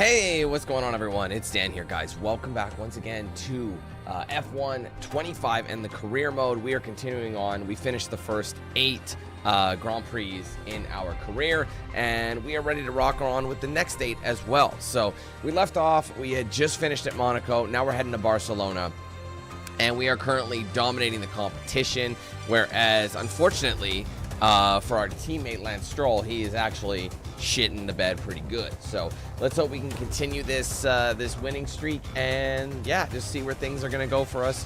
Hey, what's going on, everyone? It's Dan here, guys. Welcome back once again to F1 25 and the career mode. We are continuing on. We finished the first 8 Grand Prix in our career, and we are ready to rock on with the next 8 as well. So we left off, we had just finished at Monaco. Now we're heading to Barcelona, and we are currently dominating the competition, whereas unfortunately for our teammate Lance Stroll, he is actually shitting the bed pretty good. So let's hope we can continue this this winning streak, and yeah, just see where things are going to go for us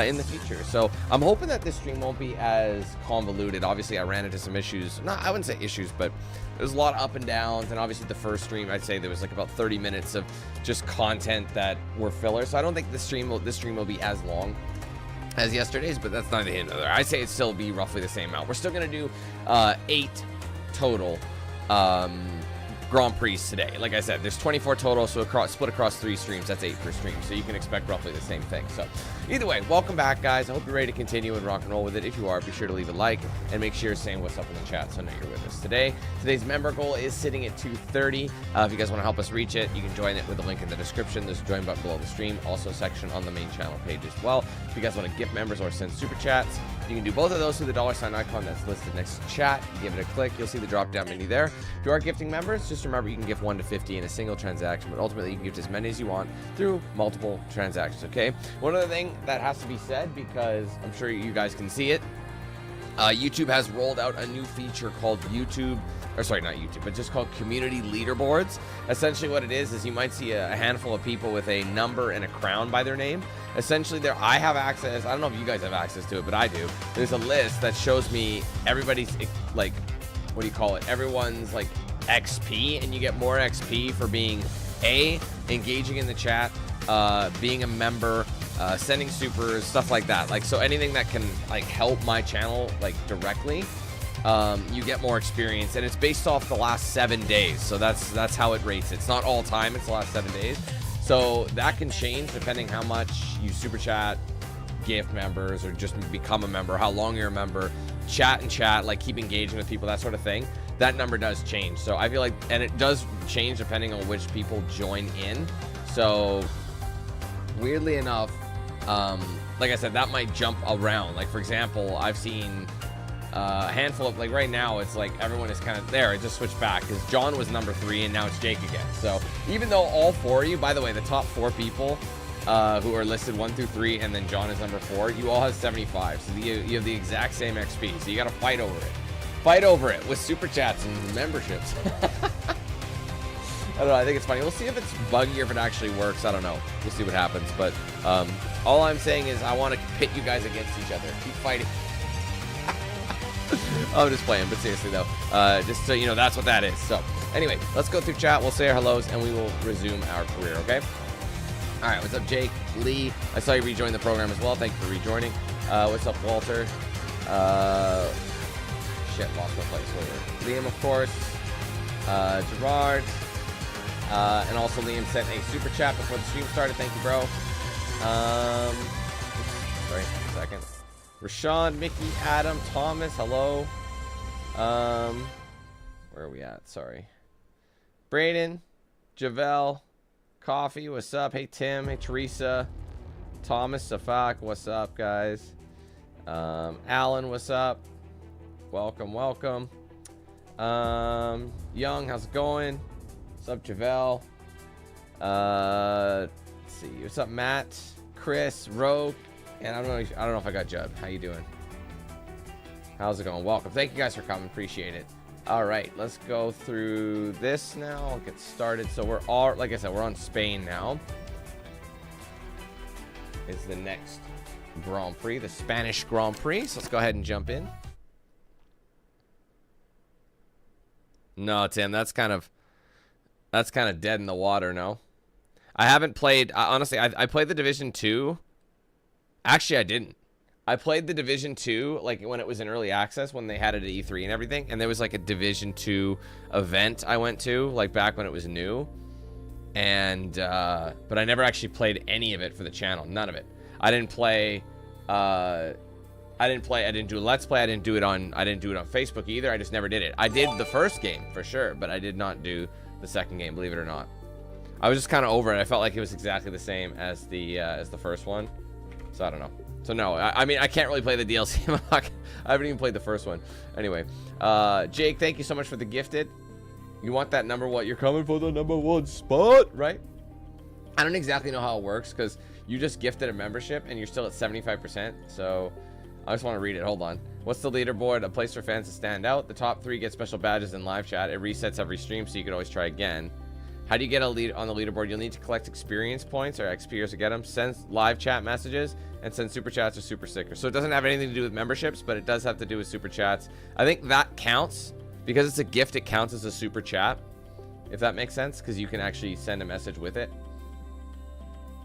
in the future. So I'm hoping that this stream won't be as convoluted. Obviously I ran into some issues, I wouldn't say issues, but there's a lot of up and downs, and obviously the first stream, I'd say there was like about 30 minutes of just content that were filler. So I don't think this stream will be as long as yesterday's, but that's neither here nor there. I say it still be roughly the same amount. We're still going to do 8 total Grand Prix today. Like I said, there's 24 total, so split across 3 streams. That's 8 per stream, so you can expect roughly the same thing. So either way, welcome back, guys. I hope you're ready to continue and rock and roll with it. If you are, be sure to leave a like and make sure you're saying what's up in the chat so I know you're with us today. Today's member goal is sitting at 230. If you guys want to help us reach it, you can join it with the link in the description. There's a join button below the stream, also a section on the main channel page as well. If you guys want to gift members or send super chats, you can do both of those through the $ icon that's listed next to chat. Give it a click, you'll see the drop down menu there. If you are gifting members, just remember you can gift 1 to 50 in a single transaction, but ultimately you can gift as many as you want through multiple transactions. Okay, one other thing that has to be said, because I'm sure you guys can see it, YouTube has rolled out a new feature called just called community leaderboards. Essentially what it is you might see a handful of people with a number and a crown by their name. Essentially there, I have access, I don't know if you guys have access to it, but I do. There's a list that shows me everybody's, like, what do you call it? Everyone's like XP, and you get more XP for being engaging in the chat, being a member, sending supers, stuff like that. Like, so anything that can like help my channel like directly, you get more experience, and it's based off the last 7 days. So that's how it rates. It's not all time, it's the last 7 days. So that can change depending how much you super chat, gift members, or just become a member, how long you're a member, chat, like keep engaging with people, that sort of thing. That number does change. So I feel like, and it does change depending on which people join in. So weirdly enough, like I said, that might jump around. Like, for example, I've seen a handful of, like, right now it's like everyone is kind of there. It just switched back because John was number 3 and now it's Jake again. So even though all 4 of you, by the way, the top 4 people who are listed 1 through 3, and then John is number 4, you all have 75. So you have the exact same XP. So you got to fight over it. Fight over it with super chats and memberships. I don't know, I think it's funny. We'll see if it's buggy or if it actually works. I don't know. We'll see what happens. But all I'm saying is I want to pit you guys against each other. Keep fighting. I'm just playing, but seriously though, just so you know, that's what that is. So anyway, let's go through chat. We'll say our hellos and we will resume our career, okay? All right, what's up, Jake? Lee, I saw you rejoin the program as well. Thank you for rejoining. What's up, Walter? Shit, lost my place. Liam, of course. Gerard. And also Liam sent a super chat before the stream started. Thank you, bro. Sorry, a second. Rashawn, Mickey, Adam, Thomas, hello. Where are we at? Sorry. Brayden, Javel, Coffee, what's up? Hey, Tim. Hey, Teresa. Thomas, Safak, what's up, guys? Alan, what's up? Welcome, welcome. Young, how's it going? What's up, Javel? Let's see. What's up, Matt? Chris, Rogue, and I don't know if I got Judd. How you doing? How's it going? Welcome. Thank you guys for coming. Appreciate it. All right, let's go through this now. I'll get started. So we're all, like I said, we're on Spain now. It's the next Grand Prix, the Spanish Grand Prix. So let's go ahead and jump in. No, Tim, that's kind of dead in the water. No, I haven't played. Honestly, I played the Division 2. Actually, I didn't. I played the Division 2 like when it was in early access, when they had it at E3 and everything, and there was like a Division 2 event I went to like back when it was new, and but I never actually played any of it for the channel. None of it. I didn't play. I didn't do a Let's Play. I didn't do it on Facebook either. I just never did it. I did the first game for sure, but I did not do the second game, believe it or not. I was just kind of over it. I felt like it was exactly the same as the first one. So I don't know. So no, I mean, I can't really play the DLC. I haven't even played the first one. Anyway, Jake, thank you so much for the gifted. You want that number one? You're coming for the #1 spot, right? I don't exactly know how it works because you just gifted a membership and you're still at 75%. So I just want to read it. Hold on. What's the leaderboard? A place for fans to stand out. The top 3 get special badges in live chat. It resets every stream, so you can always try again. How do you get a lead on the leaderboard? You'll need to collect experience points or XP to get them. Send live chat messages and send super chats or super stickers. So it doesn't have anything to do with memberships, but it does have to do with super chats. I think that counts because it's a gift. It counts as a super chat, if that makes sense, because you can actually send a message with it.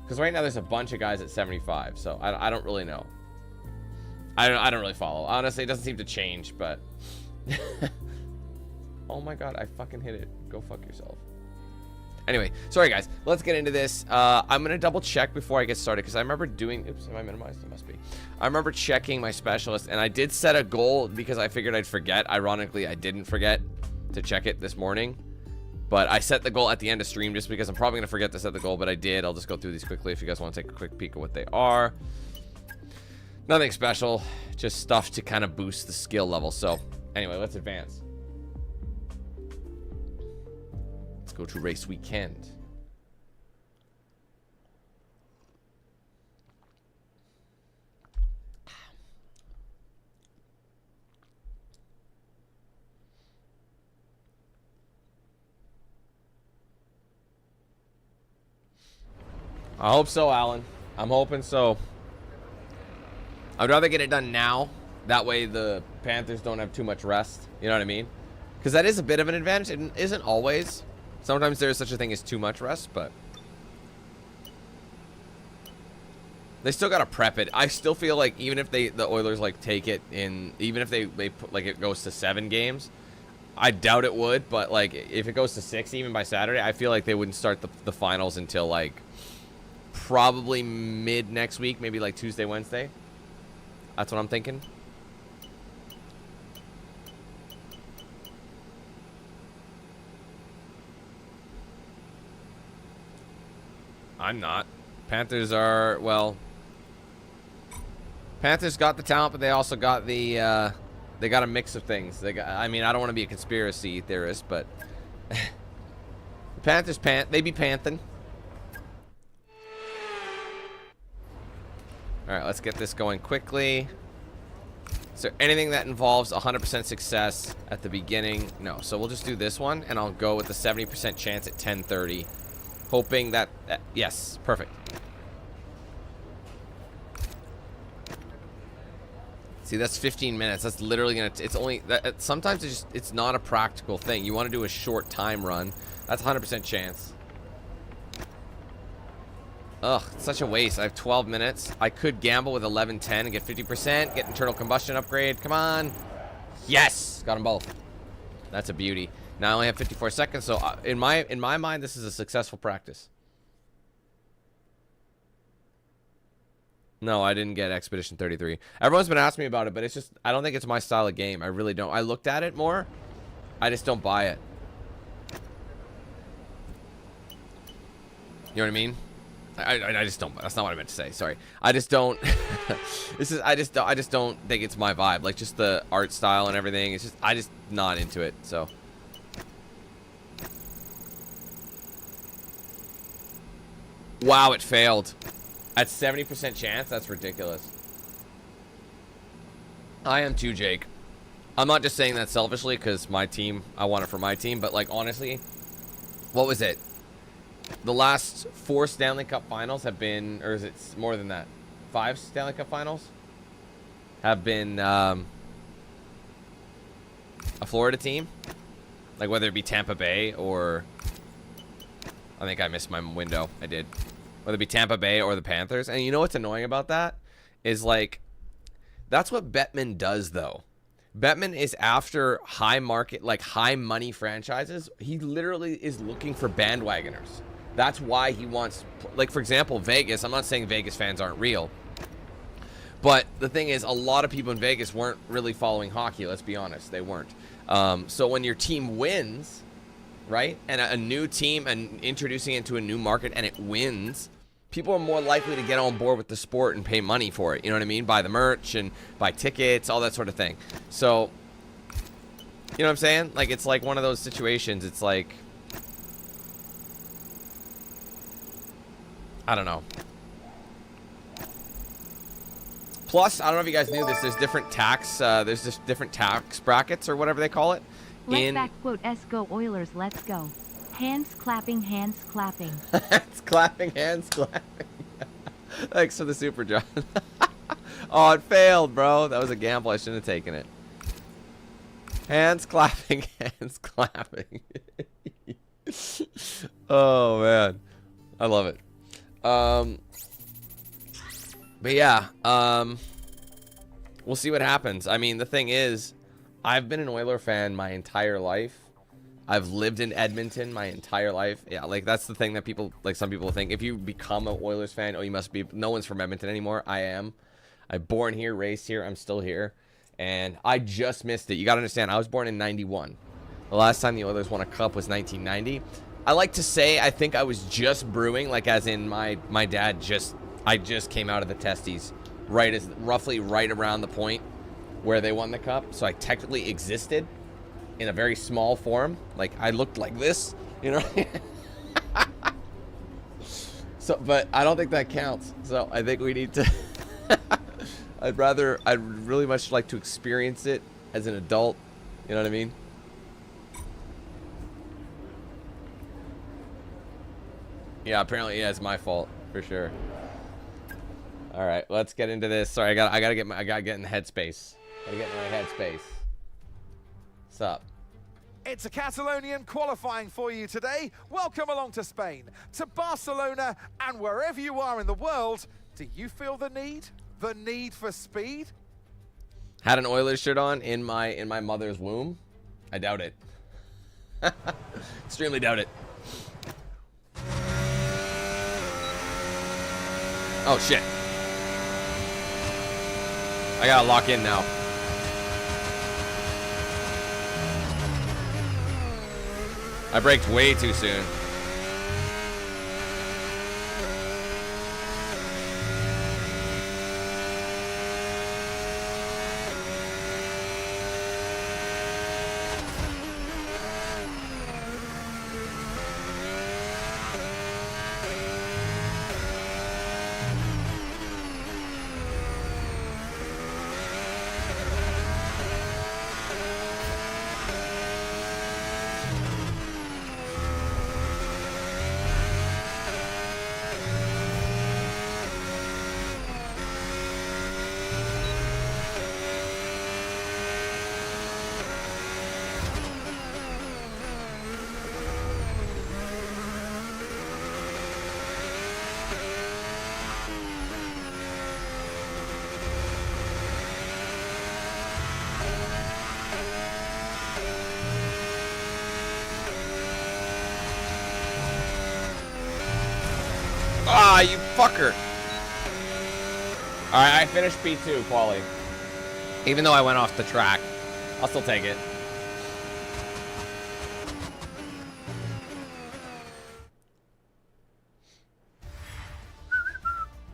Because right now there's a bunch of guys at 75, so I don't really know. I don't really follow. Honestly, it doesn't seem to change, but oh my god, I fucking hit it. Go fuck yourself. Anyway, sorry guys, let's get into this. I'm gonna double check before I get started because I remember doing, oops, am I minimized? It must be. I remember checking my specialist and I did set a goal because I figured I'd forget. Ironically, I didn't forget to check it this morning, but I set the goal at the end of stream just because I'm probably gonna forget to set the goal, but I did. I'll just go through these quickly if you guys want to take a quick peek at what they are. Nothing special, just stuff to kind of boost the skill level. So anyway, let's advance. Let's go to race weekend. I hope so, Alan. I'm hoping so. I'd rather get it done now. That way the Panthers don't have too much rest. You know what I mean? Because that is a bit of an advantage. It isn't always. Sometimes there's such a thing as too much rest, but they still got to prep it. I still feel like even if the Oilers like take it in, even if they put, like it goes to 7 games, I doubt it would. But like if it goes to 6 even by Saturday, I feel like they wouldn't start the finals until like probably mid next week, maybe like Tuesday, Wednesday. That's what I'm thinking. I'm not. Panthers are, well, Panthers got the talent, but they also got the, they got a mix of things. They got, I mean, I don't want to be a conspiracy theorist, but the Panthers, they be panthing. All right, let's get this going quickly. Is there anything that involves 100% success at the beginning? No. So we'll just do this one, and I'll go with the 70% chance at 10:30, hoping that yes, perfect. See, that's 15 minutes. That's literally gonna. It's only that. Sometimes it's not a practical thing. You want to do a short time run. That's 100% chance. Ugh, it's such a waste. I have 12 minutes. I could gamble with 11:10 and get 50%, get internal combustion upgrade. Come on. Yes! Got them both. That's a beauty. Now I only have 54 seconds, so in my mind, this is a successful practice. No, I didn't get Expedition 33. Everyone's been asking me about it, but it's just, I don't think it's my style of game. I really don't. I looked at it more. I just don't buy it. You know what I mean? I just don't. That's not what I meant to say. Sorry. I just don't. I just don't think it's my vibe. Like just the art style and everything. It's just I just not into it. So. Wow, it failed. At 70% chance. That's ridiculous. I am too, Jake. I'm not just saying that selfishly because my team. I want it for my team. But like honestly, what was it? The last 4 Stanley Cup finals have been, or is it more than that? 5 Stanley Cup finals have been a Florida team. Like whether it be Tampa Bay or, I think I missed my window. I did. Whether it be Tampa Bay or the Panthers. And you know what's annoying about that? Is like, that's what Bettman does though. Bettman is after high market, like high money franchises. He literally is looking for bandwagoners. That's why he wants, like for example, Vegas. I'm not saying Vegas fans aren't real, but the thing is, a lot of people in Vegas weren't really following hockey. Let's be honest, they weren't. So when your team wins, right? And a new team and introducing it to a new market and it wins, people are more likely to get on board with the sport and pay money for it. You know what I mean? Buy the merch and buy tickets, all that sort of thing. So, you know what I'm saying? Like, it's like one of those situations. It's like, I don't know. Plus, I don't know if you guys knew this, there's different tax, there's just different tax brackets or whatever they call it. Let's back quote, "Let's go Oilers, let's go." Hands clapping, hands clapping. Hands clapping, hands clapping. Thanks for the super, John. Oh, it failed, bro. That was a gamble. I shouldn't have taken it. Hands clapping, hands clapping. Oh, man. I love it. But yeah, we'll see what happens. I mean, the thing is, I've been an Oiler fan my entire life. I've lived in Edmonton my entire life. Yeah, like, that's the thing that people, like, some people think. If you become an Oilers fan, oh, you must be. No one's from Edmonton anymore. I am. I'm born here, raised here. I'm still here. And I just missed it. You got to understand, I was born in 91. The last time the Oilers won a cup was 1990. I like to say I think I was just brewing, like, as in my dad I just came out of the testes roughly right around the point where they won the cup. So I technically existed in a very small form. Like, I looked like this, you know. So, but I don't think that counts. So I think we need to I'd really much like to experience it as an adult. You know what I mean? Yeah, apparently, yeah, it's my fault for sure. All right, let's get into this. Sorry, I gotta get in the headspace. Gotta get in my headspace. What's up? It's a Catalonian qualifying for you today. Welcome along to Spain, to Barcelona, and wherever you are in the world. Do you feel the need? The need for speed? Had an Oilers shirt on in my mother's womb? I doubt it. Extremely doubt it. Oh shit. I gotta lock in now. I braked way too soon. Ah, you fucker. Alright, I finished P2, quali. Even though I went off the track. I'll still take it.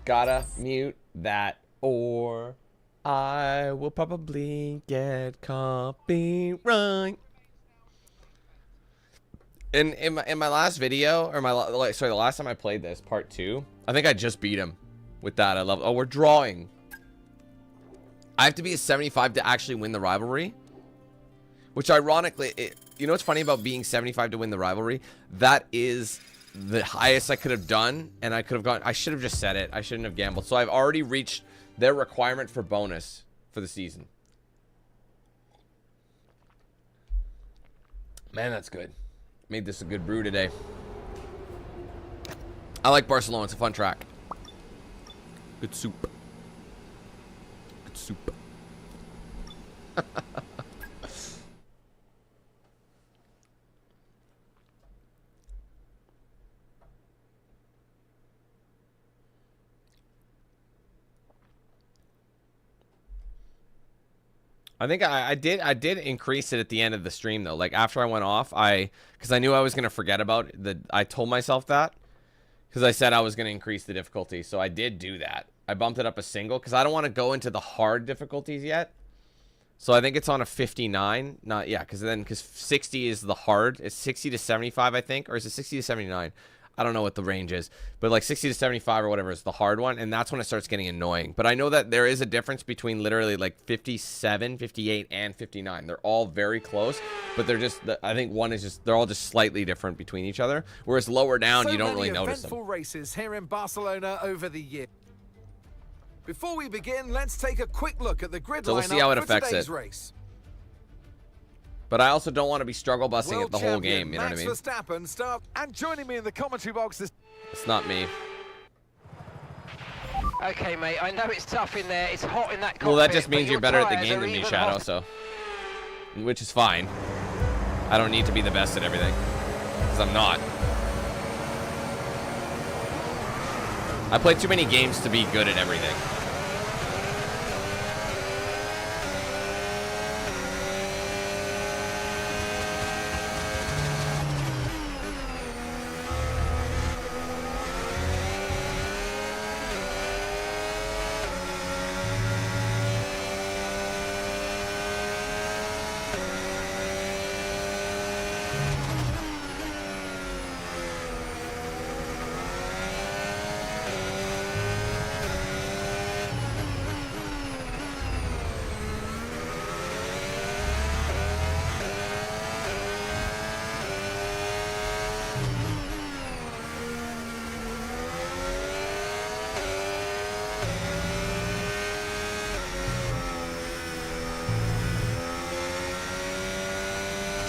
Gotta mute that or I will probably get copyright. In my last video, or the last time I played this, part 2, I think I just beat him with that. I love. Oh, we're drawing. I have to be a 75 to actually win the rivalry, which ironically, you know what's funny about being 75 to win the rivalry? That is the highest I could have done, and I could have gone. I should have just said it. I shouldn't have gambled. So I've already reached their requirement for bonus for the season. Man, that's good. Made this a good brew today. I like Barcelona. It's a fun track. Good soup. Good soup. I think I did increase it at the end of the stream though. Like after I went off, because I knew I was gonna forget about I told myself that because I said I was gonna increase the difficulty, so I did do that. I bumped it up a single because I don't want to go into the hard difficulties yet. So I think it's on a 59. Because 60 is the hard. It's 60 to 75, I think, or is it 60 to 79? I don't know what the range is, but like 60 to 75 or whatever is the hard one, and that's when it starts getting annoying. But I know that there is a difference between literally like 57, 58, and 59. They're all very close, but they're just, I think one is just, they're all just slightly different between each other, whereas lower down, you don't really notice them. Eventful races here in Barcelona over the year. Before we begin, let's take a quick look at the grid so we'll see how it affects it. Race. But I also don't want to be struggle busting it the whole game, you know what I mean? Verstappen start, and joining me in the commentary box is... It's not me. Okay, mate, I know it's tough in there. It's hot in that cockpit. Well, that just means you're better at the game than me, Shadow, so... Which is fine. I don't need to be the best at everything. Because I'm not. I play too many games to be good at everything.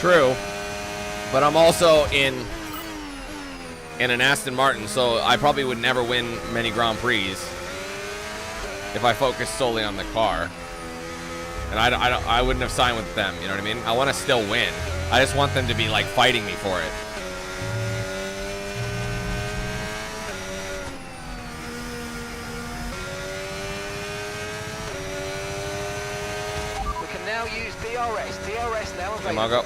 True, but I'm also in an Aston Martin, so I probably would never win many Grand Prix if I focused solely on the car. And I wouldn't have signed with them, you know what I mean? I want to still win. I just want them to be like fighting me for it. We can now use DRS. DRS now available. Come on, go.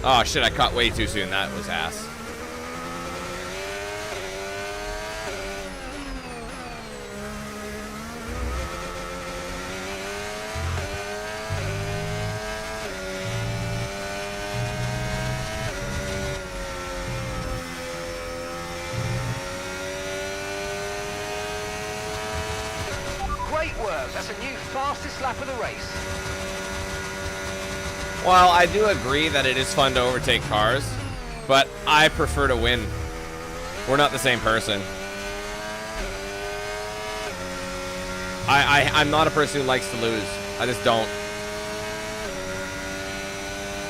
Oh shit, I cut way too soon. That was ass. Great work. That's a new fastest lap of the race. Well, I do agree that it is fun to overtake cars, but I prefer to win. We're not the same person. I'm not a person who likes to lose. I just don't.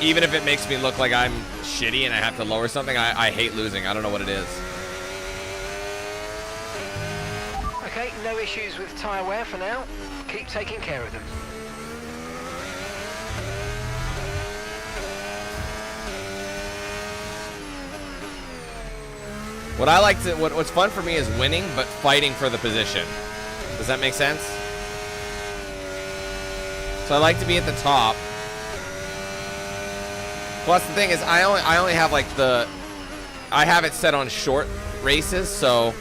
Even if it makes me look like I'm shitty and I have to lower something, I hate losing. I don't know what it is. Okay, no issues with tyre wear for now. Keep taking care of them. What I like to, what's fun for me is winning, but fighting for the position. Does that make sense? So I like to be at the top. Plus the thing is, I only have like I have it set on short races, so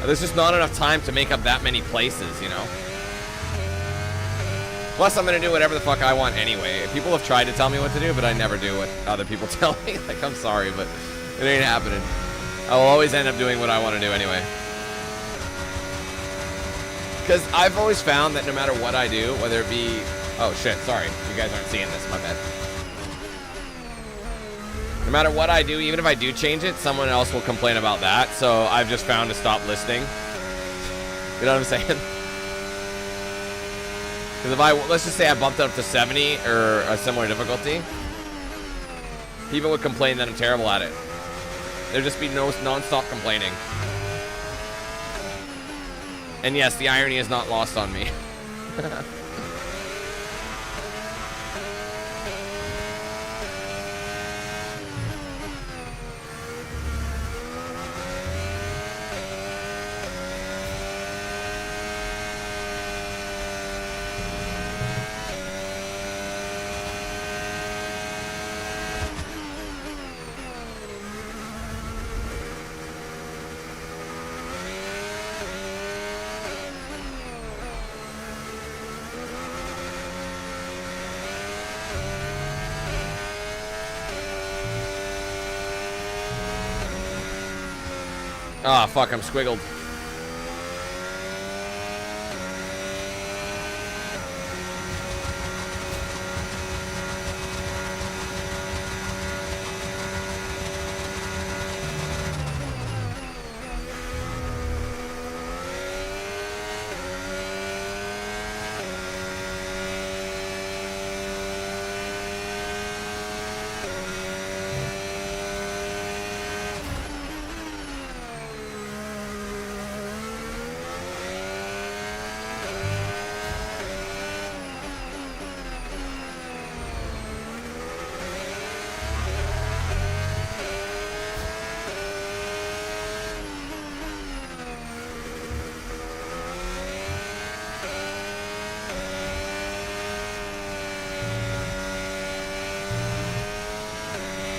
there's just not enough time to make up that many places, you know? Plus, I'm gonna do whatever the fuck I want anyway. People have tried to tell me what to do, but I never do what other people tell me. Like, I'm sorry, but it ain't happening. I will always end up doing what I want to do anyway. Because I've always found that no matter what I do, whether it be... Oh, shit, sorry. You guys aren't seeing this, my bad. No matter what I do, even if I do change it, someone else will complain about that. So I've just found to stop listening. You know what I'm saying? Because if let's just say I bumped it up to 70 or a similar difficulty, people would complain that I'm terrible at it. There'd just be no non-stop complaining. And yes, the irony is not lost on me. Ah, fuck, I'm squiggled.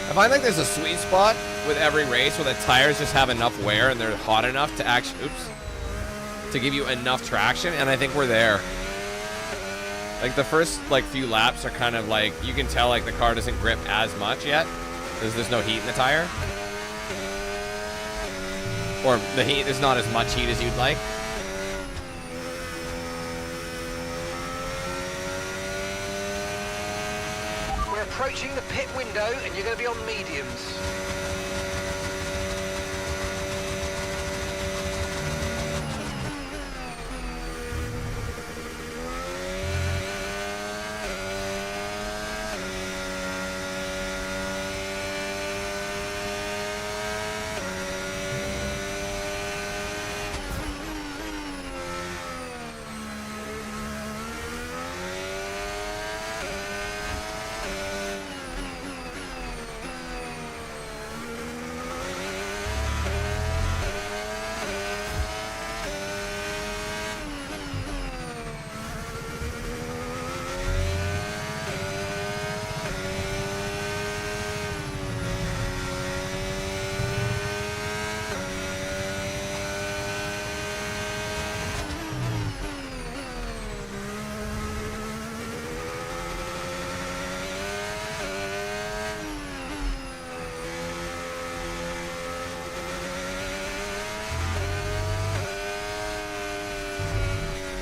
I find like there's a sweet spot with every race where the tires just have enough wear and they're hot enough to actually, to give you enough traction, and I think we're there. Like the first like few laps are kind of like, you can tell like the car doesn't grip as much yet because there's no heat in the tire. Or the heat, there's not as much heat as you'd like. Approaching the pit window and you're going to be on mediums.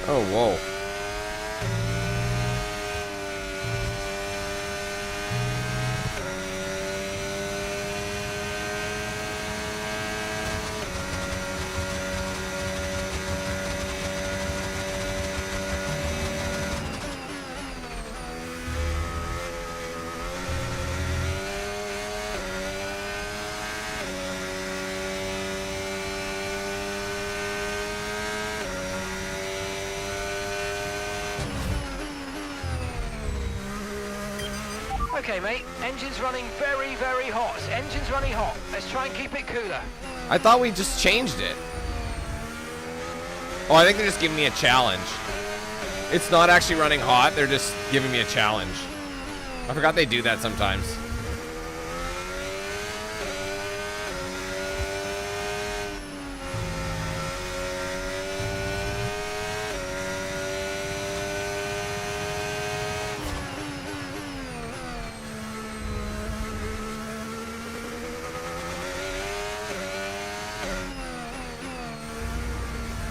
Oh, whoa. Okay, mate, engine's running very, very hot. Engine's running hot. Let's try and keep it cooler. I thought we just changed it. Oh, I think they're just giving me a challenge. It's not actually running hot, they're just giving me a challenge. I forgot they do that sometimes.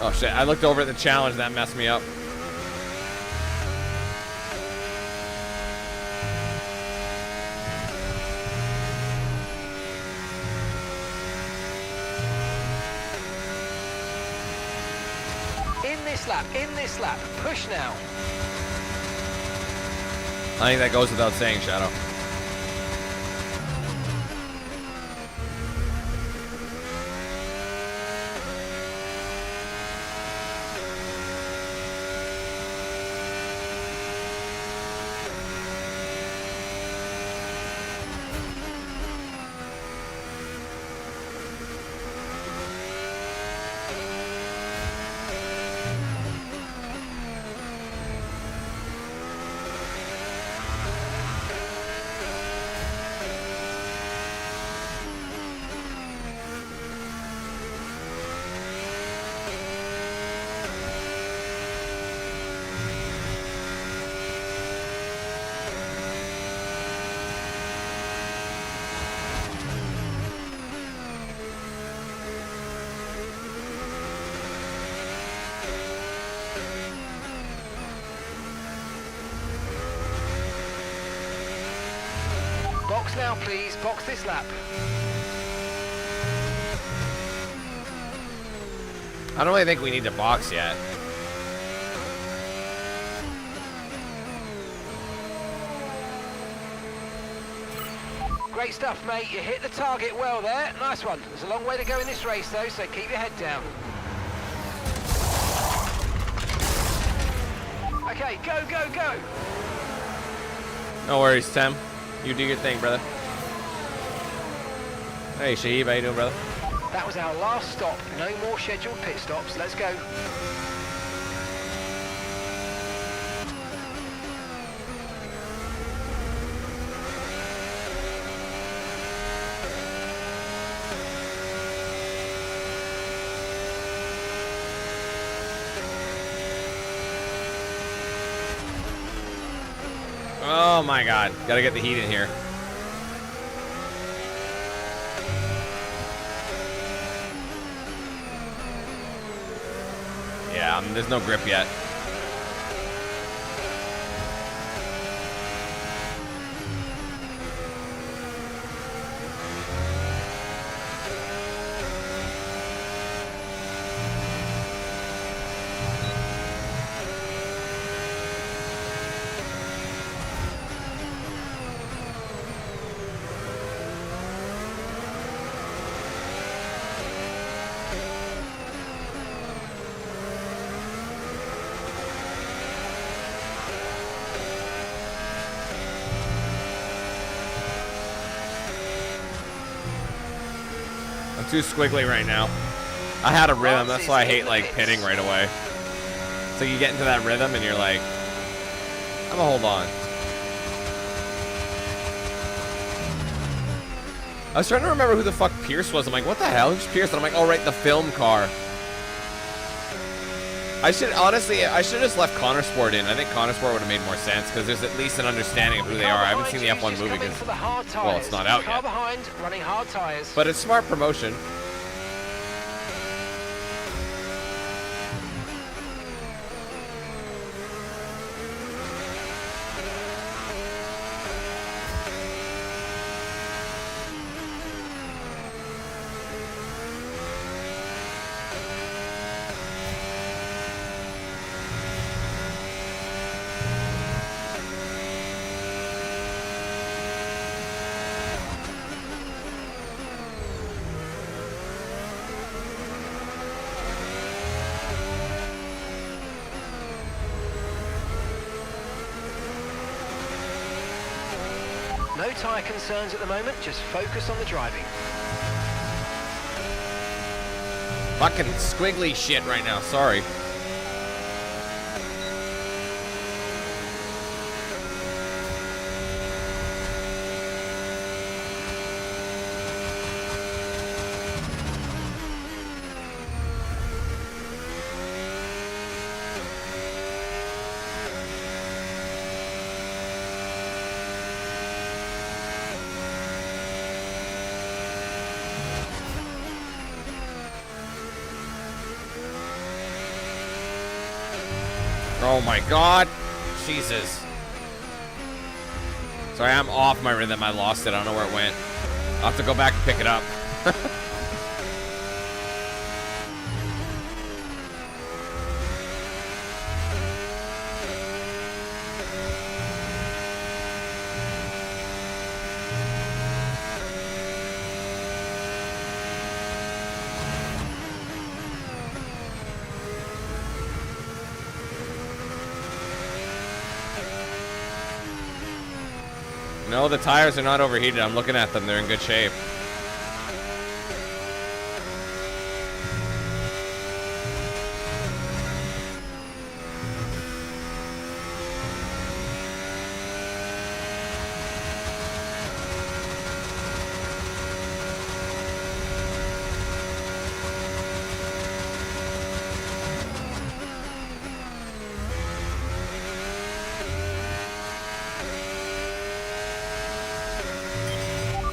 Oh shit, I looked over at the challenge, that messed me up. In this lap, push now. I think that goes without saying, Shadow. Box now, please. Box this lap. I don't really think we need to box yet. Great stuff, mate. You hit the target well there. Nice one. There's a long way to go in this race, though, so keep your head down. Okay, go, go, go. No worries, Tim. You do your thing, brother. Hey, Shaheeb, how you doing, brother? That was our last stop. No more scheduled pit stops. Let's go. Oh my god. Gotta get the heat in here. Yeah, there's no grip yet. Too squiggly right now. I had a rhythm, that's why I hate like pitting right away. So you get into that rhythm and you're like, I'm gonna hold on. I was trying to remember who the fuck Pierce was. I'm like, what the hell? Who's Pierce? And I'm like, oh right, the film car. I should have just left Connor Sport in. I think Connor Sport would have made more sense because there's at least an understanding of who they are. I haven't seen the F1 movie because, well, it's not out yet. Behind, running hard tires. But it's smart promotion. No tyre concerns at the moment, just focus on the driving. Fucking squiggly shit right now, sorry. Oh my god. Jesus. Sorry, I'm off my rhythm. I lost it. I don't know where it went. I'll have to go back and pick it up. No, the tires are not overheated. I'm looking at them. They're in good shape.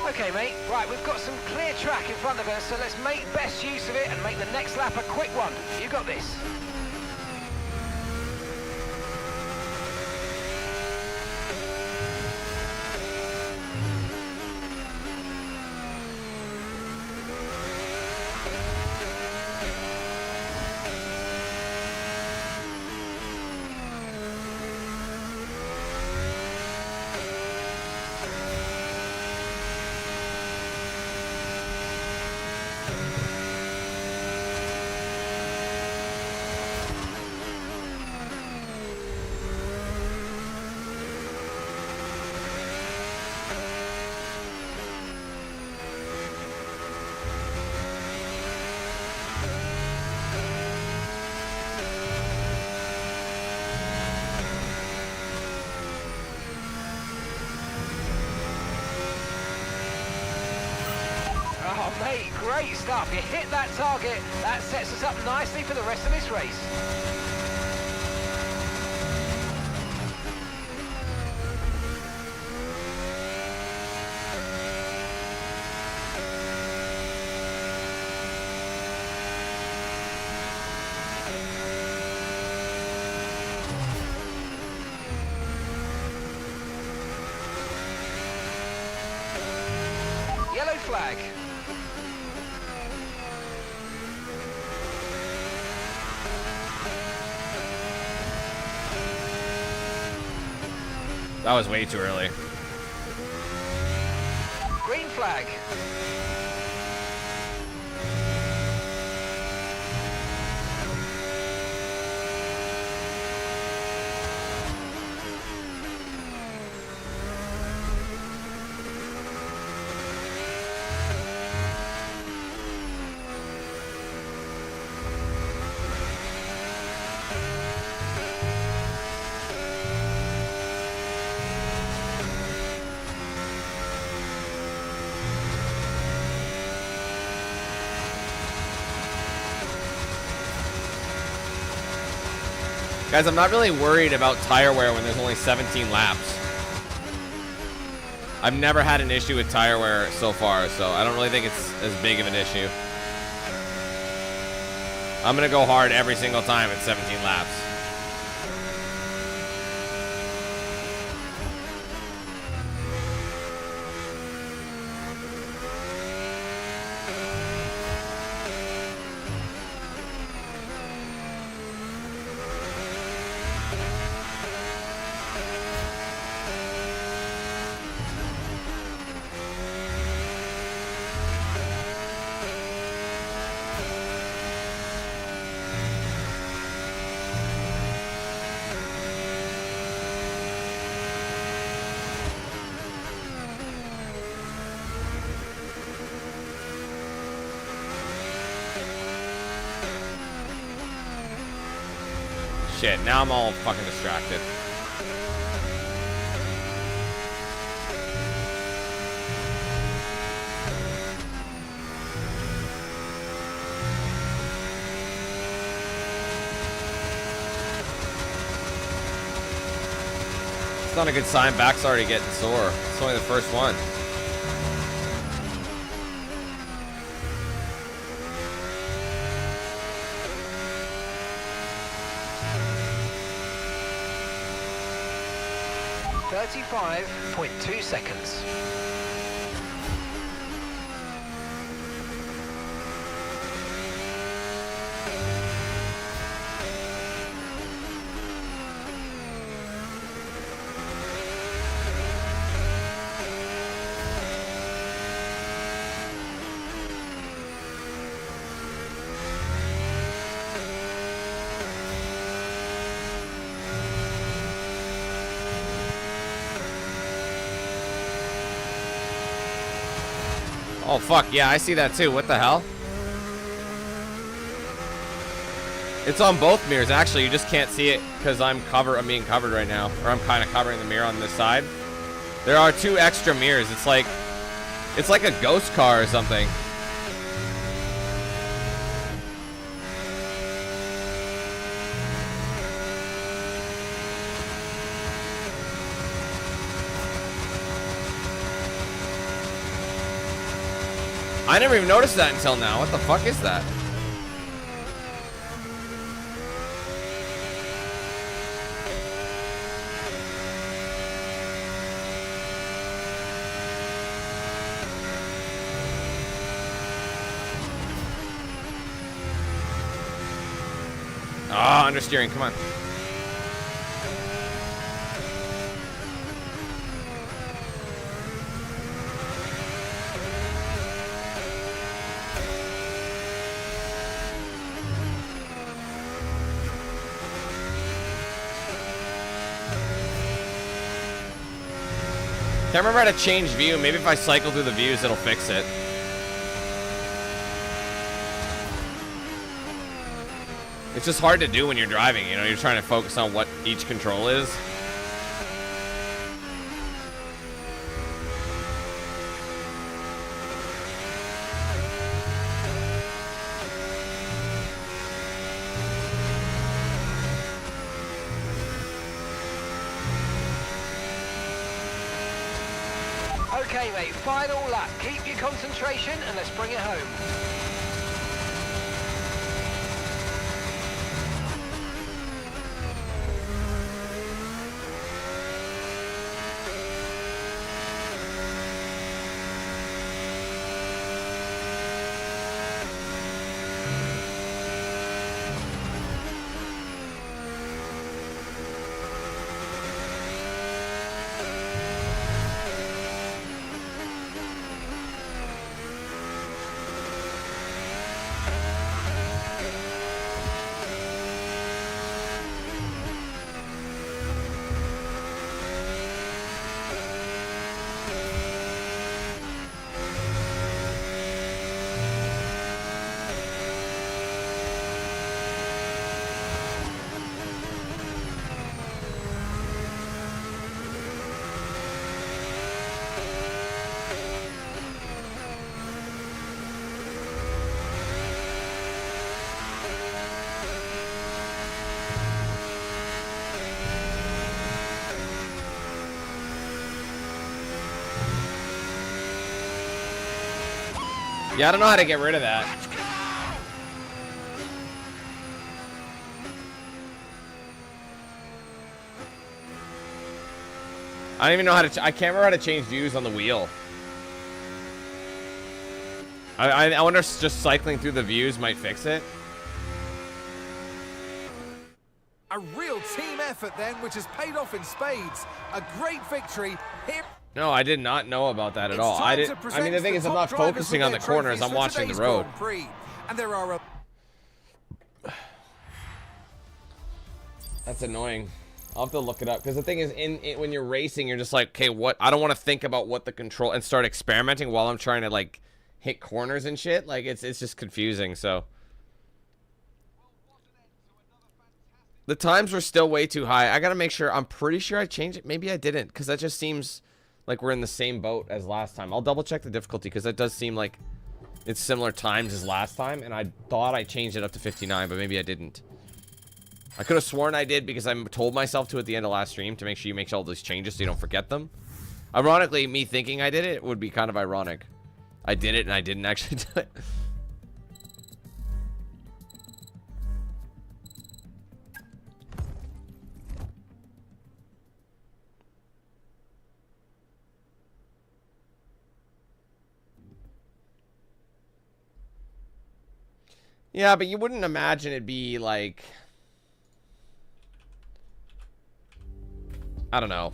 Okay, mate. Right, we've got some clear track in front of us, so let's make best use of it and make the next lap a quick one. You got this. Oh, mate, great stuff. You hit that target. That sets us up nicely for the rest of this race. Yellow flag. That was way too early. Green flag. Guys, I'm not really worried about tire wear when there's only 17 laps. I've never had an issue with tire wear so far, so I don't really think it's as big of an issue. I'm gonna go hard every single time at 17 laps. Shit, now I'm all fucking distracted. It's not a good sign. Back's already getting sore. It's only the first one. 35.2 seconds. Oh, fuck. Yeah, I see that too. What the hell? It's on both mirrors, actually. You just can't see it because I'm being covered right now. Or I'm kind of covering the mirror on this side. There are 2 extra mirrors. It's like a ghost car or something. I never even noticed that until now. What the fuck is that? Ah, understeering, come on. Can't remember how to change view. Maybe if I cycle through the views, it'll fix it. It's just hard to do when you're driving, you know? You're trying to focus on what each control is. Okay, mate, final lap. Keep your concentration and let's bring it home. Yeah, I don't know how to get rid of that. I don't even know how to... I can't remember how to change views on the wheel. I wonder if just cycling through the views might fix it. A real team effort then, which has paid off in spades. A great victory here. No, I did not know about that at all. I mean, the thing is, I'm not focusing on the corners. I'm watching the road. And there are That's annoying. I'll have to look it up because the thing is, when you're racing, you're just like, okay, what? I don't want to think about what the control and start experimenting while I'm trying to like hit corners and shit. Like it's just confusing. So the times were still way too high. I gotta make sure. I'm pretty sure I changed it. Maybe I didn't because that just seems like we're in the same boat as last time. I'll double check the difficulty because that does seem like it's similar times as last time. And I thought I changed it up to 59, but maybe I didn't. I could have sworn I did because I told myself to at the end of last stream to make sure you make all these changes so you don't forget them. Ironically, me thinking I did it would be kind of ironic. I did it and I didn't actually do it. Yeah, but you wouldn't imagine it'd be like... I don't know.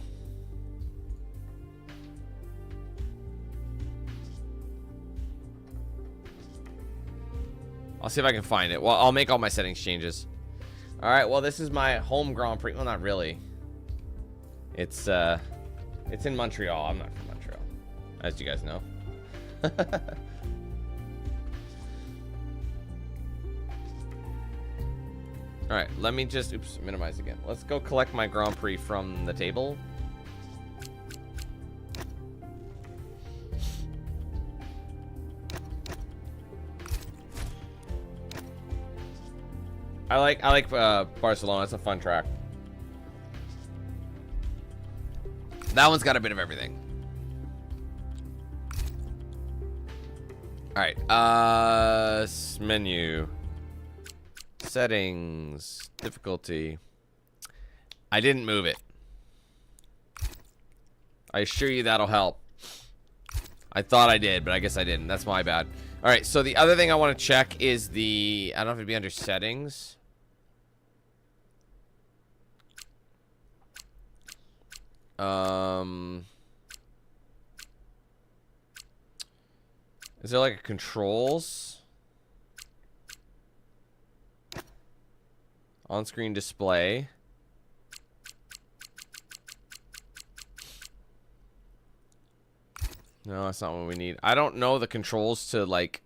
I'll see if I can find it. Well, I'll make all my settings changes. All right, well, this is my home Grand Prix. Well, not really. It's in Montreal. I'm not from Montreal, as you guys know. All right, let me just, oops, minimize again. Let's go collect my Grand Prix from the table. I like Barcelona. It's a fun track. That one's got a bit of everything. All right, menu. Settings, difficulty. I didn't move it. I assure you that'll help. I thought I did, but I guess I didn't. That's my bad. All right, so the other thing I want to check is the... I don't know if it'd be under settings. Is there like a controls? On-screen display. No, that's not what we need. I don't know the controls to, like,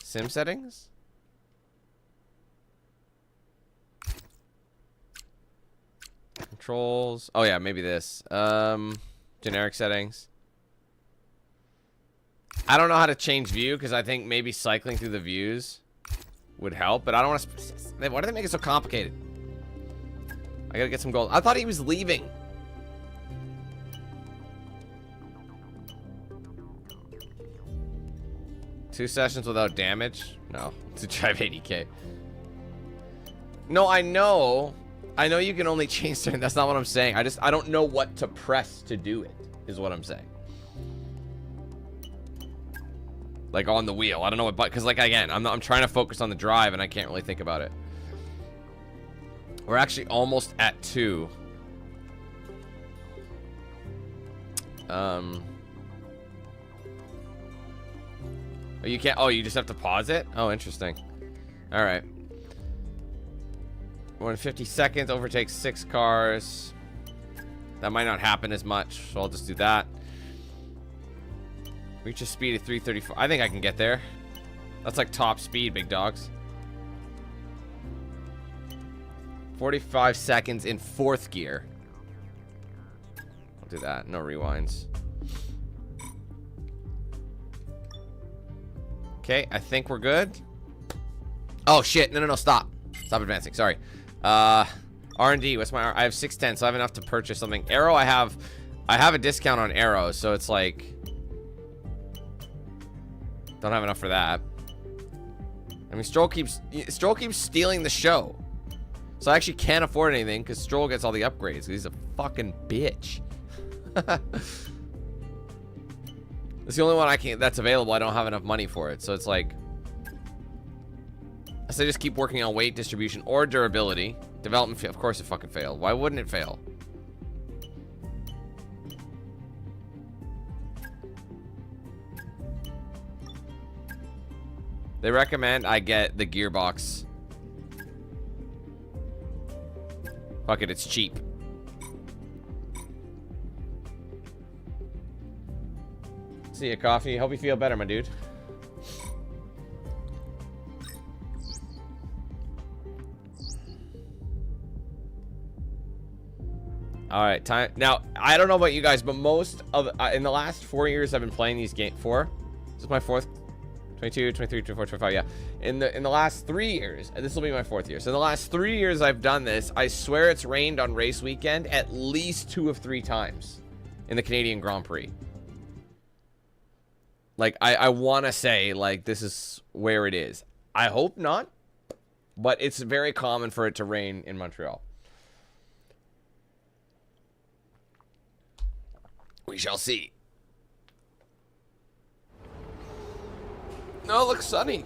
sim settings. Controls. Oh, yeah, maybe this. Generic settings. I don't know how to change view because I think maybe cycling through the views would help, but I don't want to... Why do they make it so complicated? I gotta get some gold. I thought he was leaving. Two sessions without damage? No. To drive 80K. No, I know. I know you can only change certain... That's not what I'm saying. I don't know what to press to do it, is what I'm saying. Like on the wheel. I don't know what button, because like again, I'm trying to focus on the drive and I can't really think about it. We're actually almost at 2. Oh, you can't. Oh, you just have to pause it? Oh, interesting. All right. 150 seconds, overtakes 6 cars. That might not happen as much, so I'll just do that. Reach a speed of 334. I think I can get there. That's like top speed, big dogs. 45 seconds in 4th gear. I'll do that. No rewinds. Okay, I think we're good. Oh, shit. No, stop. Stop advancing. Sorry. R&D. What's my... I have 610, so I have enough to purchase something. Arrow, I have a discount on Arrow, so it's like... Don't have enough for that. I mean, Stroll keeps stealing the show. So I actually can't afford anything because Stroll gets all the upgrades. He's a fucking bitch. It's the only one that's available. I don't have enough money for it. So it's like... So I just keep working on weight distribution or durability. Development, of course it fucking failed. Why wouldn't it fail? They recommend I get the gearbox. Fuck it, it's cheap. See ya, coffee. Hope you feel better, my dude. All right, time. Now, I don't know about you guys, but most of in the last 4 years I've been playing these games. 4? This is my 4th. 22, 23, 24, 25, yeah. In the last 3 years, and this will be my 4th year. So in the last 3 years I've done this, I swear it's rained on race weekend at least 2 of 3 times in the Canadian Grand Prix. Like, I want to say, like, this is where it is. I hope not, but it's very common for it to rain in Montreal. We shall see. No, it looks sunny.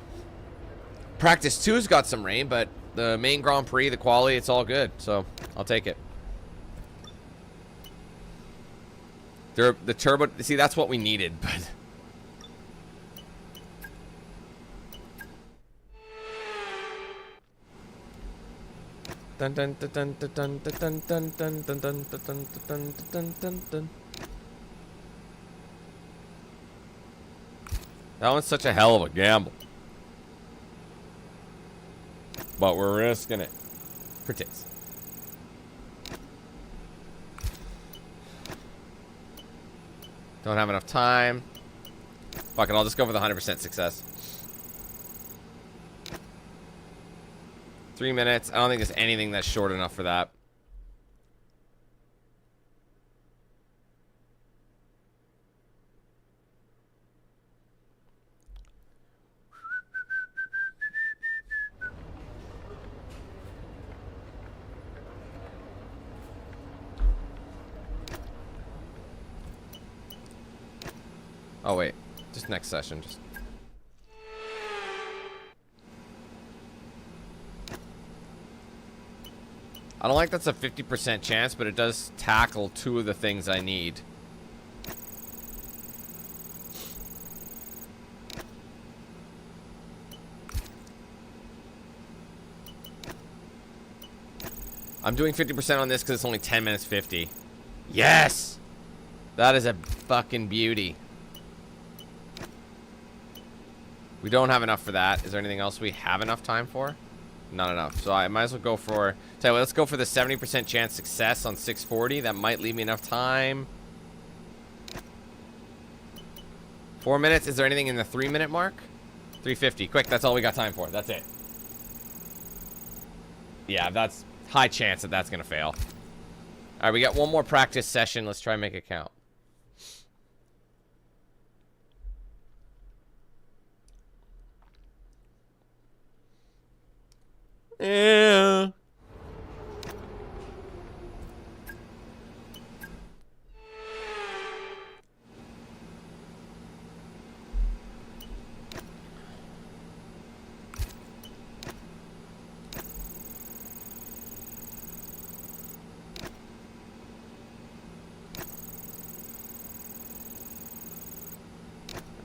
Practice 2's got some rain, but the main Grand Prix, the quality, it's all good. So I'll take it. The turbo, see, that's what we needed, but... Dun dun dun dun dun dun dun dun dun dun dun dun dun dun dun dun. That one's such a hell of a gamble. But we're risking it. For tits. Don't have enough time. Fuck it, I'll just go for the 100% success. 3 minutes. I don't think there's anything that's short enough for that. Oh wait, just next session. Just I don't like that's a 50% chance, but it does tackle 2 of the things I need. I'm doing 50% on this because it's only 10 minutes 50. Yes! That is a fucking beauty. We don't have enough for that. Is there anything else we have enough time for? Not enough. So I might as well go for... Tell you what, let's go for the 70% chance success on 640. That might leave me enough time. 4 minutes. Is there anything in the 3-minute mark? 350. Quick, that's all we got time for. That's it. Yeah, that's high chance that that's going to fail. All right, we got one more practice session. Let's try and make it count. Yeah.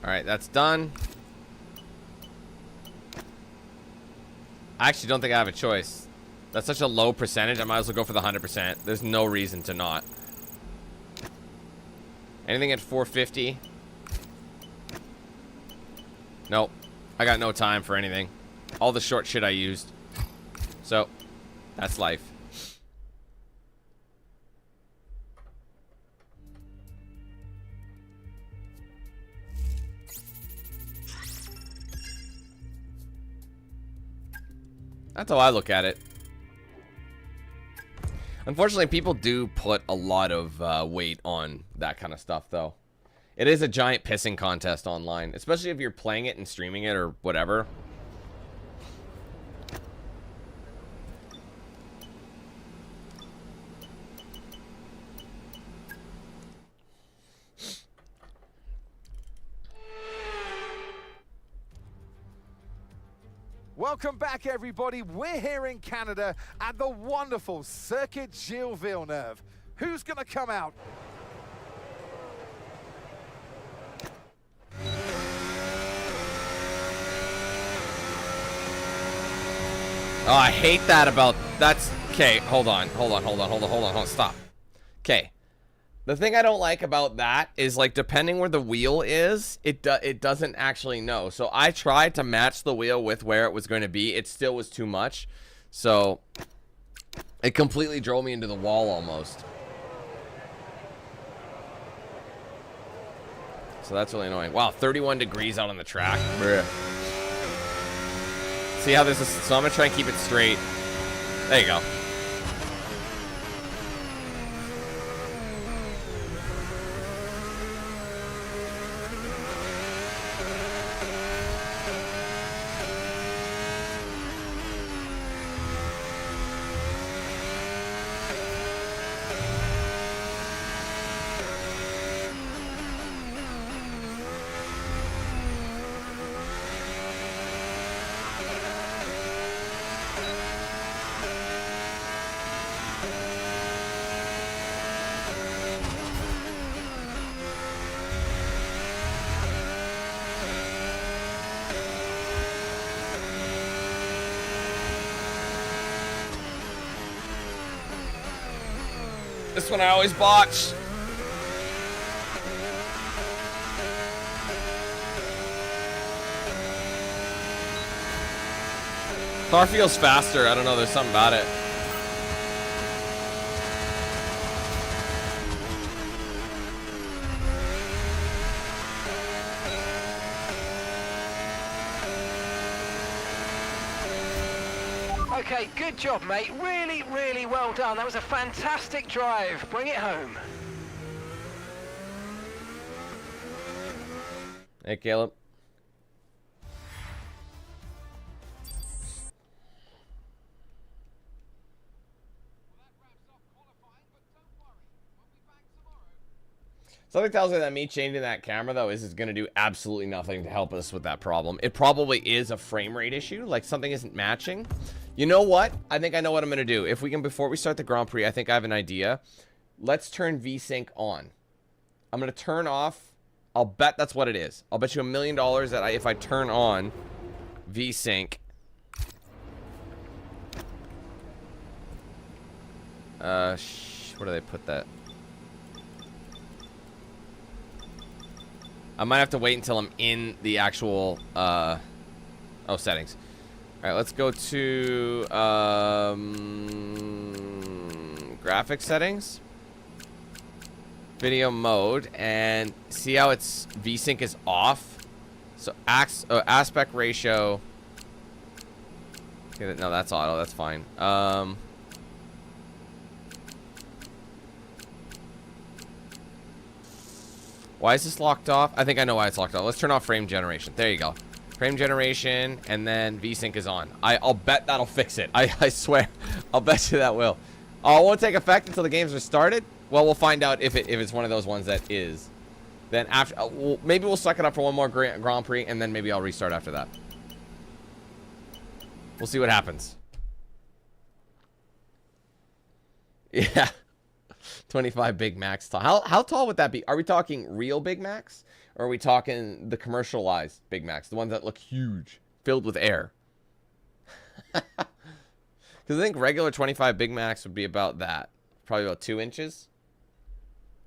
All right, that's done. I actually don't think I have a choice. That's such a low percentage. I might as well go for the 100%. There's no reason to not. Anything at 450? Nope. I got no time for anything. All the short shit I used. So, that's life. That's how I look at it. Unfortunately, people do put a lot of weight on that kind of stuff, though. It is a giant pissing contest online, especially if you're playing it and streaming it or whatever. Welcome back, everybody. We're here in Canada at the wonderful Circuit Gilles Villeneuve. Who's going to come out? Oh, I hate that about... That's... Okay, hold on, stop. Okay. The thing I don't like about that is, like, depending where the wheel is, it doesn't actually know. So I tried to match the wheel with where it was going to be. It still was too much. So it completely drove me into the wall almost. So that's really annoying. Wow, 31 degrees out on the track. Bruh. See how this is... So I'm going to try and keep it straight. There you go. This one I always botch. Car feels faster. I don't know. There's something about it. Okay, good job, mate. Really, really well done. That was a fantastic drive. Bring it home. Hey, Caleb. Something tells me that me changing that camera, though, is going to do absolutely nothing to help us with that problem. It probably is a frame rate issue, like something isn't matching. You know what? I think I know what I'm going to do. If we can, before we start the Grand Prix, I think I have an idea. Let's turn VSync on. I'm going to turn off. I'll bet that's what it is. I'll bet you $1 million that if I turn on VSync. Where do they put that? I might have to wait until I'm in the actual, settings. All right, let's go to, graphic settings. Video mode, and see how it's VSync is off? So, aspect ratio. Okay, no, that's auto, that's fine. Why is this locked off? I think I know why it's locked off. Let's turn off frame generation. There you go. Frame generation, and then VSync is on. I'll bet that'll fix it. I swear. I'll bet you that will. Oh, it won't take effect until the games are started? Well, we'll find out if it's one of those ones that is. Then after, maybe we'll suck it up for one more Grand Prix, and then maybe I'll restart after that. We'll see what happens. Yeah. 25 Big Macs tall. How tall would that be? Are we talking real Big Macs? Or are we talking the commercialized Big Macs? The ones that look huge, filled with air. Because I think regular 25 Big Macs would be about that. Probably about 2 inches.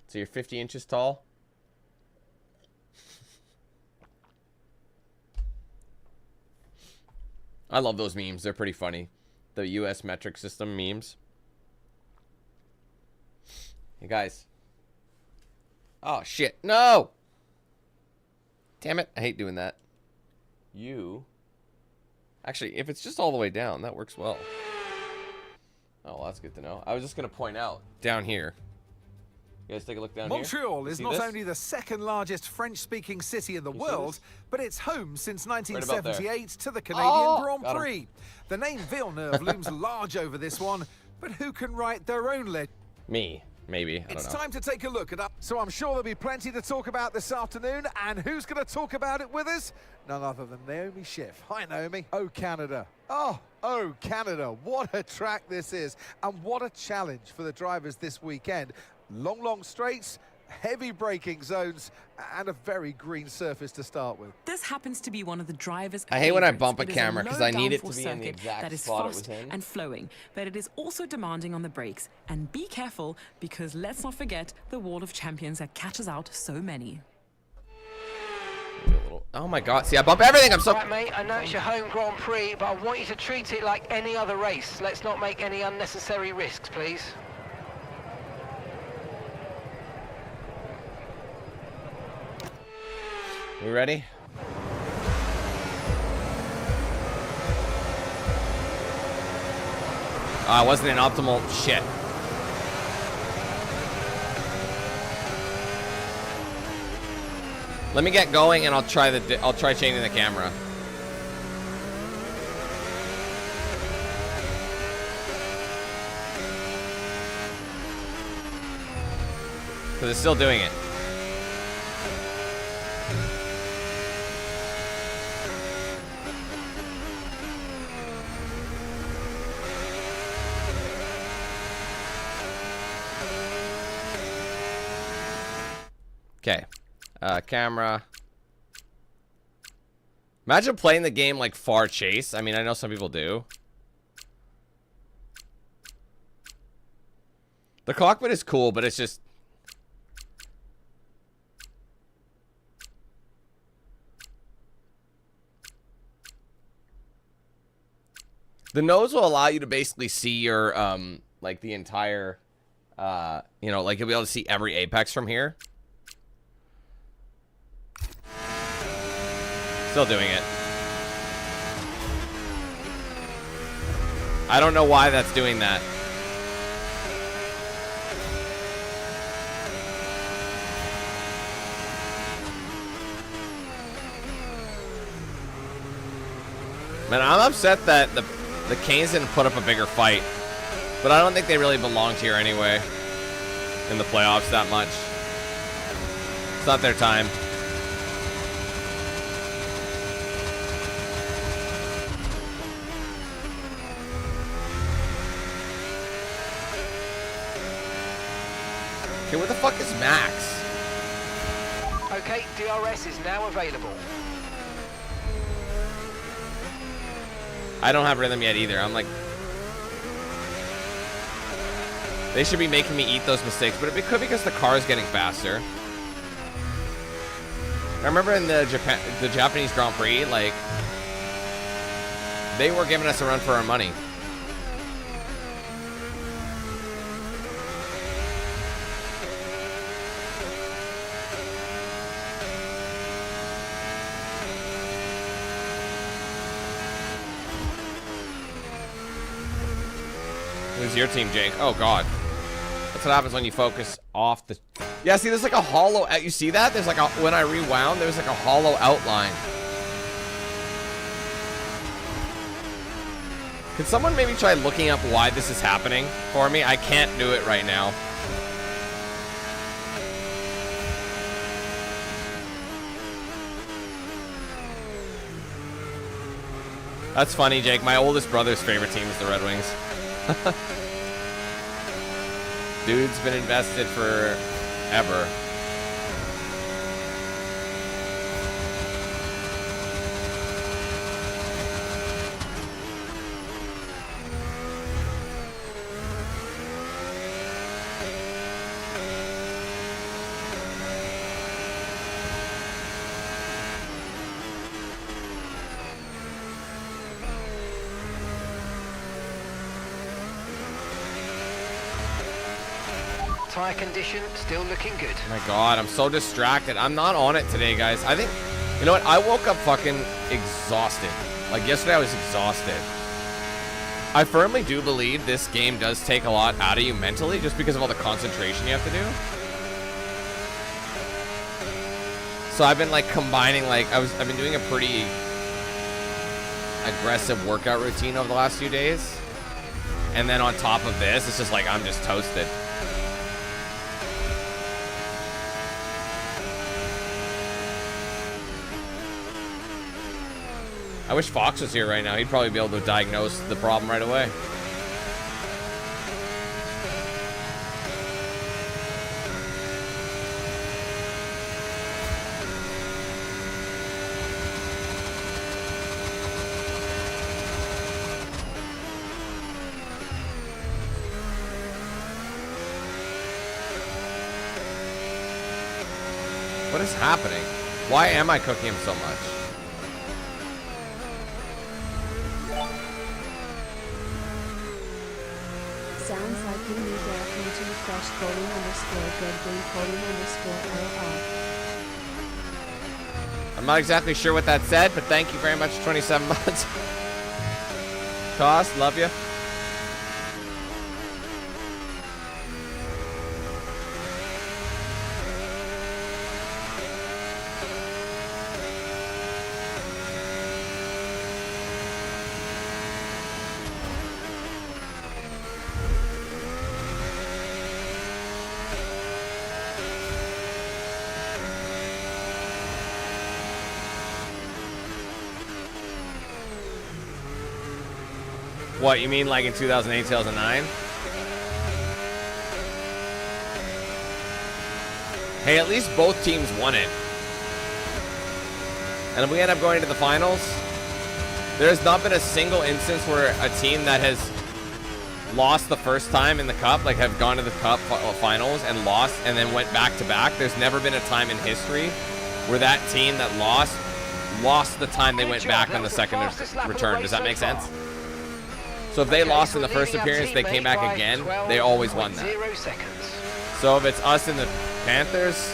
So you're 50 inches tall. I love those memes. They're pretty funny. The US metric system memes. Hey, guys. Oh, shit. No! Damn it. I hate doing that. Actually, if it's just all the way down, that works well. Oh, well, that's good to know. I was just going to point out down here. You guys take a look down here. Montreal is not only the second largest French-speaking city in the world, but it's home since 1978 to the Canadian Grand Prix. The name Villeneuve looms large over this one, but who can write their own legend? Me. Maybe. I don't know. It's time to take a look at that. So I'm sure there'll be plenty to talk about this afternoon. And who's going to talk about it with us? None other than Naomi Schiff. Hi, Naomi. Oh, Canada. Oh, Canada. What a track this is. And what a challenge for the drivers this weekend. Long straights, heavy braking zones, and a very green surface to start with. This happens to be one of the drivers' I hate when I bump a It is camera because I need it to low be in the downforce exact that is spot it fast was in. and flowing, but it is also demanding on the brakes. And be careful, because let's not forget the wall of champions that catches out so many. Oh my god, see, I bump everything. I'm so... Right, mate, I know it's your home Grand Prix, but I want you to treat it like any other race. Let's not make any unnecessary risks, please. We ready? I wasn't in optimal shit. Let me get going and I'll try changing the camera. Because it's still doing it. Okay. Camera. Imagine playing the game like Far Chase. I mean, I know some people do. The cockpit is cool, but it's just... The nose will allow you to basically see your, like, the entire, you know, like, you'll be able to see every apex from here. Still doing it. I don't know why that's doing that. Man, I'm upset that the Canes didn't put up a bigger fight. But I don't think they really belonged here anyway. In the playoffs that much. It's not their time. Okay, where the fuck is Max? Okay, DRS is now available. I don't have rhythm yet either. I'm like... They should be making me eat those mistakes, but it could be because the car is getting faster. I remember in the Japanese Grand Prix, like... They were giving us a run for our money. Who's your team, Jake? Oh, God. That's what happens when you focus off the... Yeah, see, there's like a hollow... You see that? There's like a... When I rewound, there's like a hollow outline. Can someone maybe try looking up why this is happening for me? I can't do it right now. That's funny, Jake. My oldest brother's favorite team is the Red Wings. Dude's been invested forever. Tire condition still looking good. Oh my God, I'm so distracted. I'm not on it today, guys. I think, you know what? I woke up fucking exhausted. Like yesterday, I was exhausted. I firmly do believe this game does take a lot out of you mentally, just because of all the concentration you have to do. So I've been like combining, like I've been doing a pretty aggressive workout routine over the last few days, and then on top of this, it's just like I'm just toasted. I wish Fox was here right now. He'd probably be able to diagnose the problem right away. What is happening? Why am I cooking him so much? Sounds like you need to refresh _good_LL. I'm not exactly sure what that said, but thank you very much for 27 months. Cost, love you. What, you mean like in 2008, 2009? Hey, at least both teams won it. And if we end up going to the finals, there has not been a single instance where a team that has lost the first time in the cup, like have gone to the cup finals and lost and then went back to back. There's never been a time in history where that team that lost the time they went back on the second return. Does that make sense? So if they lost in the first appearance, they came back again, they always won that. So if it's us and the Panthers,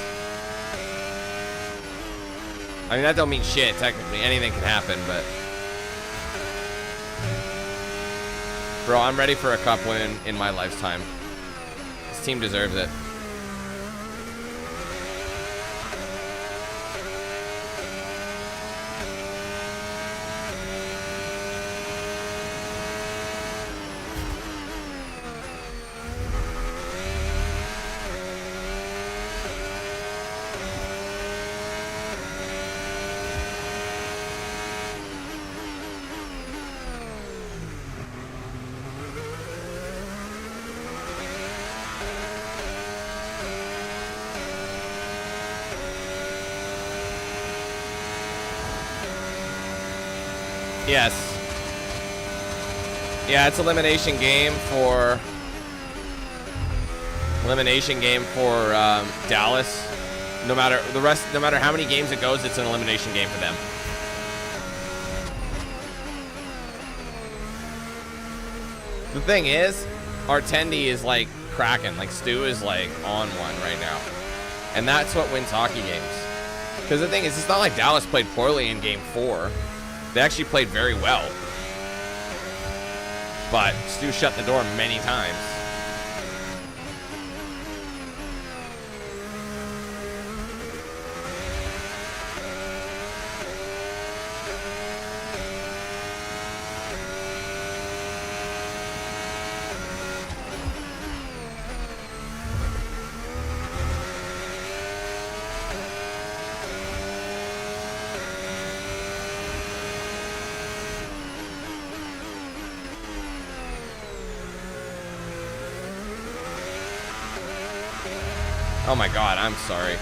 I mean, that don't mean shit, technically. Anything can happen, but... Bro, I'm ready for a cup win in my lifetime. This team deserves it. Yes. Yeah, it's elimination game for Dallas. No matter how many games it goes, it's an elimination game for them. The thing is, Artendi is like cracking. Like Stu is like on one right now, and that's what wins hockey games. Because the thing is, it's not like Dallas played poorly in Game 4. They actually played very well. But Stu shut the door many times. Oh my god, I'm sorry.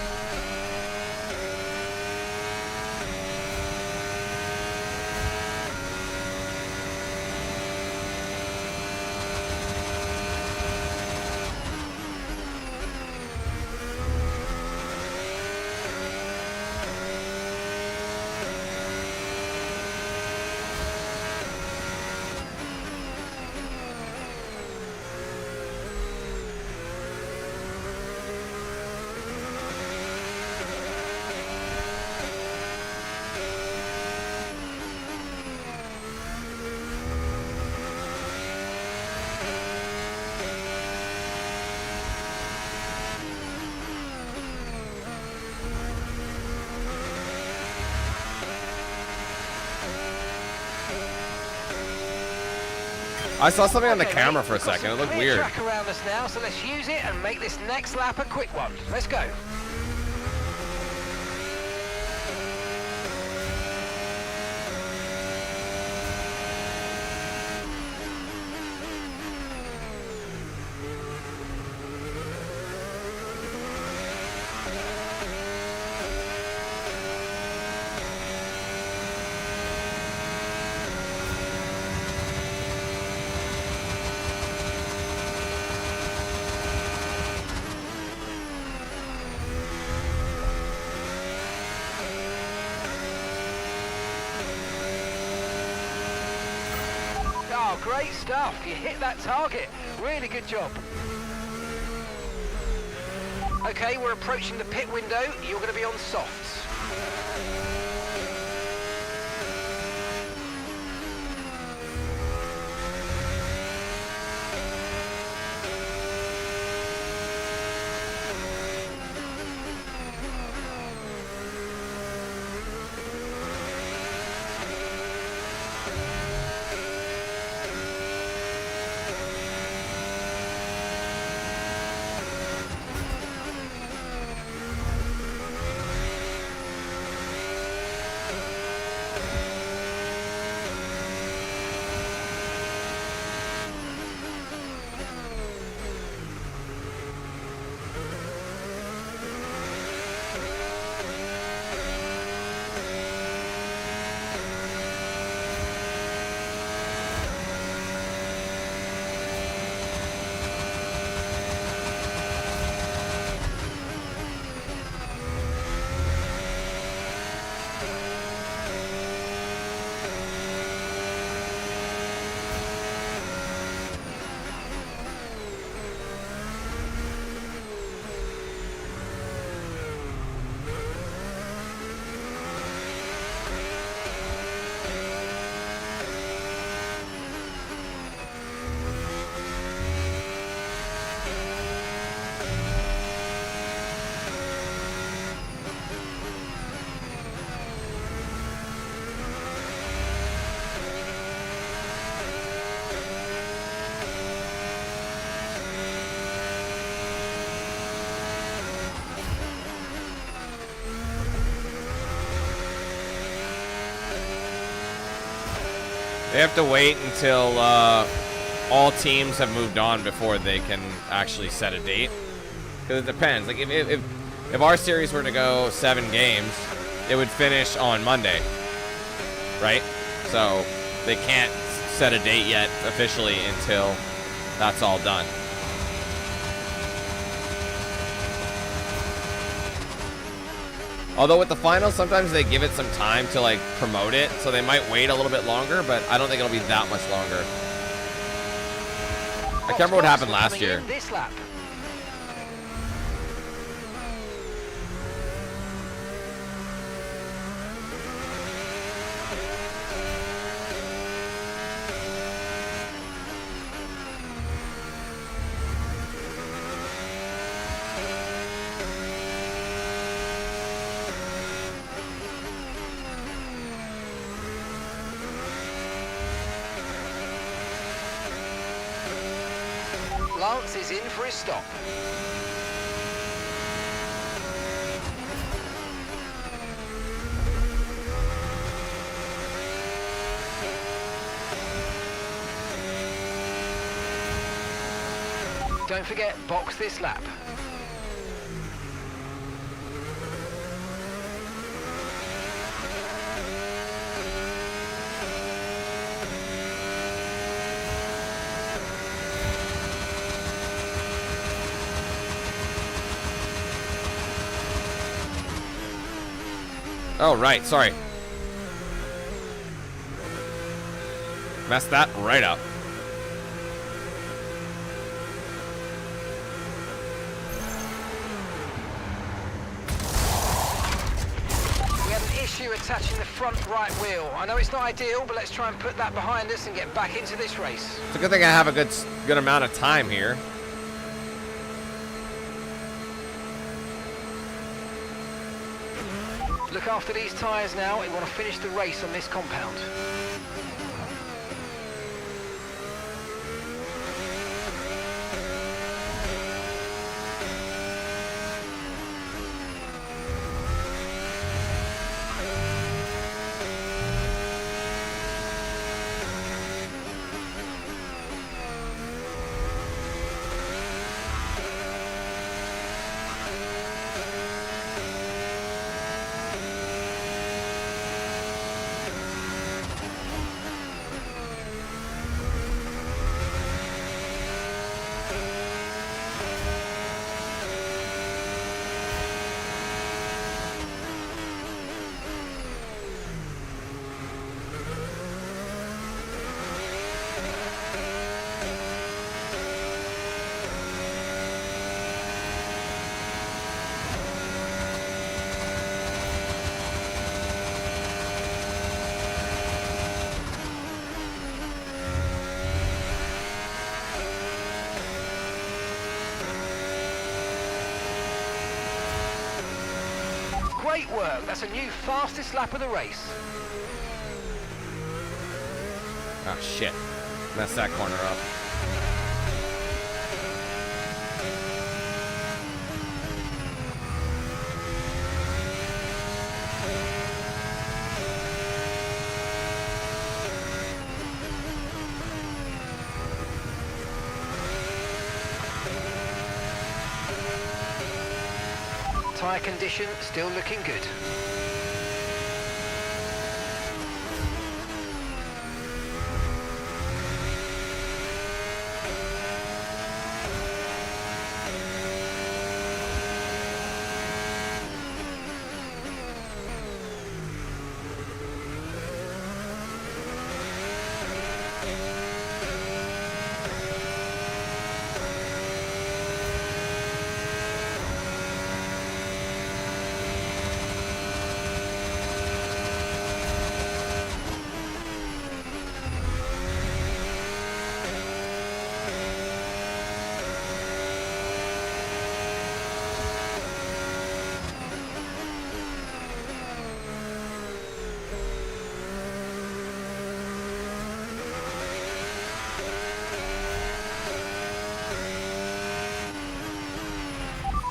I saw something on the camera for a second. It looked weird. Track around us now, so let's use it and make this next lap a quick one. Let's go. Oh, great stuff. You hit that target. Really good job. Okay, we're approaching the pit window. You're going to be on softs. They have to wait until all teams have moved on before they can actually set a date. Because it depends. Like if our series were to go 7 games, it would finish on Monday, right? So they can't set a date yet officially until that's all done. Although with the finals, sometimes they give it some time to like promote it, so they might wait a little bit longer, but I don't think it'll be that much longer. I can't remember what happened last year. This lap. Lance is in for his stop. Don't forget, box this lap. Oh, right, sorry. Messed that right up. We had an issue attaching the front right wheel. I know it's not ideal, but let's try and put that behind us and get back into this race. It's a good thing I have a good amount of time here. Look after these tyres now. We want to finish the race on this compound. Great work. That's a new fastest lap of the race. Oh, shit. Messed that corner up. Tyre condition still looking good.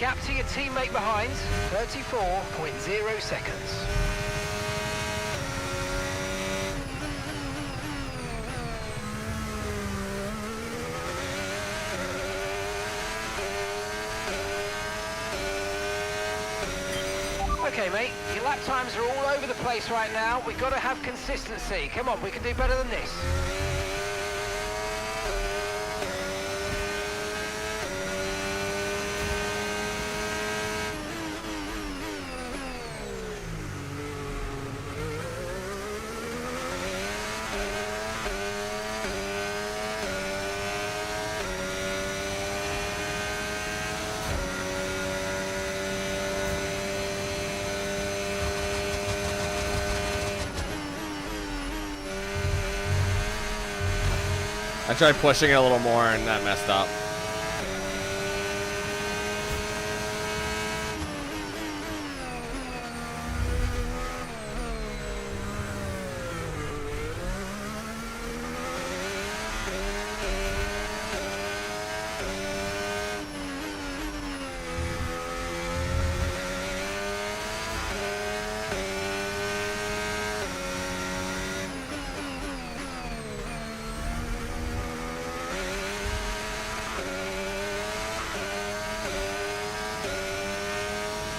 Gap to your teammate behind, 34.0 seconds. Okay, mate, your lap times are all over the place right now. We've got to have consistency. Come on, we can do better than this. I tried pushing it a little more and that messed up.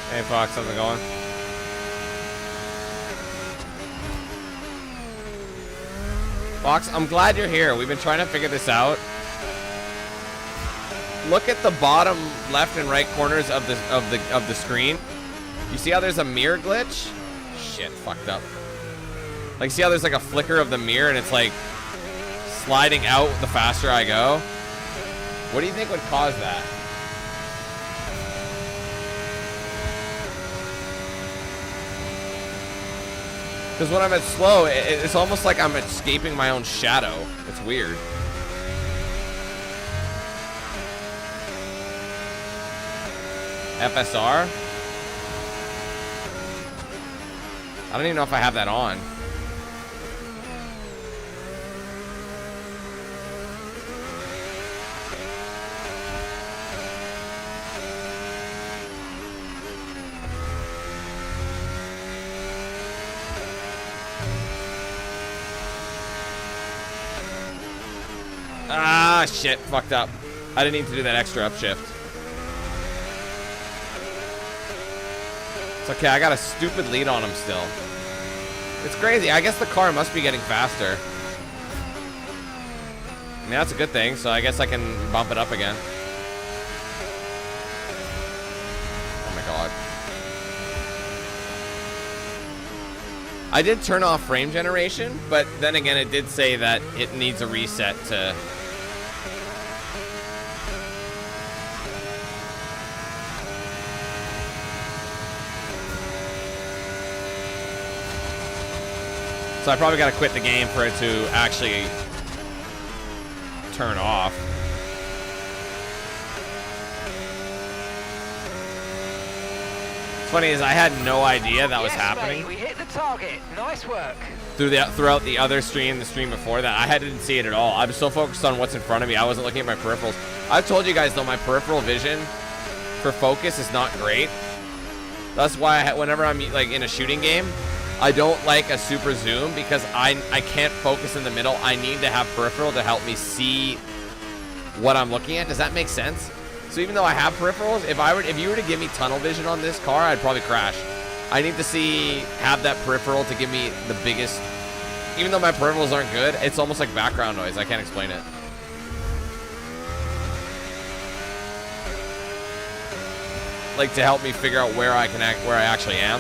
Hey Fox, how's it going? Fox, I'm glad you're here. We've been trying to figure this out. Look at the bottom left and right corners of the screen. You see how there's a mirror glitch? Shit, fucked up. Like, see how there's like a flicker of the mirror and it's like sliding out the faster I go? What do you think would cause that? Because when I'm at slow, it's almost like I'm escaping my own shadow. It's weird. FSR? I don't even know if I have that on. Ah, shit, fucked up. I didn't need to do that extra upshift. It's okay, I got a stupid lead on him still. It's crazy. I guess the car must be getting faster. I mean, that's a good thing, so I guess I can bump it up again. Oh my god. I did turn off frame generation, but then again, it did say that it needs a reset to... So I probably got to quit the game for it to actually turn off. What's funny is I had no idea that was happening. Mate, we hit the target. Nice work. Throughout the other stream, the stream before that, I didn't see it at all. I was so focused on what's in front of me, I wasn't looking at my peripherals. I've told you guys though, my peripheral vision for focus is not great. That's why whenever I'm like in a shooting game, I don't like a super zoom because I can't focus in the middle. I need to have peripheral to help me see what I'm looking at. Does that make sense? So even though I have peripherals, if you were to give me tunnel vision on this car, I'd probably crash. I need to have that peripheral to give me the biggest. Even though my peripherals aren't good, it's almost like background noise. I can't explain it. Like to help me figure out where I actually am.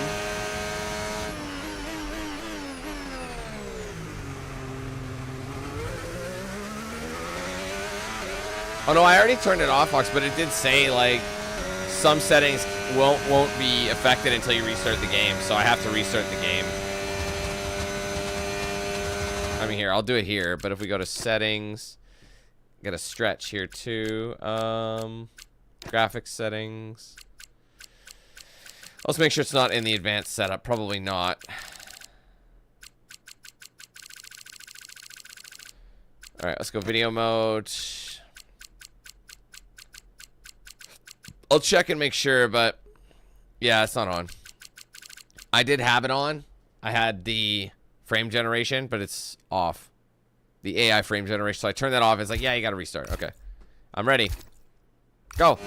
Oh no, I already turned it off, Fox, but it did say like some settings won't be affected until you restart the game, so I have to restart the game. I mean, here, I'll do it here, but if we go to settings, got a stretch here too. Graphics settings. Let's make sure it's not in the advanced setup. Probably not. All right, let's go video mode. I'll check and make sure, but yeah, it's not on. I did have it on. I had the frame generation, but it's off. The AI frame generation. So I turned that off. It's like, yeah, you got to restart. Okay. I'm ready. Go.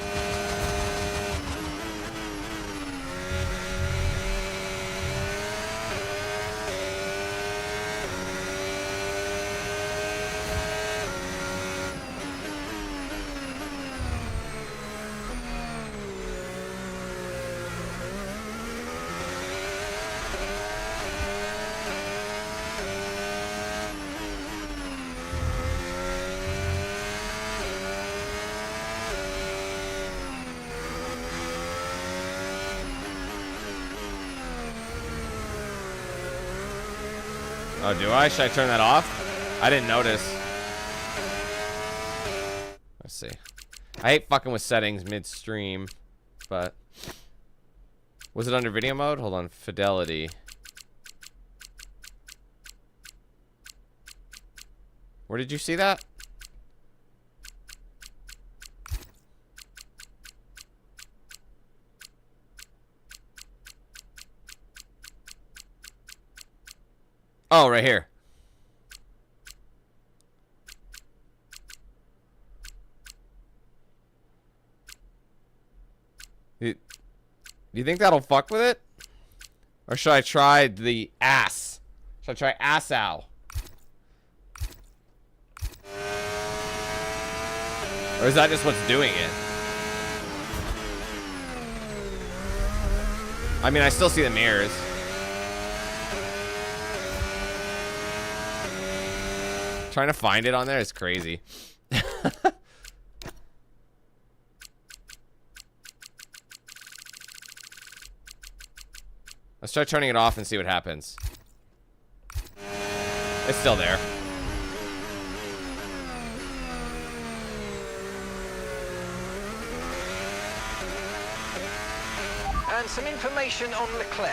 Oh, do I? Should I turn that off? I didn't notice. Let's see. I hate fucking with settings midstream, but... Was it under video mode? Hold on. Fidelity. Where did you see that? Oh, right here. Do you think that'll fuck with it? Or should I try the ass? Should I try ass-ow? Or is that just what's doing it? I mean, I still see the mirrors. Trying to find it on there is crazy. Let's try turning it off and see what happens. It's still there. And some information on Leclerc.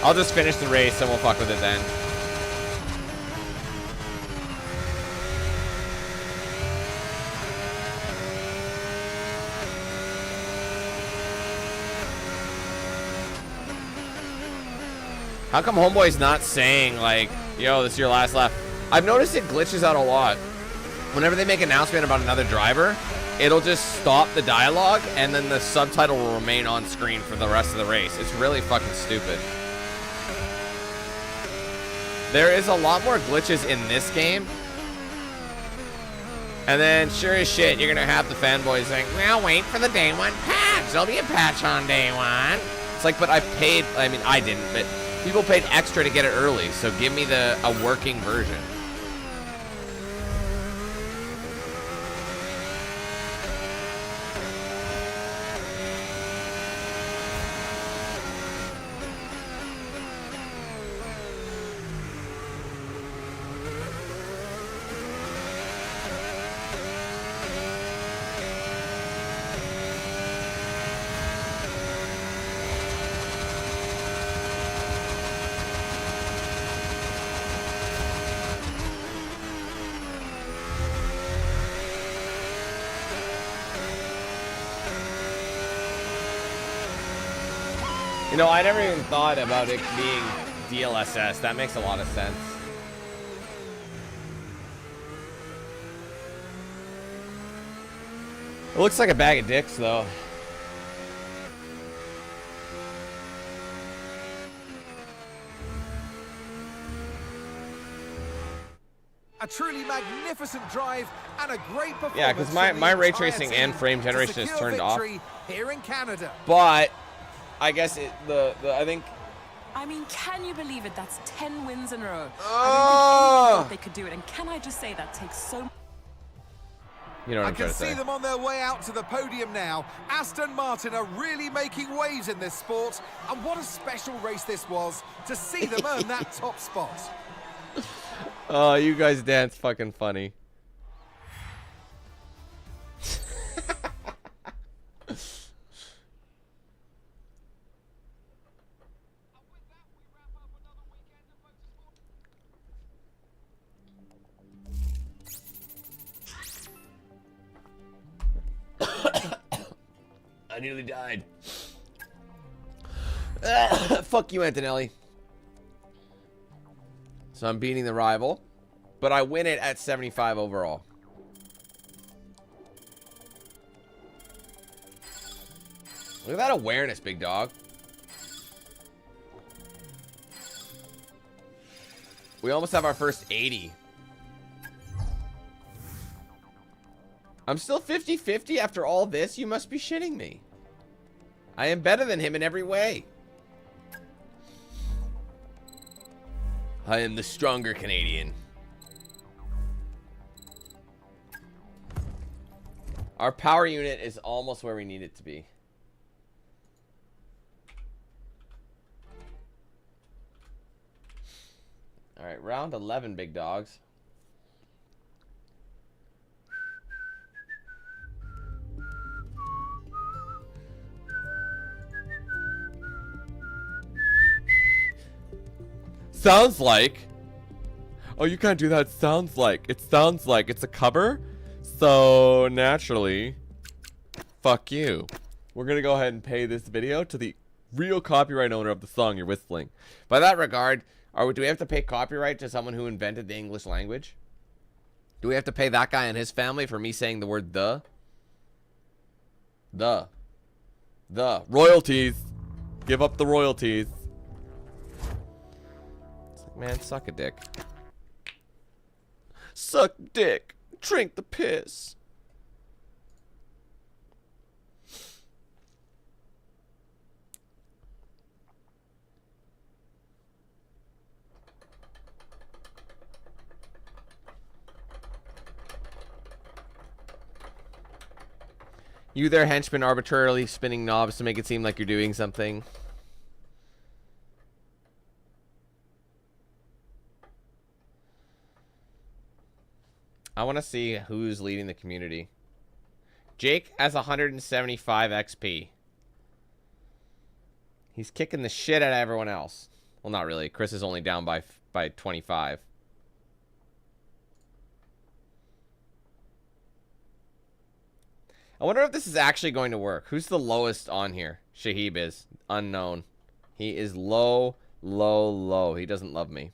I'll just finish the race and we'll fuck with it then. How come Homeboy's not saying, like, yo, this is your last lap? I've noticed it glitches out a lot. Whenever they make an announcement about another driver, it'll just stop the dialogue, and then the subtitle will remain on screen for the rest of the race. It's really fucking stupid. There is a lot more glitches in this game. And then, sure as shit, you're going to have the fanboys saying, well, wait for the day one patch. There'll be a patch on day one. It's like, but I paid, I mean, I didn't, but people paid extra to get it early, so give me a working version. You know, I never even thought about it being DLSS. That makes a lot of sense. It looks like a bag of dicks, though. A truly magnificent drive and a great performance. Yeah, because my ray tracing and frame generation is turned off. Here in Canada. But I guess I think. I mean, can you believe it? That's 10 wins in a row. Oh! I don't think anyone thought they could do it. And can I just say that takes so. You know what I I'm trying can to say. see them on their way out to the podium now. Aston Martin are really making waves in this sport. And what a special race this was to see them earn that top spot. Oh, you guys dance fucking funny. I nearly died. Fuck you, Antonelli. So I'm beating the rival, but I win it at 75 overall. Look at that awareness, big dog. We almost have our first 80. I'm still 50-50 after all this? You must be shitting me. I am better than him in every way. I am the stronger Canadian. Our power unit is almost where we need it to be. right, round 11, big dogs. Sounds like. Oh, you can't do that. Sounds like. It sounds like it's a cover. So naturally, fuck you. We're gonna go ahead and pay this video to the real copyright owner of the song you're whistling. By that regard, do we have to pay copyright to someone who invented the English language? Do we have to pay that guy and his family for me saying the word the? The. Royalties. Give up the royalties. It's like, man, suck a dick. Suck dick. Drink the piss. You there, henchman, arbitrarily spinning knobs to make it seem like you're doing something. I want to see who's leading the community. Jake has 175 XP. He's kicking the shit out of everyone else. Well, not really. Chris is only down by 25. I wonder if this is actually going to work. Who's the lowest on here? Shahib is. Unknown. He is low, low, low. He doesn't love me.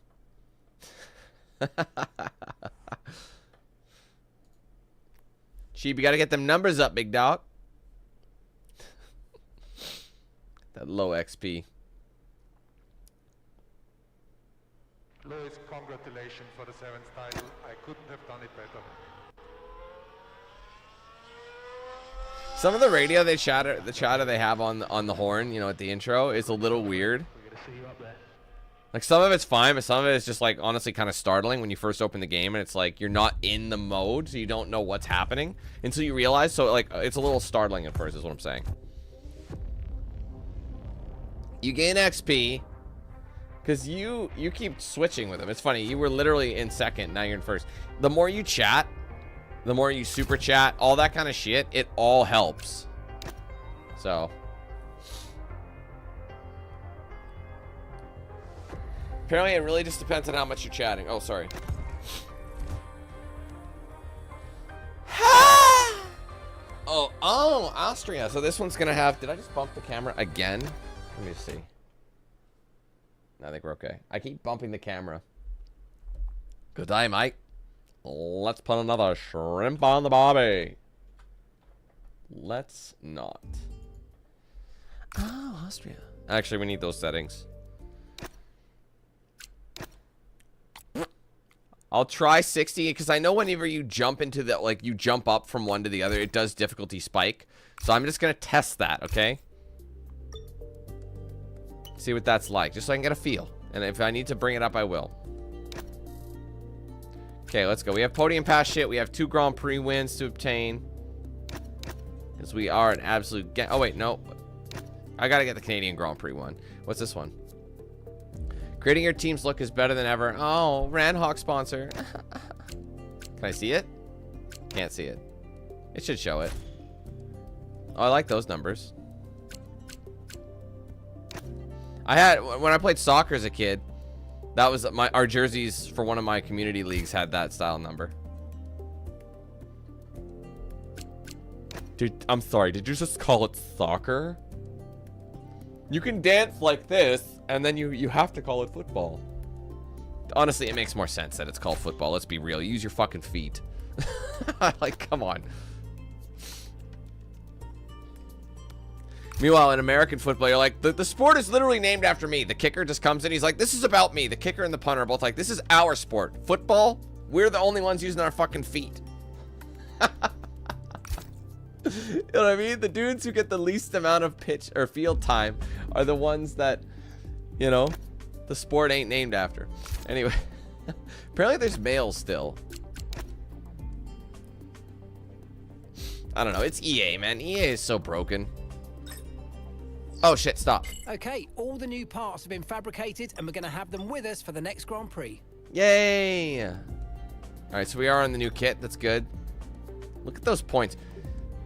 Sheep, you gotta get them numbers up, big dog. That low XP. Lewis, congratulations for the 7th title. I couldn't have done it better. Some of the radio the chatter they have on the horn, you know, at the intro, is a little weird. Like, some of it's fine, but some of it is just, like, honestly kind of startling when you first open the game, and it's like you're not in the mode, so you don't know what's happening until you realize. So, like, it's a little startling at first, is what I'm saying. You gain XP because you keep switching with them. It's funny. You were literally in second, now you're in first. The more you chat, the more you super chat, all that kind of shit, it all helps. So. Apparently, it really just depends on how much you're chatting. Oh, sorry. Oh, Austria. So this one's going to have... Did I just bump the camera again? Let me just see. I think we're okay. I keep bumping the camera. Good day, mate. Let's put another shrimp on the barbie. Let's not. Oh, Austria. Actually, we need those settings. I'll try 60 because I know whenever you jump into the, like, you jump up from one to the other, it does difficulty spike. So I'm just going to test that, okay? See what that's like, just so I can get a feel. And if I need to bring it up, I will. Okay, let's go. We have podium pass shit. We have 2 Grand Prix wins to obtain. Because we are an absolute... Oh, wait, no. I got to get the Canadian Grand Prix one. What's this one? Creating your team's look is better than ever. Oh, Randhawk sponsor. Can I see it? Can't see it. It should show it. Oh, I like those numbers. I had, when I played soccer as a kid, that was our jerseys for one of my community leagues had that style number. Dude, I'm sorry. Did you just call it soccer? You can dance like this, and then you have to call it football. Honestly, it makes more sense that it's called football. Let's be real. Use your fucking feet. Like, come on. Meanwhile, in American football, you're like, the sport is literally named after me. The kicker just comes in. He's like, this is about me. The kicker and the punter are both like, this is our sport. Football, we're the only ones using our fucking feet. You know what I mean? The dudes who get the least amount of pitch or field time are the ones that, you know, the sport ain't named after. Anyway, apparently there's males still. I don't know. It's EA, man. EA is so broken. Oh, shit. Stop. Okay, all the new parts have been fabricated and we're going to have them with us for the next Grand Prix. Yay! All right, so we are on the new kit. That's good. Look at those points.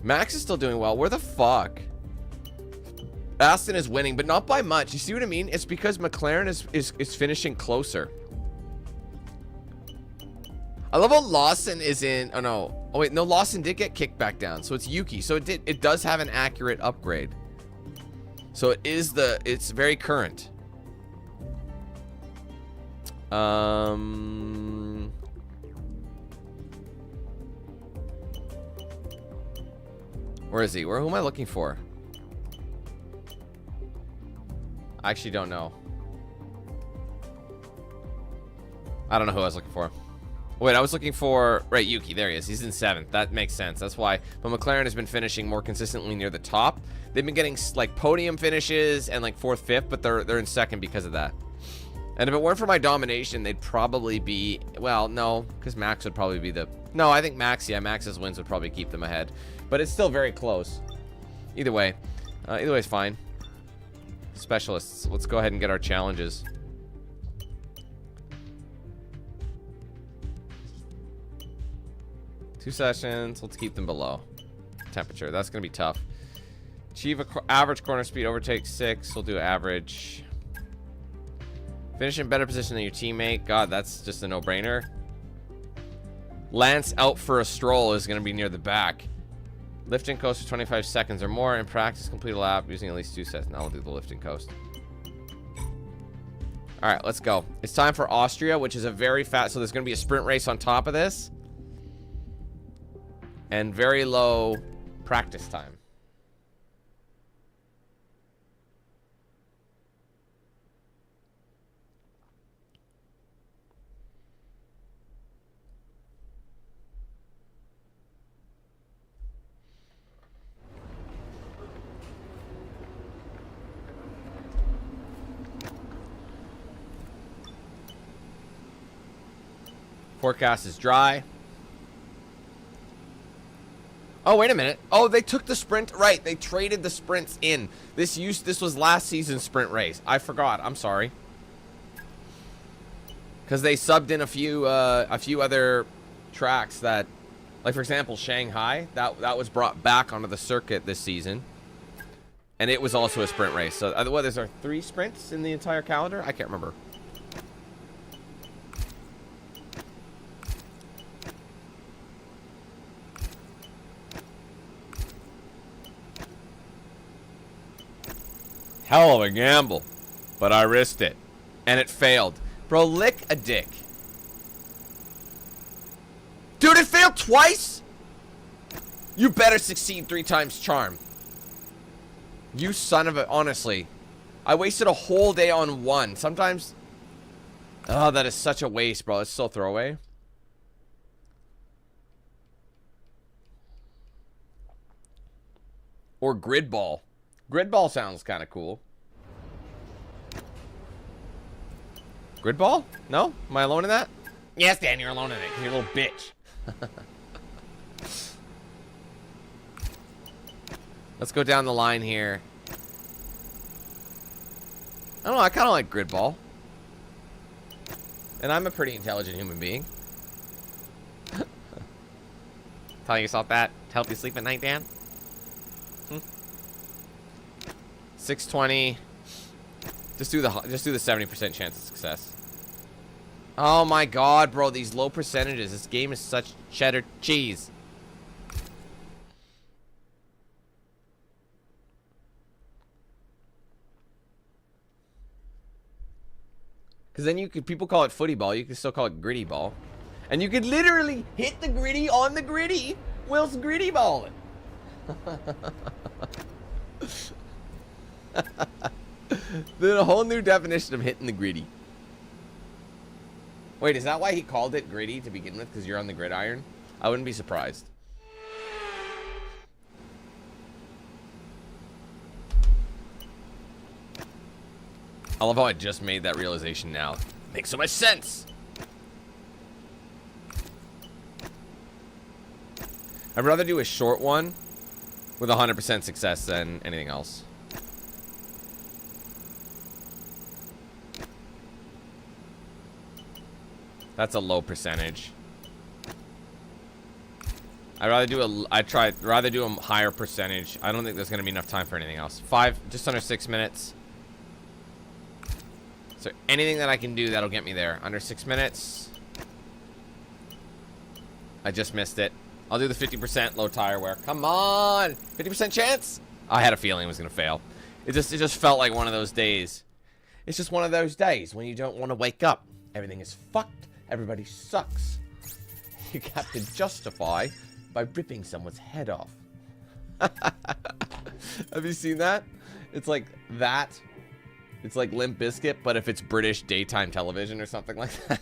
Max is still doing well. Where the fuck? Aston is winning, but not by much. You see what I mean? It's because McLaren is finishing closer. I love how Lawson is in. Oh no. Oh wait, no. Lawson did get kicked back down, so it's Yuki. So it does have an accurate upgrade. So it's very current. Where is he? Who am I looking for? I actually don't know. I don't know who I was looking for. Wait, I was looking for... Right, Yuki. There he is. He's in 7th. That makes sense. That's why. But McLaren has been finishing more consistently near the top. They've been getting, like, podium finishes and, like, 4th, 5th, but they're in 2nd because of that. And if it weren't for my domination, they'd probably be... Well, no, because Max would probably be the... No, I think Max, yeah, Max's wins would probably keep them ahead. But it's still very close. Either way. Either way is fine. Specialists. Let's go ahead and get our challenges. Two sessions. Let's keep them below temperature. That's going to be tough. Achieve average corner speed. Overtake 6. We'll do average. Finish in better position than your teammate. God, that's just a no-brainer. Lance out for a stroll is going to be near the back. Lifting coast for 25 seconds or more. In practice, complete a lap using at least 2 sets. Now we'll do the lifting coast. All right, let's go. It's time for Austria, which is a very fast... So there's going to be a sprint race on top of this. And very low practice time. Forecast is dry. Oh, wait a minute. Oh, they took the sprint. Right, they traded the sprints in. This was last season's sprint race. I forgot. I'm sorry. Because they subbed in a few other tracks that, like for example, Shanghai. That was brought back onto the circuit this season, and it was also a sprint race. So, otherwise, there are 3 sprints in the entire calendar. I can't remember. Hell of a gamble, but I risked it, and it failed. Bro, lick a dick. Dude, it failed twice? You better succeed 3 times charm. You son of a... Honestly, I wasted a whole day on 1. Sometimes... Oh, that is such a waste, bro. It's still throwaway. Or grid ball. Grid ball sounds kind of cool. Grid ball? No? Am I alone in that? Yes, Dan, you're alone in it. You're a little bitch. Let's go down the line here. I don't know. I kind of like grid ball. And I'm a pretty intelligent human being. Telling yourself that to help you sleep at night, Dan? 620. Just do the 70% chance of success. Oh my god, bro, these low percentages. This game is such cheddar cheese. Because then people call it footy ball. You can still call it gritty ball. And you could literally hit the gritty on the gritty whilst gritty balling. There's a whole new definition of hitting the gritty. Wait, is that why he called it gritty to begin with? Because you're on the gridiron? I wouldn't be surprised. I love how I just made that realization now. Makes so much sense. I'd rather do a short one with 100% success than anything else. That's a low percentage. Rather do a higher percentage. I don't think there's gonna be enough time for anything else. Just under 6 minutes. So anything that I can do that'll get me there. Under 6 minutes. I just missed it. I'll do the 50% low tire wear. Come on! 50% chance? I had a feeling it was gonna fail. It just felt like one of those days. It's just one of those days when you don't want to wake up. Everything is fucked. Everybody sucks. You have to justify by ripping someone's head off. Have you seen that? It's like that. It's like Limp Bizkit, but if it's British daytime television or something like that.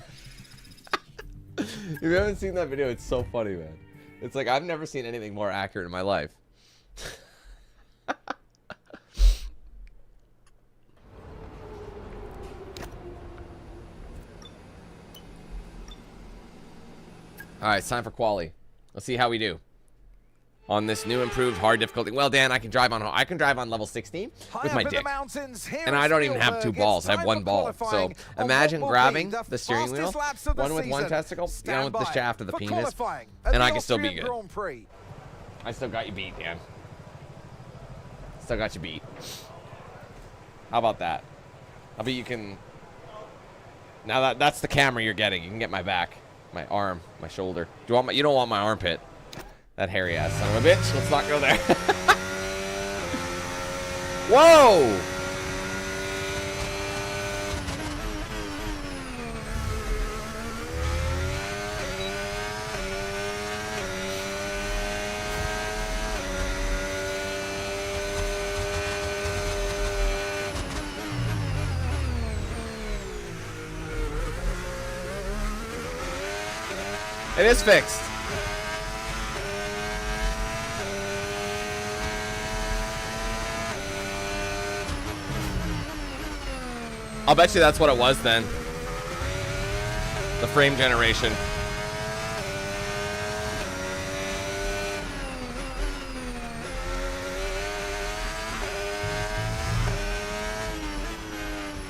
If you haven't seen that video, it's so funny, man. It's like I've never seen anything more accurate in my life. All right, it's time for quali. Let's see how we do on this new improved hard difficulty. Well, Dan, I can drive on level 16 with my dick, and I don't even have 2 balls. I have 1 ball. So imagine grabbing the steering wheel, one with one testicle, the other with the shaft of the penis, and I can still be good. I still got you beat, Dan. Still got you beat. How about that? How about you can? Now that's the camera you're getting. You can get my back. My arm, my shoulder. You don't want my armpit. That hairy ass son of a bitch. Let's not go there. Whoa! It is fixed. I'll bet you that's what it was then. The frame generation.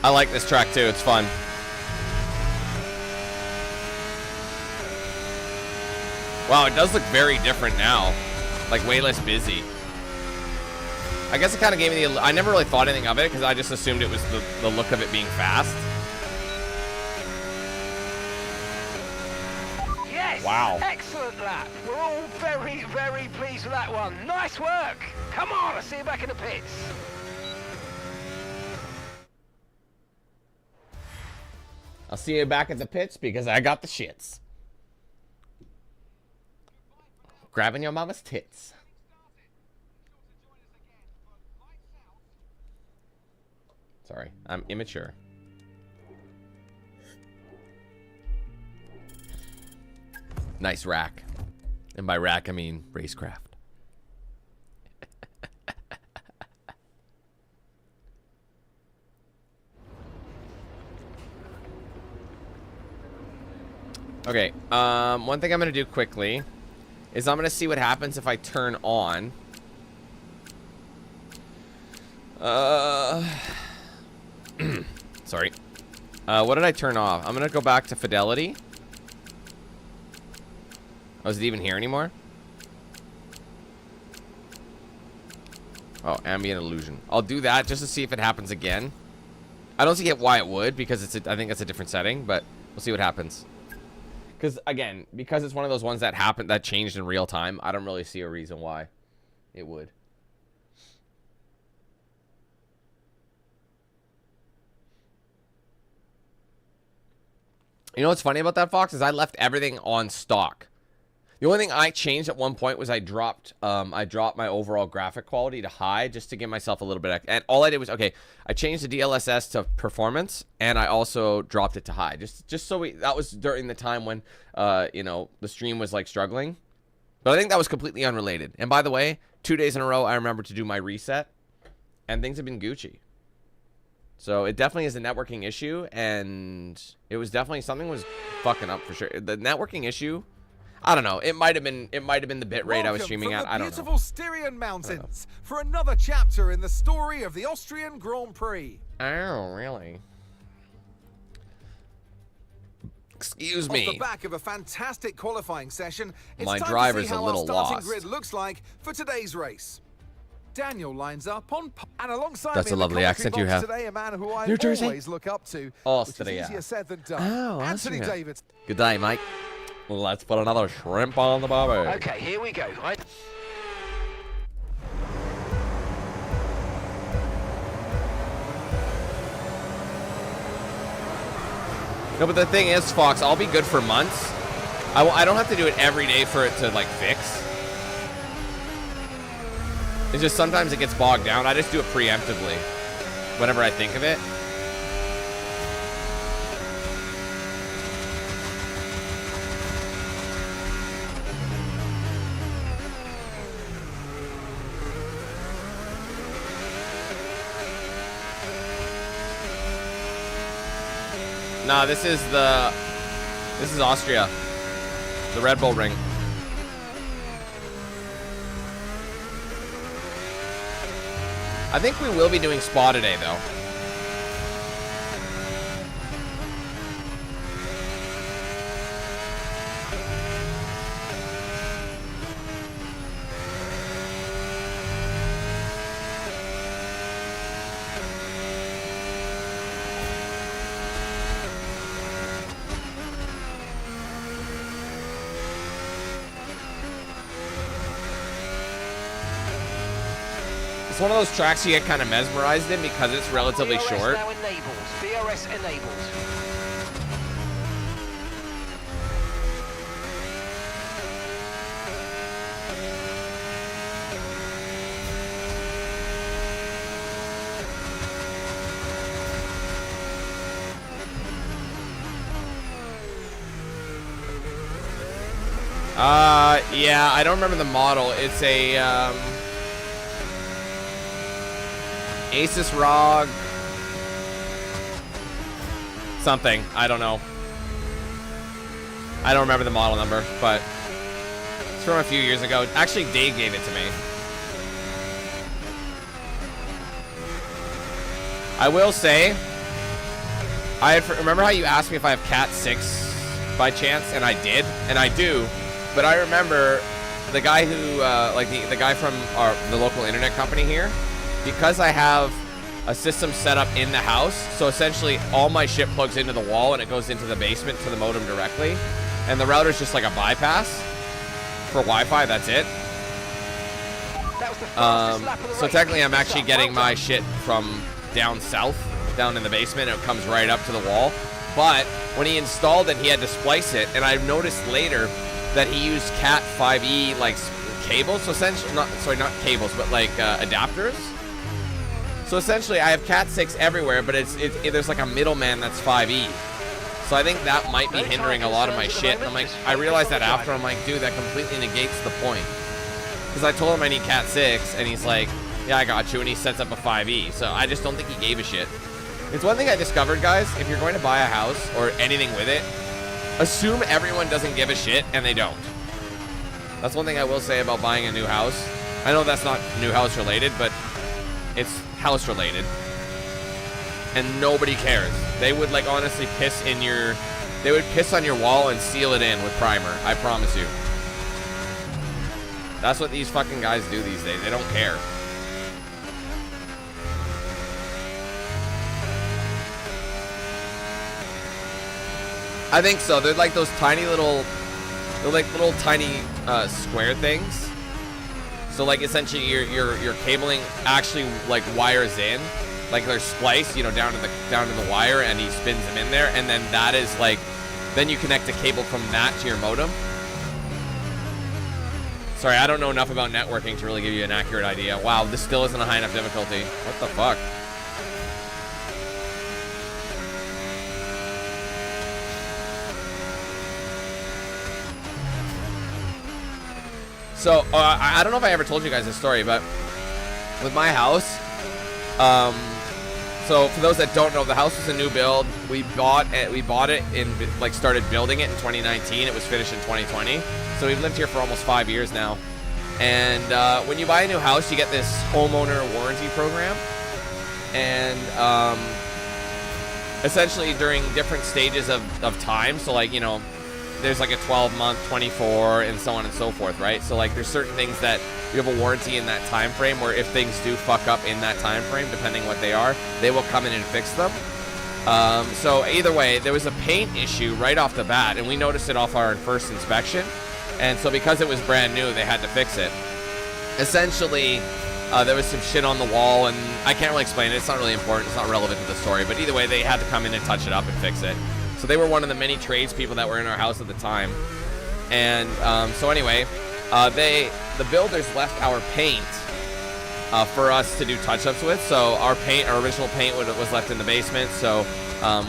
I like this track too, it's fun. Wow, it does look very different now. Like way less busy. I guess it kind of gave me the... I never really thought anything of it because I just assumed it was the look of it being fast. Yes! Wow. Excellent lap. We're all very, very pleased with that one. Nice work. Come on, I'll see you back in the pits. I'll see you back at the pits because I got the shits. Grabbing your mama's tits. Sorry, I'm immature. Nice rack. And by rack, I mean racecraft. Okay, one thing I'm going to do quickly is I'm going to see what happens if I turn on. Sorry. What did I turn off? I'm going to go back to fidelity. Oh, is it even here anymore? Oh, ambient illusion. I'll do that just to see if it happens again. I don't see why it would because I think it's a different setting, but we'll see what happens. Because again, because it's one of those ones that changed in real time, I don't really see a reason why it would. You know what's funny about that, Fox, is I left everything on stock. The only thing I changed at one point was I dropped my overall graphic quality to high just to give myself a little bit. And all I did was, okay, I changed the DLSS to performance, and I also dropped it to high. Just so that was during the time when, you know, the stream was like struggling. But I think that was completely unrelated. And by the way, 2 days in a row, I remember to do my reset, and things have been Gucci. So it definitely is a networking issue, and it was definitely something was fucking up for sure. The networking issue, I don't know. It might have been the bit rate I was streaming at. I don't know. Beautiful Styrian Mountains for another chapter in the story of the Austrian Grand Prix. Oh, really? Excuse Off the me. back of a fantastic qualifying session, it's My time driver's to see a how little our starting lost. grid looks like for today's race. Daniel lines up on and alongside That's me a in the lovely commentary accent you box have. today, a man who I New Jersey? always look up to, which is Austria. easier said than done. Oh, Anthony Austria. David. Good day, mate. Let's put another shrimp on the barbie. Okay, here we go. No, but the thing is, Fox, I'll be good for months. I don't have to do it every day for it to, like, fix. It's just sometimes it gets bogged down. I just do it preemptively whenever I think of it. No, this is Austria. The Red Bull Ring. I think we will be doing Spa today, though. It's one of those tracks you get kind of mesmerized in because it's relatively DRS short. now enabled. DRS enabled. Yeah, I don't remember the model. It's a Asus ROG something. I don't know. I don't remember the model number, but it's from a few years ago. Actually, Dave gave it to me. I will say, remember how you asked me if I have Cat 6 by chance, and I did, and I do. But I remember the guy who, like the guy from the local internet company here, because I have a system set up in the house, so essentially all my shit plugs into the wall and it goes into the basement to the modem directly, and the router's just like a bypass for Wi-Fi. That's it. That was the fastest lap of the So race. technically, I'm actually Well getting my done. shit from down south, down in the basement. It comes right up to the wall. But when he installed it, he had to splice it, and I noticed later that he used Cat 5e like cables. So essentially, not cables, but like adapters. So essentially, I have Cat 6 everywhere, but there's like a middleman that's 5e. So I think that might be hindering a lot of my shit. And I'm like, I realized that after. I'm like, dude, that completely negates the point. Because I told him I need Cat 6, and he's like, yeah, I got you, and he sets up a 5e. So I just don't think he gave a shit. It's one thing I discovered, guys. If you're going to buy a house or anything with it, assume everyone doesn't give a shit, and they don't. That's one thing I will say about buying a new house. I know that's not new house related, but it's house related. And nobody cares. They would like honestly piss on your wall and seal it in with primer. I promise you. That's what these fucking guys do these days. They don't care. I think so. They're like those tiny little, tiny square things. So like essentially your cabling actually like wires in, like they're spliced, you know, down to the wire, and he spins them in there, and then that is like, then you connect a cable from that to your modem. Sorry, I don't know enough about networking to really give you an accurate idea. Wow, this still isn't a high enough difficulty. What the fuck? So, I don't know if I ever told you guys this story, but with my house, so for those that don't know, the house was a new build. We bought it in, like, started building it in 2019. It was finished in 2020. So we've lived here for almost 5 years now. And when you buy a new house, you get this homeowner warranty program. And essentially during different stages of time. So like, you know, there's like a 12-month, 24, and so on and so forth, right? So like there's certain things that you have a warranty in that time frame where if things do fuck up in that time frame, depending what they are, they will come in and fix them. So either way, there was a paint issue right off the bat, and we noticed it off our first inspection. And so because it was brand new, they had to fix it. Essentially, there was some shit on the wall, and I can't really explain it. It's not really important. It's not relevant to the story. But either way, they had to come in and touch it up and fix it. So they were one of the many tradespeople that were in our house at the time. And so anyway, the builders left our paint for us to do touch-ups with. So our original paint was left in the basement. So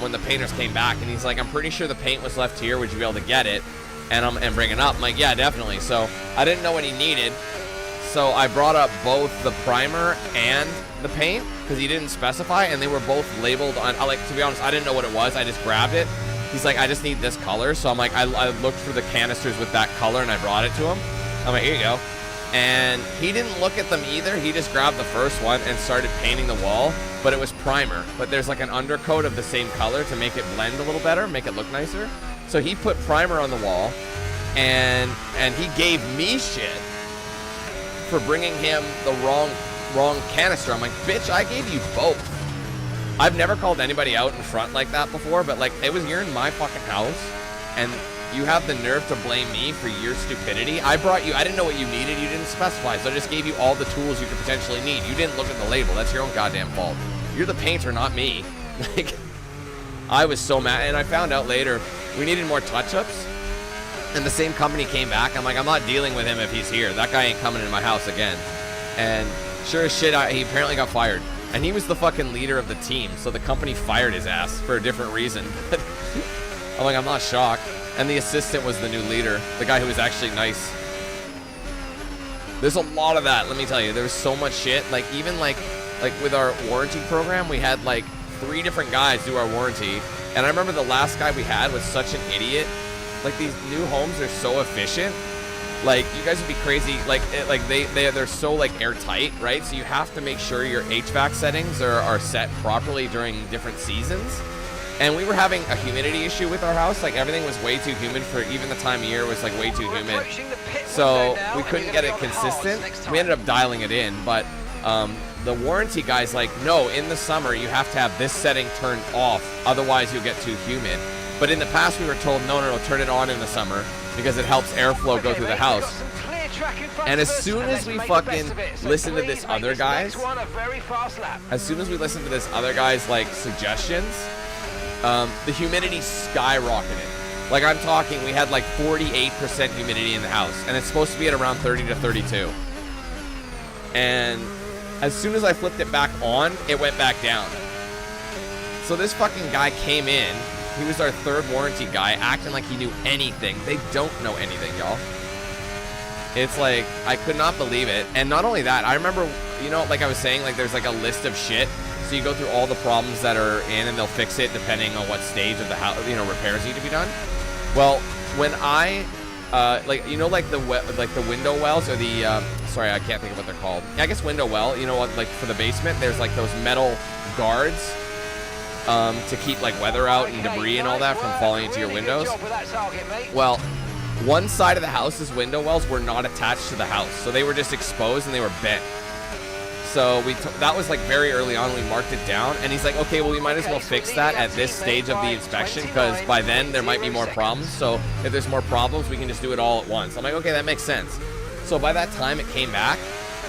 when the painters came back, and he's like, I'm pretty sure the paint was left here. Would you be able to get it and bring it up? I'm like, yeah, definitely. So I didn't know what he needed. So I brought up both the primer and the paint because he didn't specify, and they were both labeled on. To be honest, I didn't know what it was. I just grabbed it. He's like, I just need this color. So I'm like, I looked for the canisters with that color, and I brought it to him. I'm like, here you go. And he didn't look at them either. He just grabbed the first one and started painting the wall, but it was primer. But there's like an undercoat of the same color to make it blend a little better, make it look nicer. So he put primer on the wall, and he gave me shit for bringing him the wrong canister. I'm like, bitch, I gave you both. I've never called anybody out in front like that before, but like, you're in my fucking house, and you have the nerve to blame me for your stupidity. I didn't know what you needed. You didn't specify, so I just gave you all the tools you could potentially need. You didn't look at the label. That's your own goddamn fault. You're the painter, not me. Like, I was so mad, and I found out later we needed more touch-ups. And the same company came back. I'm like, I'm not dealing with him if he's here. That guy ain't coming into my house again. And sure as shit, he apparently got fired. And he was the fucking leader of the team, so the company fired his ass for a different reason. I'm like, I'm not shocked. And the assistant was the new leader, the guy who was actually nice. There's a lot of that, let me tell you. There was so much shit. Like, even like with our warranty program, we had like 3 different guys do our warranty. And I remember the last guy we had was such an idiot. Like, these new homes are so efficient. Like, you guys would be crazy. Like they're so like airtight, right? So you have to make sure your HVAC settings are set properly during different seasons. And we were having a humidity issue with our house. Like, everything was way too humid for even the time of year. Was like way too humid. So we couldn't get it consistent. We ended up dialing it in, but the warranty guy's like, no, in the summer you have to have this setting turned off, otherwise you'll get too humid. But in the past, we were told, no, turn it on in the summer because it helps airflow go through the house. And as soon as we fucking listen to this other guy's, like suggestions, the humidity skyrocketed. Like, I'm talking, we had like 48% humidity in the house, and it's supposed to be at around 30 to 32. And as soon as I flipped it back on, it went back down. So this fucking guy came in. He was our 3rd warranty guy, acting like he knew anything. They don't know anything, y'all. It's like, I could not believe it. And not only that, I remember, you know, like I was saying, like there's like a list of shit. So you go through all the problems that are in, and they'll fix it depending on what stage of the house, you know, repairs need to be done. Well, when I, like, you know, like the window wells, or the, sorry, I can't think of what they're called. I guess window well, you know what, like for the basement, there's like those metal guards to keep like weather out and debris and all that from falling into your windows. Well, one side of the house's window wells were not attached to the house, so they were just exposed and they were bent. So that was like very early on. We marked it down, and he's like, okay, well, we might as well fix that at this stage of the inspection, because by then there might be more problems. So if there's more problems, we can just do it all at once. I'm like, okay, that makes sense. So by that time it came back,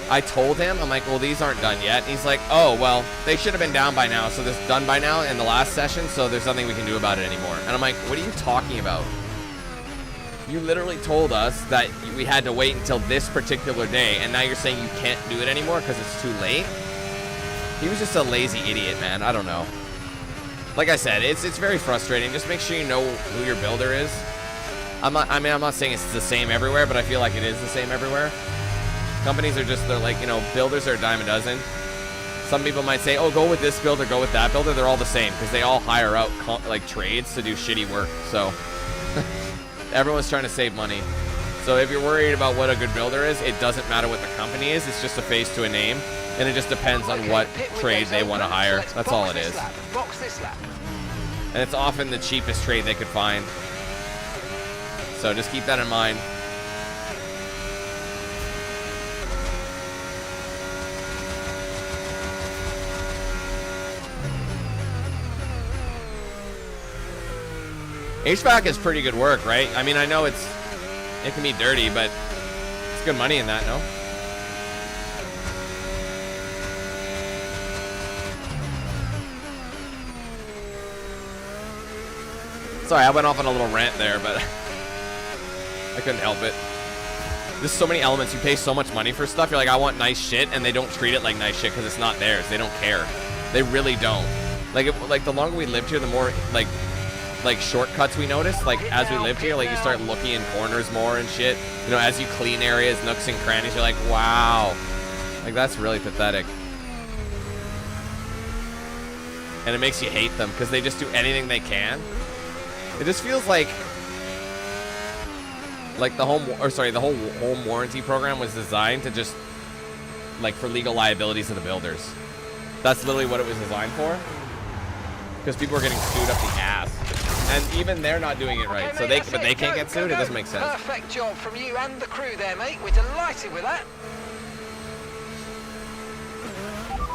I told him, I'm like, well, these aren't done yet. And he's like, oh, well, they should have been down by now. So this is done by now in the last session, so there's nothing we can do about it anymore. And I'm like, what are you talking about? You literally told us that we had to wait until this particular day, and now you're saying you can't do it anymore because it's too late? He was just a lazy idiot, man. I don't know. Like I said, it's very frustrating. Just make sure you know who your builder is. I'm not saying it's the same everywhere, but I feel like it is the same everywhere. Companies are just, they're like, you know, builders are a dime a dozen. Some people might say, oh, go with this builder, go with that builder. They're all the same because they all hire out like trades to do shitty work. So everyone's trying to save money. So if you're worried about what a good builder is, it doesn't matter what the company is. It's just a face to a name, and it just depends on what trade they want to hire. That's all it is. And it's often the cheapest trade they could find. So just keep that in mind. HVAC is pretty good work, right? I mean, I know it can be dirty, but it's good money in that, no? Sorry, I went off on a little rant there, but I couldn't help it. There's so many elements. You pay so much money for stuff. You're like, I want nice shit, and they don't treat it like nice shit because it's not theirs. They don't care. They really don't. Like the longer we lived here, the more like shortcuts we notice. Like as we lived here, like you start looking in corners more and shit. You know, as you clean areas, nooks and crannies, you're like, wow. Like that's really pathetic. And it makes you hate them because they just do anything they can. It just feels like the whole home warranty program was designed to just like for legal liabilities of the builders. That's literally what it was designed for. Because people are getting sued up the ass, and even they're not doing it right. So they can't get sued. It doesn't make sense. Perfect job from you and the crew there, mate. We're delighted with that.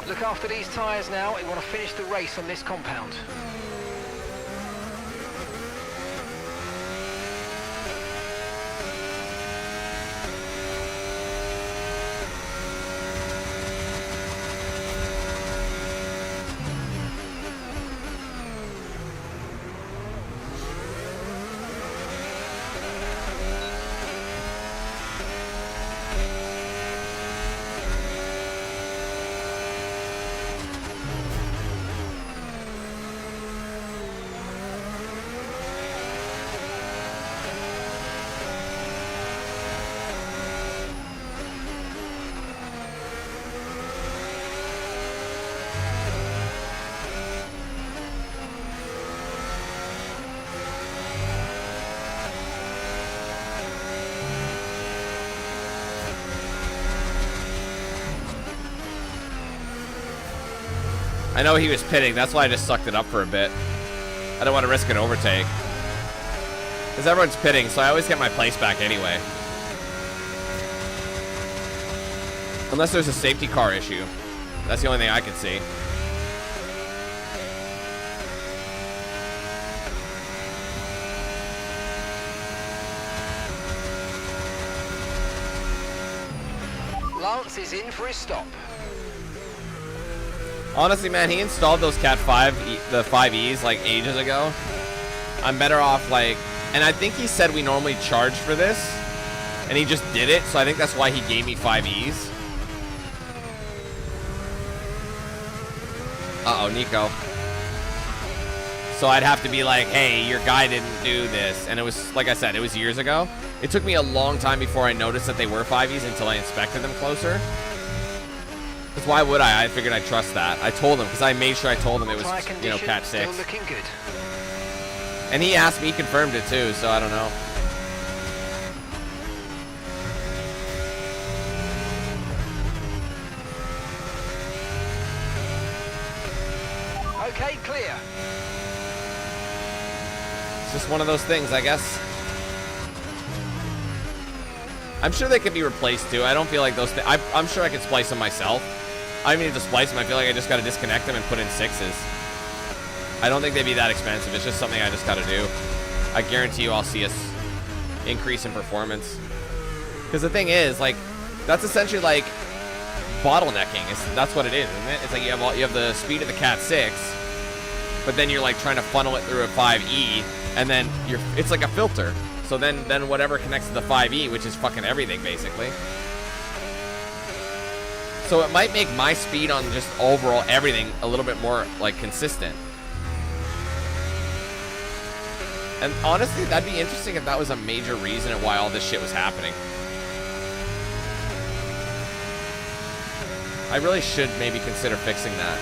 Look after these tyres now. We want to finish the race on this compound. I know he was pitting. That's why I just sucked it up for a bit. I don't want to risk an overtake. Because everyone's pitting, so I always get my place back anyway. Unless there's a safety car issue. That's the only thing I could see. Lance is in for his stop. Honestly, man, he installed those Cat 5, the 5Es, like ages ago. I'm better off, like, and I think he said we normally charge for this, and he just did it, so I think that's why he gave me 5Es. Uh-oh, Nico. So I'd have to be like, hey, your guy didn't do this. And it was, like I said, it was years ago. It took me a long time before I noticed that they were 5Es until I inspected them closer. Because why would I? I figured I'd trust that. I told him, because I made sure I told him it was, you know, Cat 6. Still looking good. And he asked me, he confirmed it too, so I don't know. Okay, clear. It's just one of those things, I guess. I'm sure they could be replaced too. I don't feel like those I'm sure I could splice them myself. I don't even need to splice them. I feel like I just got to disconnect them and put in 6s. I don't think they'd be that expensive. It's just something I just got to do. I guarantee you I'll see us increase in performance. Because the thing is, like, that's essentially like bottlenecking. That's what it is, isn't it? It's like you have the speed of the Cat 6, but then you're like trying to funnel it through a 5E, and then it's like a filter. So then whatever connects to the 5E, which is fucking everything basically. So it might make my speed on just overall everything a little bit more like consistent. And honestly, that'd be interesting if that was a major reason of why all this shit was happening. I really should maybe consider fixing that.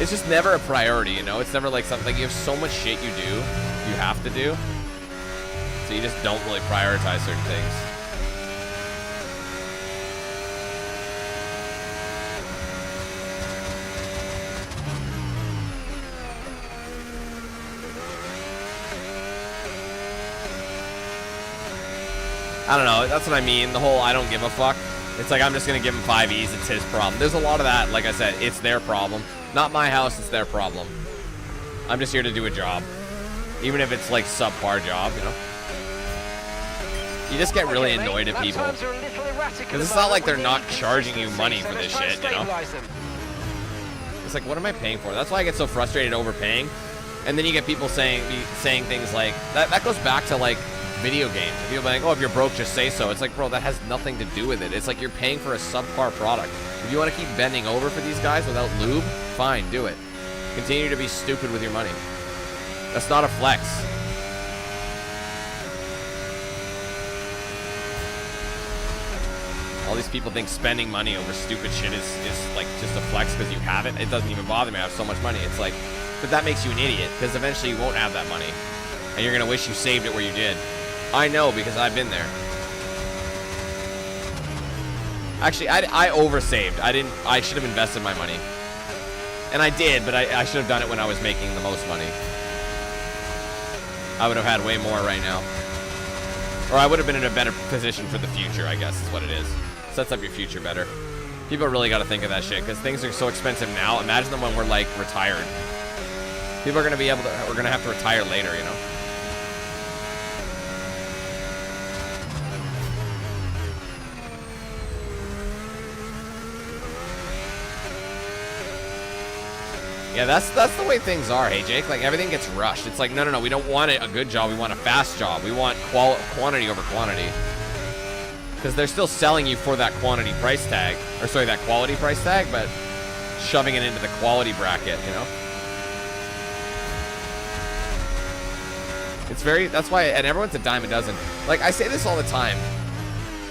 It's just never a priority, you know? It's never like something, like you have so much shit you have to do. So you just don't really prioritize certain things. I don't know. That's what I mean. The whole I don't give a fuck. It's like I'm just going to give him 5 E's. It's his problem. There's a lot of that. Like I said, it's their problem. Not my house. It's their problem. I'm just here to do a job. Even if it's like subpar job, you know? You just get really annoyed at people. Because it's not like they're not charging you money for this shit, you know? It's like, what am I paying for? That's why I get so frustrated overpaying. And then you get people saying things like, that goes back to like video games. People are like, oh, if you're broke, just say so. It's like, bro, that has nothing to do with it. It's like you're paying for a subpar product. If you want to keep bending over for these guys without lube, fine, do it. Continue to be stupid with your money. That's not a flex. All these people think spending money over stupid shit is like just a flex because you have it. It doesn't even bother me. I have so much money. It's like, but that makes you an idiot because eventually you won't have that money. And you're going to wish you saved it where you did. I know because I've been there. Actually, I oversaved. I should have invested my money. And I did, but I should have done it when I was making the most money. I would have had way more right now. Or I would have been in a better position for the future, I guess is what it is. Sets up your future better. People really got to think of that shit because things are so expensive now. Imagine them when we're like retired. People are going to be able to, we're going to have to retire later, you know? Yeah, that's the way things are, hey Jake. Like everything gets rushed. It's like no, we don't want a good job. We want a fast job. We want quantity over quantity. Because they're still selling you for that quantity price tag, or sorry, that quality price tag, but shoving it into the quality bracket, you know. It's very. That's why, and everyone's a dime a dozen. Like I say this all the time.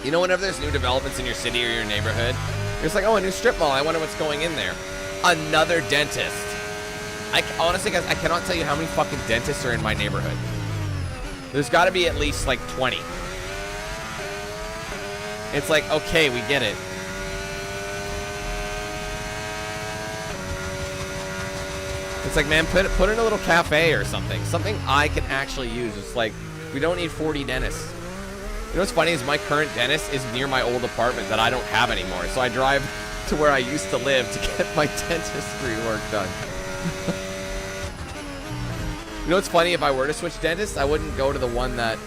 You know, whenever there's new developments in your city or your neighborhood, it's like, oh, a new strip mall. I wonder what's going in there. Another dentist. Honestly, guys, I cannot tell you how many fucking dentists are in my neighborhood. There's got to be at least like 20. It's like, okay, we get it. It's like, man, put in a little cafe or something. Something I can actually use. It's like, we don't need 40 dentists. You know what's funny is my current dentist is near my old apartment that I don't have anymore. So I drive to where I used to live to get my dentistry work done. You know what's funny? If I were to switch dentists, I wouldn't go to the one that's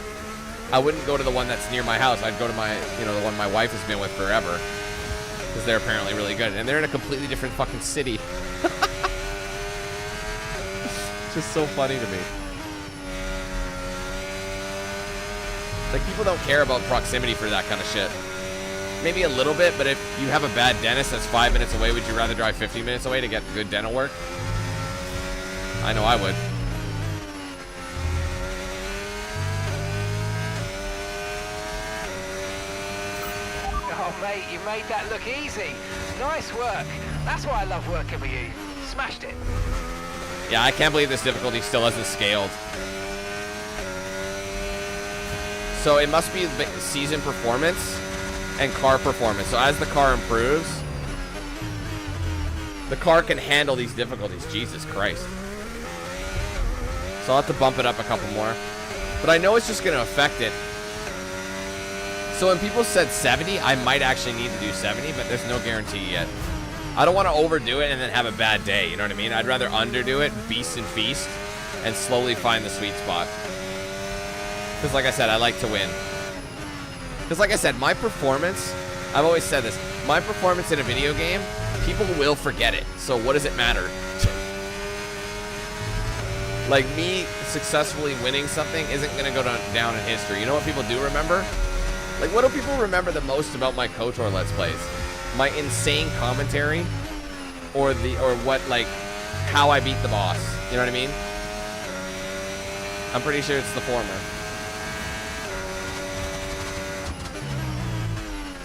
near my house. I'd go to the one my wife has been with forever, because they're apparently really good, and they're in a completely different fucking city. It's just so funny to me. Like, people don't care about proximity for that kind of shit. Maybe a little bit, but if you have a bad dentist that's 5 minutes away, would you rather drive 50 minutes away to get good dental work? I know I would. Oh, mate, you made that look easy. Nice work. That's why I love working with you. Smashed it. Yeah, I can't believe this difficulty still hasn't scaled. So it must be season performance and car performance. So as the car improves, the car can handle these difficulties. Jesus Christ. So I'll have to bump it up a couple more. But I know it's just going to affect it. So when people said 70, I might actually need to do 70, but there's no guarantee yet. I don't want to overdo it and then have a bad day, you know what I mean? I'd rather underdo it, beast and feast, and slowly find the sweet spot. Because like I said, I like to win. Because like I said, my performance, I've always said this, my performance in a video game, people will forget it. So what does it matter? Like, me successfully winning something isn't going to go down in history. You know what people do remember? Like, what do people remember the most about my KOTOR Let's Plays? My insane commentary, or what, like, how I beat the boss. You know what I mean? I'm pretty sure it's the former.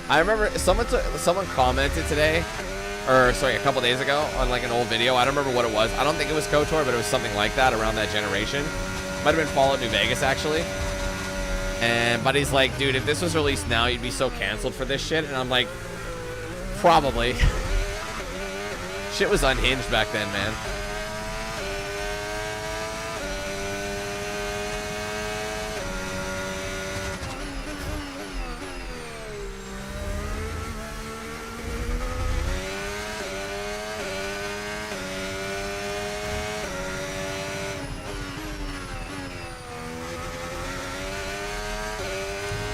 I remember someone commented today, or sorry, a couple days ago on like an old video. I don't remember what it was. I don't think it was KOTOR, but it was something like that around that generation. Might have been Fallout New Vegas actually. And buddy's like, dude, if this was released now, you'd be so canceled for this shit. And I'm like, probably. Shit was unhinged back then, man.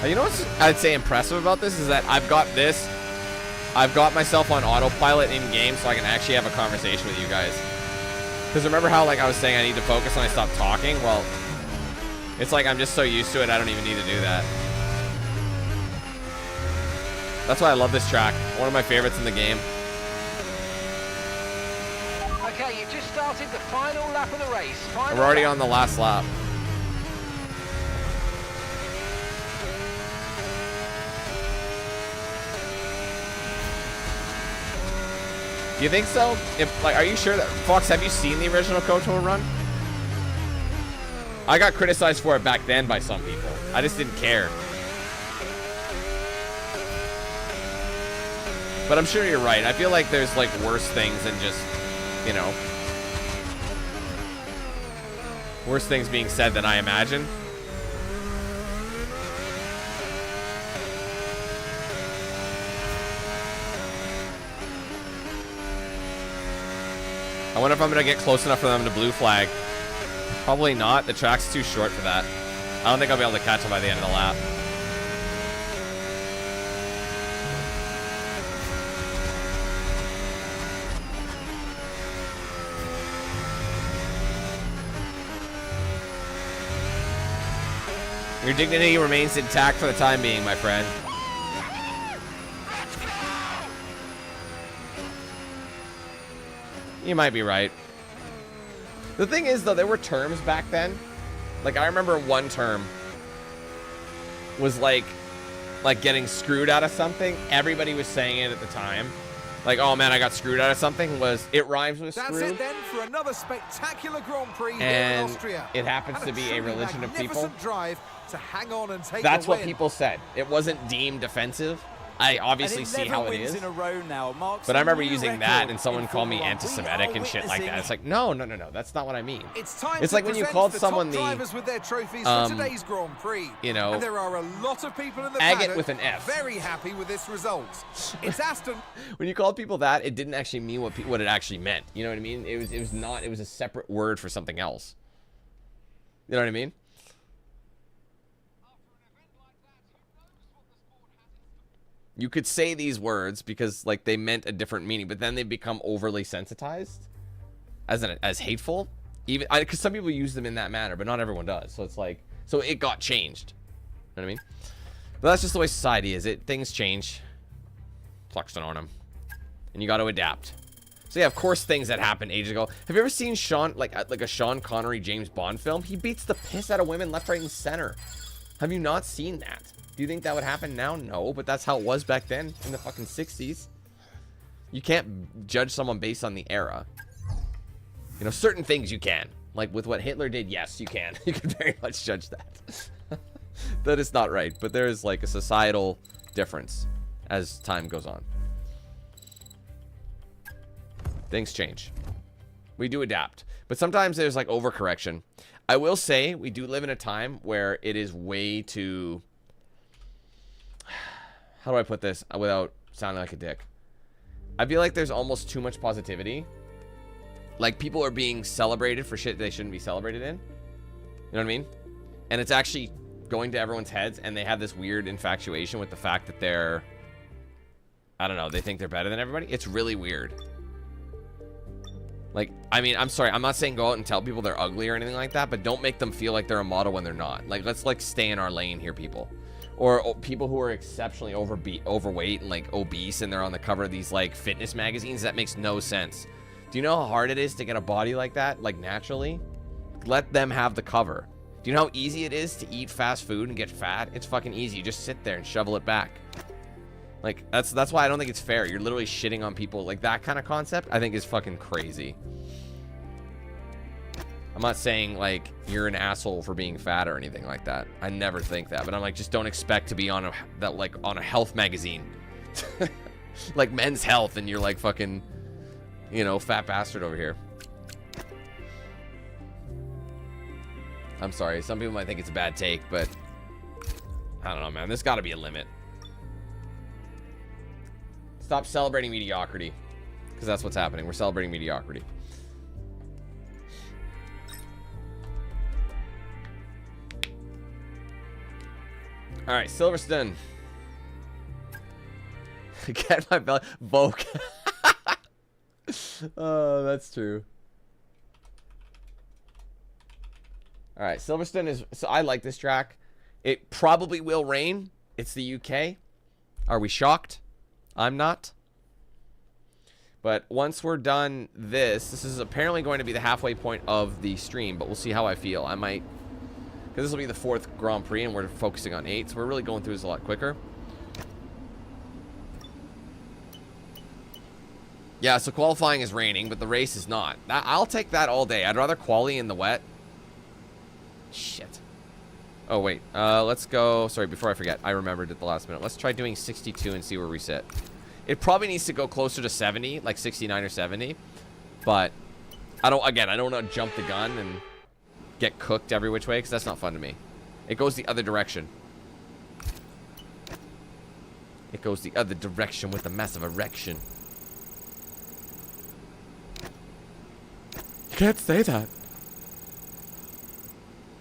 You know what's I'd say impressive about this is that I've got myself on autopilot in game so I can actually have a conversation with you guys. Because remember how like I was saying I need to focus when I stop talking? Well, it's like I'm just so used to it I don't even need to do that. That's why I love this track. One of my favorites in the game. Okay, you've just started the final lap of the race. Final We're already lap. on the last lap. Do you think so? If like, are you sure that Fox? Have you seen the original KOTOR run? I got criticized for it back then by some people. I just didn't care. But I'm sure you're right. I feel like there's like worse things than just, you know, worse things being said than I imagine. I wonder if I'm gonna get close enough for them to blue flag. Probably not. The track's too short for that. I don't think I'll be able to catch them by the end of the lap. Your dignity remains intact for the time being, my friend. You might be right. The thing is, though, there were terms back then. Like, I remember one term was like getting screwed out of something. Everybody was saying it at the time. Like, oh man, I got screwed out of something. Was it rhymes with screw? That's it then for another spectacular Grand Prix here in And Austria. it happens to be a truly religion of people. magnificent drive to hang on and take That's the what win. people said. It wasn't deemed offensive. I obviously see how it is. In a row now, But I remember using that and someone called me anti-Semitic and shit like that. It's like, no. That's not what I mean. It's time It's to like when you present called the someone top the, drivers with their trophies for today's Grand Prix. you know, and there are a lot of people in the agate paddock with an F. very happy with this result. It's Aston. When you called people that, it didn't actually mean what it actually meant. You know what I mean? It was a separate word for something else. You know what I mean? You could say these words because like they meant a different meaning, but then they become overly sensitized as hateful. Even because some people use them in that manner, but not everyone does. So it's like, so it got changed. You know what I mean? But that's just the way society is. Things change. Flexing on them, and you got to adapt. So yeah, of course, things that happened ages ago. Have you ever seen like a Sean Connery James Bond film? He beats the piss out of women left, right, and center. Have you not seen that? Do you think that would happen now? No, but that's how it was back then in the fucking 60s. You can't judge someone based on the era. You know, certain things you can. Like with what Hitler did, yes, you can. You can very much judge that. That is not right, but there is like a societal difference as time goes on. Things change. We do adapt. But sometimes there's like overcorrection. I will say we do live in a time where it is way too... How do I put this without sounding like a dick? I feel like there's almost too much positivity. Like people are being celebrated for shit they shouldn't be celebrated in. You know what I mean? And it's actually going to everyone's heads, and they have this weird infatuation with the fact that they're... I don't know, they think they're better than everybody. It's really weird. Like, I mean, I'm sorry, I'm not saying go out and tell people they're ugly or anything like that, but don't make them feel like they're a model when they're not. Like, let's like stay in our lane here, people. Or people who are exceptionally overweight and like obese, and they're on the cover of these like fitness magazines. That makes no sense. Do you know how hard it is to get a body like that, like naturally? Let them have the cover. Do you know how easy it is to eat fast food and get fat? It's fucking easy. You just sit there and shovel it back. Like, that's why I don't think it's fair. You're literally shitting on people. Like, that kind of concept, I think is fucking crazy. I'm not saying, like, you're an asshole for being fat or anything like that. I never think that. But I'm like, just don't expect to be on a health magazine. Like Men's Health, and you're like fucking, you know, fat bastard over here. I'm sorry. Some people might think it's a bad take, but I don't know, man. There's got to be a limit. Stop celebrating mediocrity, because that's what's happening. We're celebrating mediocrity. All right, Silverstone. Get my belly. Vogue. Oh, that's true. All right, Silverstone is... So I like this track. It probably will rain. It's the UK. Are we shocked? I'm not. But once we're done this is apparently going to be the halfway point of the stream, but we'll see how I feel. I might... Because this will be the 4th Grand Prix, and we're focusing on 8, so we're really going through this a lot quicker. Yeah, so qualifying is raining, but the race is not. I'll take that all day. I'd rather quali in the wet. Shit. Oh, wait. Let's go... Sorry, before I forget. I remembered at the last minute. Let's try doing 62 and see where we sit. It probably needs to go closer to 70, like 69 or 70. But, I don't want to jump the gun and get cooked every which way, because that's not fun to me. It goes the other direction. It goes the other direction with a massive erection. You can't say that.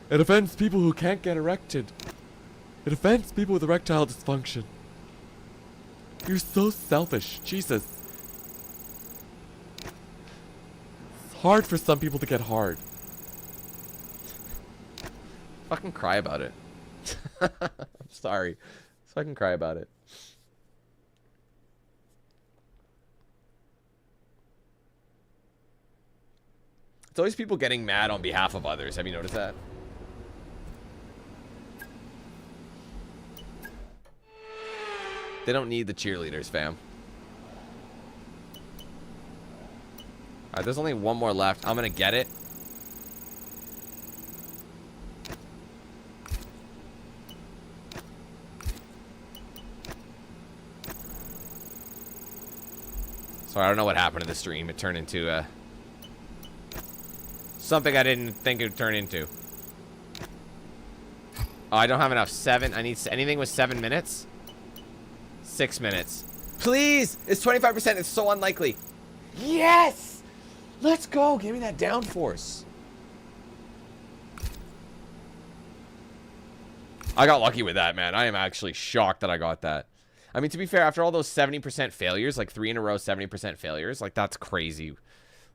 It offends people who can't get erected. It offends people with erectile dysfunction. You're so selfish. Jesus. It's hard for some people to get hard. Fucking cry about it. I'm sorry. Let's fucking cry about it. It's always people getting mad on behalf of others. Have you noticed that? They don't need the cheerleaders, fam. Alright, there's only one more left. I'm gonna get it. Sorry, I don't know what happened to the stream. It turned into something I didn't think it would turn into. Oh, I don't have enough. 7. I need anything with 7 minutes. 6 minutes. Please! It's 25%. It's so unlikely. Yes! Let's go. Give me that downforce. I got lucky with that, man. I am actually shocked that I got that. I mean, to be fair, after all those 70% failures, like 3 in a row, 70% failures, like, that's crazy.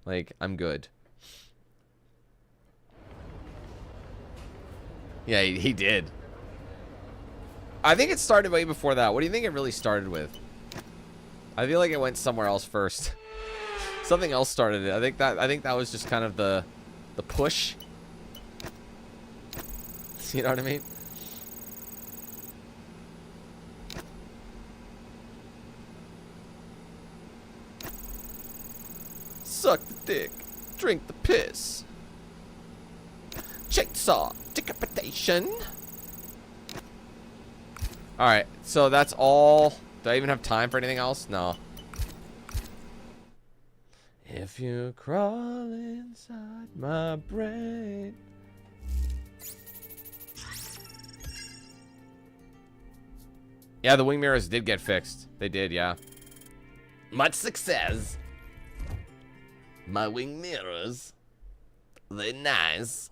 Like, I'm good. Yeah, he did. I think it started way before that. What do you think it really started with? I feel like it went somewhere else first. Something else started it. I think that was just kind of the push. You know what I mean? Suck the dick. Drink the piss. Chainsaw decapitation. Alright, so that's all. Do I even have time for anything else? No. If you crawl inside my brain. Yeah, the wing mirrors did get fixed. They did, yeah. Much success. My wing mirrors. They're nice.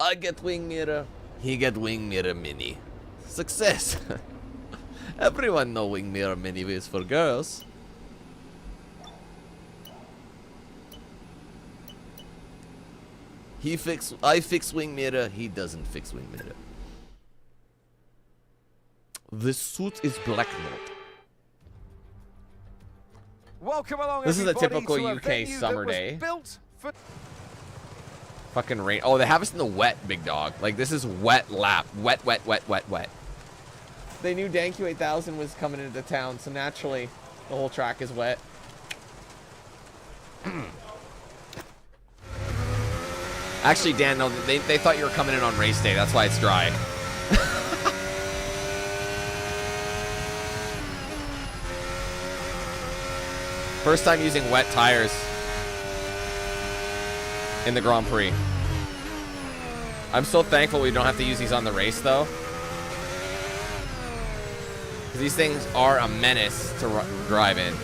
I get wing mirror. He get wing mirror mini. Success. Everyone know wing mirror mini is for girls. I fix wing mirror. He doesn't fix wing mirror. This suit is black mode. Welcome along, this is a everybody, typical to a UK venue summer that was day. Built for Fucking rain. Oh, they have us in the wet, big dog. Like, this is wet lap. Wet, wet, wet, wet, wet. They knew DanQ 8000 was coming into town, so naturally, the whole track is wet. Actually, Dan, no, they thought you were coming in on race day. That's why it's dry. First time using wet tires in the Grand Prix. I'm so thankful we don't have to use these on the race, though. Because these things are a menace to drive in.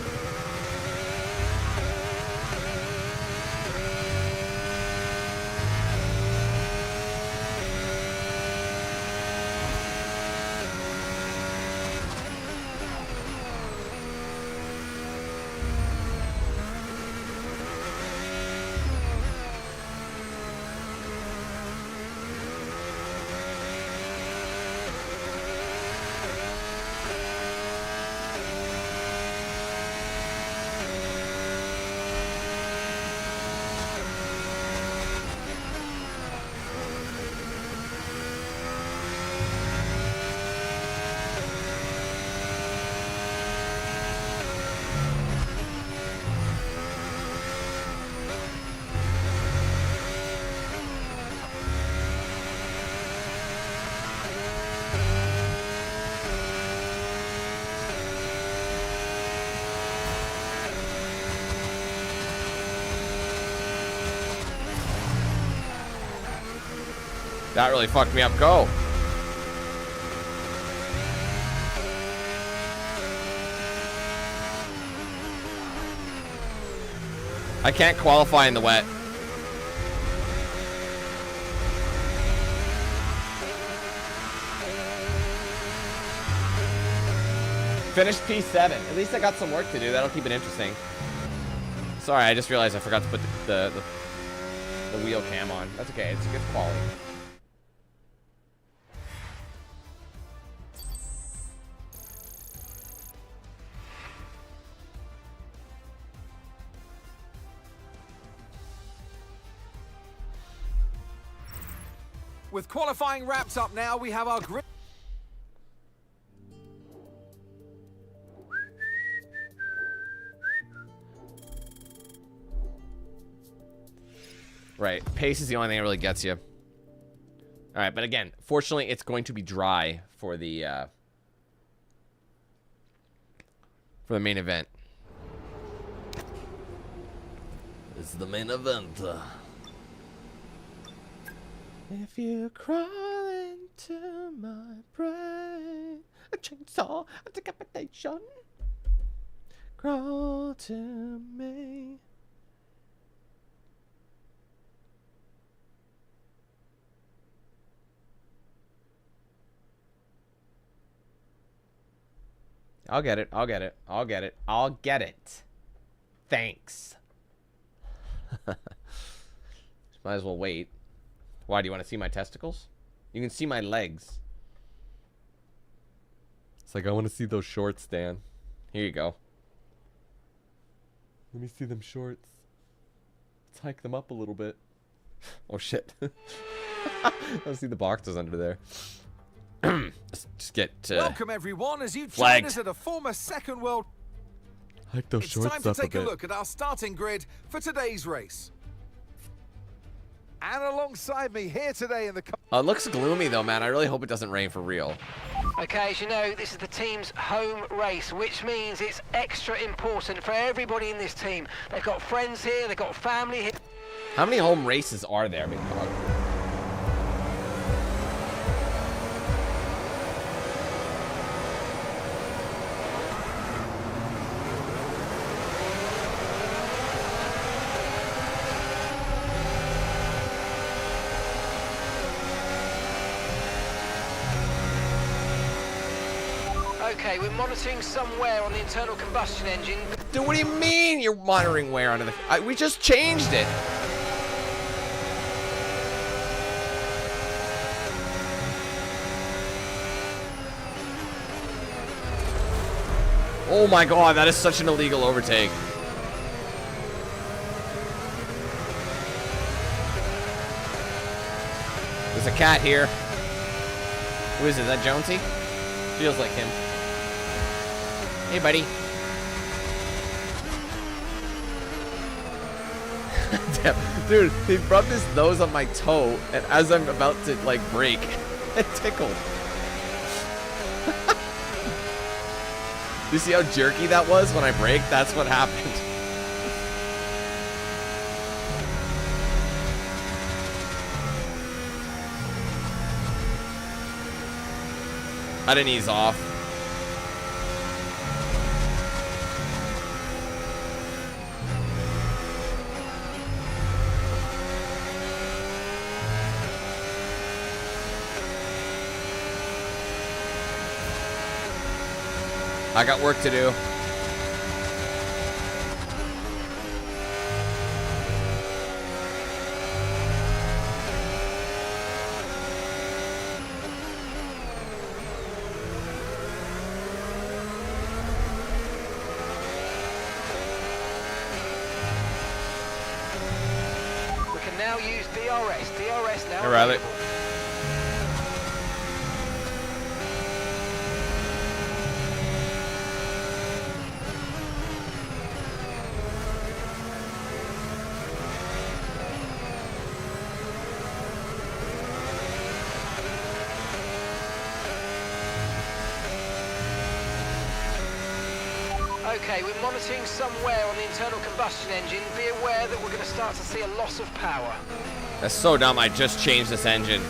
That really fucked me up. Go. I can't qualify in the wet. Finished P7. At least I got some work to do. That'll keep it interesting. Sorry, I just realized I forgot to put the wheel cam on. That's okay. It's good quality. With qualifying wrapped up now, we have our grid. Right, pace is the only thing that really gets you. All right, but again, fortunately, it's going to be dry for the main event. This is the main event. If you crawl into my brain, a chainsaw, a decapitation. Crawl to me. I'll get it. I'll get it. I'll get it. I'll get it. Thanks. Might as well wait. Why, do you want to see my testicles? You can see my legs. It's like, I want to see those shorts, Dan. Here you go. Let me see them shorts. Let's hike them up a little bit. Oh, shit. Let's see the boxes under there. Just get Welcome everyone as you join flagged. us at a former second world. Hike those It's shorts time to up take a a bit. look at our starting grid for today's race. And alongside me here today in the It looks gloomy though, man. I really hope it doesn't rain for real. Okay, as you know, this is the team's home race, which means it's extra important for everybody in this team. They've got friends here, they've got family here. How many home races are there, Big Dog? Okay, we're monitoring some wear on the internal combustion engine. Dude, what do you mean you're monitoring wear under the... we just changed it. Oh my god, that is such an illegal overtake. There's a cat here. Who is it? Is that Jonesy? Feels like him. Hey, buddy. Damn. Dude, he rubbed his nose on my toe, and as I'm about to, like, brake, it tickled. You see how jerky that was when I braked? That's what happened. I didn't ease off. I got work to do. We can now use DRS. DRS now. Hey, Riley. available. Okay, we're monitoring some wear on the internal combustion engine. Be aware that we're going to start to see a loss of power. That's so dumb. I just changed this engine.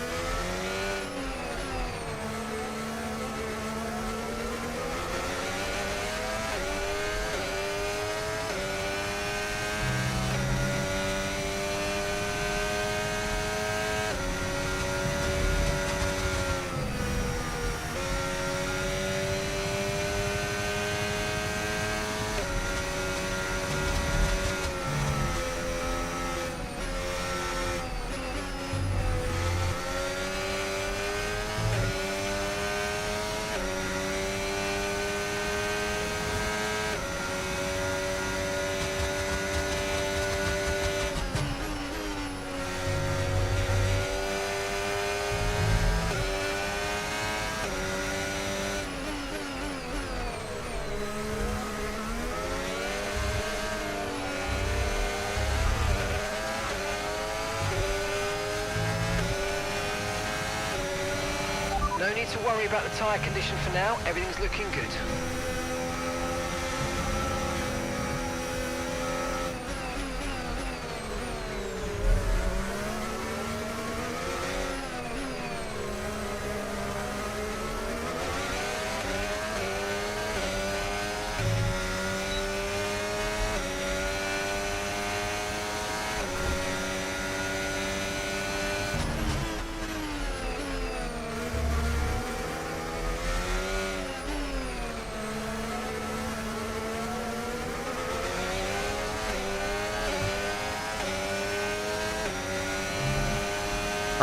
need to worry about the tyre condition for now. Everything's looking good.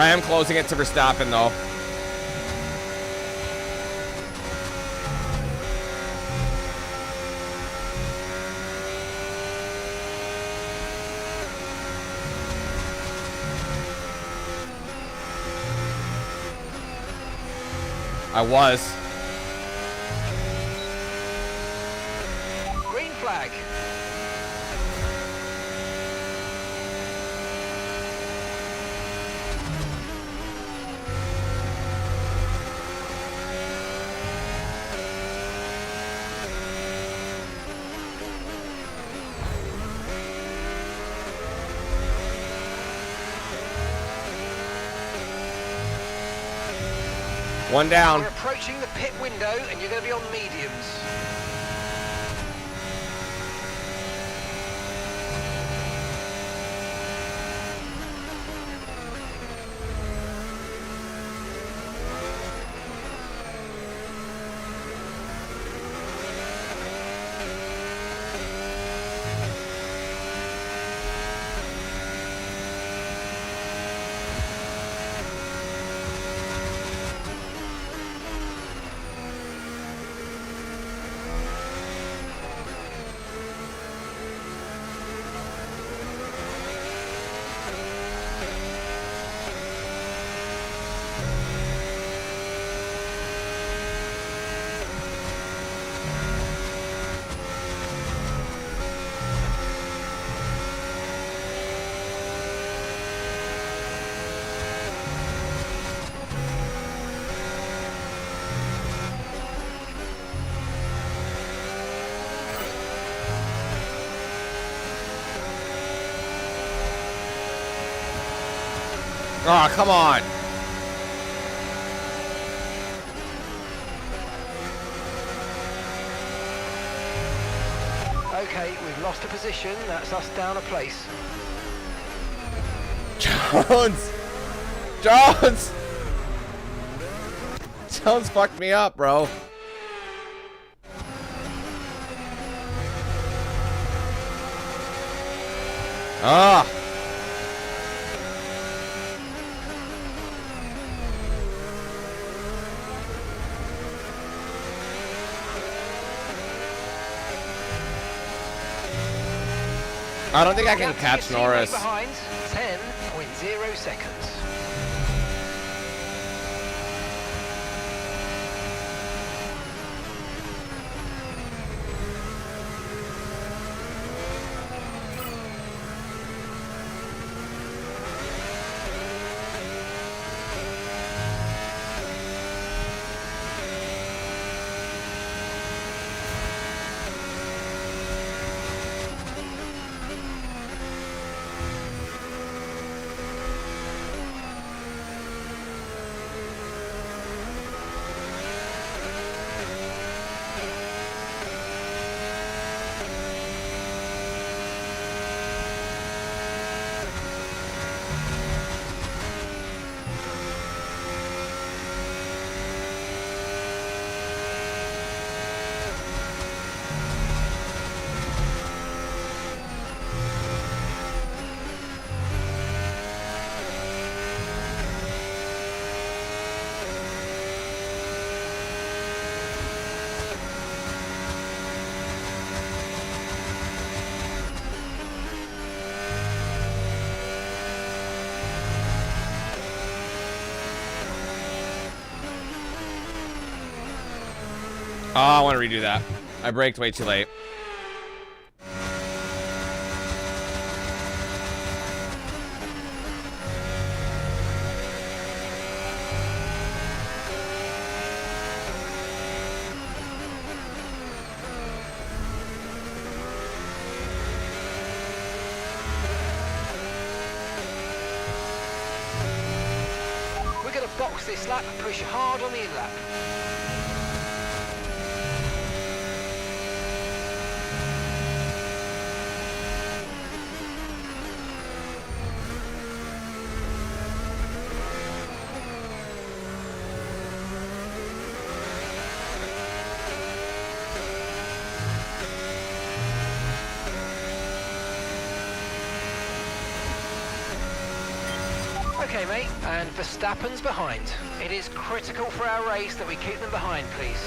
I am closing it to Verstappen, though. I was. Green flag. One down. We're approaching the pit window and you're going to be on mediums. Oh, come on. Okay, we've lost a position. That's us down a place. Jones! Jones! Jones fucked me up, bro. Ah! I don't think I can catch Norris. Behind 10.0 seconds. Oh, I want to redo that. I braked way too late. softs this lap, push hard on the in-lap. Okay, mate, and Verstappen's behind. It is critical for our race that we keep them behind, please.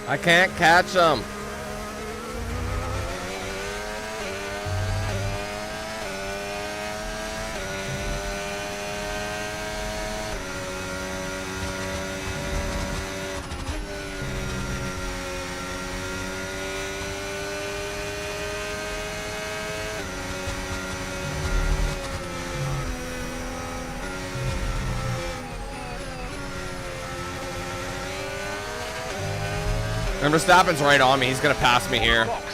I can't catch them. And Verstappen's right on me. He's gonna pass me here. Box.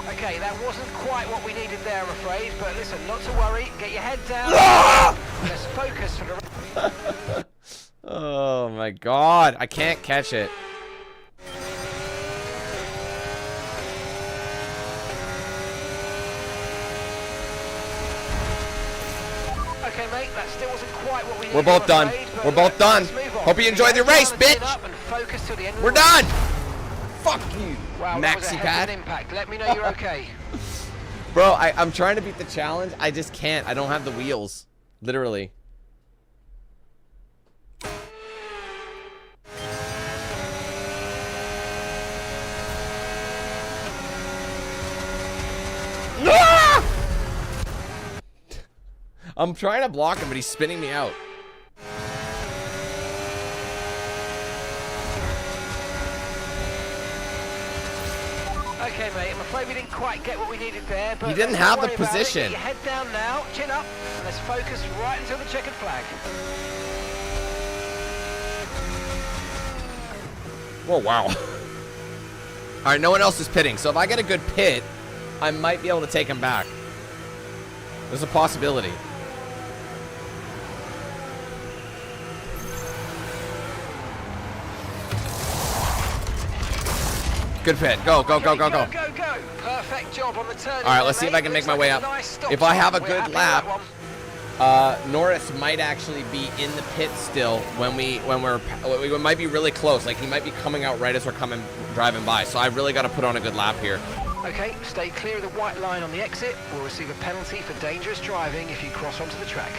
Okay, that wasn't quite what we needed there, I'm afraid. But listen, not to worry. Get your head down. Let's focus for the... Oh my god, I can't catch it. Okay, mate, that still wasn't quite what we needed. We're both done. Afraid, We're both done. Hope you enjoyed your race, bitch. We're done. Fuck you, wow, maxi pad. Impact. Let me know you're okay. Bro, I'm trying to beat the challenge. I just can't. I don't have the wheels. Literally. Ah! I'm trying to block him, but he's spinning me out. Okay, mate, I'm afraid we didn't quite get what we needed there, but he didn't have the position. Get your head down now, chin up, and let's focus right until the checkered flag. Oh, wow. All right, no one else is pitting, so if I get a good pit, I might be able to take him back. There's a possibility. Good pit. Go. Go. Perfect job on the turn. All right, let's see if I can make my way up. If I have a good lap, Norris might actually be in the pit still when we might be really close. Like he might be coming out right as we're driving by. So I really got to put on a good lap here. Okay, stay clear of the white line on the exit. We'll receive a penalty for dangerous driving if you cross onto the track.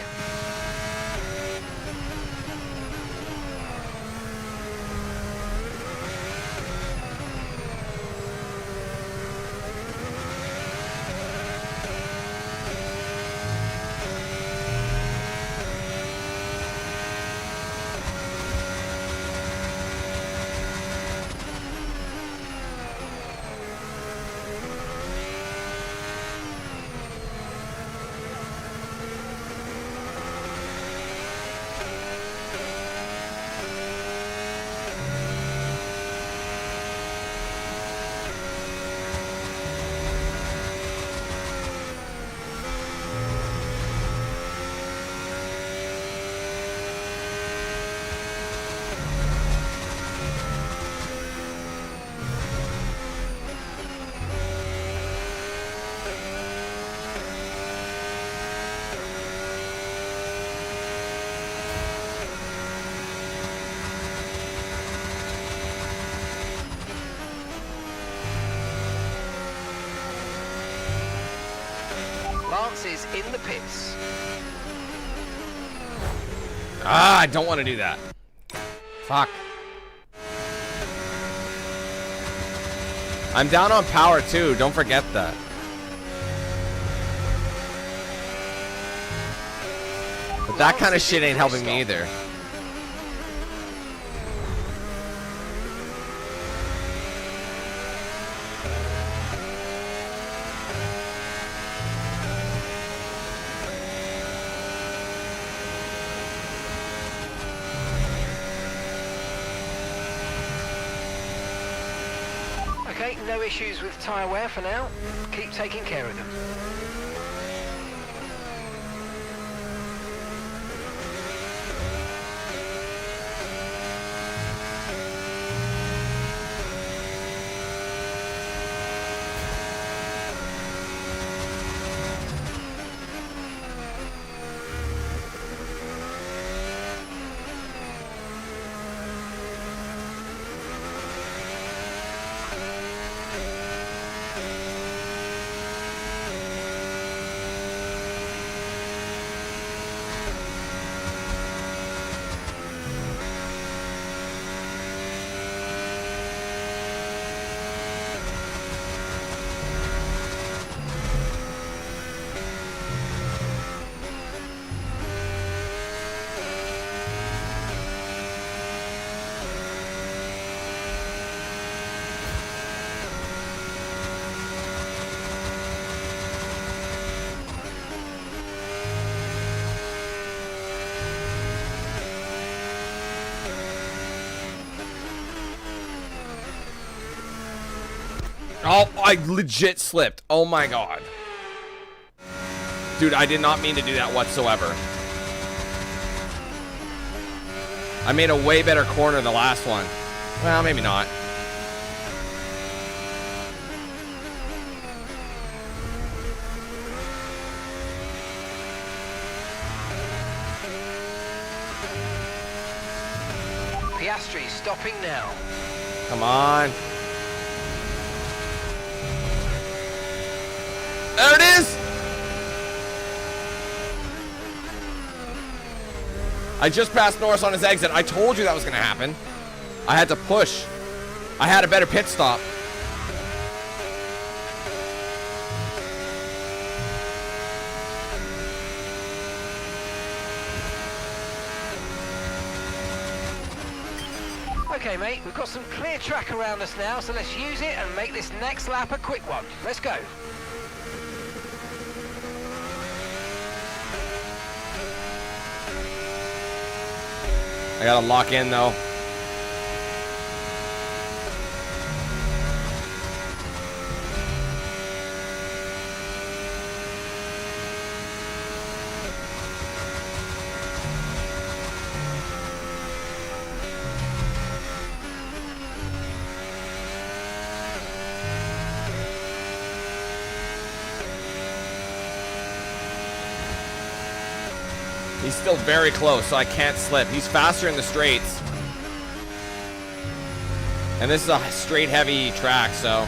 Lance is in the pits. Ah, I don't want to do that. Fuck. I'm down on power too. Don't forget that. But that kind of shit ain't helping me either. Okay, no issues with tyre wear for now. Keep taking care of them. Oh, I legit slipped. Oh my god. Dude, I did not mean to do that whatsoever. I made a way better corner the last one. Well, maybe not. Piastri stopping now. Come on. There it is! I just passed Norris on his exit. I told you that was going to happen. I had to push. I had a better pit stop. Okay, mate, we've got some clear track around us now, so let's use it and make this next lap a quick one. Let's go. I gotta lock in though. He's still very close, so I can't slip. He's faster in the straights. And this is a straight heavy track, so.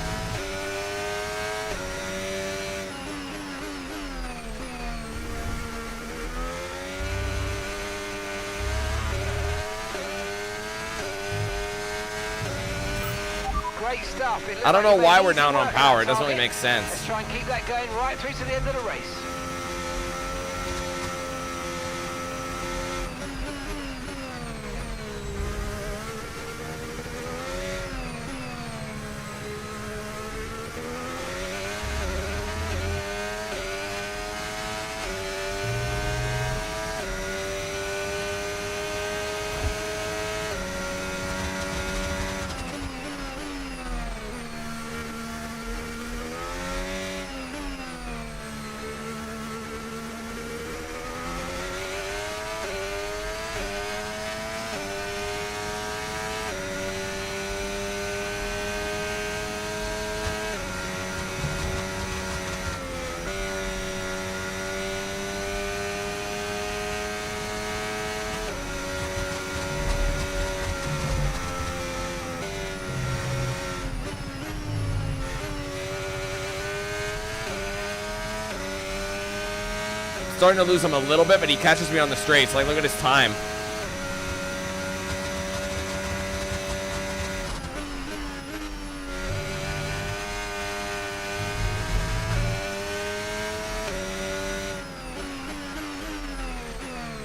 Great stuff. I don't know why we're down on power. It doesn't really make sense. Let's try and keep that going right through to the end of the race. Starting to lose him a little bit, but he catches me on the straights. Like, look at his time.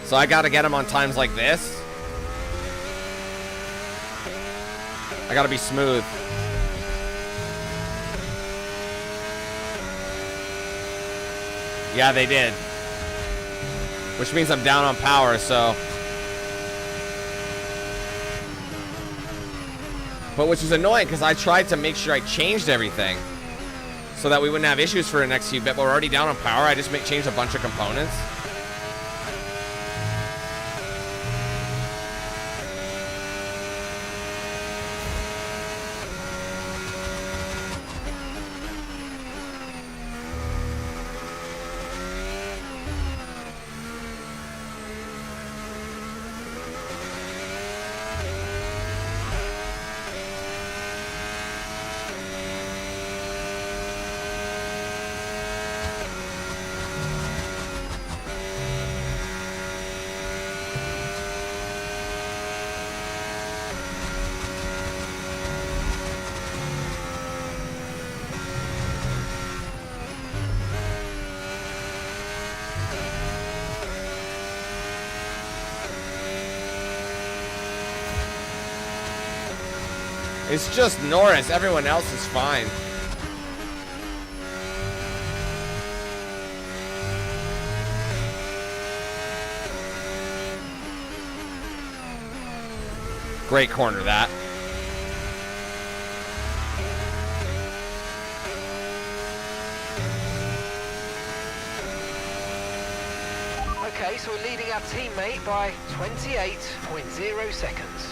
So I gotta get him on times like this. I gotta be smooth. Yeah, they did. Which means I'm down on power, so. But which is annoying because I tried to make sure I changed everything so that we wouldn't have issues for the next few bit, but we're already down on power. I just changed a bunch of components. It's just Norris. Everyone else is fine. Great corner, that. race. We're leading our teammate by 28.0 seconds.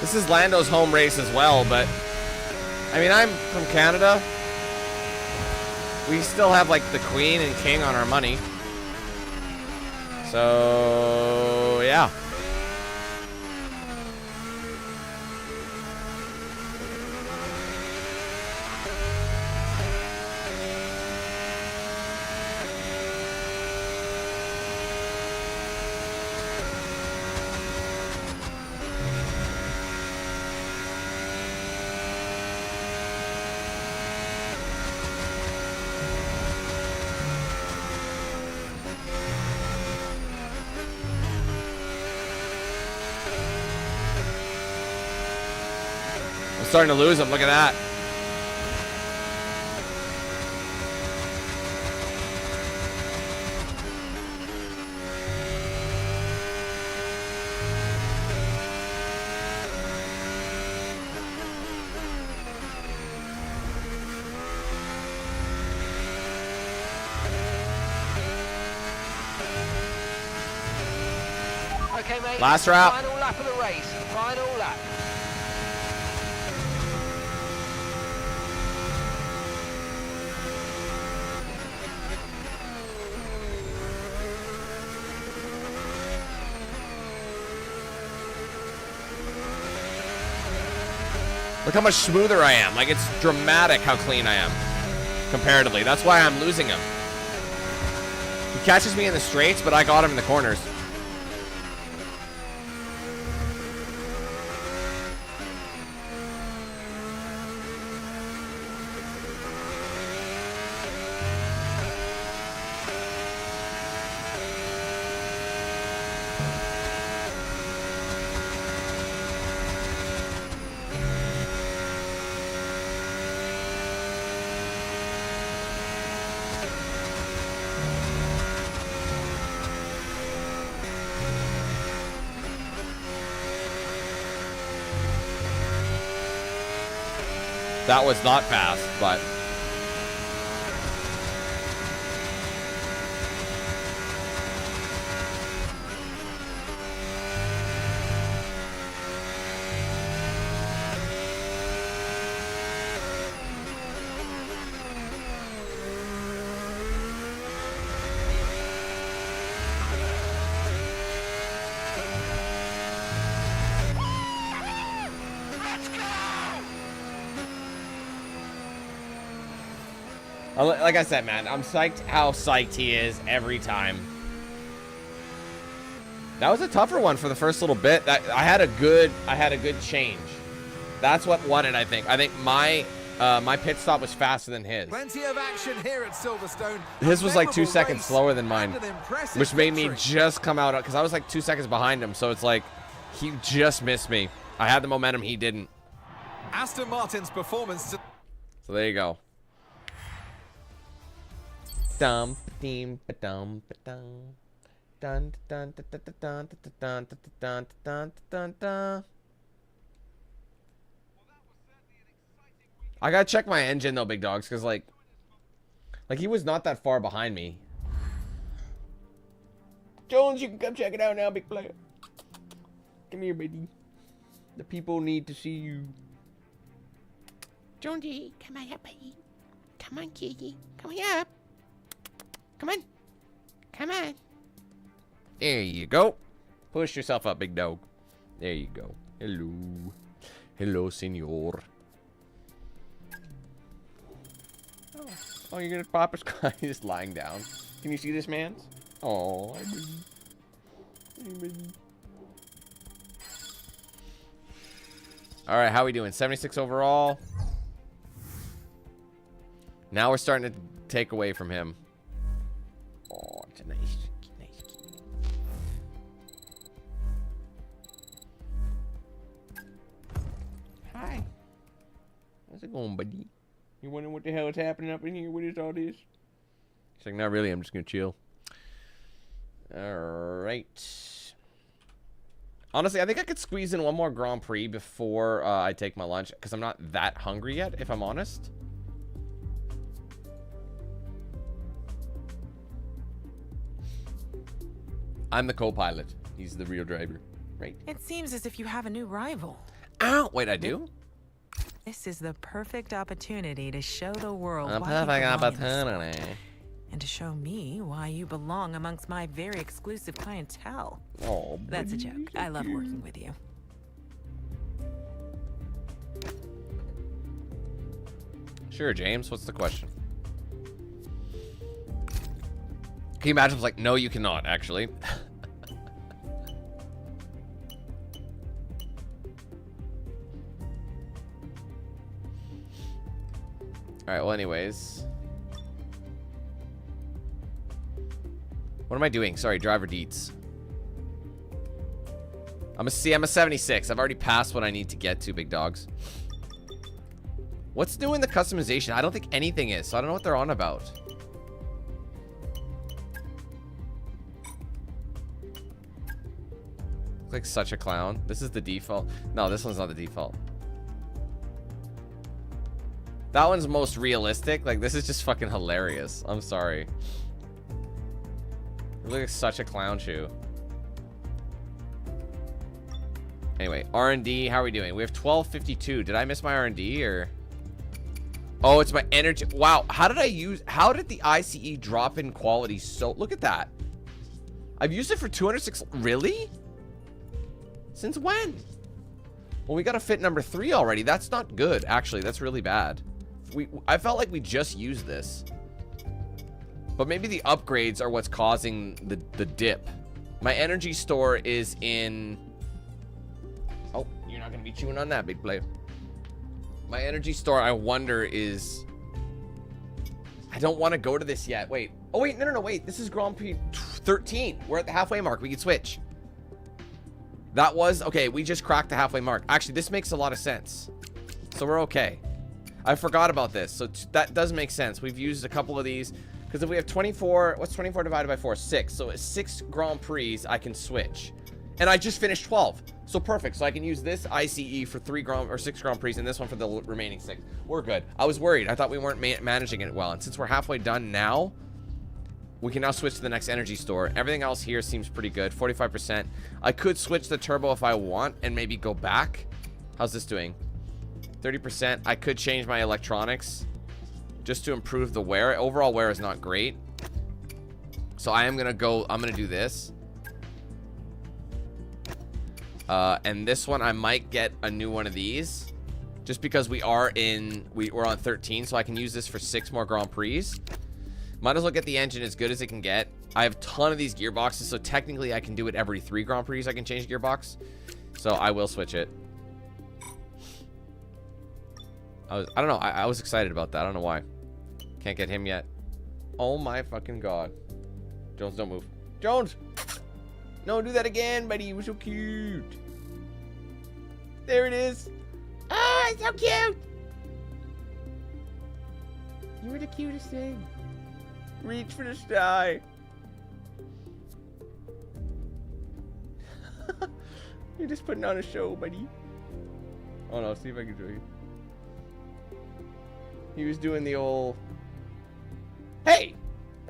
This is Lando's home race as well, but I mean, I'm from Canada. We still have like the Queen and King on our money. So, yeah. Starting to lose him. Look at that. Okay, mate. Last lap. Final lap of the race. Final lap. Look how much smoother I am. Like, it's dramatic how clean I am comparatively. That's why I'm losing him. He catches me in the straights, but I got him in the corners. That was not fast, but like I said, man, I'm psyched how psyched he is every time. That was a tougher one for the first little bit. That I had a good change. That's what won it, I think. I think my pit stop was faster than his. Plenty of action here at Silverstone. His was like 2 seconds slower than mine, which made me just come out because I was like 2 seconds behind him. So it's like he just missed me. I had the momentum, he didn't. Aston Martin's performance. So there you go. Dum dum dum dum dun dun dun dun dun dun dun dun dun. I gotta check my engine though, big dogs, because like he was not that far behind me. Jones, you can come check it out now, big player. Come here, baby. The people need to see you. Jonesy, come on up, baby. Come on, kitty. Come on up. Come on. Come on. There you go. Push yourself up, big dog. There you go. Hello. Hello, senor. Oh, you're gonna pop his guy just lying down. Can you see this man? Oh, all right, how we doing? 76 overall. Now we're starting to take away from him. Oh, it's a nice key. Hi. How's it going, buddy? You wondering what the hell is happening up in here? What is all this? He's like, not really. I'm just gonna chill. All right. Honestly, I think I could squeeze in one more Grand Prix before I take my lunch, because I'm not that hungry yet, if I'm honest. I'm the co-pilot. He's the real driver, right? It seems as if you have a new rival. Ow! Wait, I do? This is the perfect opportunity to show the world A why perfect you belong in this opportunity. sport, and to show me why you belong amongst my very exclusive clientele. Oh, That's a joke. I love working with you. Sure, James. What's the question? Can you imagine? I was like, no, you cannot, actually. All right, well, anyways. What am I doing? Sorry, driver deets. I'm a 76. I've already passed what I need to get to, big dogs. What's new in the customization? I don't think anything is, so I don't know what they're on about. Looks like such a clown. This is the default. No, this one's not the default. That one's most realistic. Like, this is just fucking hilarious. I'm sorry. It looks like such a clown shoe. Anyway, R&D, how are we doing? We have 1252. Did I miss my R&D or? Oh, it's my energy. Wow, how did the ICE drop in quality so? Look at that. I've used it for 206. Really? Since when? Well, we got a fit number 3 already. That's not good. Actually, that's really bad. I felt like we just used this. But maybe the upgrades are what's causing the dip. My energy store is in... Oh, you're not going to be chewing on that, big player. My energy store, I wonder, is... I don't want to go to this yet. Wait. Oh, wait. No, wait. This is Grand Prix 13. We're at the halfway mark. We can switch. That was... Okay, we just cracked the halfway mark. Actually, this makes a lot of sense. So we're okay. I forgot about this. So that does make sense. We've used a couple of these. Because if we have 24... What's 24 divided by 4? 6. So at 6 Grand Prix, I can switch. And I just finished 12. So perfect. So I can use this ICE for 6 Grand Prix and this one for the remaining 6. We're good. I was worried. I thought we weren't managing it well. And since we're halfway done now, we can now switch to the next energy store. Everything else here seems pretty good. 45%. I could switch the turbo if I want and maybe go back. How's this doing? 30%. I could change my electronics just to improve the wear. Overall wear is not great. So I'm going to do this. And this one, I might get a new one of these just because we're on 13. So I can use this for 6 more Grand Prix. Might as well get the engine as good as it can get. I have a ton of these gearboxes. So technically I can do it every 3 Grand Prix. I can change the gearbox. So I will switch it. I don't know. I was excited about that. I don't know why. Can't get him yet. Oh my fucking god. Jones, don't move. Jones! No, do that again, buddy. You were so cute. There it is. Oh, it's so cute. You were the cutest thing. Reach for the sky. You're just putting on a show, buddy. Oh no, see if I can show you. He was doing the old... Hey!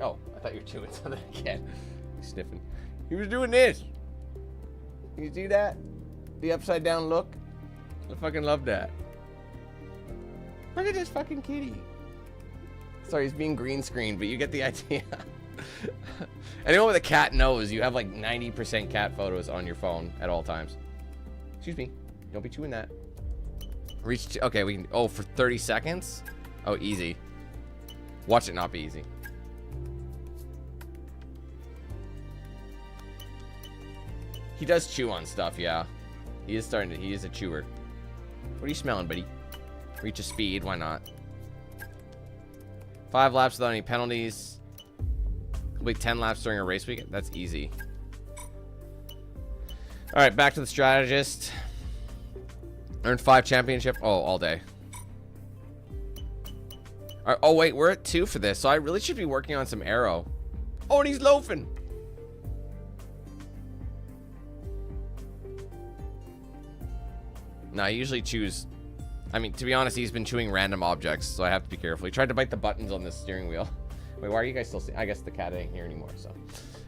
Oh, I thought you were doing something again. He's sniffing. He was doing this. You see that? The upside down look? I fucking love that. Look at this fucking kitty. Sorry, he's being green screened, but you get the idea. Anyone with a cat knows you have like 90% cat photos on your phone at all times. Excuse me. Don't be chewing that. Reach... Okay, we can... Oh, for 30 seconds? Oh, easy. Watch it not be easy. He does chew on stuff, yeah. He is a chewer. What are you smelling, buddy? Reach a speed, why not? 5 laps without any penalties. Complete 10 laps during a race week. That's easy. Alright, back to the strategist. Earned 5 championship. Oh, all day. Alright, oh wait, we're at 2 for this, so I really should be working on some aero. Oh, and he's loafing. No, I usually choose... I mean, to be honest, he's been chewing random objects, so I have to be careful. He tried to bite the buttons on this steering wheel. Wait, why are you guys still... I guess the cat ain't here anymore, so...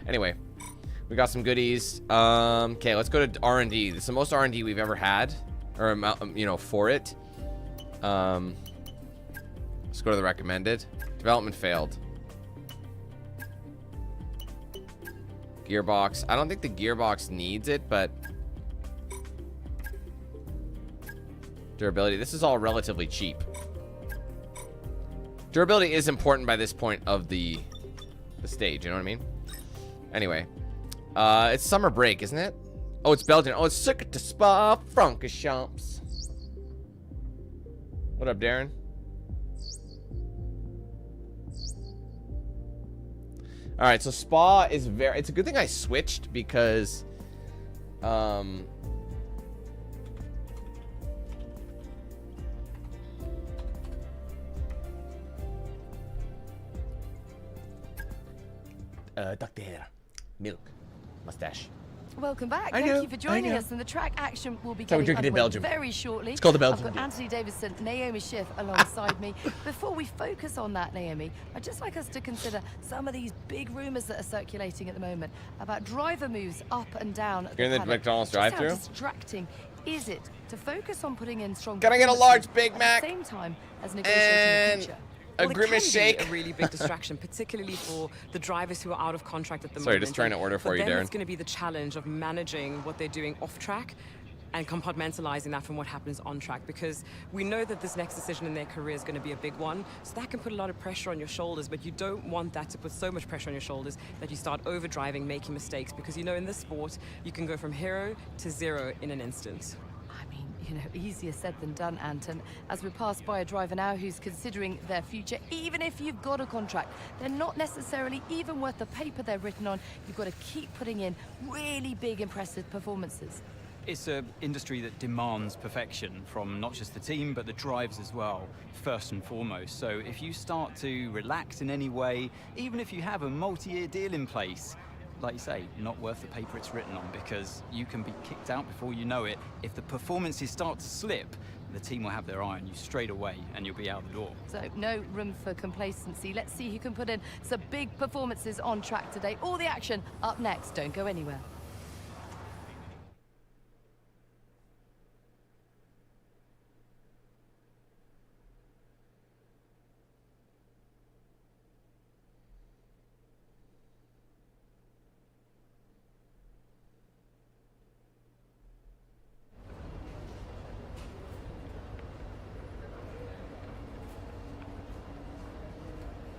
Anyway, we got some goodies. Okay, let's go to R&D. This is the most R&D we've ever had. Or, you know, for it. Let's go to the recommended. Development failed. Gearbox. I don't think the gearbox needs it, but... Durability. This is all relatively cheap. Durability is important by this point of the stage, you know what I mean? Anyway. It's summer break, isn't it? Oh, it's Belgian. Oh, it's Circuit de Spa Francorchamps. What up, Darren? Alright, so Spa is very... It's a good thing I switched because... Dr. Milk. Mustache. Welcome back. I Thank know, you for joining I know. us. And the track action will be So we're getting drinking in underway Belgium. very shortly. It's called the Belgian I've got beer. Anthony Davison, Naomi Schiff alongside me. Before we focus on that, Naomi, I'd just like us to consider some of these big rumours that are circulating at the moment about driver moves up and down. You're in the paddock. McDonald's Just how drive-thru? distracting is it to focus on putting in strong... Can I get a performances large Big Mac? at the same time as negotiating And the future? a Well, it grimace can be shake. a really big distraction, particularly for the drivers who are out of contract at the Sorry, moment. just trying to order for you, them, Darren. It's going to be the challenge of managing what they're doing off track and compartmentalizing that from what happens on track, because we know that this next decision in their career is going to be a big one, so that can put a lot of pressure on your shoulders, but you don't want that to put so much pressure on your shoulders that you start over driving, making mistakes, because you know in this sport you can go from hero to zero in an instant. I mean, you know, easier said than done, Anton. As we pass by a driver now who's considering their future, even if you've got a contract, they're not necessarily even worth the paper they're written on. You've got to keep putting in really big, impressive performances. It's an industry that demands perfection from not just the team, but the drivers as well, first and foremost. So if you start to relax in any way, even if you have a multi-year deal in place, like you say, not worth the paper it's written on, because you can be kicked out before you know it. If the performances start to slip, the team will have their eye on you straight away and you'll be out the door. So no room for complacency. Let's see who can put in some big performances on track today. All the action up next. Don't go anywhere.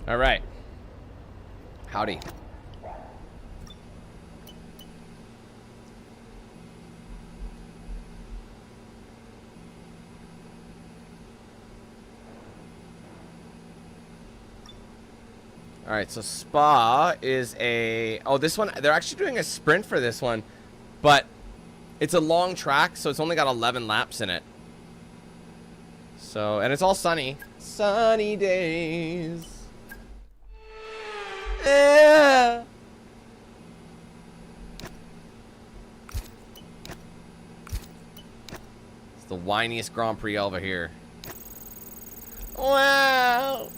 All right. Howdy. All right, so Spa is a... Oh, this one, they're actually doing a sprint for this one, but it's a long track, so it's only got 11 laps in it. So, and it's all sunny. Sunny days. Yeah. It's the whiniest Grand Prix over here. Wow.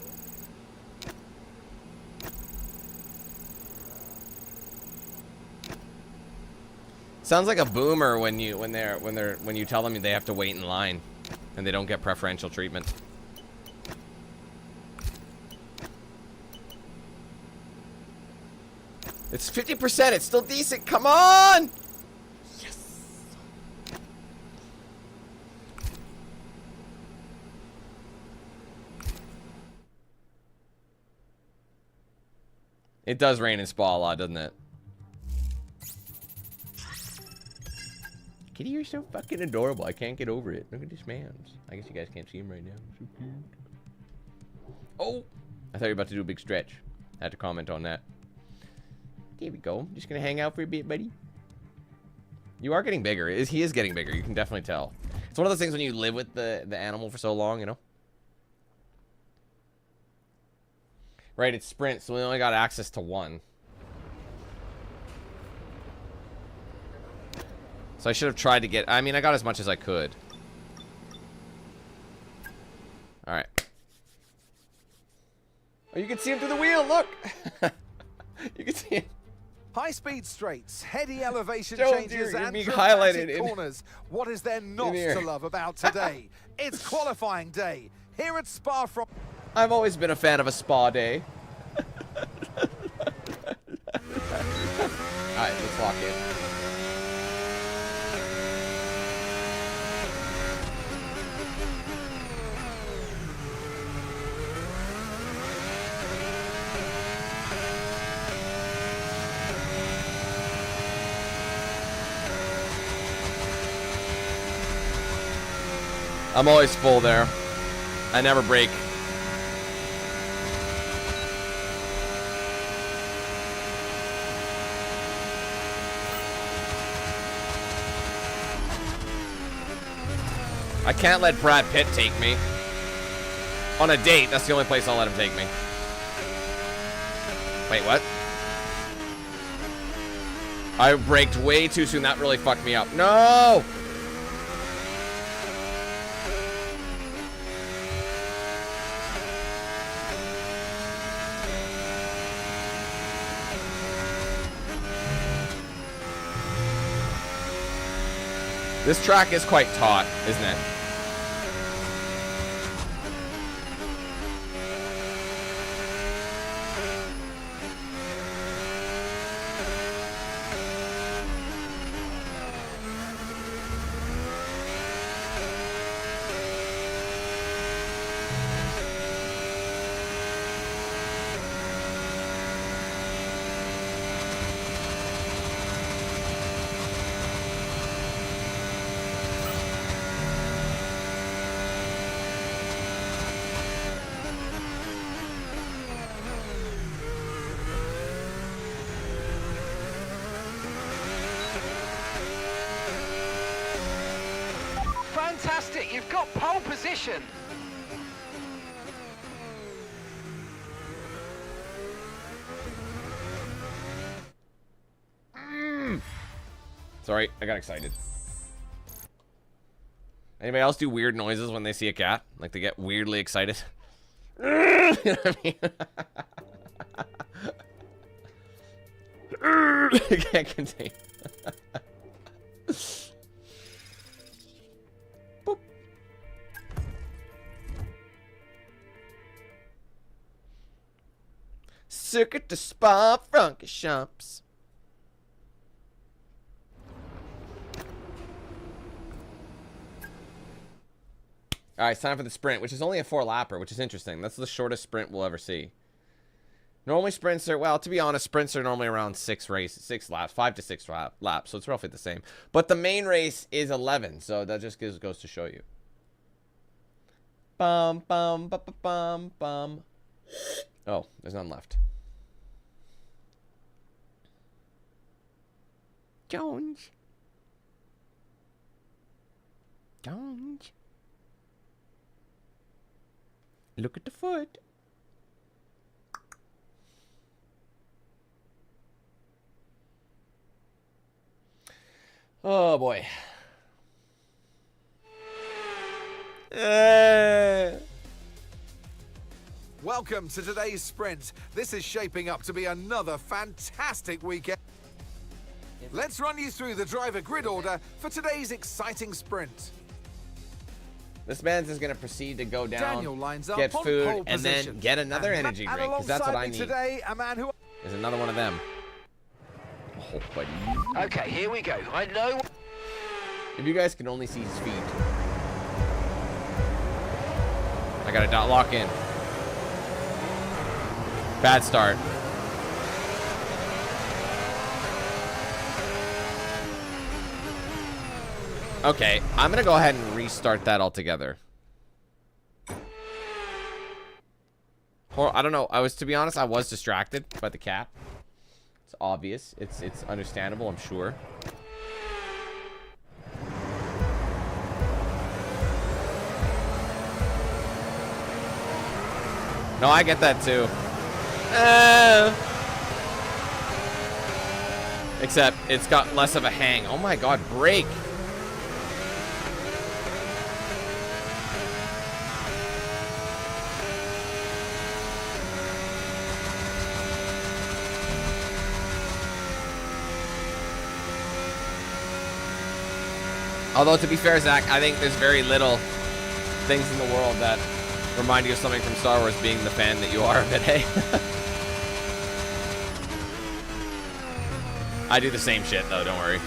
Sounds like a boomer when you tell them they have to wait in line and they don't get preferential treatment. It's 50%. It's still decent. Come on. Yes. It does rain in Spa a lot, doesn't it? Kitty, you're so fucking adorable. I can't get over it. Look at this man. I guess you guys can't see him right now. So cute. Oh, I thought you were about to do a big stretch. I had to comment on that. There we go. Just gonna hang out for a bit, buddy. You are getting bigger. He is getting bigger. You can definitely tell. It's one of those things when you live with the animal for so long, you know? Right, it's sprint, so we only got access to one. So I should have tried to get... I mean, I got as much as I could. All right. Oh, you can see him through the wheel. Look. You can see him. High-speed straights, heady elevation Jones, changes, you're and being dramatic highlighted corners. What is there not here. to love about today? It's qualifying day here at Spa. From I've always been a fan of a spa day. Alright, let's lock in. I'm always full there. I never break. I can't let Brad Pitt take me. On a date, that's the only place I'll let him take me. Wait, what? I braked way too soon. That really fucked me up. No! This track is quite taut, isn't it? Fantastic, you've got pole position. Sorry, I got excited. Anybody else do weird noises when they see a cat? Like they get weirdly excited? You know what I mean? I can't contain. Boop. Circuit to Spa Francorchamps. All right, it's time for the sprint, which is only a 4-lapper, which is interesting. That's the shortest sprint we'll ever see. Normally sprints are, well, to be honest, sprints are normally around 6 laps, 5 to 6 laps, so it's roughly the same. But the main race is 11, so that just goes to show you. Bum, bum, bum, bum, bum. Oh, there's none left. Jones. Jones. Look at the foot. Oh boy. Welcome to today's sprint. This is shaping up to be another fantastic weekend. Let's run you through the driver grid order for today's exciting sprint. This man's is going to proceed to go down, Daniel lines up get on food, pole and then position. get another energy drink, because that's what I need. Today, a man who... There's another one of them. Oh, buddy. Okay, here we go. I know. If you guys can only see his feet. I got to dot lock in. Bad start. Okay, I'm going to go ahead and restart that altogether. Or, I don't know. To be honest, I was distracted by the cat. It's obvious. It's understandable, I'm sure. No, I get that too. Except it's got less of a hang. Oh my god, brake. Although, to be fair, Zach, I think there's very little things in the world that remind you of something from Star Wars, being the fan that you are of it, hey? I do the same shit, though, don't worry.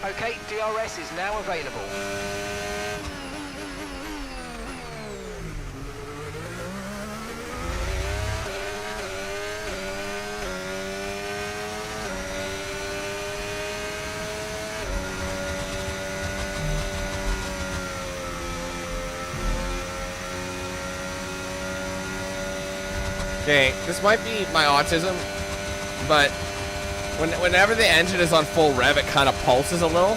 Okay, DRS is now available. Okay, this might be my autism, but whenever the engine is on full rev, it kind of pulses a little.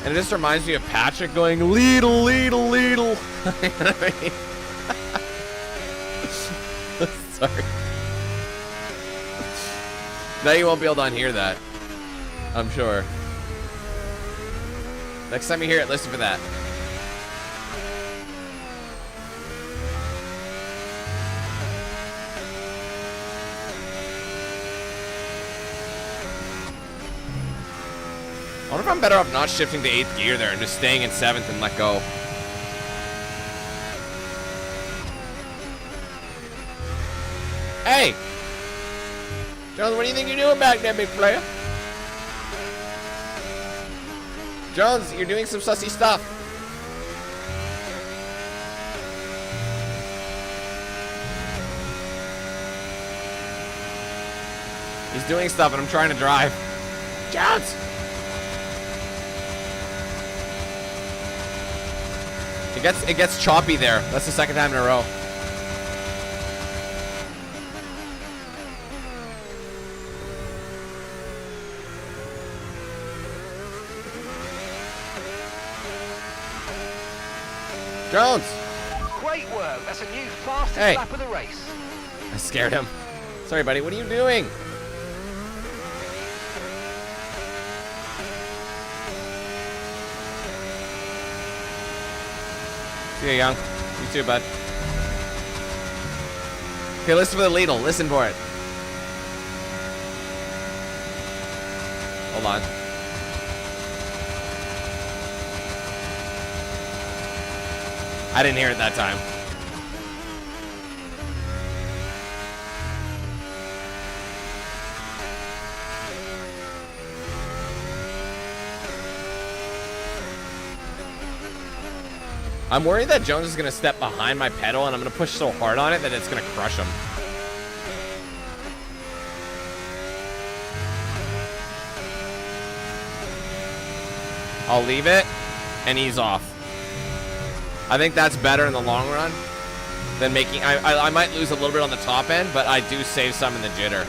And it just reminds me of Patrick going, "Leedle, leedle, leedle." You know what I mean? Sorry. Now you won't be able to unhear that, I'm sure. Next time you hear it, listen for that. I wonder if I'm better off not shifting to 8th gear there and just staying in 7th and let go. Hey! Jones, what do you think you're doing back there, big player? Jones, you're doing some sussy stuff. He's doing stuff and I'm trying to drive. Jones! It gets choppy there. That's the second time in a row. Jones! Great work. That's a new fastest lap of the race. I scared him. Sorry, buddy. What are you doing? See you, Young. You too, bud. Okay, listen for the ladle. Listen for it. Hold on. I didn't hear it that time. I'm worried that Jones is going to step behind my pedal and I'm going to push so hard on it that it's going to crush him. I'll leave it and ease off. I think that's better in the long run than making... I might lose a little bit on the top end, but I do save some in the jitter.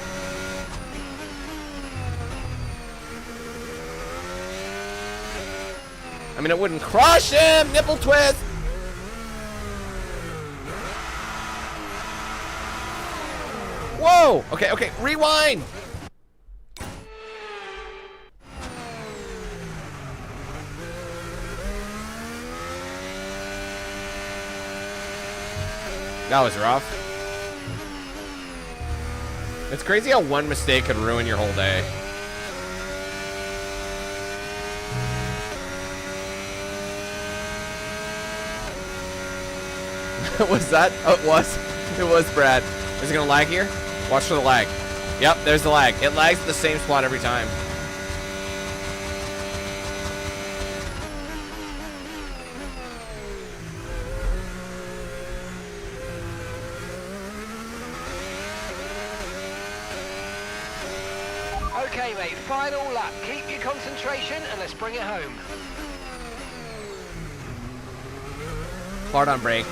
I mean, it wouldn't crush him! Nipple twist! Whoa! Okay, okay, rewind! That was rough. It's crazy how one mistake could ruin your whole day. Was that? Oh, it was. It was Brad. Is it gonna lag here? Watch for the lag. Yep, there's the lag. It lags at the same spot every time. Okay, mate, final lap. Keep your concentration and let's bring it home. Hard on brake.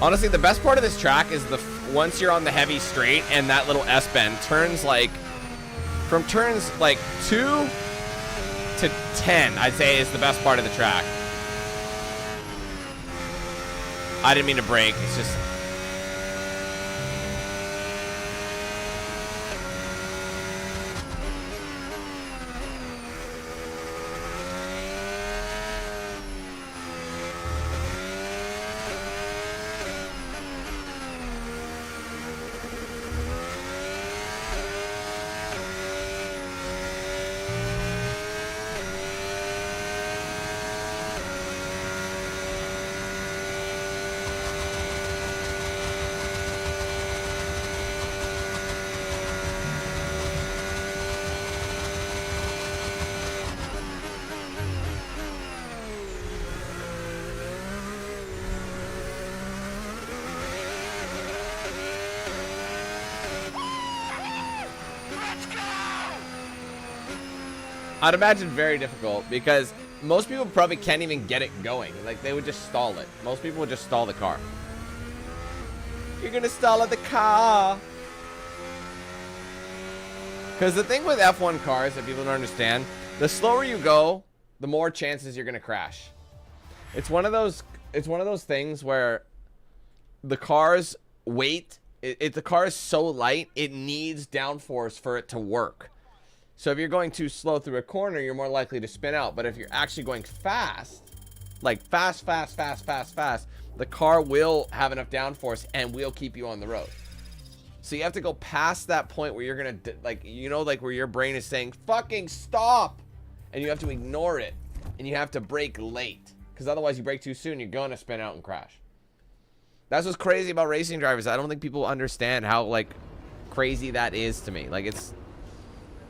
Honestly, the best part of this track is once you're on the heavy straight and that little S-bend turns like from turns like 2 to 10, I'd say is the best part of the track. I didn't mean to brake. It's just I'd imagine very difficult because most people probably can't even get it going. Like, they would just stall it. Most people would just stall the car. You're gonna stall at the car. Because the thing with F1 cars that people don't understand, the slower you go, the more chances you're gonna crash. It's one of those things where the car's weight, the car is so light, it needs downforce for it to work. So if you're going too slow through a corner, you're more likely to spin out. But if you're actually going fast, like fast, the car will have enough downforce and will keep you on the road. So you have to go past that point where you're going to, like, you know, like where your brain is saying, fucking stop. And you have to ignore it. And you have to brake late. Because otherwise you brake too soon, you're going to spin out and crash. That's what's crazy about racing drivers. I don't think people understand how, like, crazy that is to me. Like, it's...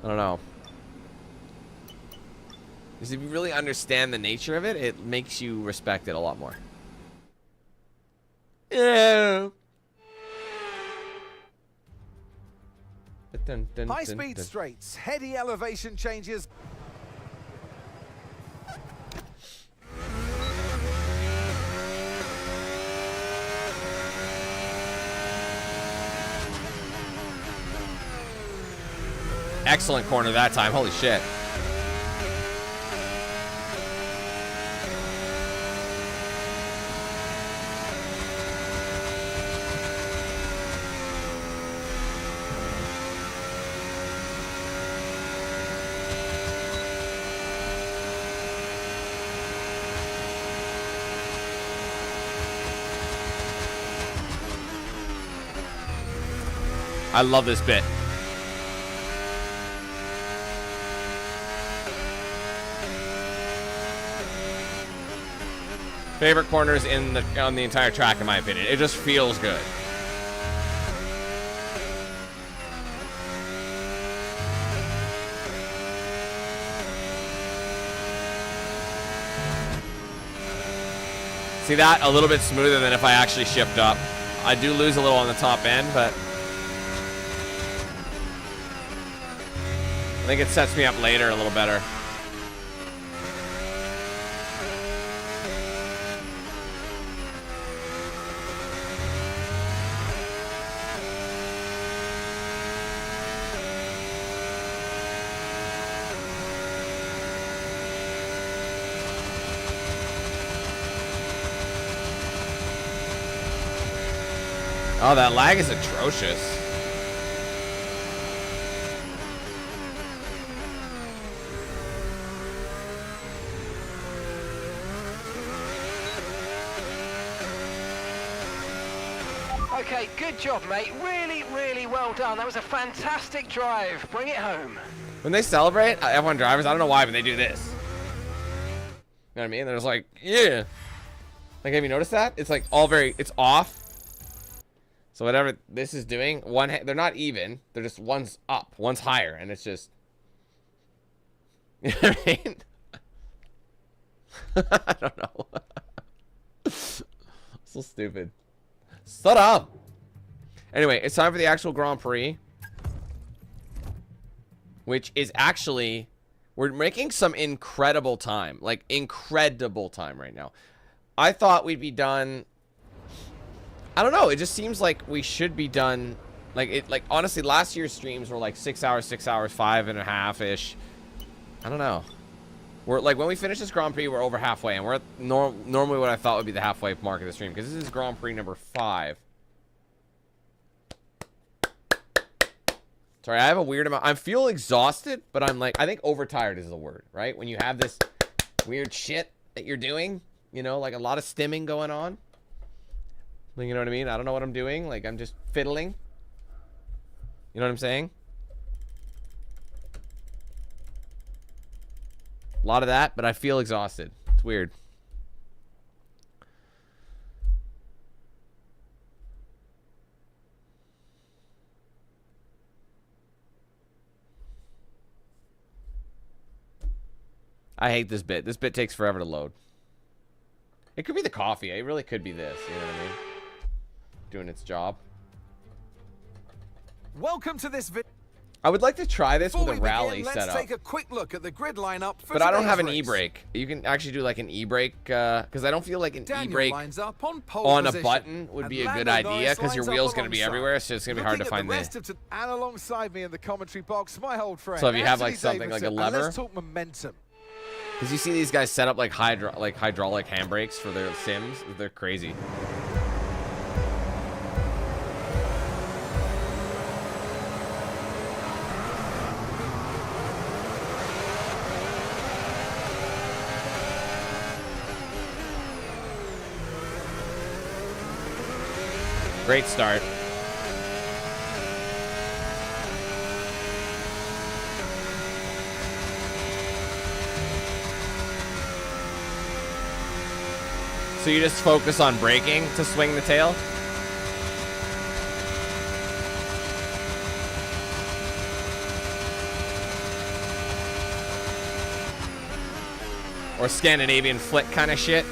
I don't know. Because if you really understand the nature of it, it makes you respect it a lot more. Yeah. High-speed straights, heady elevation changes. Excellent corner that time. Holy shit. I love this bit. Favorite corners on the entire track, in my opinion. It just feels good. See that? A little bit smoother than if I actually shift up. I do lose a little on the top end, but I think it sets me up later a little better. Oh, that lag is atrocious. Okay, good job, mate. Really, really well done. That was a fantastic drive. Bring it home. When they celebrate, F1 drivers, I don't know why, but they do this. You know what I mean? They're just like, yeah. Like, have you noticed that? It's like all very, it's off. So whatever this is doing, they're not even. They're just, one's up, one's higher, and it's just, you know what I mean? I don't know. So stupid. Shut up. Anyway, it's time for the actual Grand Prix, which is actually, we're making some incredible time, like incredible time right now. I thought we'd be done. I don't know. It just seems like we should be done. Like honestly, last year's streams were like 6 hours, 5.5 ish. I don't know. We're like, when we finish this Grand Prix, we're over halfway, and we're at normally what I thought would be the halfway mark of the stream, because this is Grand Prix number 5. Sorry, I have a weird amount. I feel exhausted, but I'm like, I think overtired is the word, right? When you have this weird shit that you're doing, you know, like a lot of stimming going on. You know what I mean? I don't know what I'm doing. Like, I'm just fiddling. You know what I'm saying? A lot of that, but I feel exhausted. It's weird. I hate this bit. This bit takes forever to load. It could be the coffee. It really could be this. You know what I mean? Doing its job. Welcome to this video. I would like to try this with a rally let's setup. Take a quick look at the grid lineup for but I don't have an race. e-brake. You can actually do like an e-brake, because I don't feel like an e-brake on a button would be a good idea, because your wheel's going to be everywhere, so it's going to be hard to find the... And alongside me in the commentary box, my old friend. So if you have Anthony like something Davidson, like a lever... let's talk momentum. Because you see these guys set up like hydraulic handbrakes for their sims. They're crazy. Great start. So you just focus on braking to swing the tail? Or Scandinavian flick kind of shit?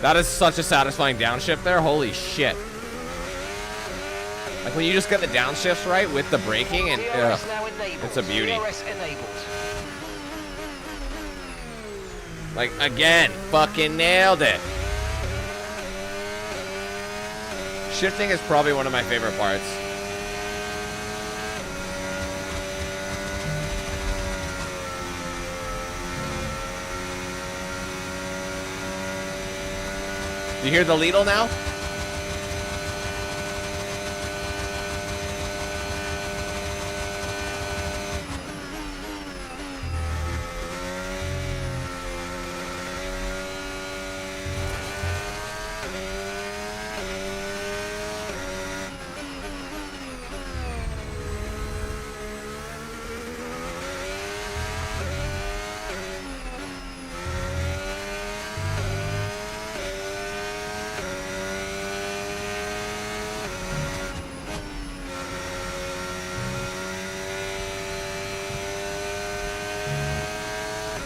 That is such a satisfying downshift there. Holy shit. Like when you just get the downshifts right with the braking, and it's a beauty. Like again, fucking nailed it. Shifting is probably one of my favorite parts. You hear the Lidl now?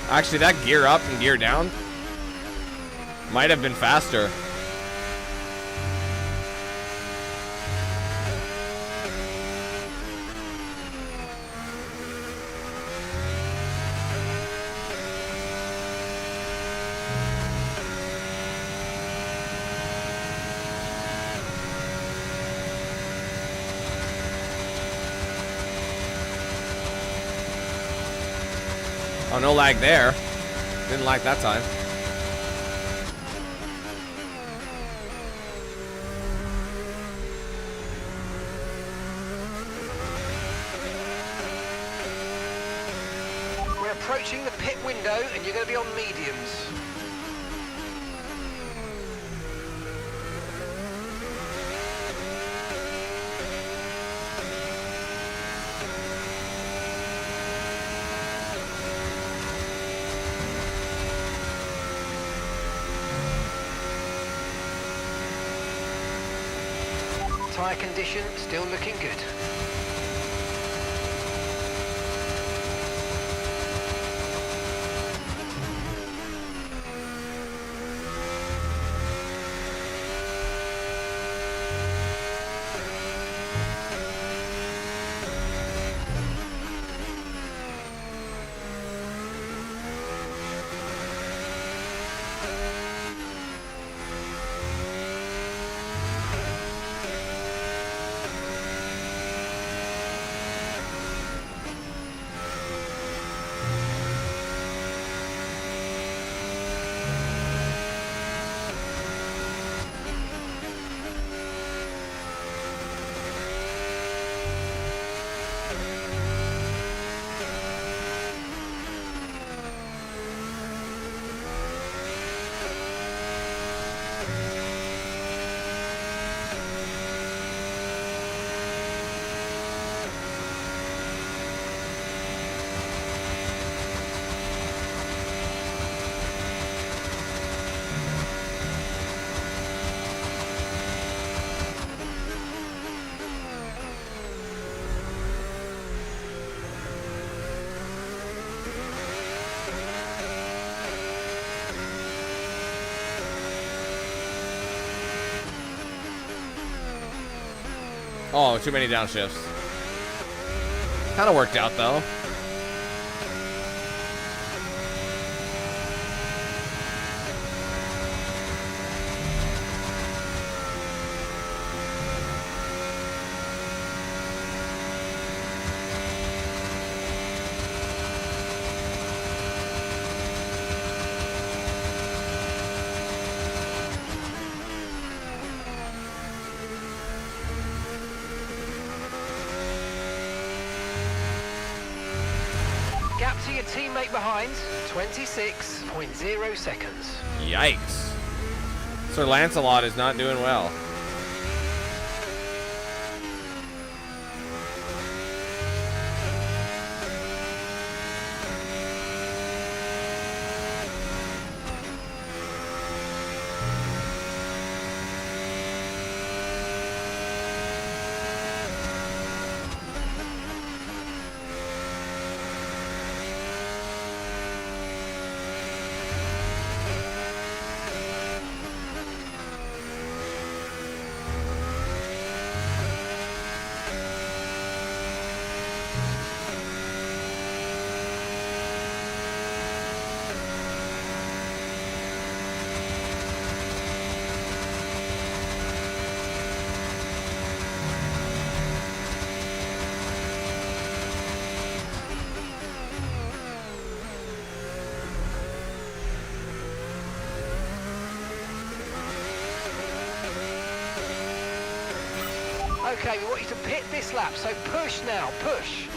Actually, that gear up and gear down might have been faster. Oh, no lag there. Didn't lag that time. We're approaching the pit window and you're going to be on mediums. Tyre condition still looking good. Oh, too many downshifts. Kind of worked out, though. Gap to your teammate behind, 26.0 seconds. Yikes. Sir Lancelot is not doing well. Okay, we want you to pit this lap, so push now, push.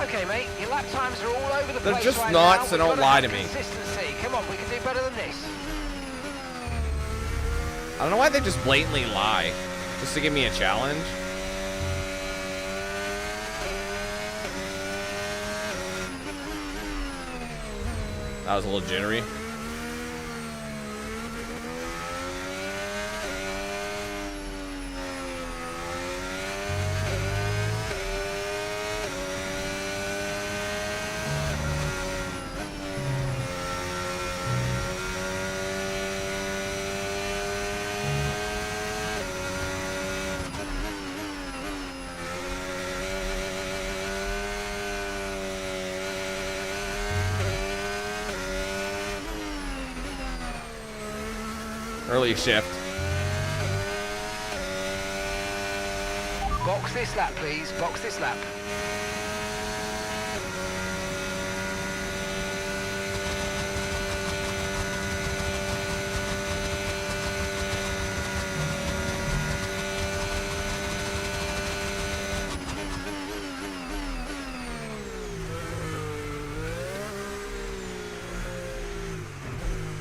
Okay, mate, your lap times are all over the place. They're just right not, now. so We've don't gotta lie have to me. Consistency. Come on, we can do better than this. I don't know why they just blatantly lie. Just to give me a challenge. That was a little jittery. Early shift. Box this lap, please. Box this lap.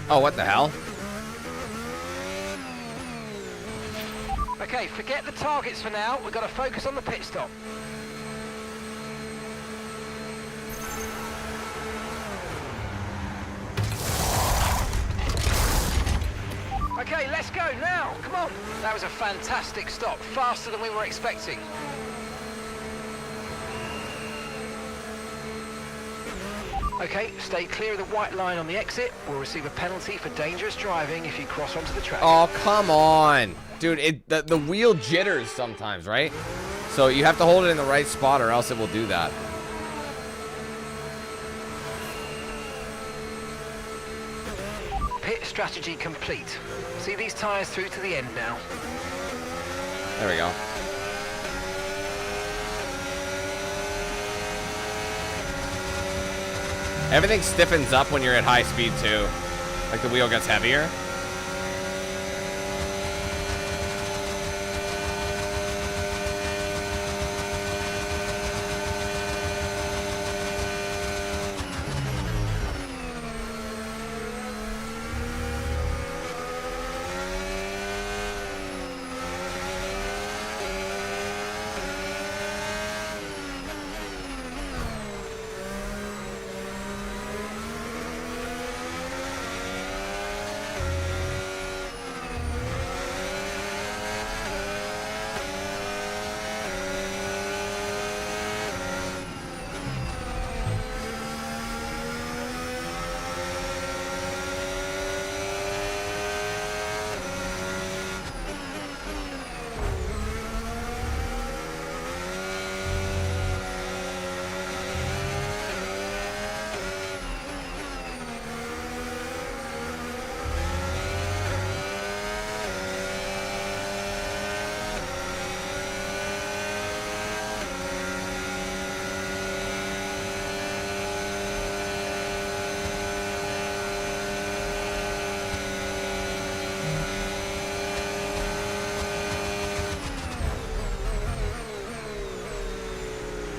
Oh, what the hell? Okay, forget the targets for now. We've got to focus on the pit stop. Okay, let's go now. Come on. That was a fantastic stop. Faster than we were expecting. Okay, stay clear of the white line on the exit. We'll receive a penalty for dangerous driving if you cross onto the track. Oh, come on. Dude, the wheel jitters sometimes, right? So you have to hold it in the right spot or else it will do that. Pit strategy complete. See these tyres through to the end now. There we go. Everything stiffens up when you're at high speed too. Like the wheel gets heavier.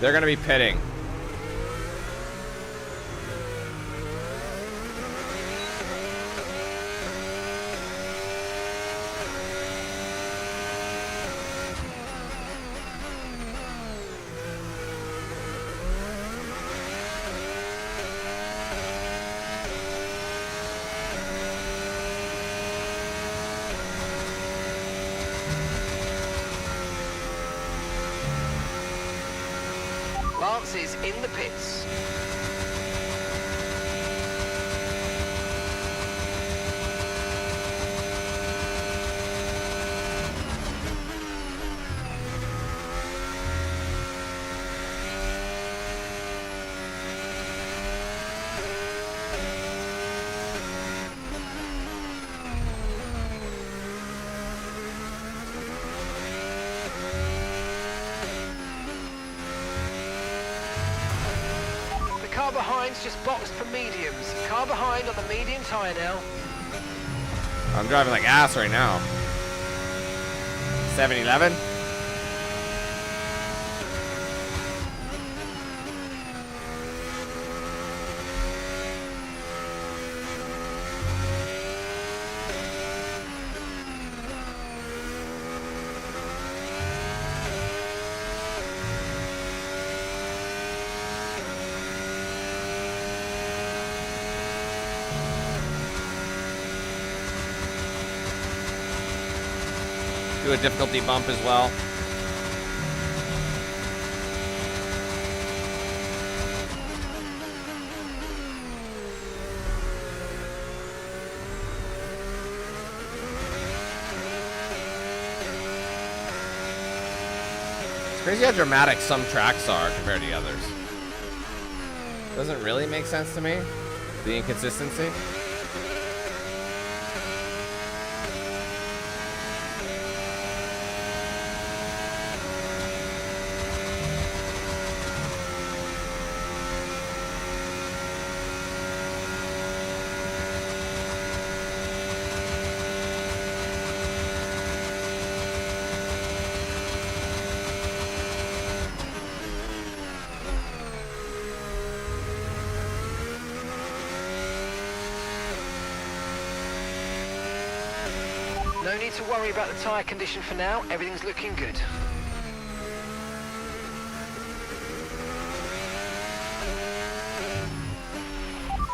They're going to be pitting. Lance is in the pits. Car behind's just boxed for mediums. Car behind on the medium tyre now. I'm driving like ass right now. 7-Eleven. do a difficulty bump as well. It's crazy how dramatic some tracks are compared to the others. Doesn't really make sense to me, the inconsistency. No need to worry about the tyre condition for now. Everything's looking good.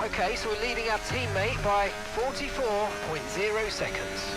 Okay, so we're leading our teammate by 44.0 seconds.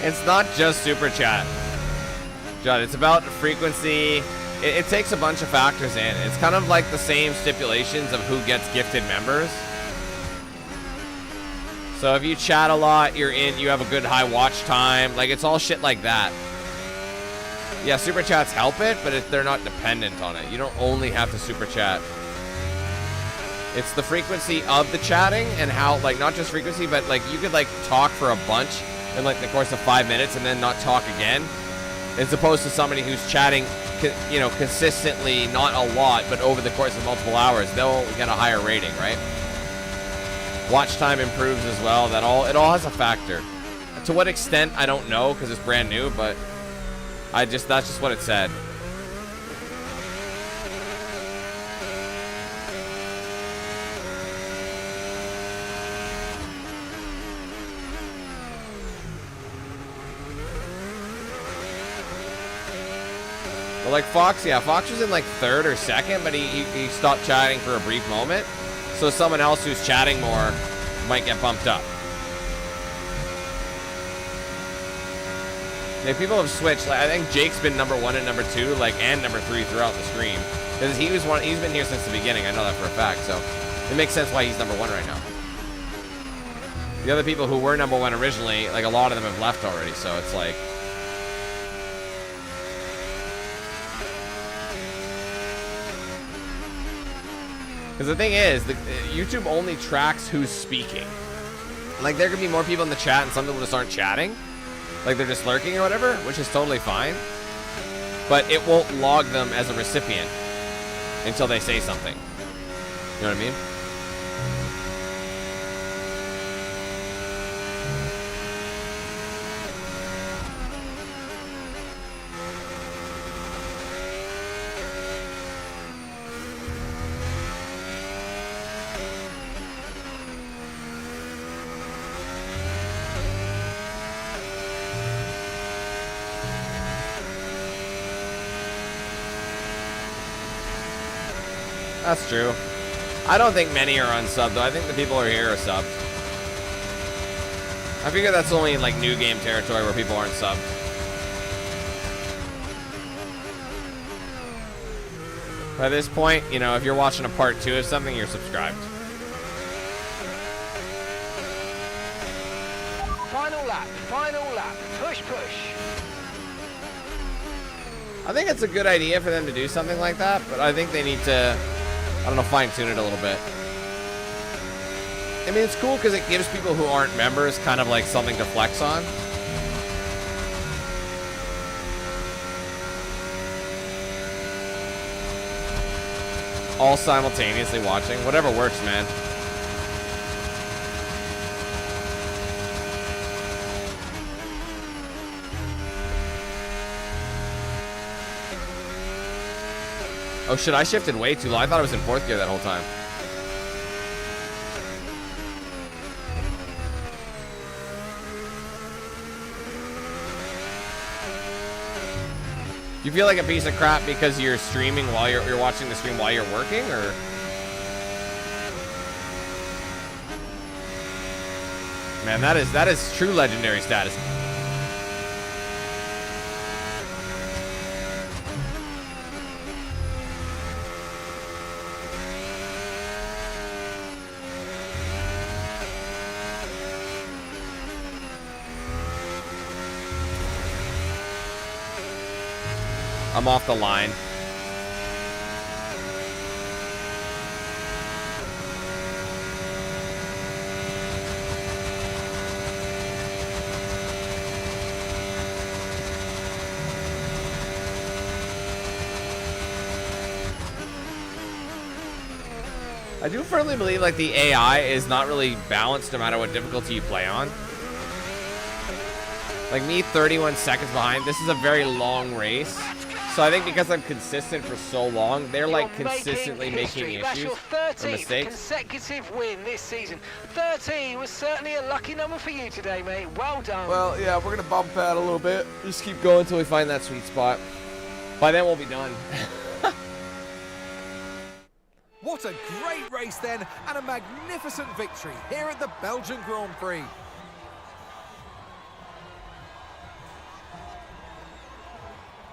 It's not just Super Chat, Judd. It's about frequency. It takes a bunch of factors in. It's kind of like the same stipulations of who gets gifted members. So if you chat a lot, you have a good high watch time. Like, it's all shit like that. Yeah, Super Chats help it, but they're not dependent on it. You don't only have to Super Chat. It's the frequency of the chatting and how, like, not just frequency, but, like, you could, like, talk for a bunch in, like, the course of 5 minutes and then not talk again, as opposed to somebody who's chatting, you know, consistently, not a lot, but over the course of multiple hours. They'll get a higher rating, right? Watch time improves as well. It all has a factor. To what extent, I don't know, because it's brand new, but that's just what it said. But like Fox, yeah, Fox was in like third or second, but he stopped chatting for a brief moment. So someone else who's chatting more might get bumped up. Yeah, people have switched. Like, I think Jake's been number 1 and number 2, like, and number 3 throughout the stream. Because he's been here since the beginning. I know that for a fact. So it makes sense why he's number 1 right now. The other people who were number 1 originally, like, a lot of them have left already. So it's like, because the thing is, YouTube only tracks who's speaking. Like, there could be more people in the chat and some people just aren't chatting. Like, they're just lurking or whatever, which is totally fine. But it won't log them as a recipient until they say something. You know what I mean? That's true. I don't think many are unsubbed, though. I think the people who are here are subbed. I figure that's only in, like, new game territory where people aren't subbed. By this point, you know, if you're watching a part 2 of something, you're subscribed. Final lap, push, push. I think it's a good idea for them to do something like that, but I think they need to, I don't know, fine-tune it a little bit. I mean, it's cool because it gives people who aren't members kind of like something to flex on. All simultaneously watching. Whatever works, man. Oh shit, I shifted way too low. I thought I was in 4th gear that whole time. Do you feel like a piece of crap because you're streaming while you're watching the stream while you're working, or? Man, that is true legendary status. I'm off the line. I do firmly believe like the AI is not really balanced no matter what difficulty you play on. Like me, 31 seconds behind. This is a very long race. So I think because I'm consistent for so long, they're like consistently making issues. That's your or 13th mistakes. consecutive win this season. 13 was certainly a lucky number for you today, mate. Well done. Well, yeah, we're gonna bump that a little bit. Just keep going until we find that sweet spot. By then we'll be done. What a great race then, and a magnificent victory here at the Belgian Grand Prix.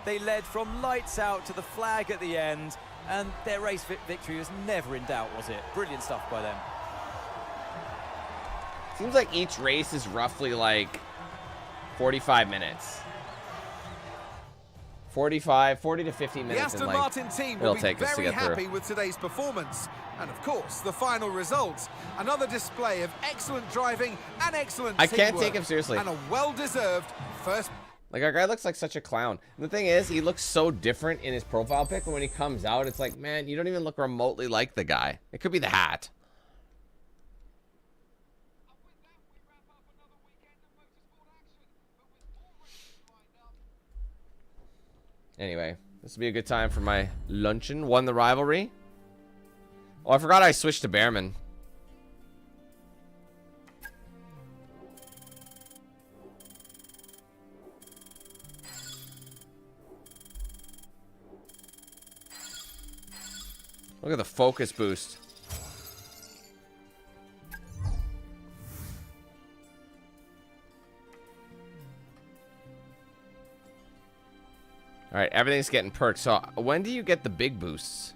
They led from lights out to the flag at the end, and their race victory was never in doubt, was it? Brilliant stuff by them. Seems like each race is roughly like 45 minutes. 40 to 50 minutes. The Aston Martin team will be very happy with today's performance. And of course, the final results. Another display of excellent driving and excellent teamwork. I can't take him seriously. And a well-deserved first. Like, our guy looks like such a clown. And the thing is, he looks so different in his profile pic, but when he comes out, it's like, man, you don't even look remotely like the guy. It could be the hat. Anyway, this will be a good time for my luncheon. Won the rivalry. Oh, I forgot I switched to Behrman. Look at the focus boost. All right, everything's getting perked. So when do you get the big boosts?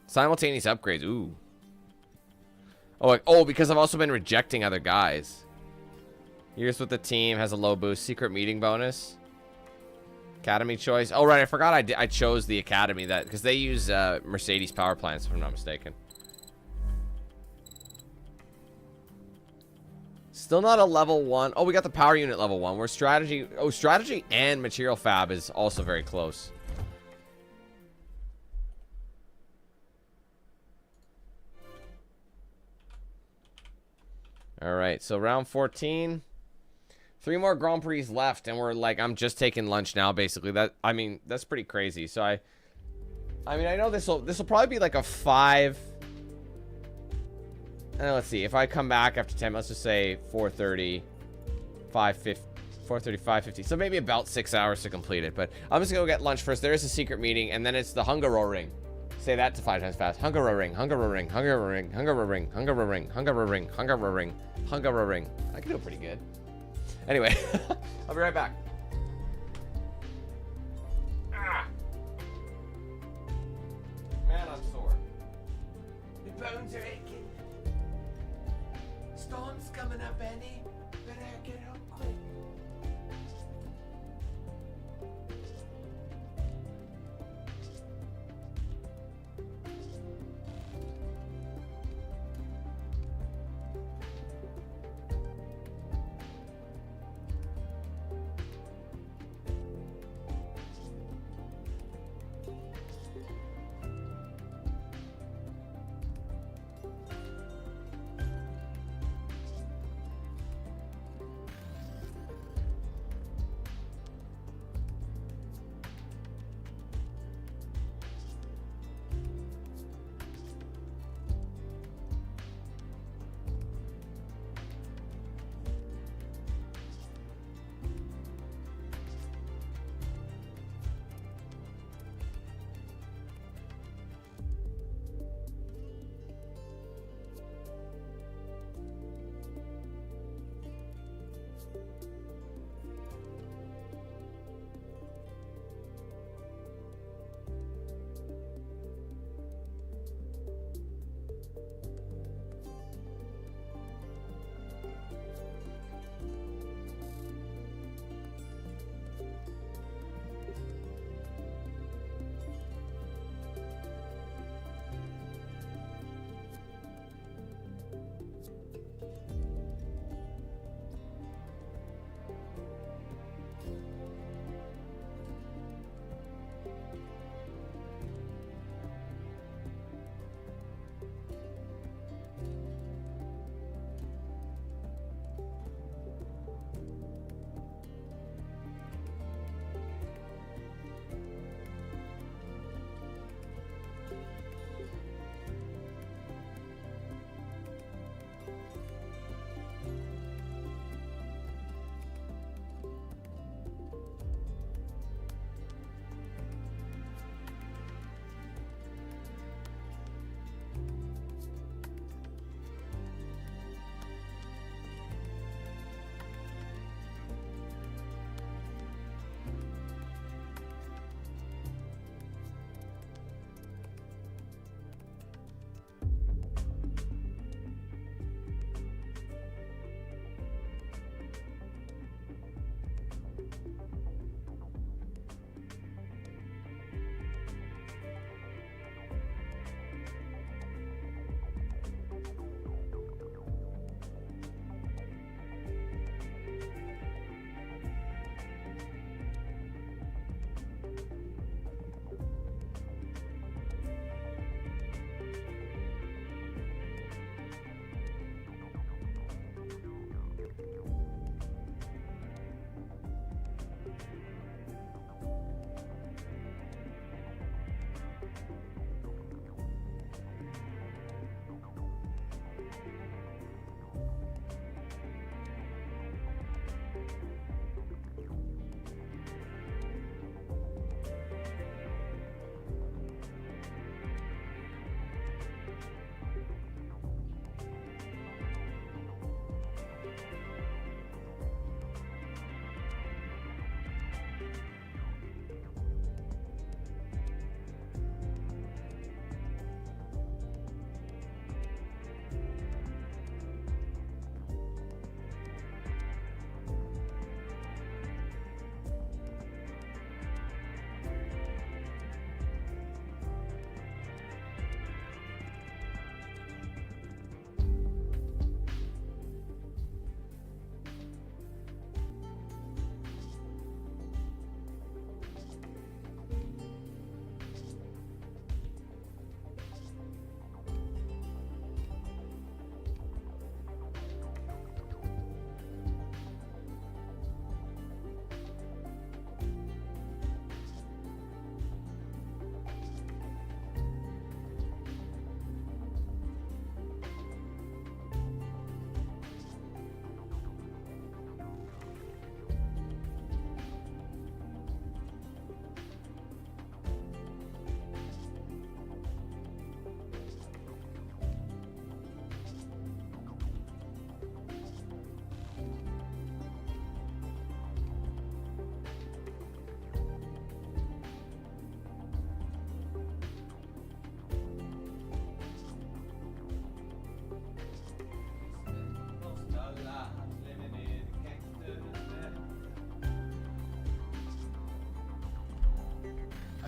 Simultaneous upgrades. Ooh. Oh, because I've also been rejecting other guys. Years with the team has a low boost. Secret meeting bonus. Academy choice. Oh, right. I forgot I chose the Academy that because they use Mercedes power plants, if I'm not mistaken. Still not a level 1. Oh, we got the power unit level 1. We're strategy. Oh, strategy and material fab is also very close. All right. So round 14. 3 more Grand Prix left, and we're like, I'm just taking lunch now, basically. I mean, that's pretty crazy. So I know this will probably be like a 5. Let's see. If I come back after 10, let's just say 4:30, 5:50, 4:30, 5:50. So maybe about 6 hours to complete it. But I'm just gonna go get lunch first. There is a secret meeting, and then it's the Hungaroring. Say that to 5 times fast. Hungaroring, Hungaroring, Hungaroring, Hungaroring, Hungaroring, Hungaroring, Hungaroring, Hungaroring. I can do it pretty good. Anyway, I'll be right back. Ah. Man, I'm sore. My bones are aching. Storm's coming up, Benny. Better get home quick.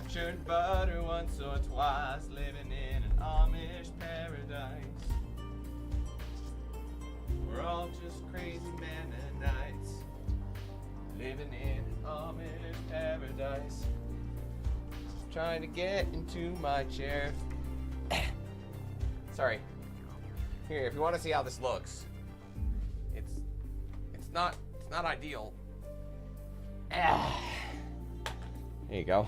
churned butter once or twice, living in an Amish paradise. We're all just crazy Mennonites, living in an Amish paradise. Trying to get into my chair. Sorry. Here, if you want to see how this looks, it's not ideal. There you go.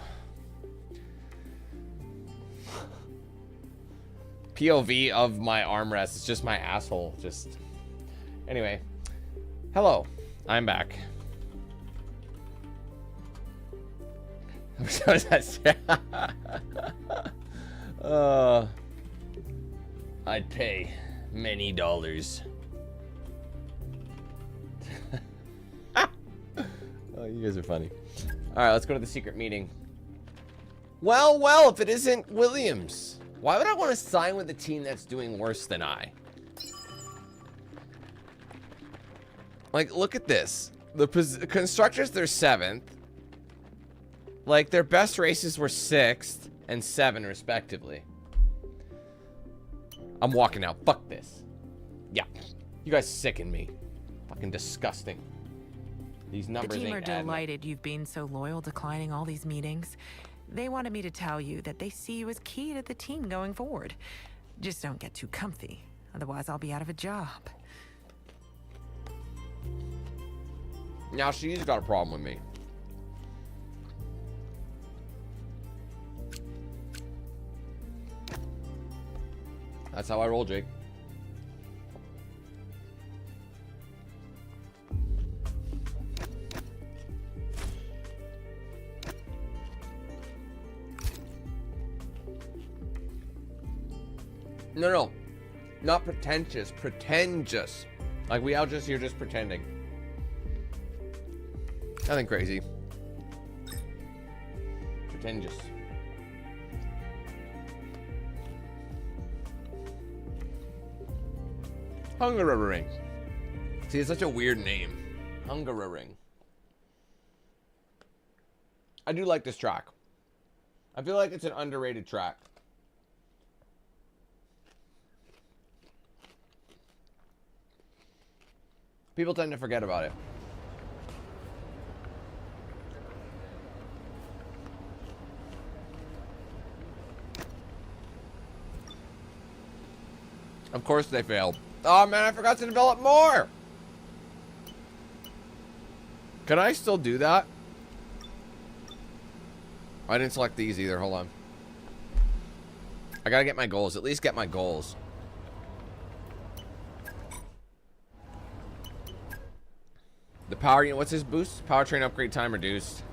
POV of my armrest. It's just my asshole. Just anyway. Hello, I'm back. I'd pay many dollars. Oh, you guys are funny. All right, let's go to the secret meeting. Well, if it isn't Williams, why would I want to sign with a team that's doing worse than I? Like, look at this. The constructors, they're 7th. Like, their best races were 6th and 7th, respectively. I'm walking out. Fuck this. Yeah. You guys sicken me. Fucking disgusting. These numbers ain't The team are adding up. delighted you've been so loyal, declining all these meetings. They wanted me to tell you that they see you as key to the team going forward. Just don't get too comfy. Otherwise, I'll be out of a job. Now she's got a problem with me. That's how I roll, Jake. No. Not pretentious. Pretentious. Like, we out just here just pretending. Nothing crazy. Pretentious. Hungary. See, it's such a weird name. Hungary. I do like this track. I feel like it's an underrated track. People tend to forget about it. Of course they failed. Oh man, I forgot to develop more. Can I still do that? I didn't select these either. Hold on. I gotta get my goals. At least get my goals. The power unit, what's his boost? Powertrain upgrade time reduced.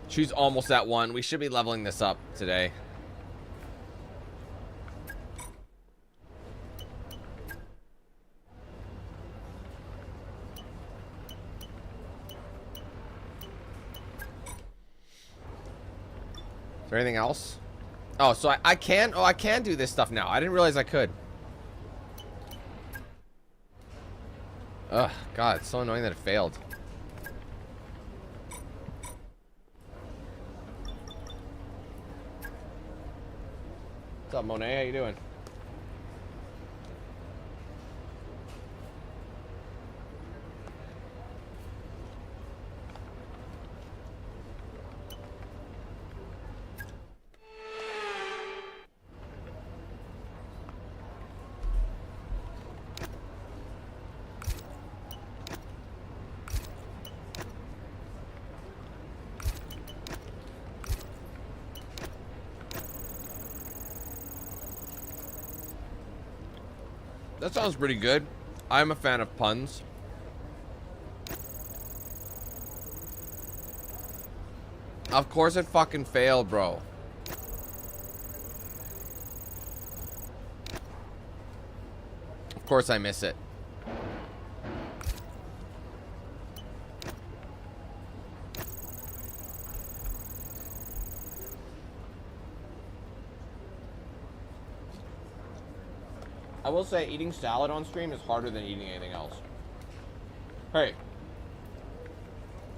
She's almost at 1. We should be leveling this up today. Is there anything else? Oh, so I can do this stuff now. I didn't realize I could. Ugh, God, it's so annoying that it failed. What's up, Monet? How you doing? That sounds pretty good. I'm a fan of puns. Of course it fucking failed, bro. Of course I miss it. I will say eating salad on stream is harder than eating anything else. Hey.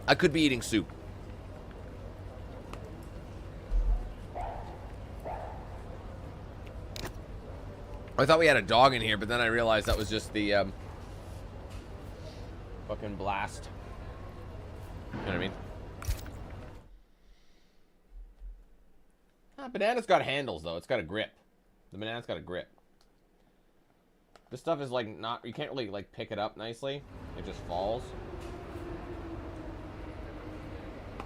I could be eating soup. I thought we had a dog in here, but then I realized that was just the fucking blast. You know what I mean? Banana's got handles, though. It's got a grip. The banana's got a grip. This stuff is, like, not... You can't really, like, pick it up nicely. It just falls. So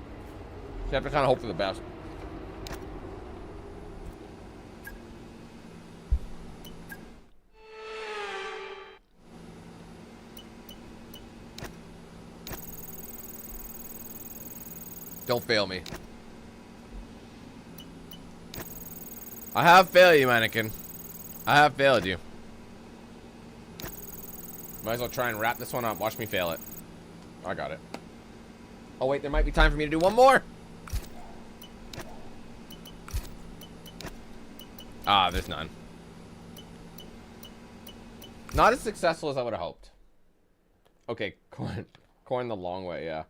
you have to kind of hope for the best. Don't fail me. I have failed you, mannequin. I have failed you. Might as well try and wrap this one up. Watch me fail it. I got it. Oh, wait. There might be time for me to do one more. Ah, there's none. Not as successful as I would have hoped. Okay, corn. Corn the long way, yeah.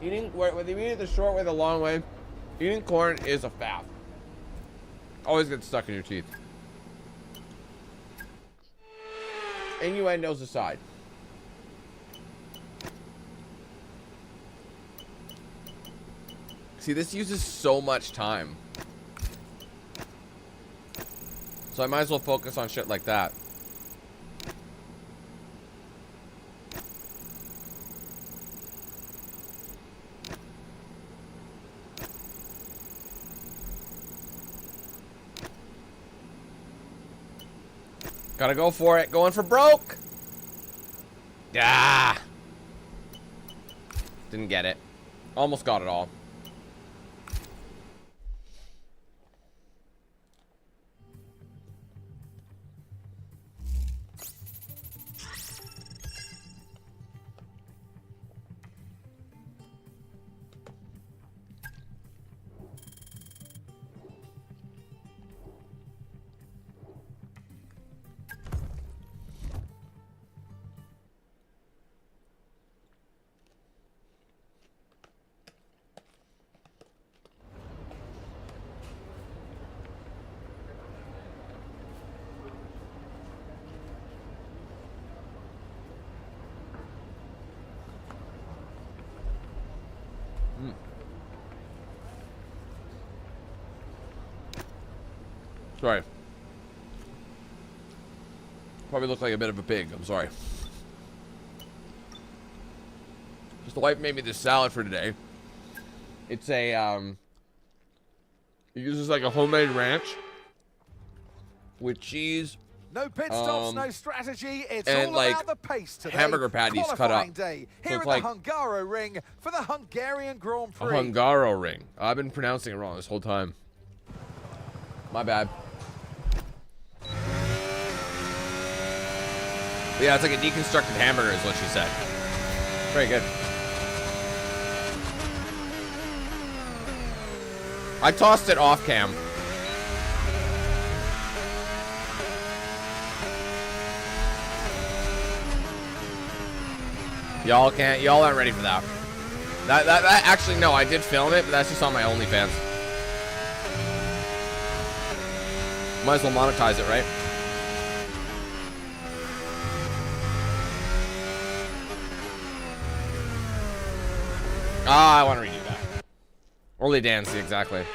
Eating, whether you eat it the short way or the long way, eating corn is a faff. Always gets stuck in your teeth. Innuendos aside. See, this uses so much time. So I might as well focus on shit like that. Gotta go for it. Going for broke. Ah. Didn't get it. Almost got it all. Sorry. Probably look like a bit of a pig. I'm sorry. Just the wife made me this salad for today. It's a, it uses like a homemade ranch with cheese. No pit stops, no strategy. It's and all like about the pace today. Hamburger patties cut up. Day So here it's in like the Hungaro ring for the Hungarian Grand Prix. a Hungaro ring. I've been pronouncing it wrong this whole time. My bad. But yeah, it's like a deconstructed hamburger is what she said. Very good. I tossed it off cam. Y'all aren't ready for that. That actually, no, I did film it, but that's just on my OnlyFans. Might as well monetize it, right? Ah, I want to redo that. Only dance, exactly.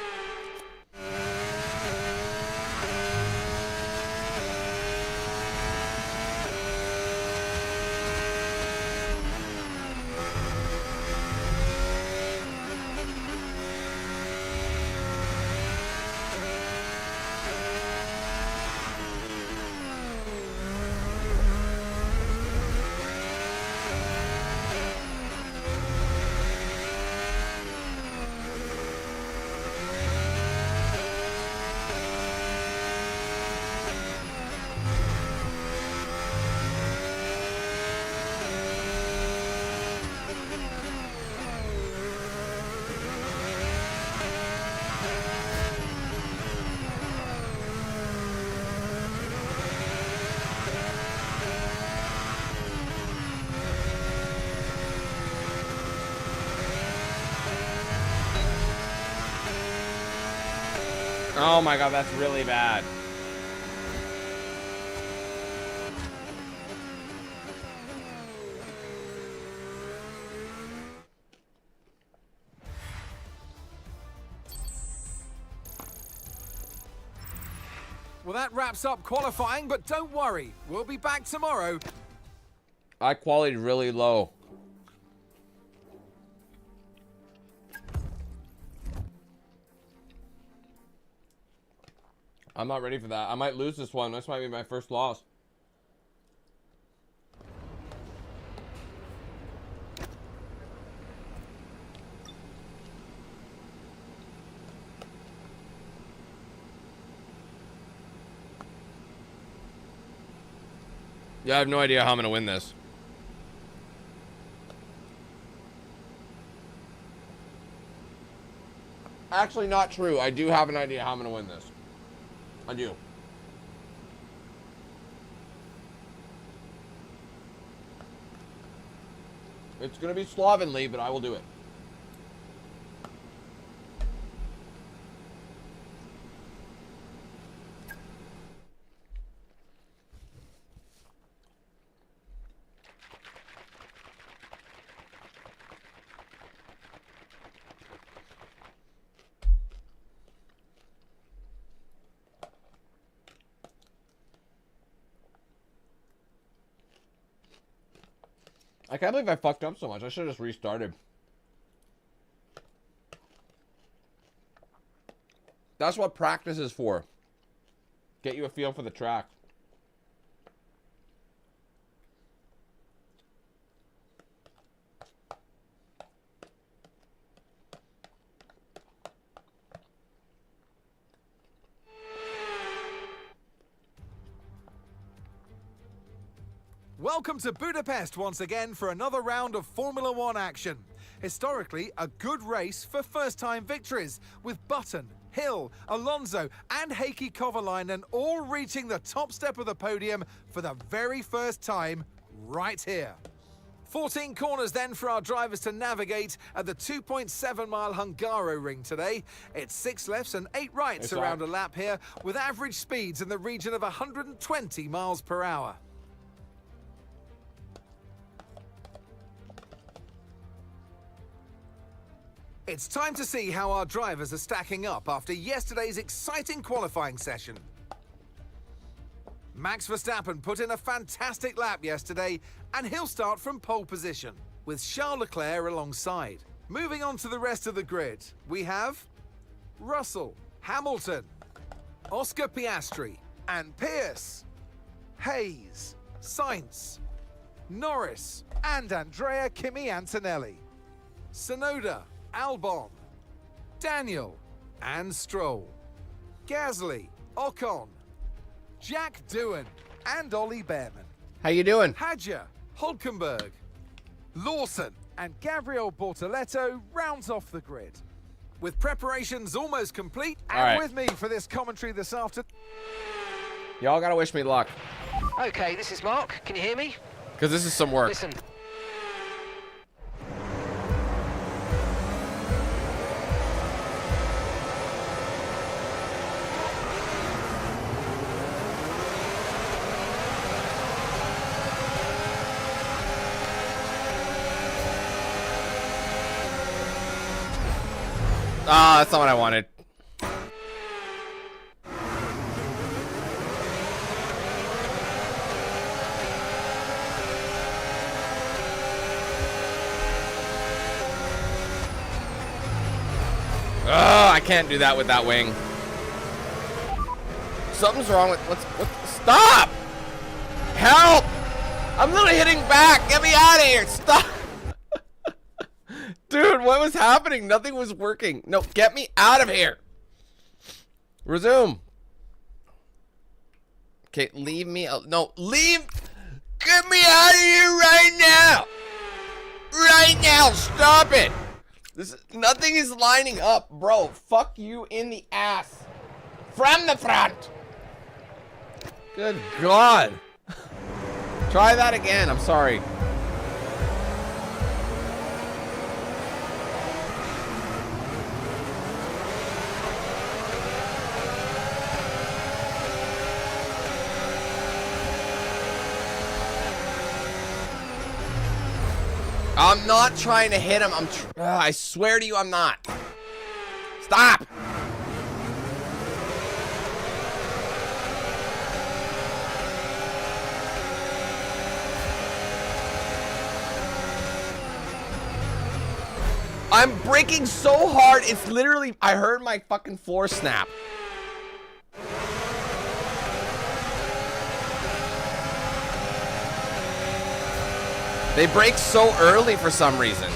Oh my god, that's really bad. Well, that wraps up qualifying, but don't worry, we'll be back tomorrow. Eye quality really low. I'm not ready for that. I might lose this one. This might be my first loss. Yeah, I have no idea how I'm going to win this. Actually, not true. I do have an idea how I'm going to win this. I do. It's going to be slovenly, but I will do it. I can't believe I fucked up so much. I should have just restarted. That's what practice is for. Get you a feel for the track. Welcome to Budapest once again for another round of Formula One action. Historically, a good race for first-time victories, with Button, Hill, Alonso and Heikki Kovalainen all reaching the top step of the podium for the very first time right here. 14 corners then for our drivers to navigate at the 2.7-mile Hungaroring today. It's 6 lefts and 8 rights around a lap here, with average speeds in the region of 120 miles per hour. It's time to see how our drivers are stacking up after yesterday's exciting qualifying session. Max Verstappen put in a fantastic lap yesterday, and he'll start from pole position, with Charles Leclerc alongside. Moving on to the rest of the grid, we have Russell, Hamilton, Oscar Piastri, and Pierce, Hayes, Sainz, Norris, and Andrea Kimi Antonelli, Tsunoda, Albon, Daniel, and Stroll, Gasly, Ocon, Jack Doohan, and Ollie Behrman. How you doing? Hadja, Hulkenberg, Lawson, and Gabriel Bortoletto rounds off the grid. With preparations almost complete, and with me for this commentary this afternoon. Y'all gotta wish me luck. Okay, this is Mark. Can you hear me? Because this is some work. Listen. Ah, that's not what I wanted. Oh, I can't do that with that wing. Something's wrong with stop! Help! I'm literally hitting back. Get me out of here. Stop. Dude, what was happening? Nothing was working. No, get me out of here. Resume. Okay, leave me. No, leave. Get me out of here right now. Right now. Stop it. Nothing is lining up, bro. Fuck you in the ass. From the front. Good God. Try that again. I'm sorry. I'm not trying to hit him. I swear to you, I'm not. Stop. I'm braking so hard, it's literally, I heard my fucking floor snap. They brake so early for some reason.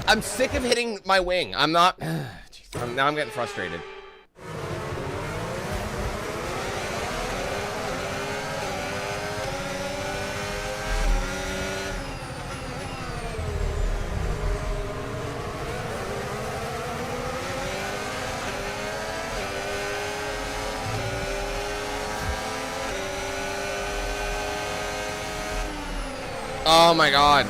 I'm sick of hitting my wing. I'm not. Now I'm getting frustrated. Oh my God.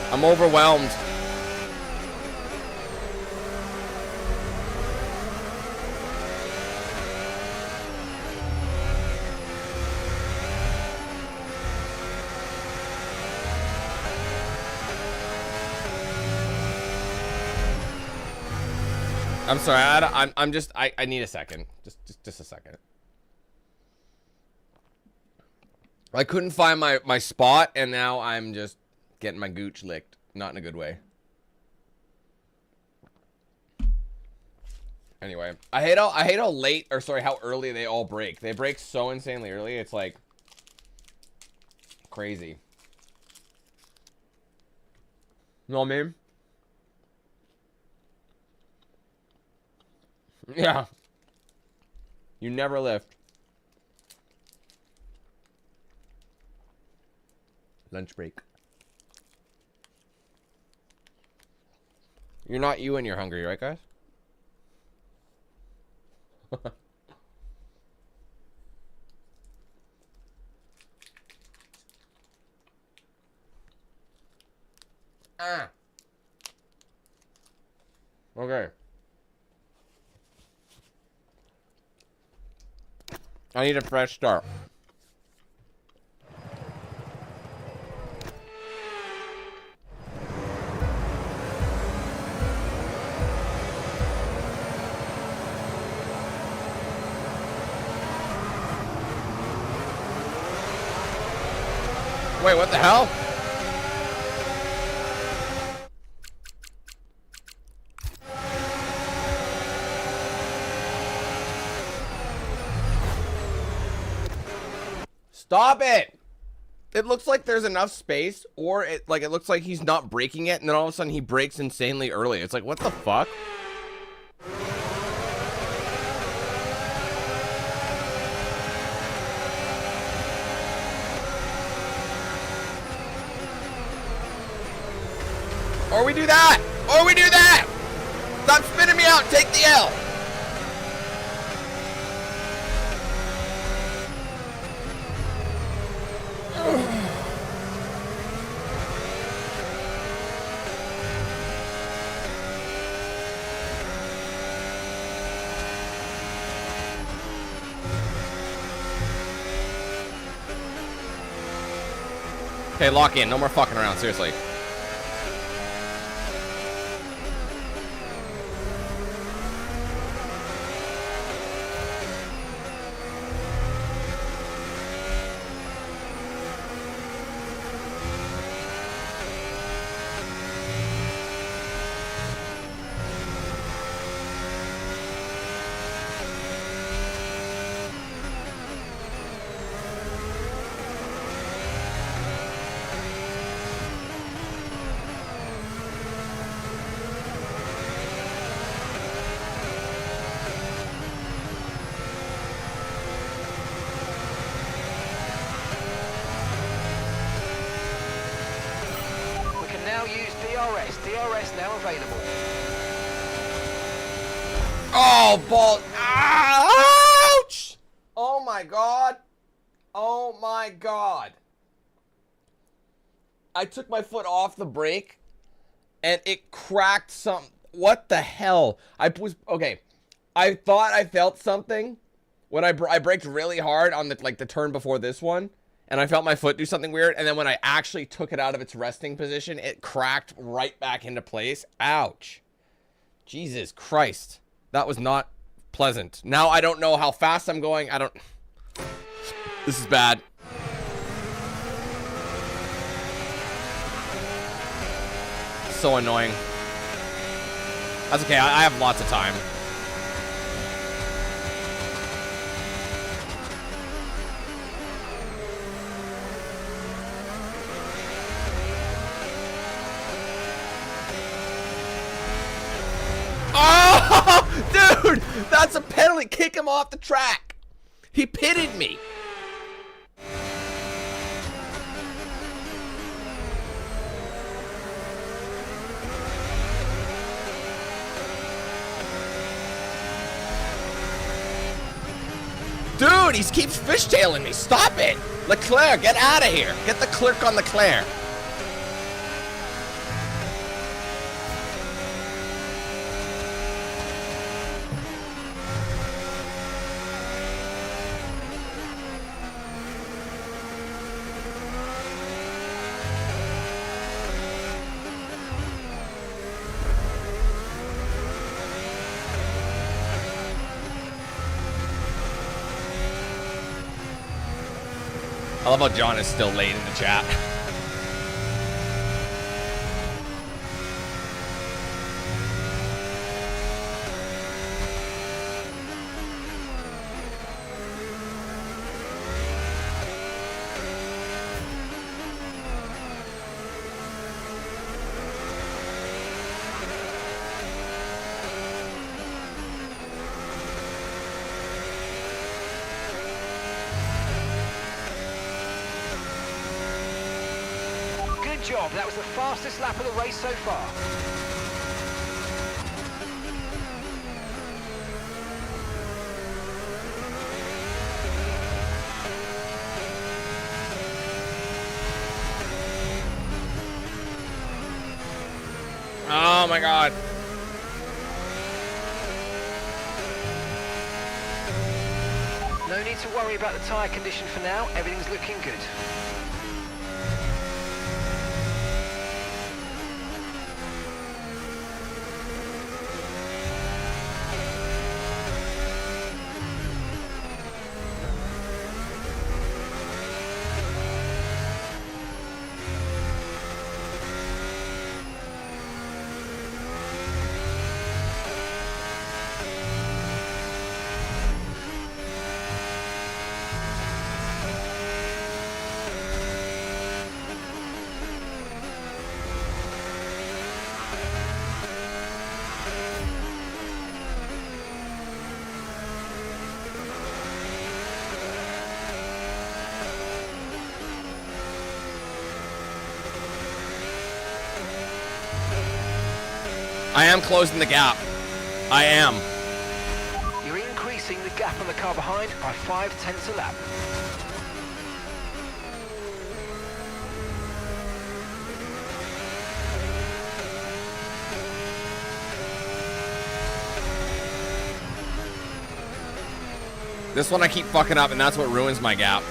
I'm overwhelmed. I'm sorry. I need a second. Just a second. I couldn't find my spot, and now I'm just getting my gooch licked. Not in a good way. Anyway, I hate how late, or sorry, how early they all break. They break so insanely early. It's like crazy. You know what I mean? Yeah. You never lift. Lunch break. You're not you when you're hungry, right, guys? Okay. I need a fresh start. Wait, what the hell? Stop it! It looks like there's enough space, or it looks like he's not breaking it, and then all of a sudden he breaks insanely early. It's like, what the fuck? Or we do that! Or we do that! Stop spinning me out! Take the L! Okay, lock in. No more fucking around. Seriously. DRS now available. Oh, ball. Ouch! Oh my God. Oh my God. I took my foot off the brake and it cracked some. What the hell? Okay. I thought I felt something when I braked really hard on the turn before this one, and I felt my foot do something weird, and then when I actually took it out of its resting position, it cracked right back into place. Ouch. Jesus Christ. That was not pleasant. Now I don't know how fast I'm going. This is bad. So annoying. That's okay. I have lots of time. Oh, dude, that's a penalty. Kick him off the track. He pitted me. Dude, he keeps fishtailing me. Stop it. Leclerc, get out of here. Get the clerk on Leclerc. I love how John is still late in the chat. Job. That was the fastest lap of the race so far. Oh my God. No need to worry about the tyre condition for now. Everything's looking good. I am closing the gap. I am. You're increasing the gap on the car behind by 0.5 a lap. This one I keep fucking up, and that's what ruins my gap.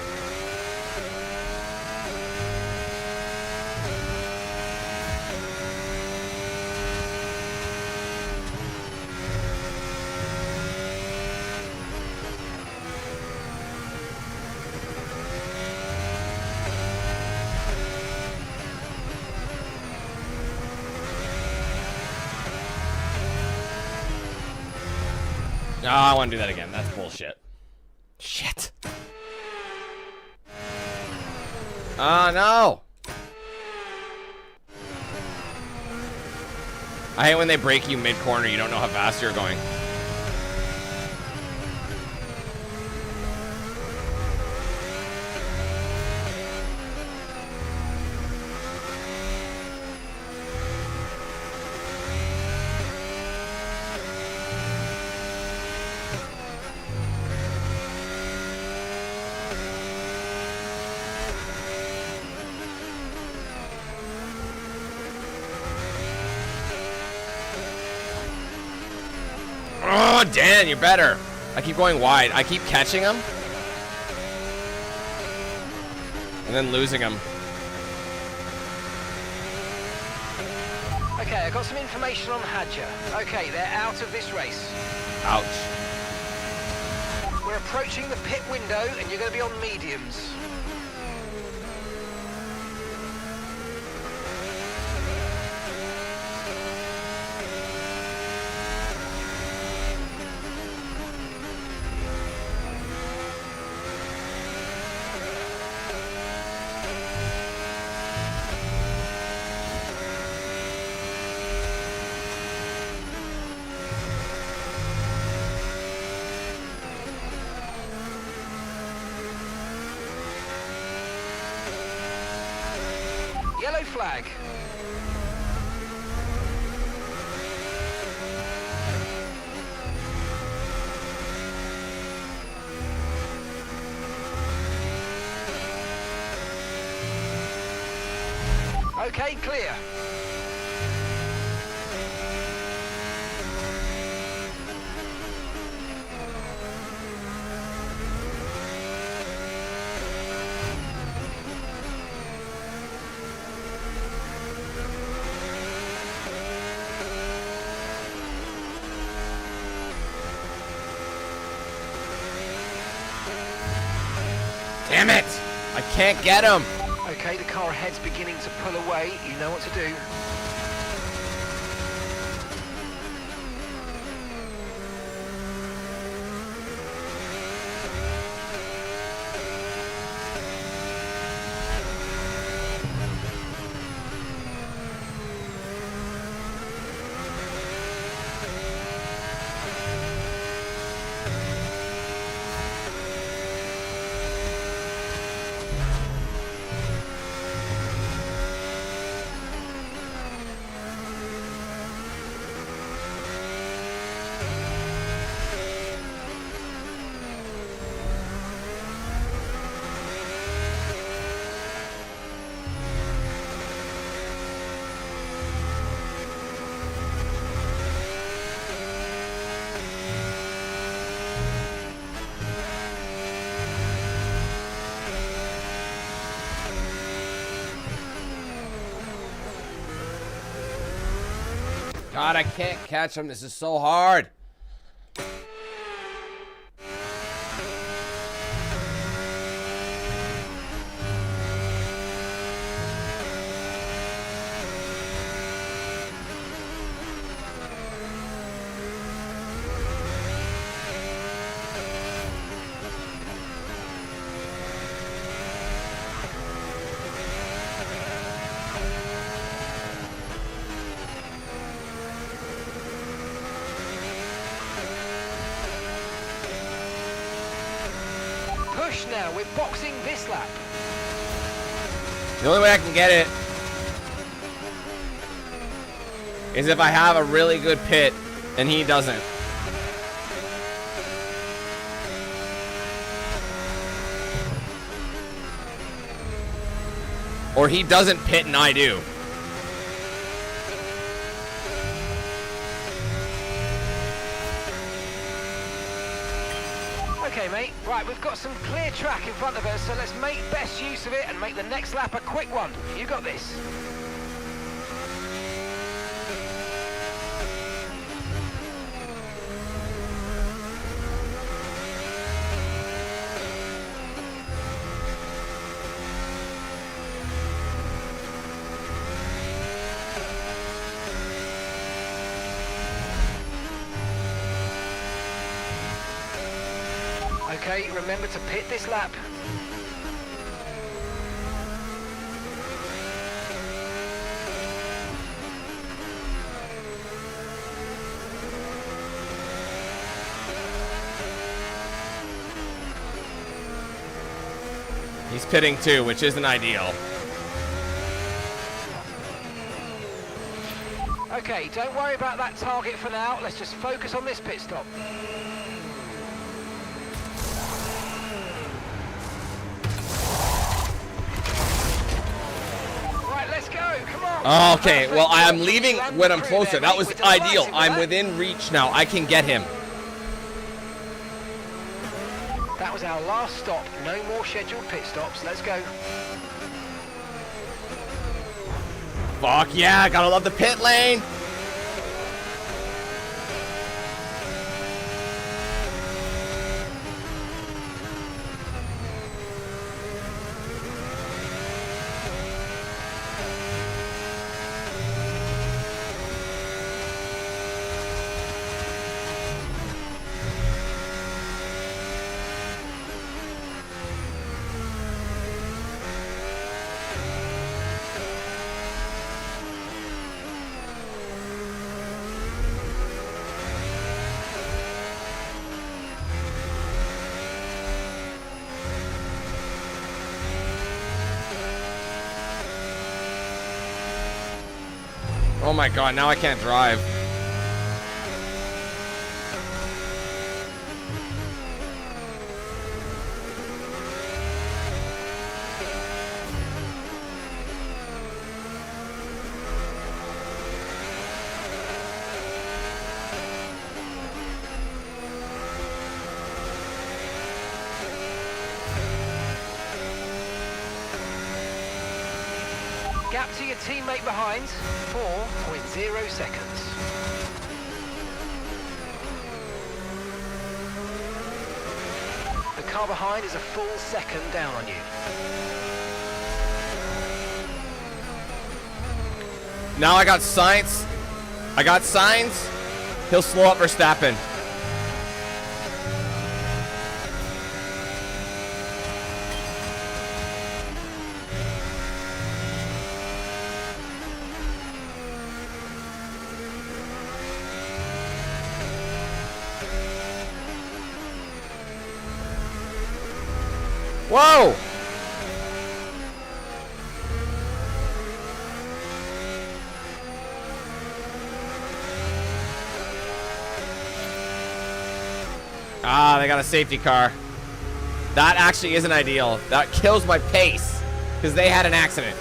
No, I want to do that again. That's bullshit. Shit. Oh, no. I hate when they break you mid-corner. You don't know how fast you're going. on, Dan, you're better. I keep going wide. I keep catching him. And then losing him. Okay, I got some information on Hadja. Okay, they're out of this race. Ouch. We're approaching the pit window, and you're going to be on mediums. Yellow flag. Okay, clear. Damn it! I can't get him. Okay, the car ahead's beginning to pull away. You know what to do. God, I can't catch him. This is so hard. Push now, we're boxing this lap. The only way I can get it is if I have a really good pit and he doesn't. Or he doesn't pit and I do. Okay, mate. Right, we've got some clear track in front of us, so let's make best use of it and make the next lap a quick one. You got this. Okay, remember to pit this lap. He's pitting too, which isn't ideal. Okay, don't worry about that target for now. Let's just focus on this pit stop. Right, let's go. Come on. Okay, well, I'm leaving when I'm closer. That was ideal. I'm within reach now. I can get him. was our last stop. No more scheduled pit stops. Let's go. Fuck yeah, gotta love the pit lane. Oh my god, now I can't drive. Gap to your teammate behind, 4.0 seconds. The car behind is a full second down on you. Now I got signs. He'll slow up Verstappen. Whoa! Ah, they got a safety car. That actually isn't ideal. That kills my pace because they had an accident.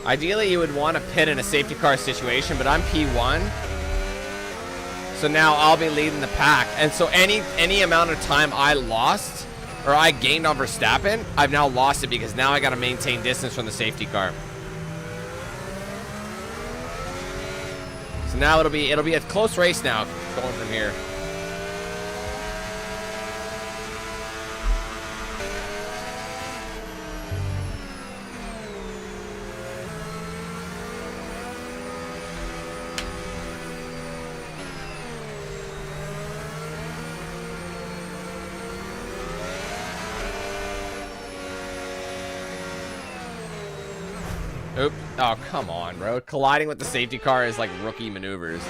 Ideally, you would want to pit in a safety car situation, but I'm P1. So now I'll be leading the pack. And so any amount of time I lost or I gained on Verstappen, I've now lost it because now I got to maintain distance from the safety car. So now it'll be a close race now going from here. Oop. Oh, come on, bro. Colliding with the safety car is like rookie maneuvers.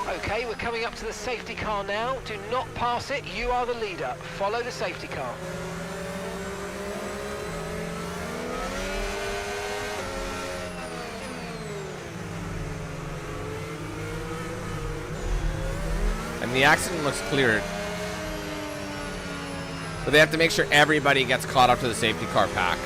Okay, we're coming up to the safety car now. Do not pass it. You are the leader. Follow the safety car. And the accident looks cleared. But they have to make sure everybody gets caught up to the safety car pack.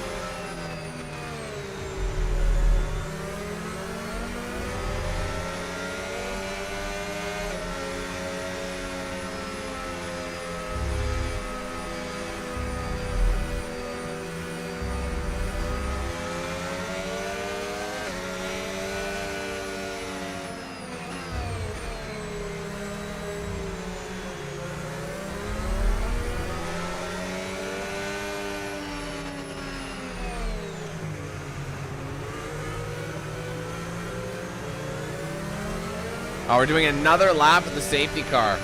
Oh, we're doing another lap of the safety car.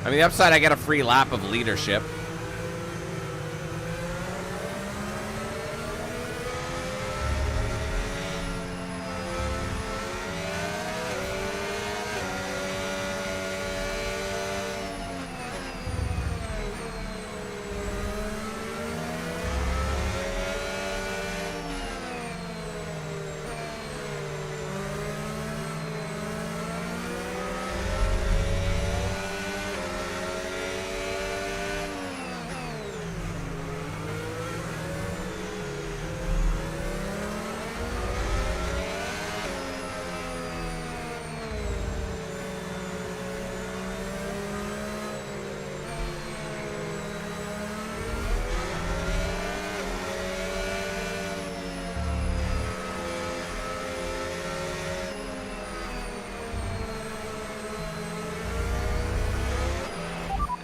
I mean, the upside, I get a free lap of leadership.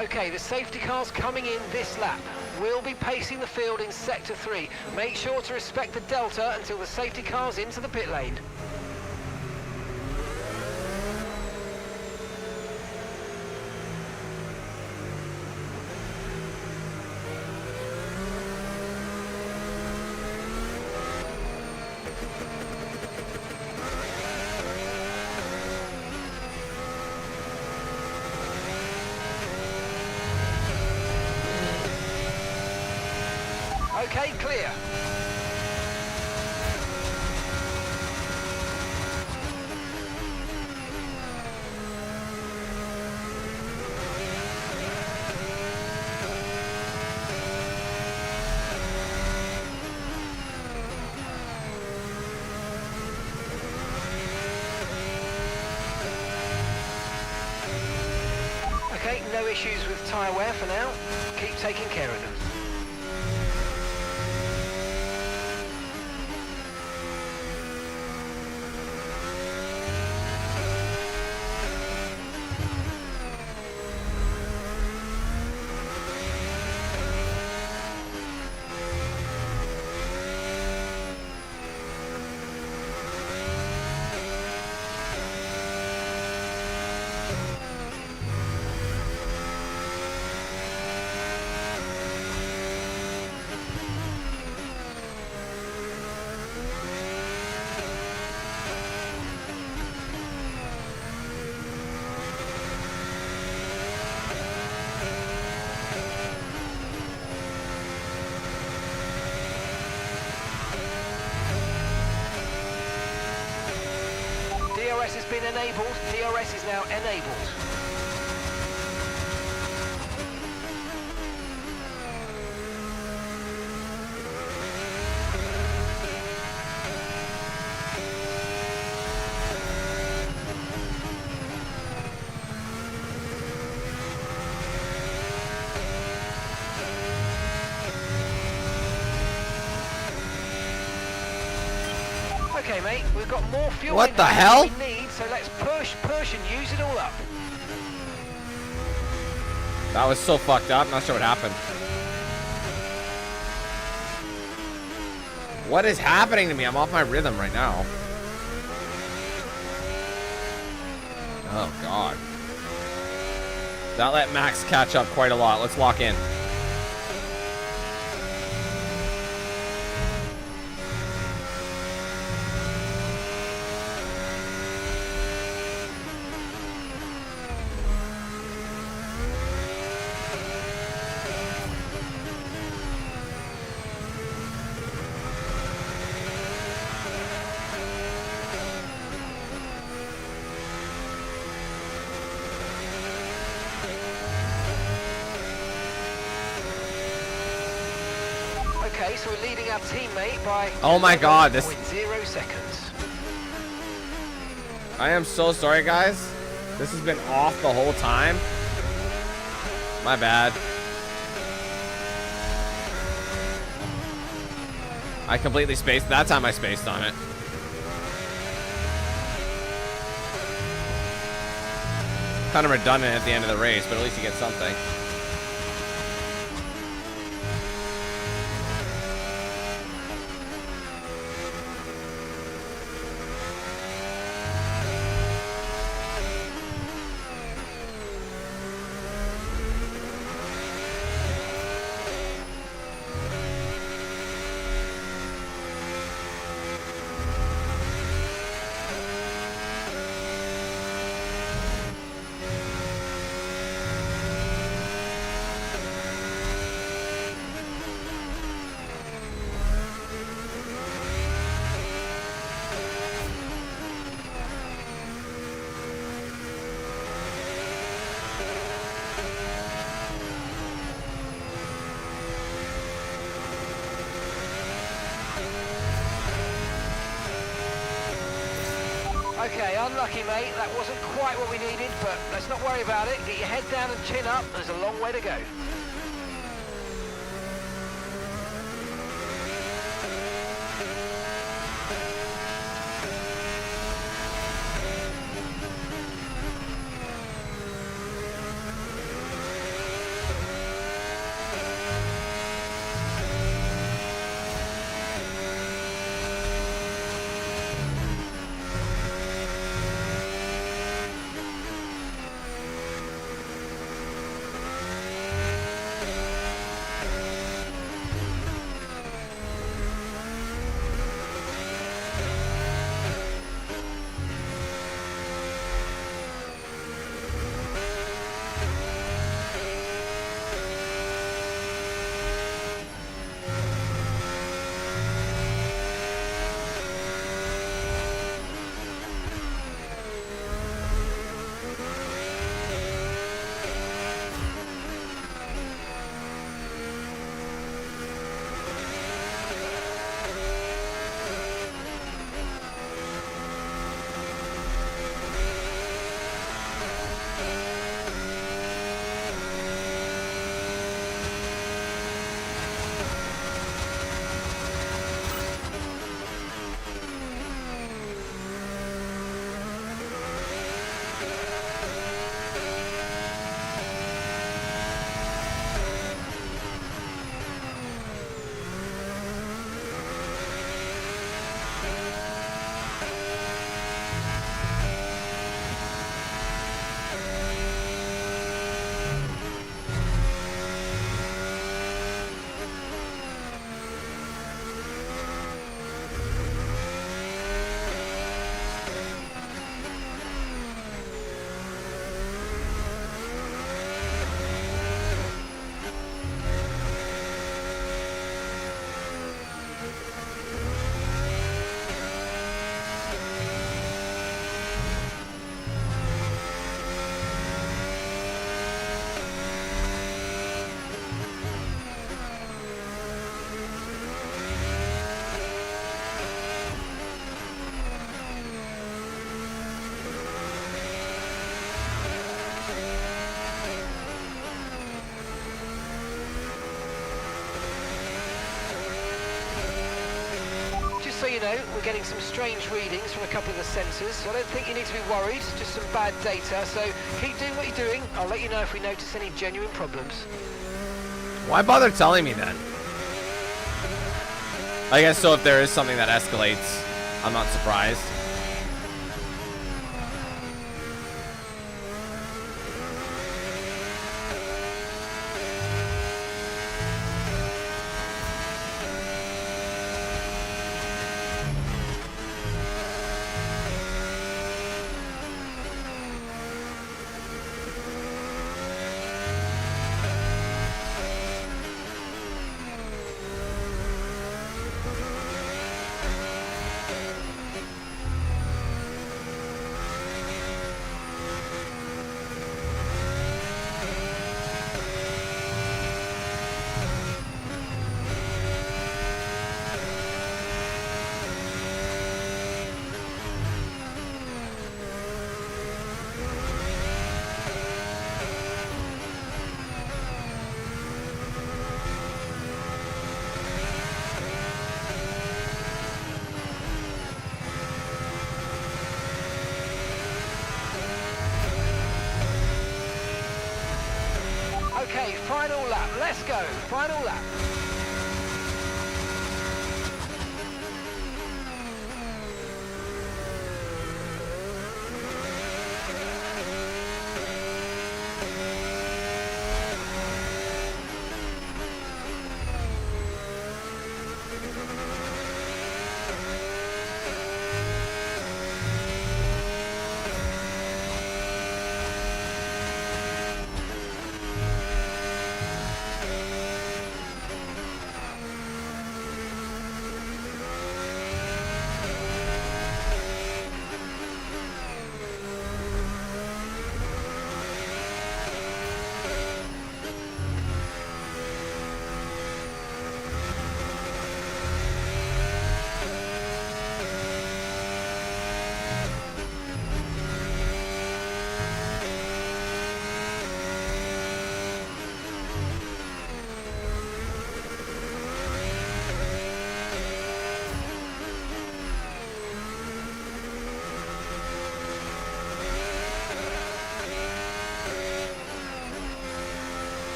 Okay, the safety car's coming in this lap. We'll be pacing the field in sector 3. Make sure to respect the delta until the safety car's into the pit lane. Okay, clear. Okay, no issues with tyre wear for now. Keep taking care of them. DRS has been enabled. DRS is now enabled. Okay, mate, we've got more fuel. What the hell? We need, so let's push and use it all up. That was so fucked up. Not sure what happened. What is happening to me? I'm off my rhythm right now. Oh, God. That let Max catch up quite a lot. Let's lock in. Okay, so we're leading our teammate by Oh my God, this 0.0 seconds. I am so sorry, guys. This has been off the whole time. My bad. I completely spaced. That time I spaced on it. Kind of redundant at the end of the race, but at least you get something. Okay, unlucky, mate. That wasn't quite what we needed, but let's not worry about it. Get your head down and chin up. There's a long way to go. So you know, we're getting some strange readings from a couple of the sensors, so I don't think you need to be worried, just some bad data, so keep doing what you're doing. I'll let you know if we notice any genuine problems. Why bother telling me then? I guess so if there is something that escalates, I'm not surprised. Okay, final lap. Let's go. Final lap.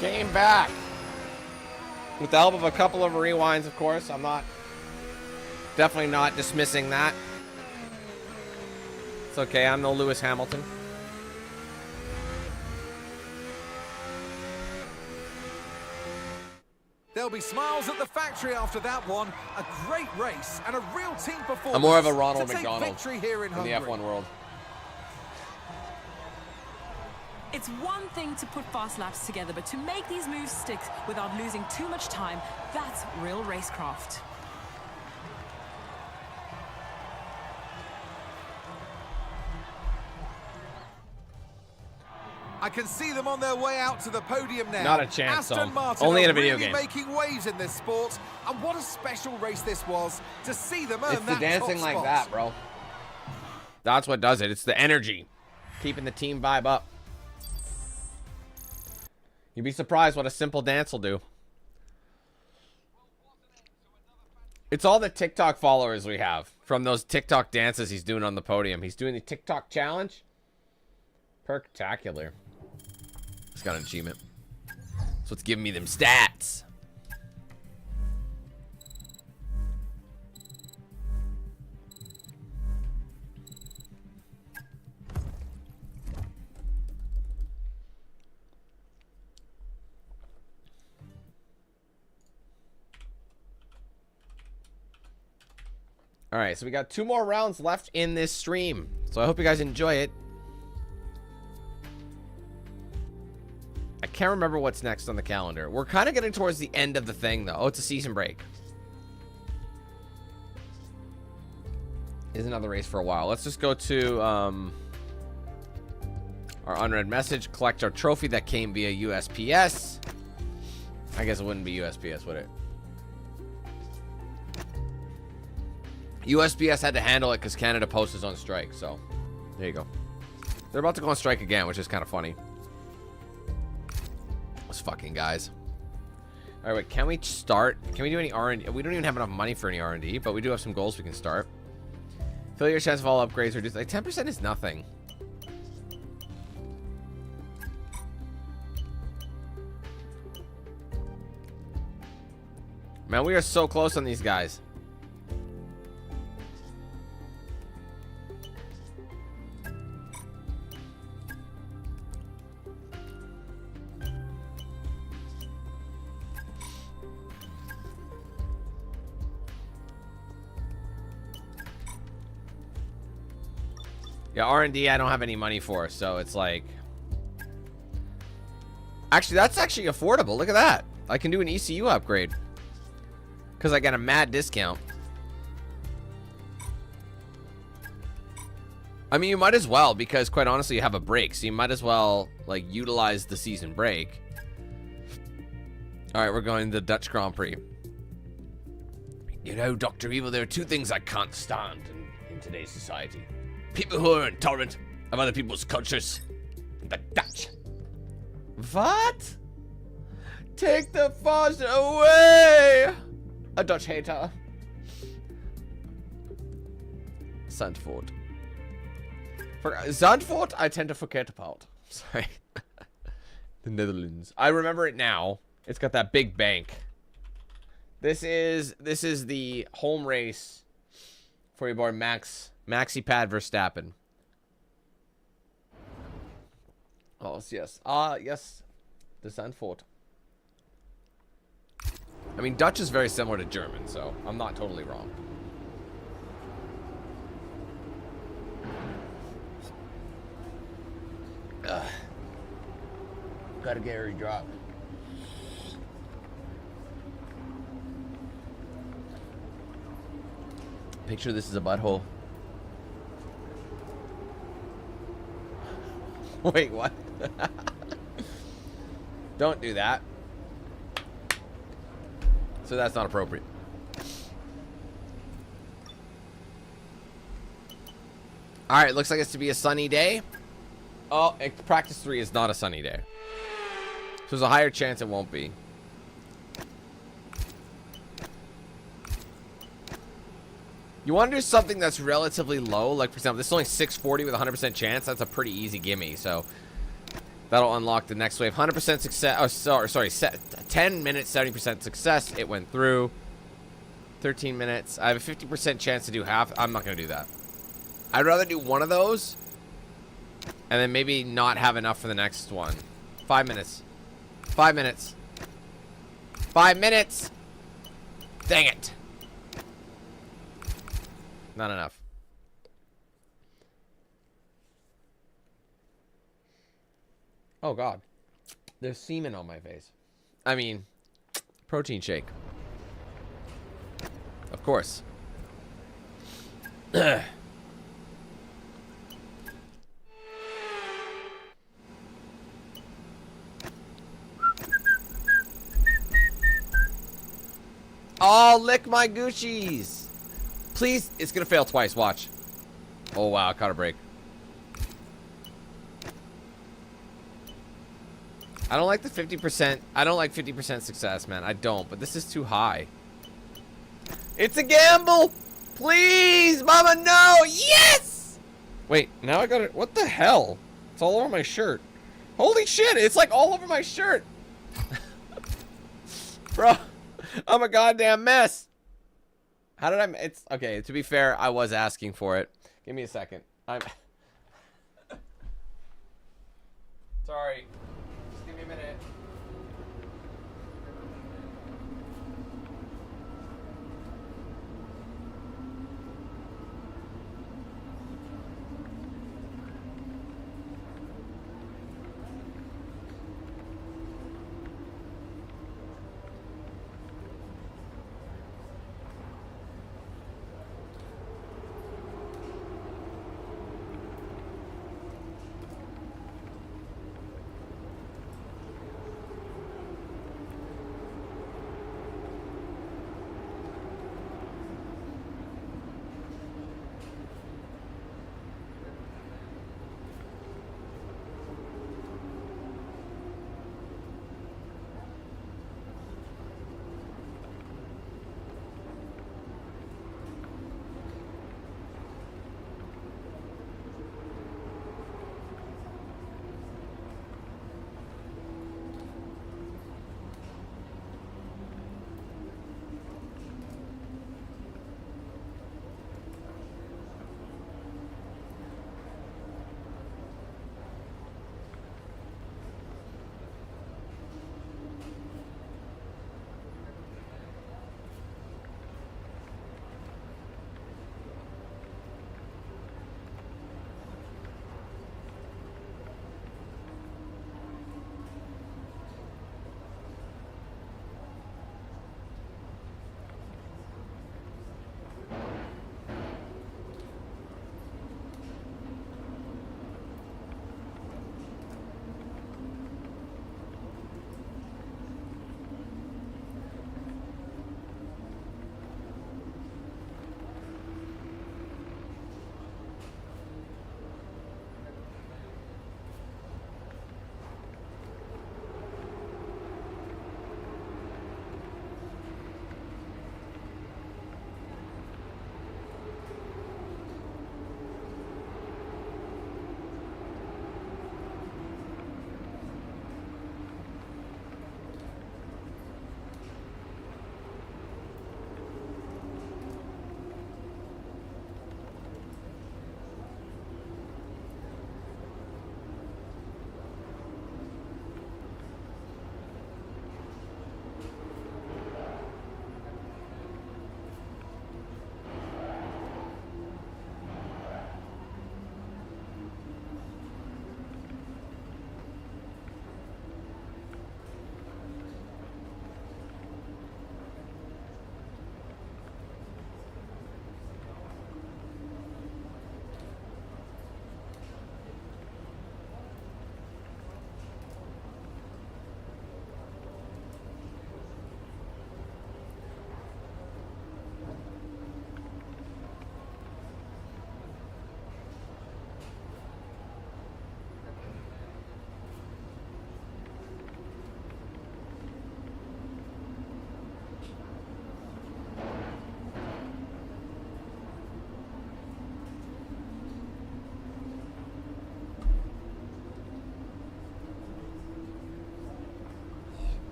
Came back. With the help of a couple of rewinds, of course. I'm not... Definitely not dismissing that. It's okay, I'm no Lewis Hamilton. There'll be smiles at the factory after that one. A great race and a real team performance. I'm more of a Ronald to take McDonald victory here in in the Hungary. F1 world. It's one thing to put fast laps together, but to make these moves stick without losing too much time, that's real racecraft. I can see them on their way out to the podium now. Not a chance, Aston though. Martin Only in a are video really game. making waves in this sport, and what a special race this was to see them earn It's the that dancing top like spot. that, bro. That's what does it. It's the energy. Keeping the team vibe up. You'd be surprised what a simple dance will do. It's all the TikTok followers we have from those TikTok dances he's doing on the podium. He's doing the TikTok challenge. Perktacular. He's got an achievement. So it's giving me them stats. All right, so we got 2 more rounds left in this stream. So I hope you guys enjoy it. I can't remember what's next on the calendar. We're kind of getting towards the end of the thing, though. Oh, it's a season break. Is another race for a while. Let's just go to our unread message. Collect our trophy that came via USPS. I guess it wouldn't be USPS, would it? USPS had to handle it because Canada Post is on strike. So, there you go. They're about to go on strike again, which is kind of funny. Those fucking guys. All right, wait, can we start? Can we do any R&D? We don't even have enough money for any R&D, but we do have some goals we can start. Failure chance of all upgrades reduced. Like 10% is nothing. Man, we are so close on these guys. Yeah, R&D I don't have any money for, so it's like... Actually, that's actually affordable. Look at that. I can do an ECU upgrade. Because I got a mad discount. I mean, you might as well, because quite honestly, you have a break. So you might as well, like, utilize the season break. Alright, we're going to the Dutch Grand Prix. You know, Dr. Evil, there are 2 things I can't stand in today's society. People who are intolerant of other people's cultures. The Dutch. What? Take the faucet away! A Dutch hater. Zandvoort. Zandvoort, I tend to forget about. Sorry. The Netherlands. I remember it now. It's got that big bank. This is the home race for your boy Maxi Pad Verstappen. Oh, yes. Yes. The Zandvoort. I mean, Dutch is very similar to German, so I'm not totally wrong. Gotta get her drop. Picture this is a butthole. Wait, what? Don't do that. So that's not appropriate. Alright, looks like it's to be a sunny day. Oh, practice 3 is not a sunny day. So there's a higher chance it won't be. You want to do something that's relatively low, like for example, this is only 640 with 100% chance. That's a pretty easy gimme. So That'll unlock the next wave. 100% success. Oh, sorry. 10 minutes, 70% success. It went through. 13 minutes. I have a 50% chance to do half. I'm not going to do that. I'd rather do one of those and then maybe not have enough for the next one. 5 minutes. 5 minutes. 5 minutes. Dang it. Not enough. Oh, God. There's semen on my face. I mean, protein shake. Of course. Oh, lick my Gucci's. Please. It's going to fail twice. Watch. Oh, wow. Caught a break. I don't like the 50%. I don't like 50% success, man. I don't. But this is too high. It's a gamble. Please, mama, no. Yes. Wait, now I got it. What the hell? It's all over my shirt. Holy shit. It's like all over my shirt. Bro, I'm a goddamn mess. How did I... It's... Okay, to be fair, I was asking for it. Give me a second. I'm... Sorry. Just give me a minute.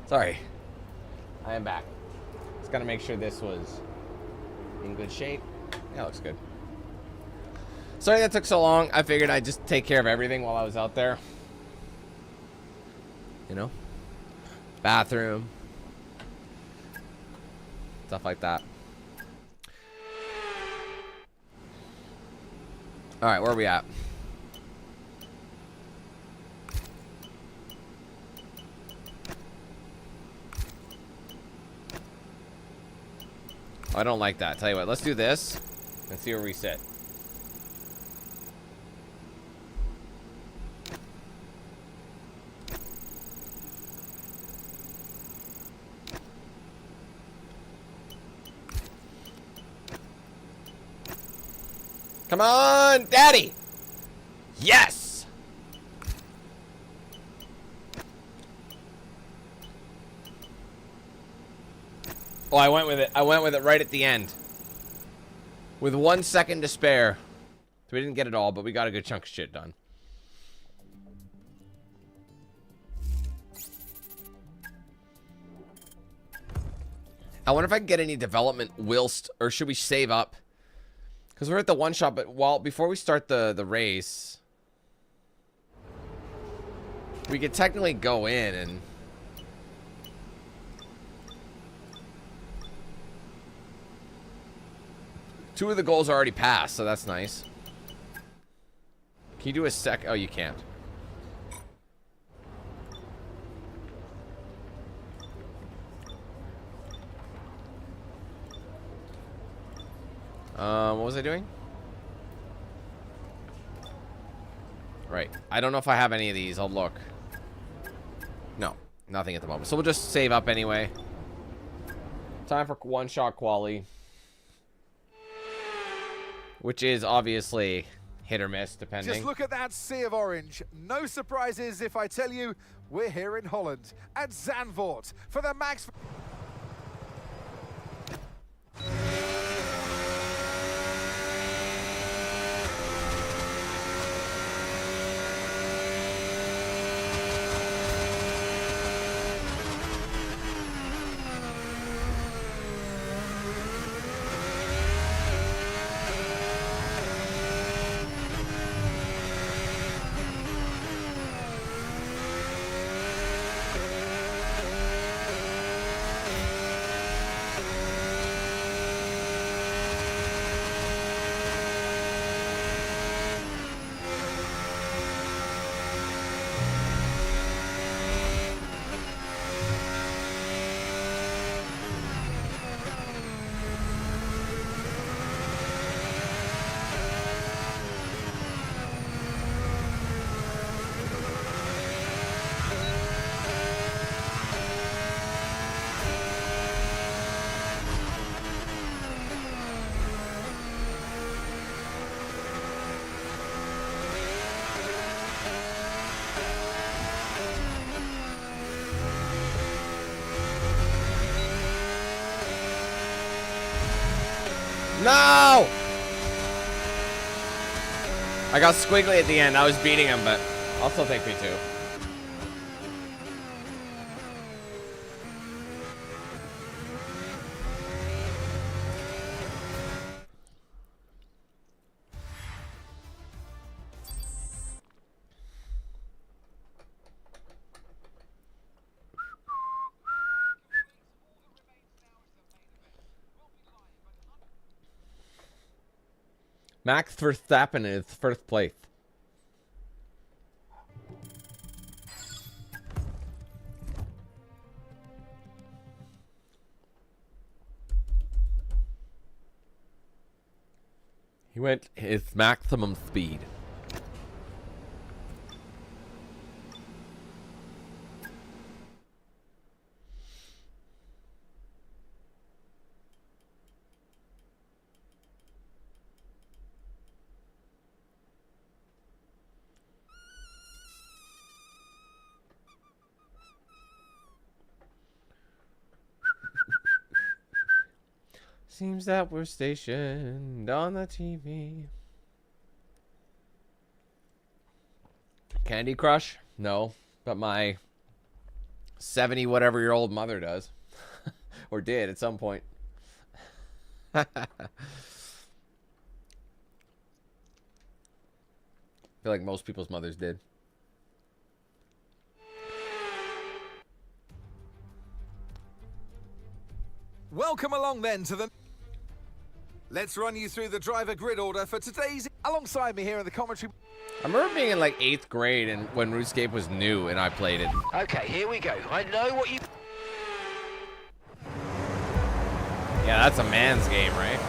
Sorry. I am back. Just gotta make sure this was in good shape. Yeah, looks good. Sorry that took so long. I figured I'd just take care of everything while I was out there. You know? Bathroom. Stuff like that. Alright, where are we at? Oh, I don't like that. Tell you what, let's do this and see where we sit. Come on, Daddy! Yes! Oh, I went with it. I went with it right at the end. With 1 second to spare. So we didn't get it all, but we got a good chunk of shit done. I wonder if I can get any development whilst, or should we save up? Because we're at the one shot, but before we start the race, we could technically go in and two of the goals are already passed, so that's nice. Can you do a sec? Oh, you can't. What was I doing? Right. I don't know if I have any of these. I'll look. No. Nothing at the moment. So we'll just save up anyway. Time for one-shot quali. Which is obviously hit or miss, depending. Just look at that sea of orange. No surprises if I tell you we're here in Holland at Zandvoort for the Max... No! I got squiggly at the end. I was beating him, but I'll still take P2. Max Verstappen is first place. He went his maximum speed. Seems that we're stationed on the TV. Candy Crush? No, but my 70 whatever your old mother does. Or did at some point. I feel like most people's mothers did. Welcome along then to the... Let's run you through the driver grid order for today's... Alongside me here in the commentary... I remember being in like 8th grade and when RuneScape was new and I played it. Okay, here we go. I know what you... Yeah, that's a man's game, right?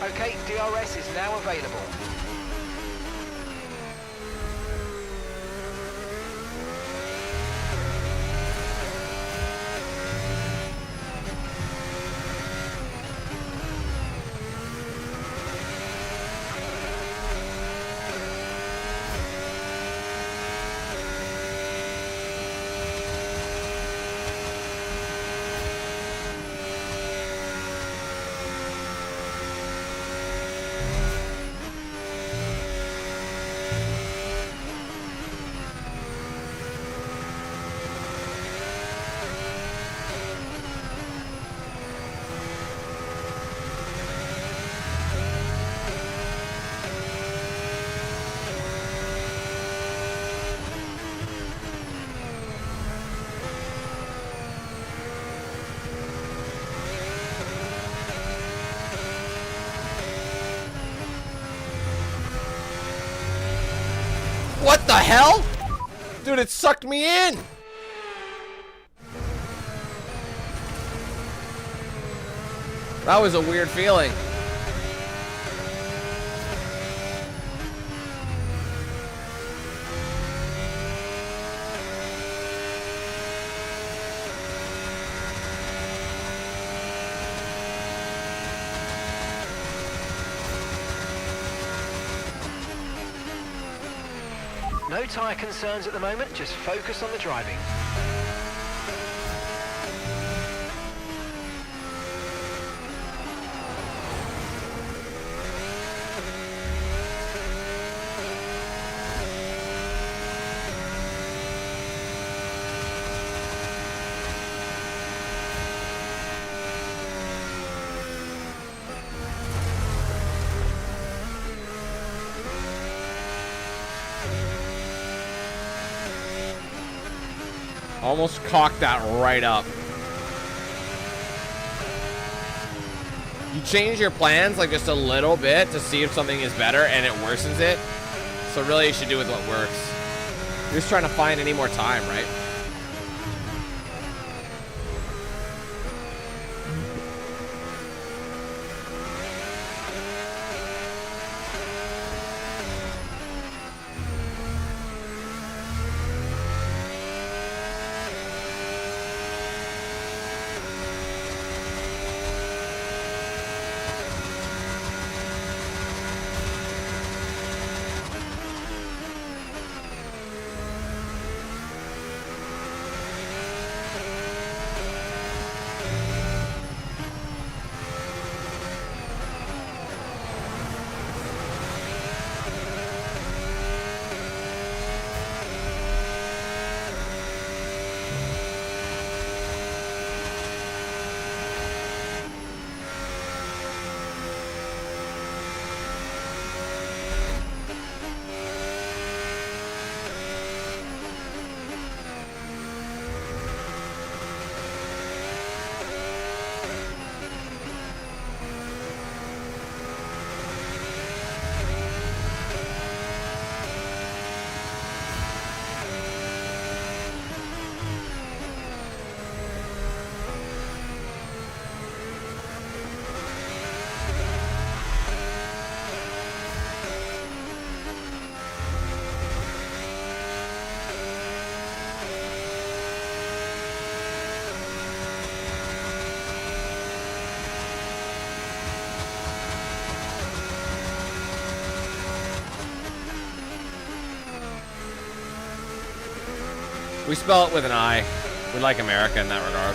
Okay, DRS is now available. What the hell? Dude, it sucked me in. That was a weird feeling. No tyre concerns at the moment, just focus on the driving. Almost cocked that right up. You change your plans like just a little bit to see if something is better and it worsens it. So really you should do with what works. You're just trying to find any more time, right? We spell it with an I. We like America in that regard.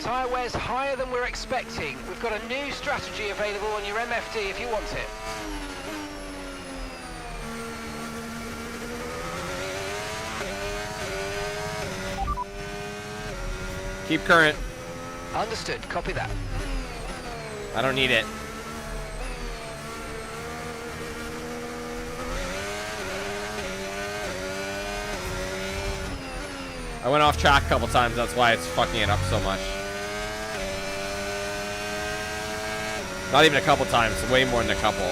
Tyre wear's higher than we're expecting. We've got a new strategy available on your MFD if you want it. Keep current. Understood. Copy that. I don't need it. I went off track a couple times. That's why it's fucking it up so much. Not even a couple times. Way more than a couple.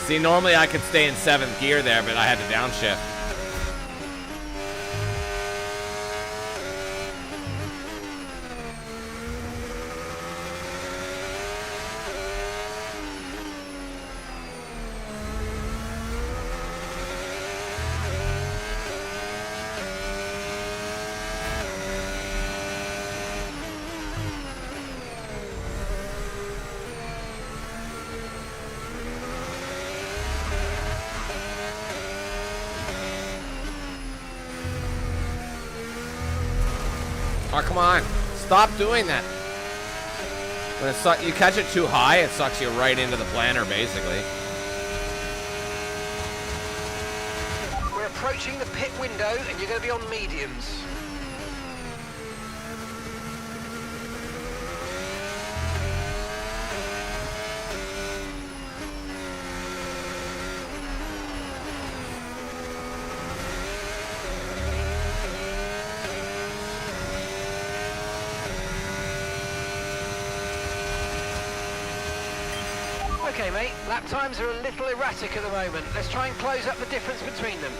See, normally I could stay in 7th gear there, but I had to downshift. Oh, come on. Stop doing that. When you catch it too high, it sucks you right into the planter, basically. We're approaching the pit window, and you're going to be on mediums. Okay, mate, lap times are a little erratic at the moment. Let's try and close up the difference between them.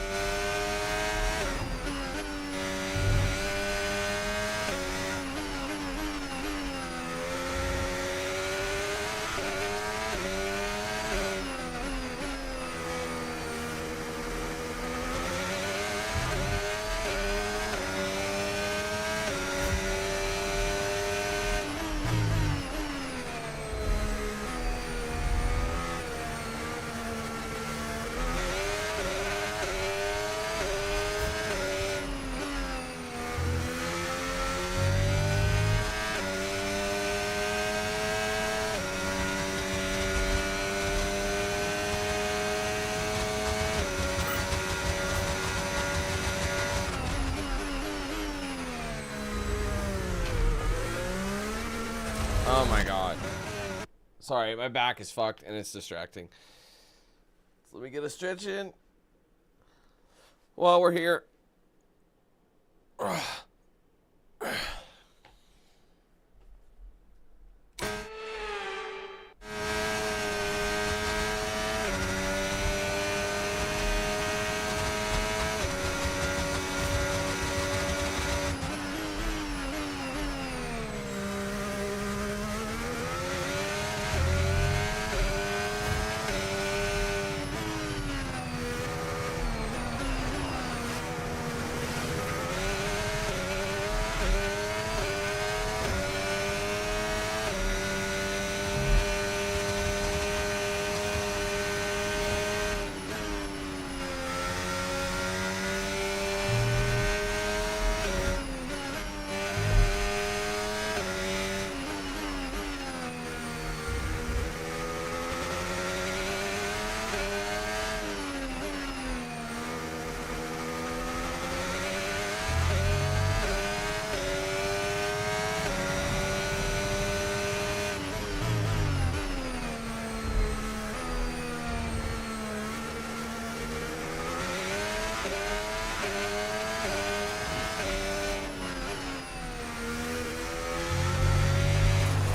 Oh my god. Sorry, my back is fucked and it's distracting. So let me get a stretch in. While we're here.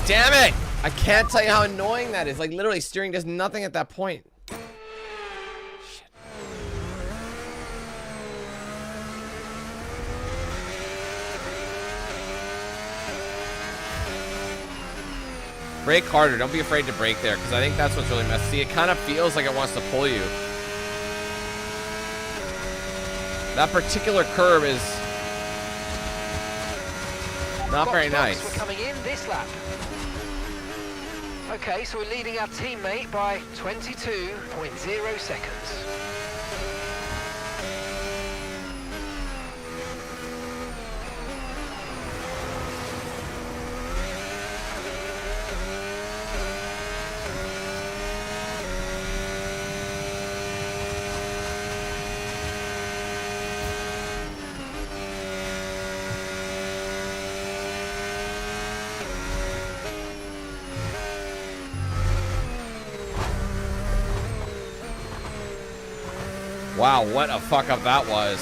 damn it! I can't tell you how annoying that is. Like, literally, steering does nothing at that point. Shit. Brake harder. Don't be afraid to brake there, because I think that's what's really messy. See, it kind of feels like it wants to pull you. That particular curve is not very nice. We're coming in this lap. Okay, so we're leading our teammate by 22.0 seconds. Wow, what a fuck up that was.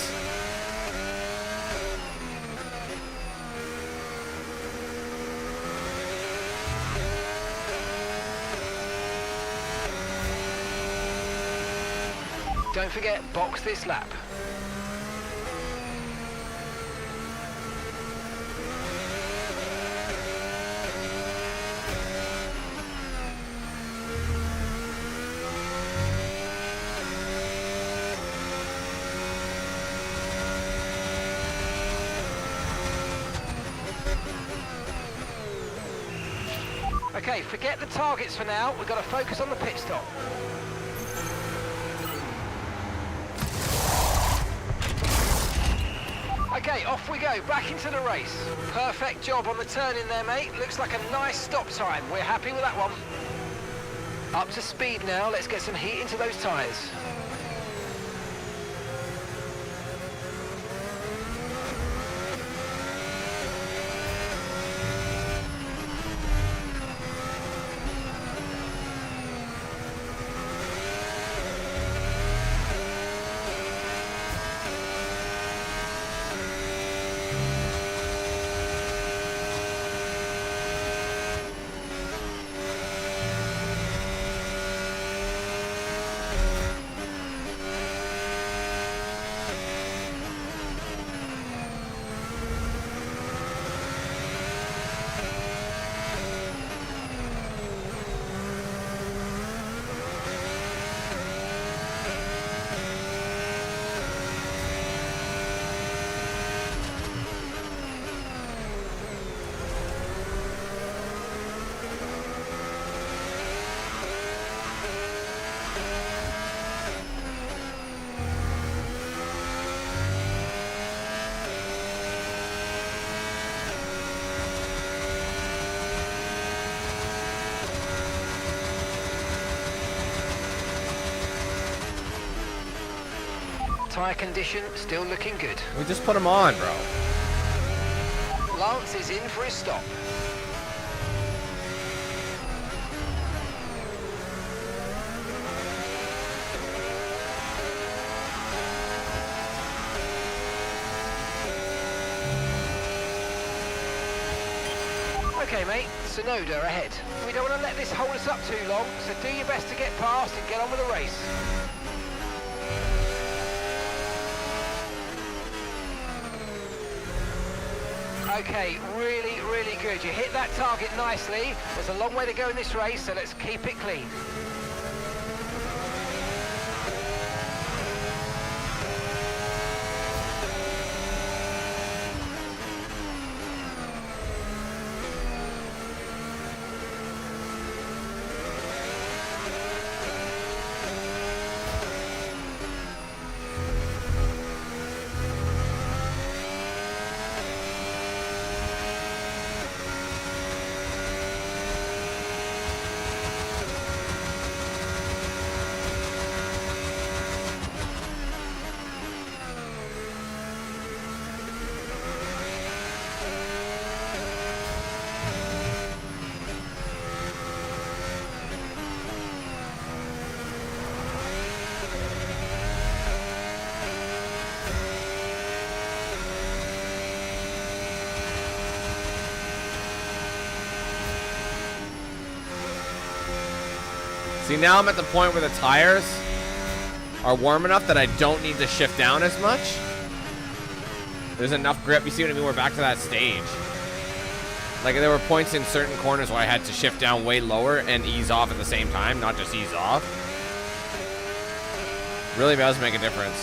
Don't forget, box this lap. Okay, forget the targets for now. We've got to focus on the pit stop. Okay, off we go, back into the race. Perfect job on the turn in there, mate. Looks like a nice stop time. We're happy with that one. Up to speed now. Let's get some heat into those tyres. Tyre condition still looking good. We just put him on, bro. Lance is in for his stop. Okay, mate, Sonoda ahead. We don't want to let this hold us up too long, so do your best to get past and get on with the race. Okay, really, really good. You hit that target nicely. There's a long way to go in this race, so let's keep it clean. See, now I'm at the point where the tires are warm enough that I don't need to shift down as much. There's enough grip. You see what I mean? We're back to that stage. Like, there were points in certain corners where I had to shift down way lower and ease off at the same time, not just ease off. Really does make a difference.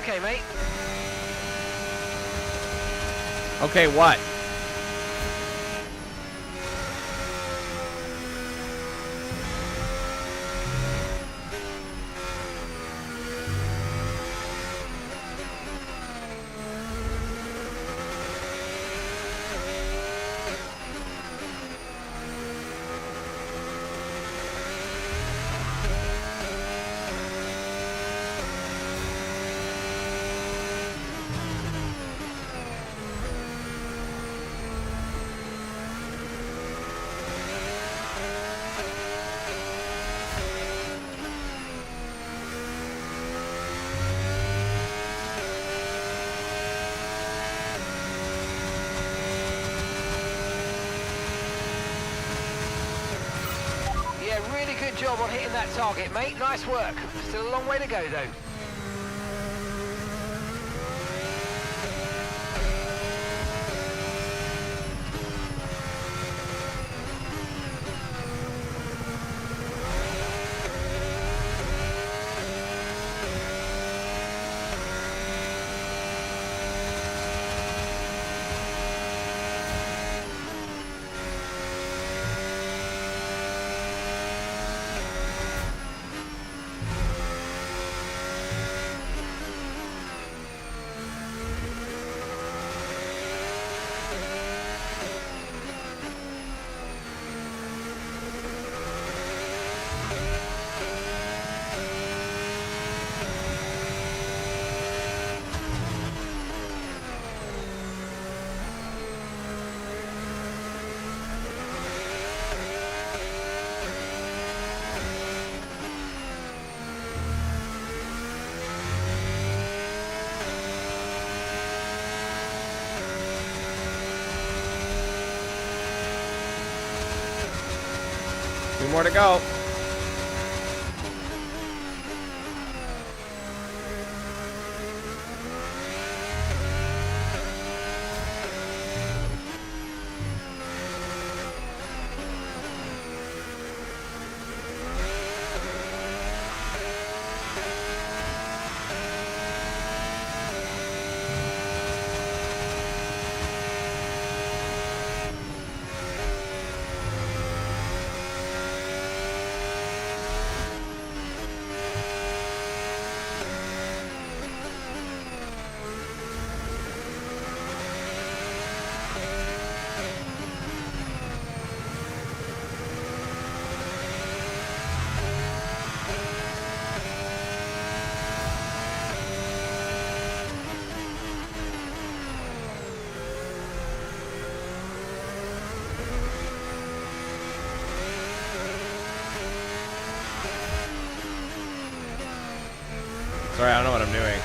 Okay, mate. Okay, what? Yeah, really good job on hitting that target, mate. Nice work. Still a long way to go, though. 2 more to go. Sorry, I don't know what I'm doing.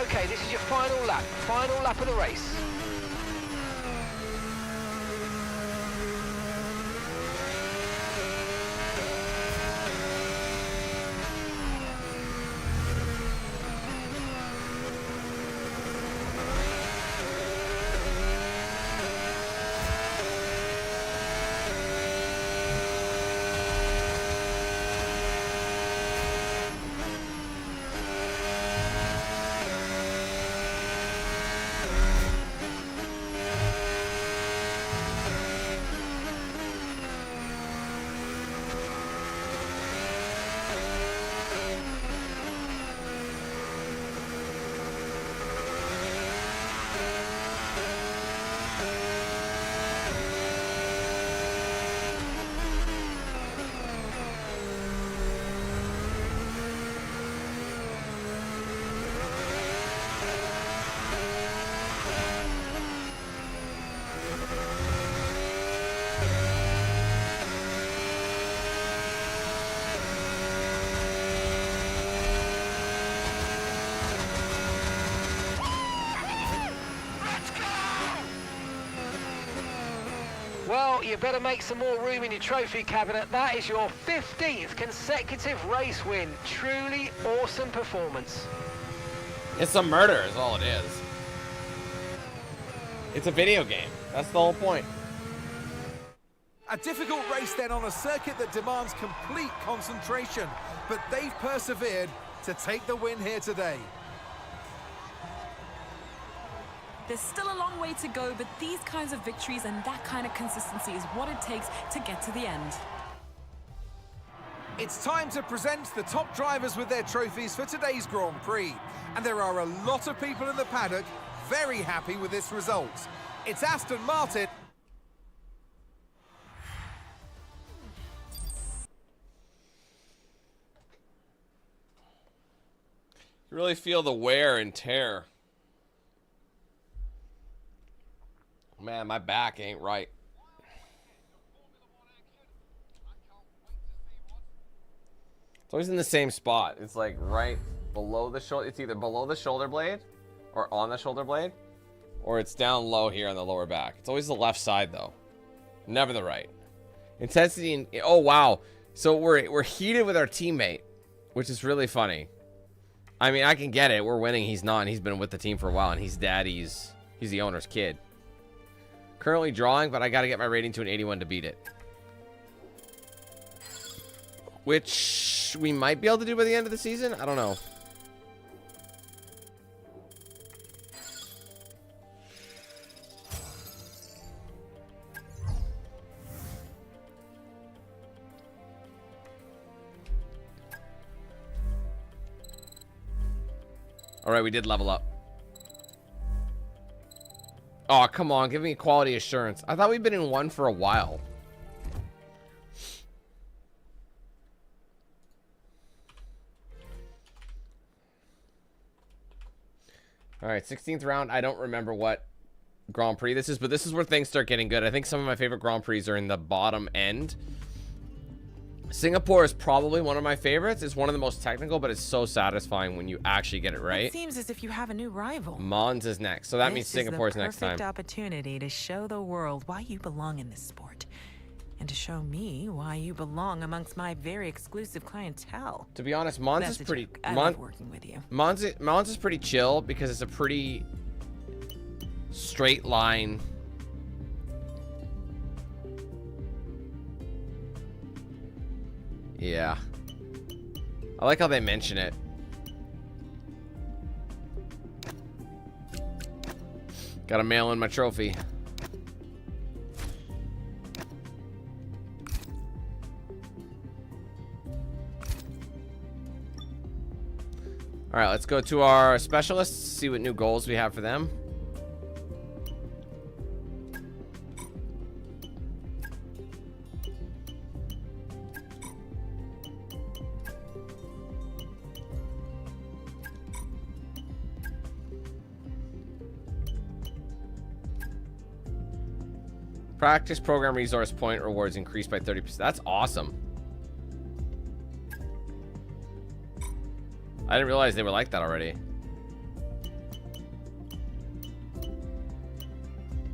Okay, this is your final lap of the race. Well, you better make some more room in your trophy cabinet. That is your 15th consecutive race win. Truly awesome performance. It's a murder is all it is. It's a video game. That's the whole point. A difficult race then on a circuit that demands complete concentration, but they've persevered to take the win here today. There's still a long way to go, but these kinds of victories and that kind of consistency is what it takes to get to the end. It's time to present the top drivers with their trophies for today's Grand Prix. And there are a lot of people in the paddock very happy with this result. It's Aston Martin. You really feel the wear and tear. Man, my back ain't right. It's always in the same spot. It's like right below the shoulder. It's either below the shoulder blade or on the shoulder blade, or it's down low here on the lower back. It's always the left side though, never the right. Intensity and oh wow. So we're heated with our teammate, which is really funny. I mean, I can get it. We're winning. He's not. And he's been with the team for a while, and he's daddy's. He's the owner's kid. Currently drawing, but I got to get my rating to an 81 to beat it. Which we might be able to do by the end of the season. I don't know. All right, we did level up. Oh, come on. Give me quality assurance. I thought we'd been in one for a while. All right, 16th round. I don't remember what Grand Prix this is, but this is where things start getting good. I think some of my favorite Grand Prix are in the bottom end. Singapore is probably one of my favorites. It's one of the most technical, but it's so satisfying when you actually get it right. It seems as if you have a new rival. Monza's next, so that means Singapore's next time. This is the perfect opportunity to show the world why you belong in this sport, and to show me why you belong amongst my very exclusive clientele. To be honest, Monza's pretty. I love working with you. Monza's pretty chill because it's a pretty straight line. Yeah. I like how they mention it. Gotta mail in my trophy. All right, let's go to our specialists, see what new goals we have for them. Practice program resource point rewards increased by 30%. That's awesome. I didn't realize they were like that already.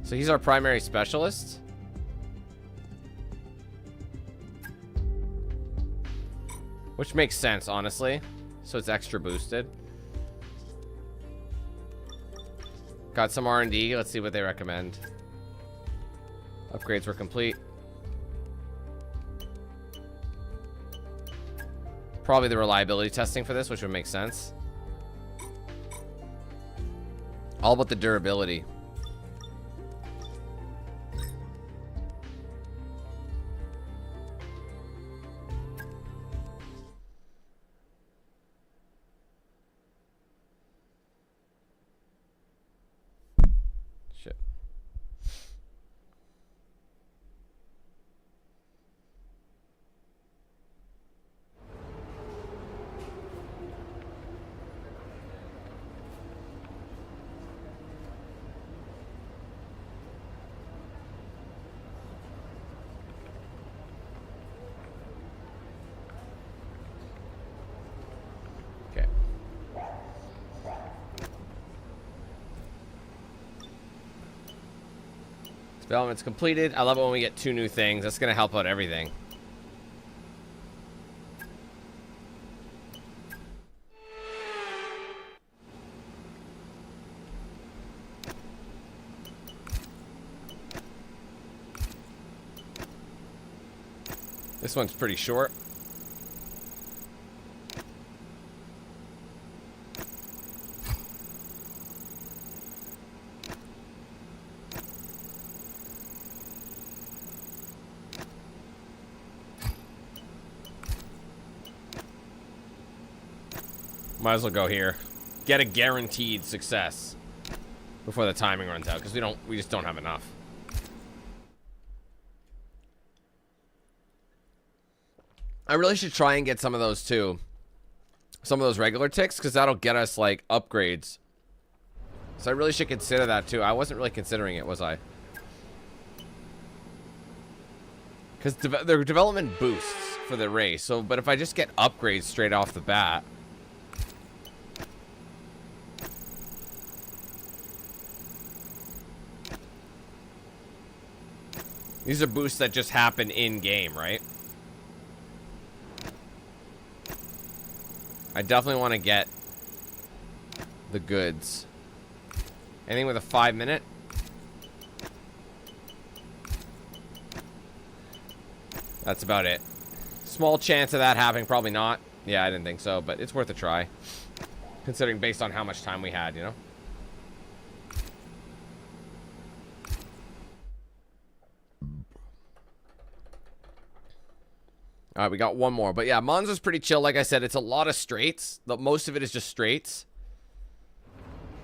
So he's our primary specialist. Which makes sense, honestly. So it's extra boosted. Got some R&D. Let's see what they recommend. Upgrades were complete. Probably the reliability testing for this, which would make sense. All about the durability. Shit. Development's completed. I love it when we get 2 new things. That's going to help out everything. This one's pretty short. Might as well go here. Get a guaranteed success before the timing runs out, because we just don't have enough. I really should try and get some of those too. Some of those regular ticks, because that'll get us like upgrades. So I really should consider that too. I wasn't really considering it, was I? Because they're development boosts for the race. So, but if I just get upgrades straight off the bat. These are boosts that just happen in-game, right? I definitely want to get the goods. Anything with a 5-minute? That's about it. Small chance of that happening, probably not. Yeah, I didn't think so, but it's worth a try. Considering based on how much time we had, you know? All right, we got one more. But yeah, Monza's pretty chill. Like I said, it's a lot of straights. Most of it is just straights.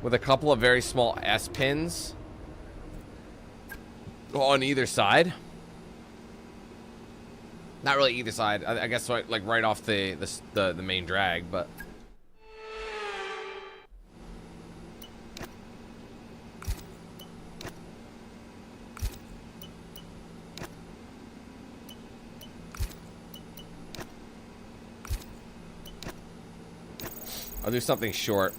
With a couple of very small S-pins on either side. Not really either side. I guess like right off the main drag, but... I'll do something short.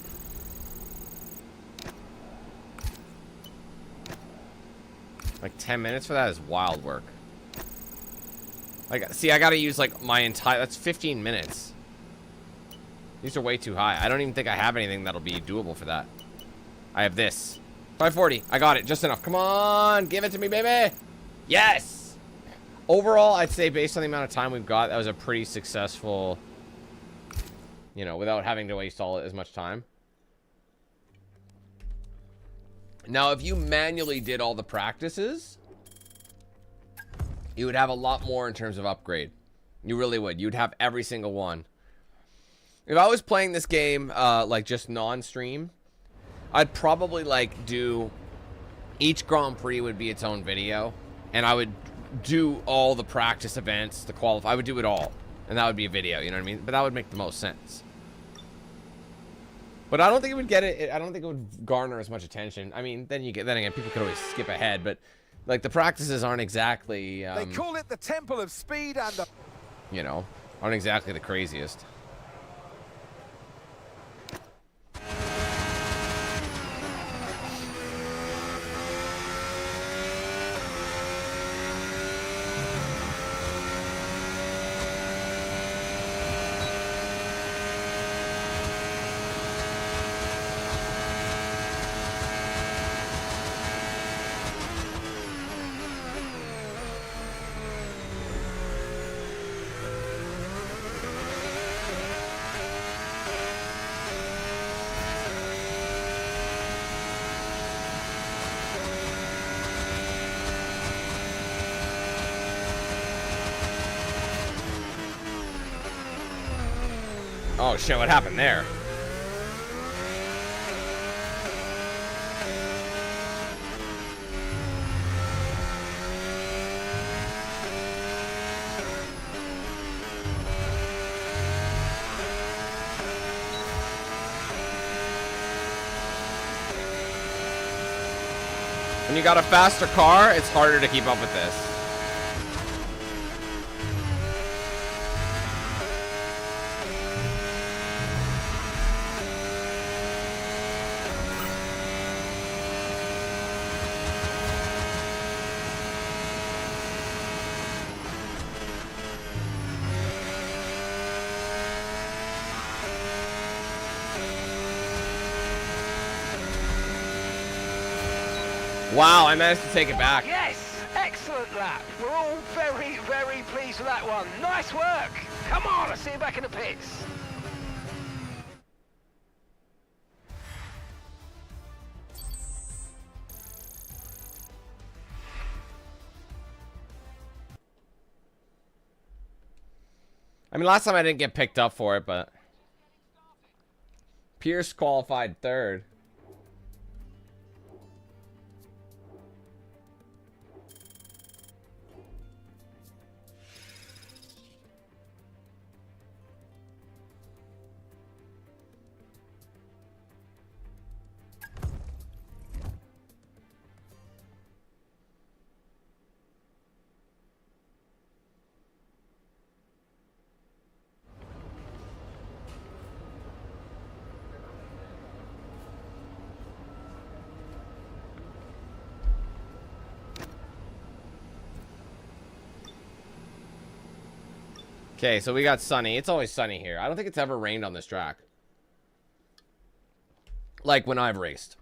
Like 10 minutes for that is wild work. Like, see, I gotta use like my entire, that's 15 minutes. These are way too high. I don't even think I have anything that'll be doable for that. I have this. 540. I got it. Just enough. Come on. Give it to me, baby. Yes. Overall, I'd say based on the amount of time we've got, that was a pretty successful, you know, without having to waste all as much time. Now, if you manually did all the practices, you would have a lot more in terms of upgrade. You really would. You'd have every single one. If I was playing this game, like just non-stream, I'd probably like do each Grand Prix would be its own video, and I would do all the practice events, the qualify. I would do it all, and that would be a video. You know what I mean? But that would make the most sense. But I don't think it would get it. I don't think it would garner as much attention. I mean, then again, people could always skip ahead, but like the practices aren't exactly. They call it the Temple of Speed, and you know, aren't exactly the craziest. Oh shit, what happened there? When you got a faster car, it's harder to keep up with this. Wow, I managed to take it back. Yes, excellent lap. We're all very, very pleased with that one. Nice work. Come on, I'll see you back in the pits. I mean, last time I didn't get picked up for it, but Pierce qualified third. Okay, so we got sunny. It's always sunny here. I don't think it's ever rained on this track. Like when I've raced.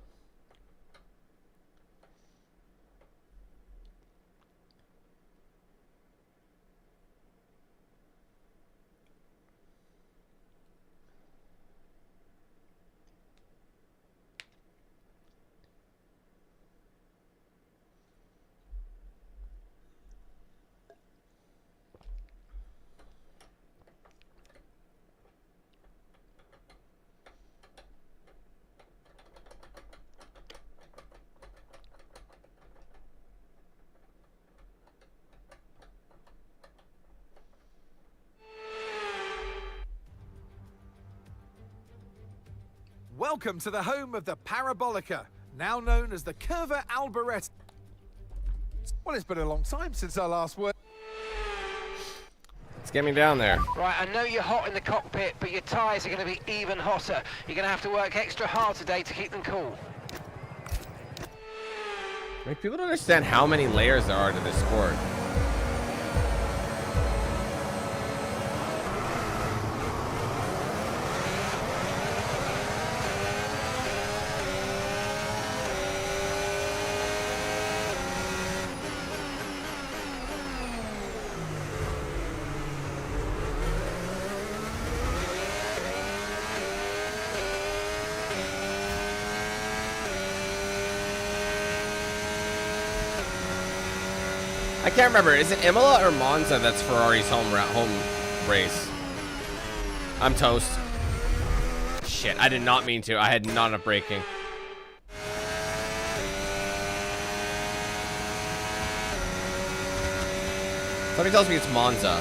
welcome to the home of the Parabolica, now known as the Curva Alboreto. Well, it's been a long time since our last word. Let's get me down there. Right, I know you're hot in the cockpit, but your tyres are going to be even hotter. You're going to have to work extra hard today to keep them cool. Like, people don't understand how many layers there are to this sport. I can't remember. Is it Imola or Monza that's Ferrari's home race? I'm toast. Shit, I did not mean to. I had not enough braking. Somebody tells me it's Monza.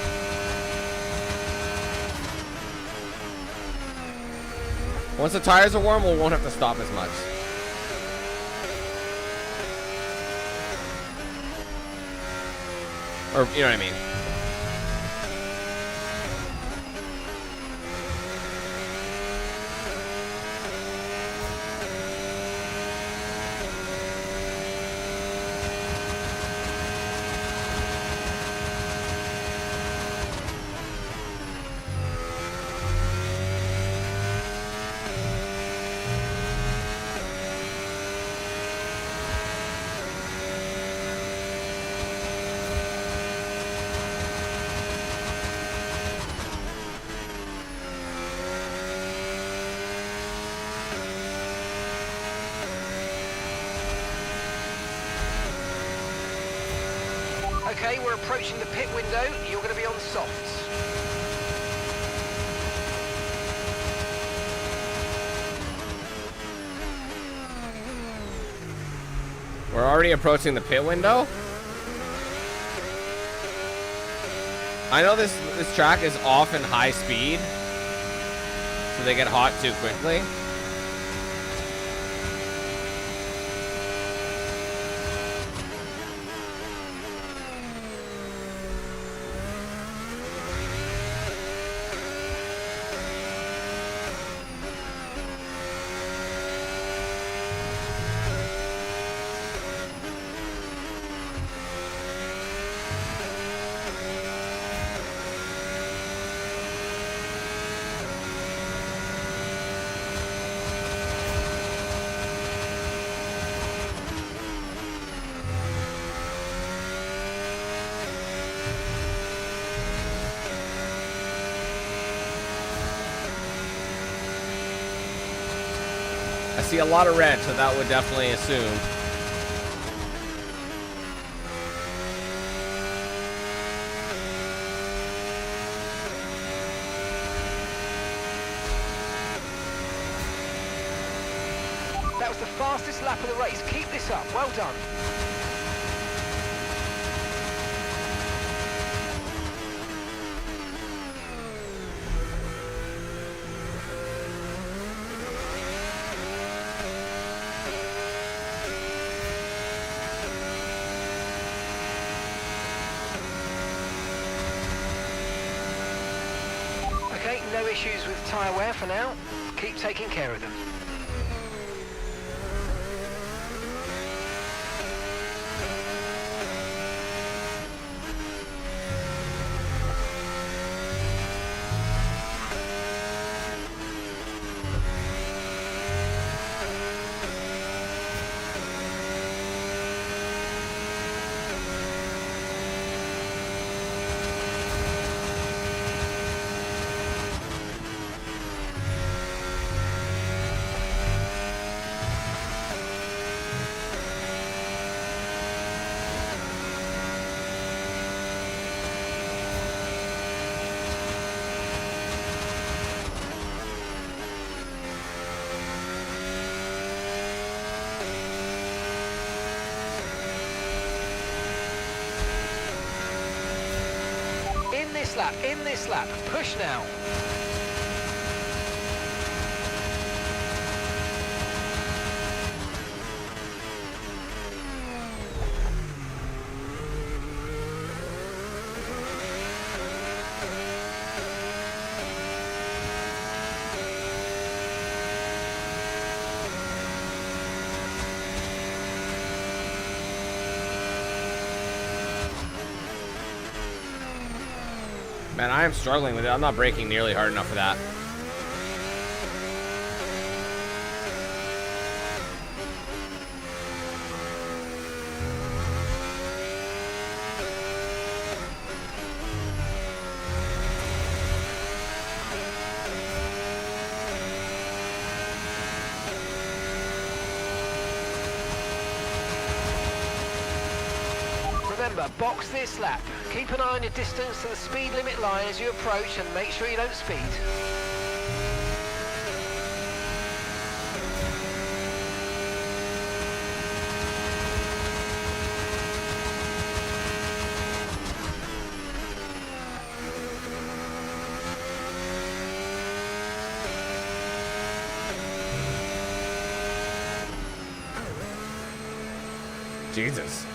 Once the tires are warm, we won't have to stop as much. Or, you know what I mean? Okay, we're approaching the pit window. You're going to be on softs. We're already approaching the pit window. I know this track is often high speed, so they get hot too quickly. I see a lot of red, so that would definitely assume. That was the fastest lap of the race. Keep this up. Well done. Okay, no issues with tyre wear for now. Keep taking care of them. In this lap, push now. Man, I am struggling with it. I'm not braking nearly hard enough for that. Remember, box this lap. Keep an eye on your distance to the speed limit line as you approach and make sure you don't speed. Jesus.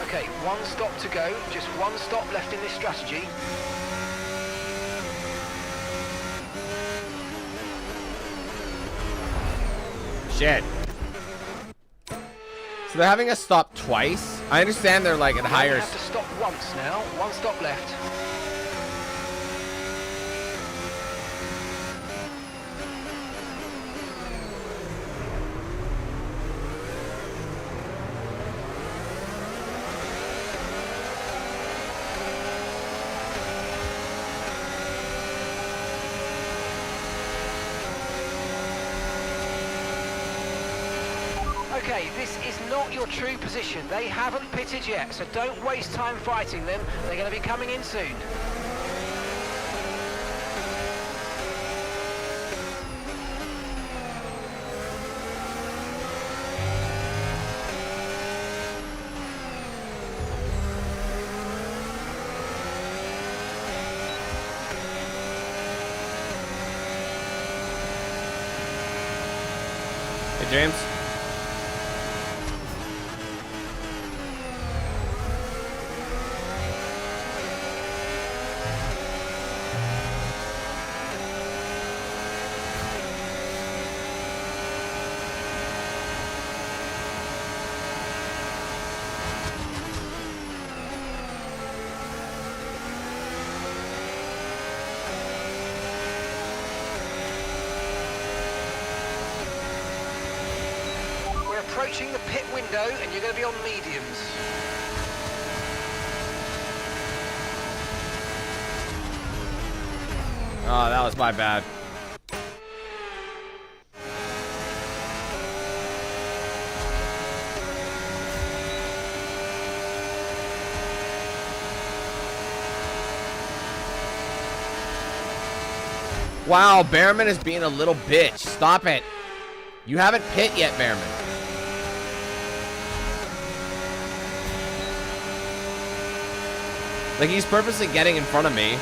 Okay, one stop to go. Just one stop left in this strategy. Shit. So they're having us stop twice? I understand they're like at higher... You have to stop once now. One stop left. Okay, this is not your true position. They haven't pitted yet, so don't waste time fighting them. They're going to be coming in soon. Hey, James. Approaching the pit window and you're going to be on mediums. Oh, that was my bad. Wow, Behrman is being a little bitch. Stop it. You haven't pit yet, Behrman. Like, he's purposely getting in front of me.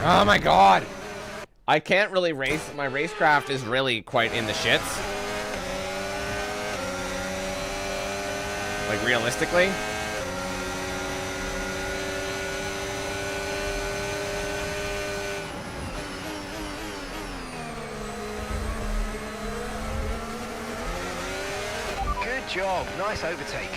Oh my god. I can't really race. My racecraft is really quite in the shits. Like, realistically. Good job. Nice overtake.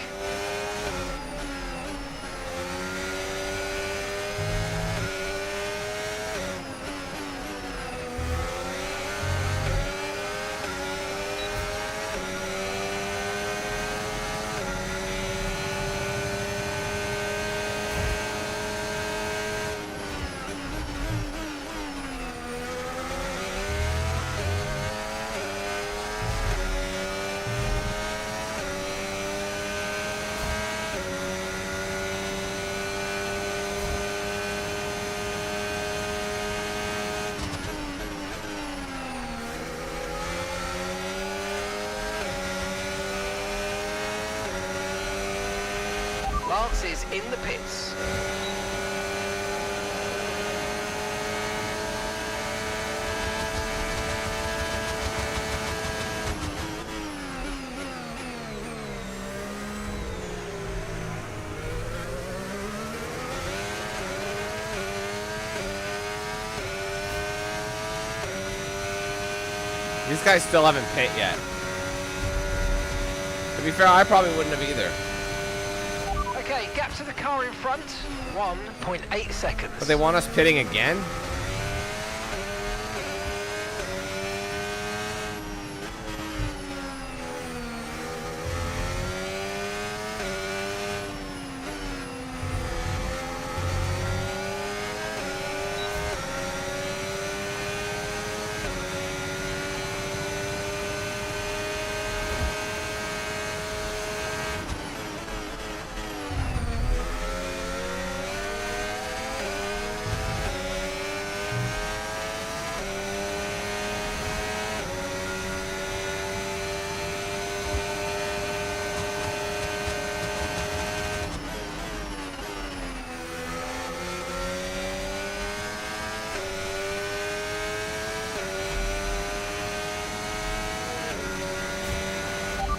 Lance is in the pits. These guys still haven't pit yet. To be fair, I probably wouldn't have either. Okay, gap to the car in front, 1.8 seconds. But they want us pitting again?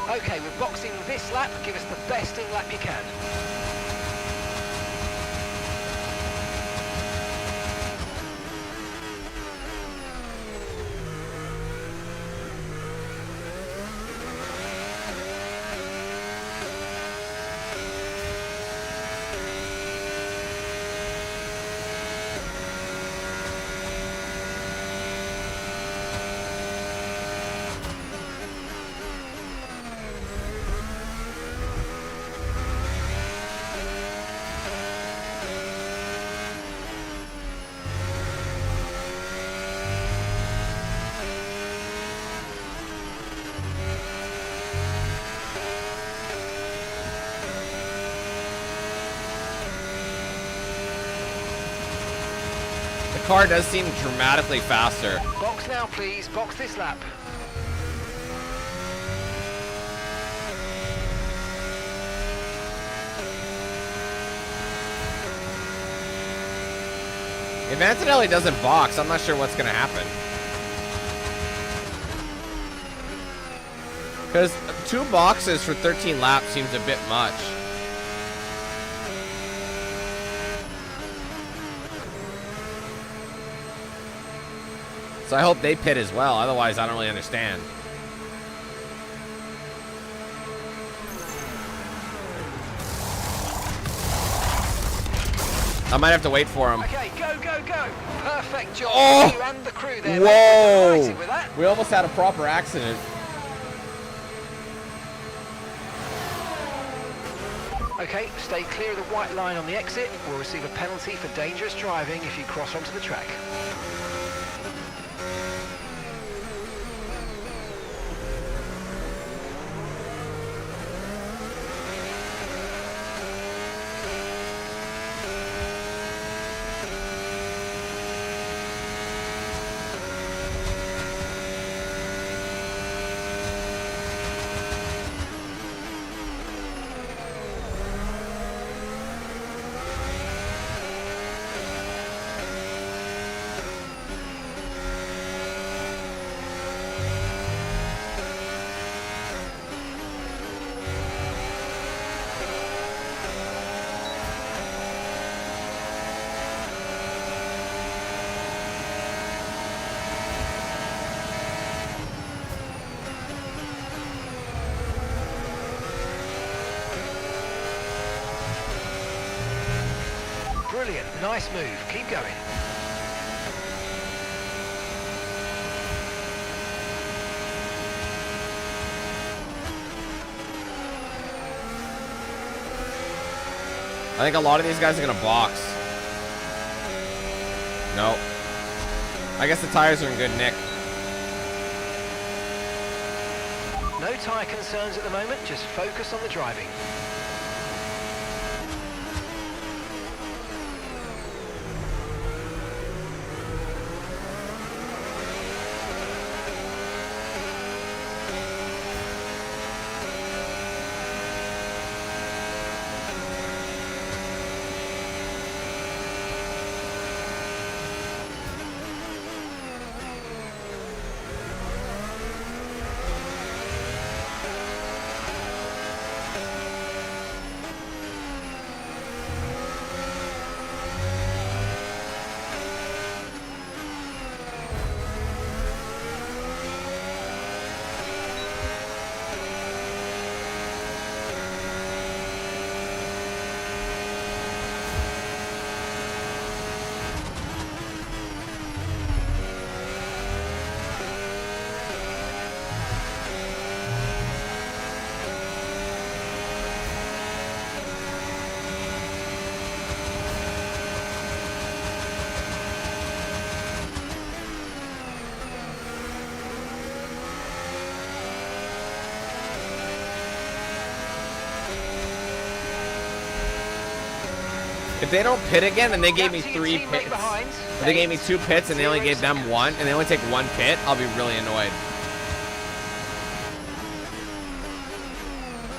Okay, we're boxing this lap. Give us the best in lap you can. The car does seem dramatically faster. Box now, please. Box this lap. If Antonelli doesn't box, I'm not sure what's going to happen. Because 2 boxes for 13 laps seems a bit much. So I hope they pit as well. Otherwise, I don't really understand. I might have to wait for him. Okay, go, go, go. Perfect job. Oh! You and the crew there. Whoa! Delighted with that. We almost had a proper accident. Okay, stay clear of the white line on the exit. We'll receive a penalty for dangerous driving if you cross onto the track. Brilliant, nice move, keep going. I think a lot of these guys are going to box. No. I guess the tires are in good nick. No tyre concerns at the moment, just focus on the driving. If they don't pit again and they gave me 3 pits, if they gave me 2 pits and they only gave them 1, and they only take 1 pit, I'll be really annoyed.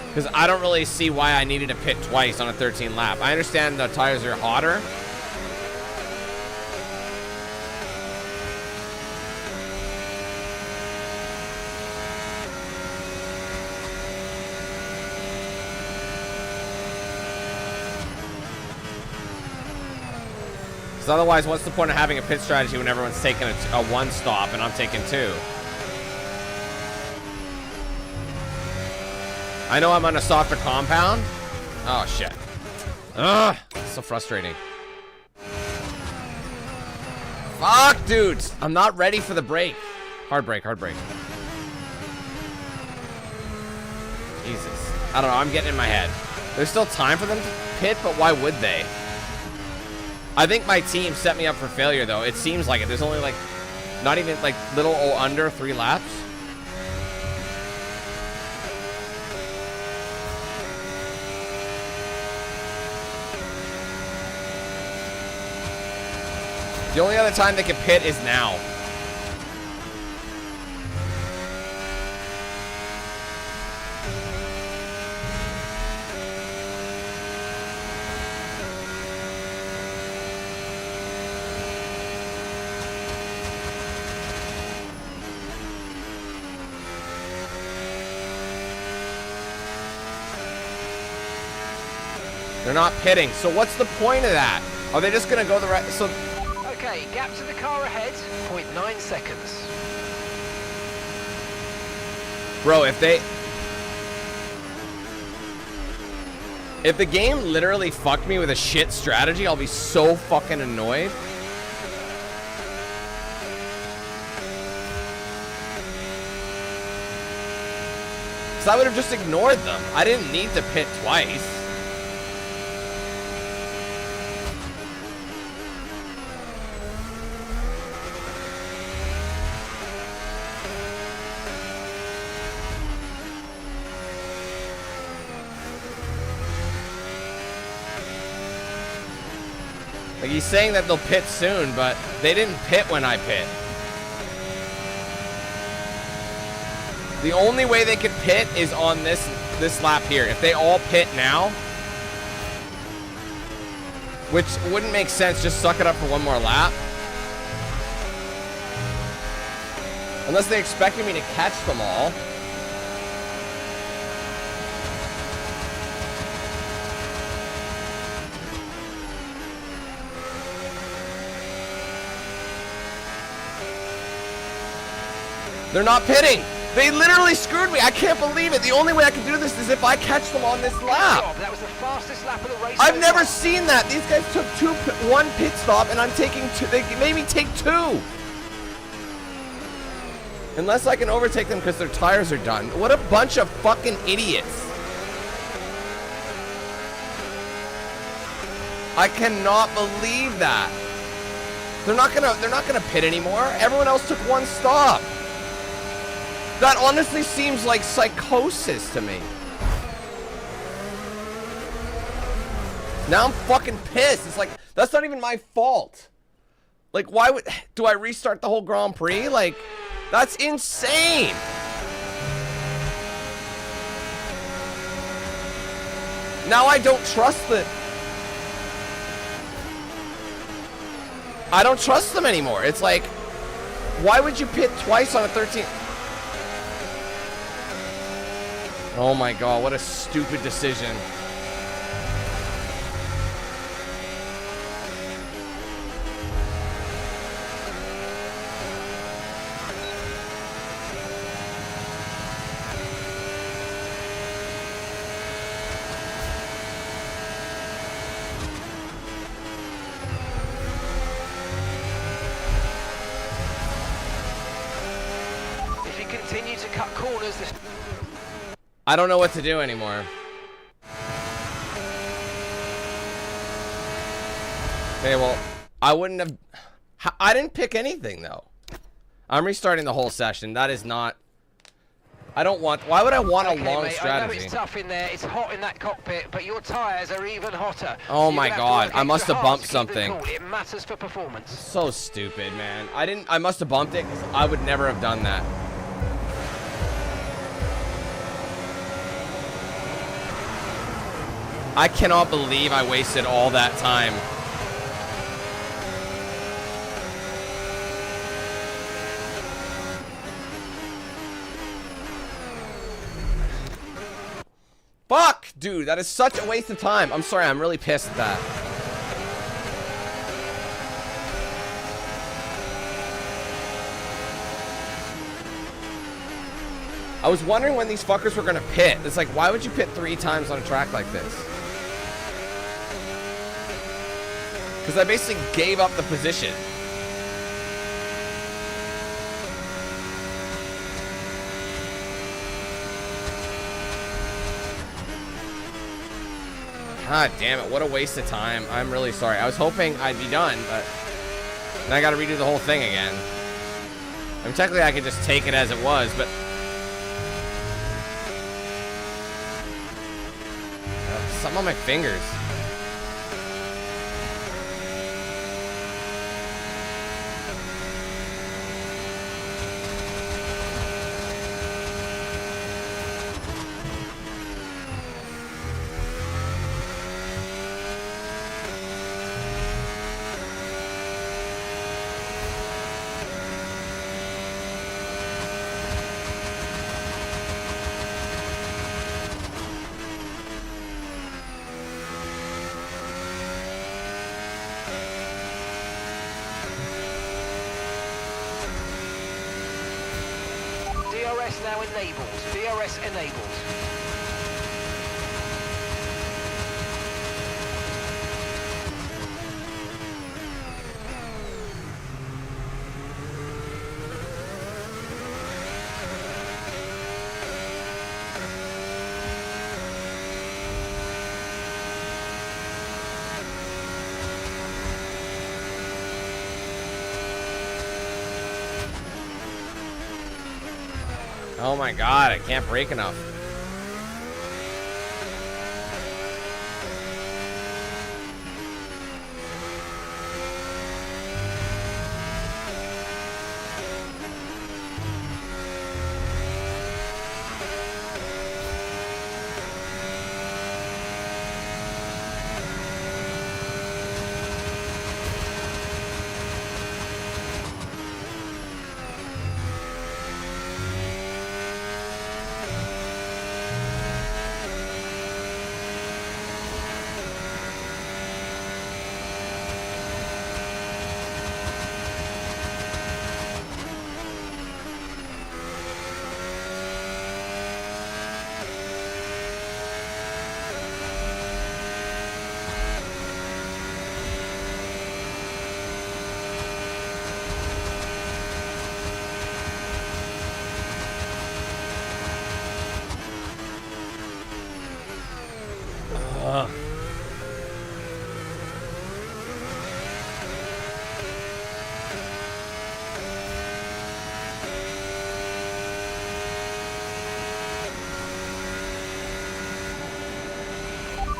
Because I don't really see why I needed to pit twice on a 13 lap. I understand the tires are hotter. Because otherwise, what's the point of having a pit strategy when everyone's taking a 1 stop and I'm taking 2? I know I'm on a softer compound. Oh, shit. Ugh, so frustrating. Fuck, dudes. I'm not ready for the break. Hard break, hard break. Jesus. I don't know, I'm getting in my head. There's still time for them to pit, but why would they? I think my team set me up for failure, though. It seems like it. There's only, like, not even, like, little under 3 laps. The only other time they can pit is now. They're not pitting, so what's the point of that? Are they just gonna go the right? So. Okay, gap to the car ahead, 0.9 seconds. Bro, if the game literally fucked me with a shit strategy, I'll be so fucking annoyed. Because I would have just ignored them. I didn't need to pit twice. Like, he's saying that they'll pit soon, but they didn't pit when I pit. The only way they could pit is on this lap here. If they all pit now, which wouldn't make sense, just suck it up for 1 more lap. Unless they expected me to catch them all. They're not pitting. They literally screwed me. I can't believe it. The only way I can do this is if I catch them on this lap. That was the fastest lap of the race. I've never seen that. These guys took 1 pit stop, and I'm taking 2. They made me take 2. Unless I can overtake them because their tires are done. What a bunch of fucking idiots. I cannot believe that. They're not gonna pit anymore. Everyone else took 1 stop. That honestly seems like psychosis to me. Now I'm fucking pissed. It's like, that's not even my fault. Like, why do I restart the whole Grand Prix? Like, that's insane. Now I don't trust I don't trust them anymore. It's like, why would you pit twice on a 13? Oh my god, what a stupid decision. If you continue to cut corners, I don't know what to do anymore. Okay, well, I wouldn't have... I didn't pick anything, though. I'm restarting the whole session. That is not... I don't want. Why would I want a Okay, long mate, strategy? I know it's tough in there. It's hot in that cockpit, but your tyres are even hotter. Oh So my you're gonna have God! to work I must extra have hard bumped to keep them something. cool. It matters for performance. So stupid, man. I didn't. I must have bumped it. 'Cause I would never have done that. I cannot believe I wasted all that time. Fuck, dude, that is such a waste of time. I'm sorry, I'm really pissed at that. I was wondering when these fuckers were gonna pit. It's like, why would you pit 3 times on a track like this? Because I basically gave up the position. God damn it, what a waste of time. I'm really sorry. I was hoping I'd be done, but then I gotta redo the whole thing again. I mean, technically I could just take it as it was, but something on my fingers. DRS now enabled. DRS enabled. Oh my God, I can't brake enough.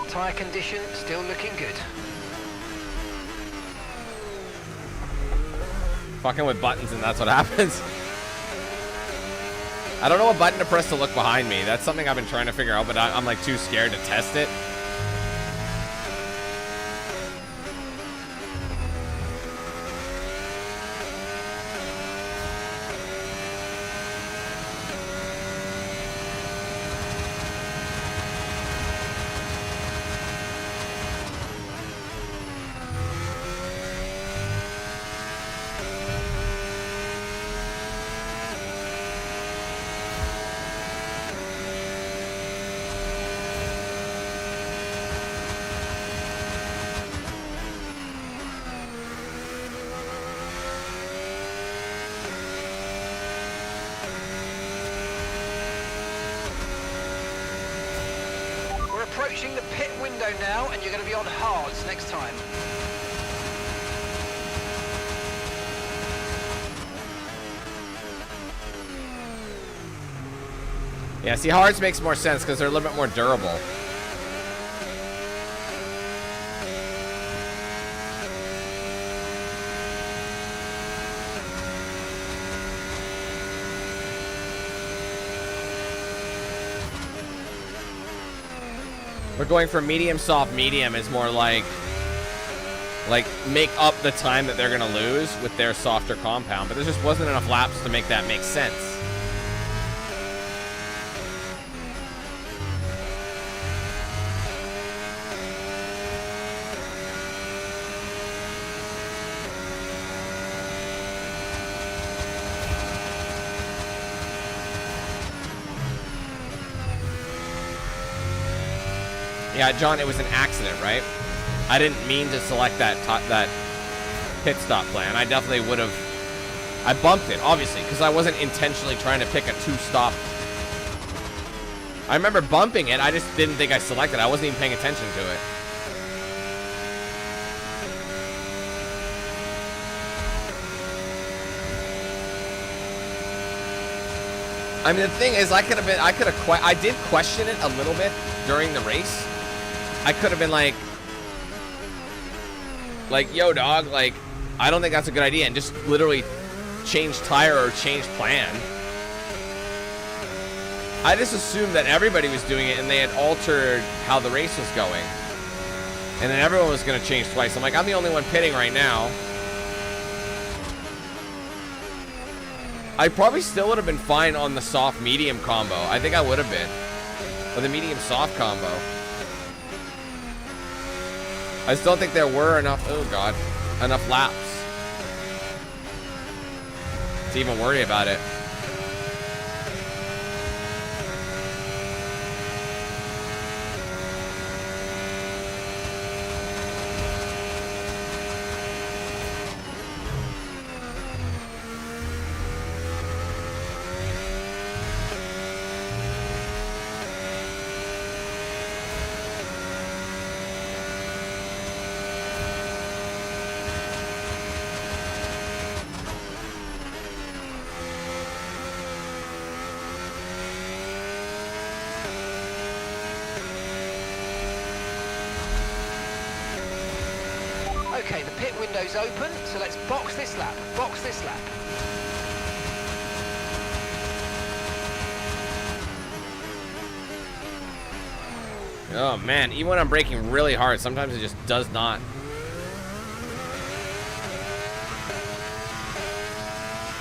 Tyre condition still looking good. Fucking with buttons and that's what happens. I don't know what button to press to look behind me. That's something I've been trying to figure out, but I'm like too scared to test it. Approaching the pit window now, and you're going to be on hards next time. Yeah, see, hards makes more sense because they're a little bit more durable. We're going for medium, soft, medium is more like make up the time that they're gonna lose with their softer compound, but there just wasn't enough laps to make that make sense. Yeah, John, it was an accident, right? I didn't mean to select that pit stop plan. I definitely would have. I bumped it, obviously, because I wasn't intentionally trying to pick a 2-stop. I remember bumping it. I just didn't think I selected it. I wasn't even paying attention to it. I mean, the thing is, I did question it a little bit during the race. I could have been like, yo, dog, like, I don't think that's a good idea, and just literally change tire or change plan. I just assumed that everybody was doing it and they had altered how the race was going. And then everyone was going to change twice. I'm like, I'm the only one pitting right now. I probably still would have been fine on the soft-medium combo. I think I would have been. Or the medium-soft combo. I just don't think there were enough, oh God, enough laps to even worry about it. Okay, the pit window's open, so let's box this lap. Box this lap. Oh man, even when I'm braking really hard, sometimes it just does not.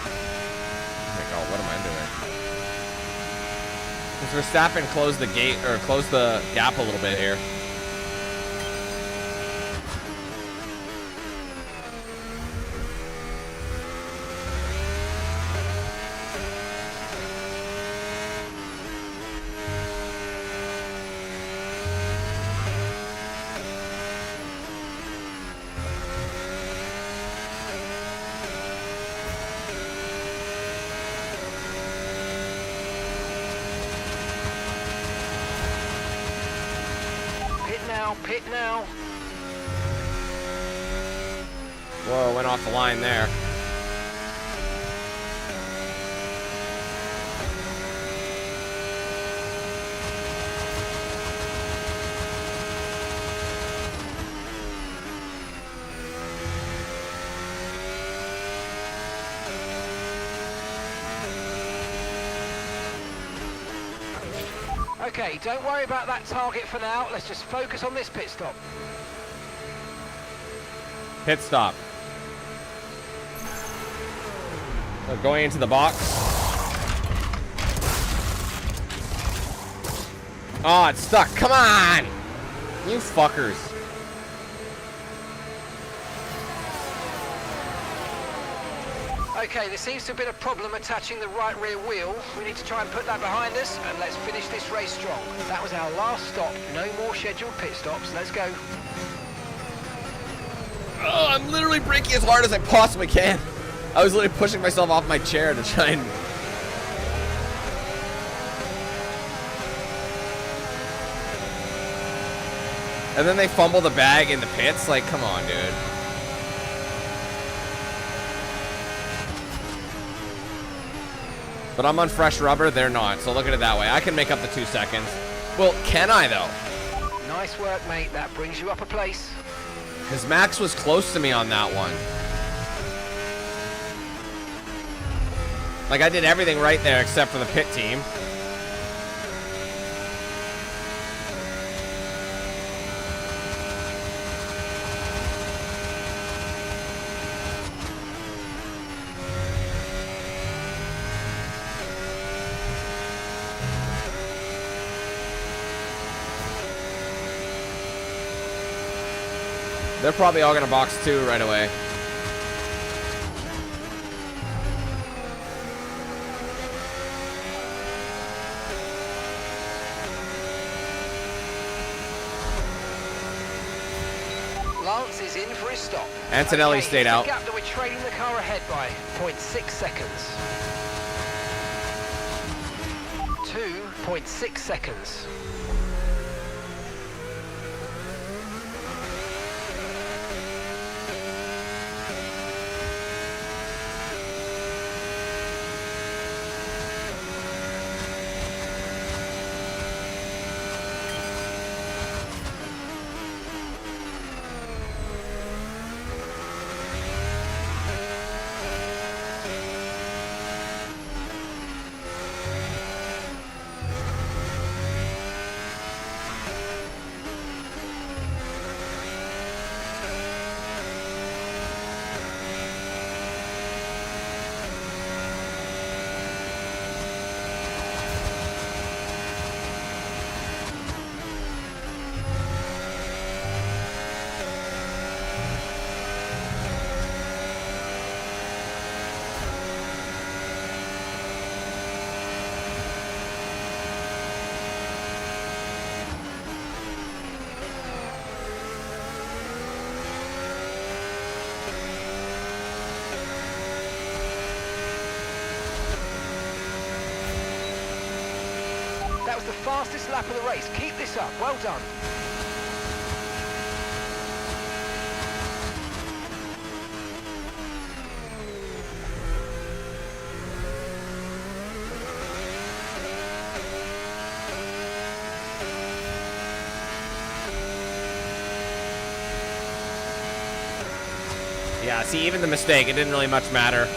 Oh my God, what am I doing? Because Verstappen closed the gate, or closed the gap a little bit here. Pit now. Whoa, went off the line there. Okay, don't worry about that target for now. Let's just focus on this pit stop. Pit stop. So going into the box. Oh, it's stuck. Come on! You fuckers. Okay, there seems to have been a problem attaching the right rear wheel. We need to try and put that behind us, and let's finish this race strong. That was our last stop. No more scheduled pit stops. Let's go. Oh, I'm literally braking as hard as I possibly can. I was literally pushing myself off my chair to try and... And then they fumble the bag in the pits? Like, come on, dude. But I'm on fresh rubber, they're not. So look at it that way. I can make up the 2 seconds. Well, can I though? Nice work, mate. That brings you up a place. Because Max was close to me on that one. Like, I did everything right there except for the pit team. They're probably all gonna box 2 right away. Lance is in for his stop. Antonelli stayed out. The gap that we're trailing the car ahead by 0.6 seconds. 2.6 seconds. That was the fastest lap of the race. Keep this up. Well done. Yeah, see, even the mistake, it didn't really much matter.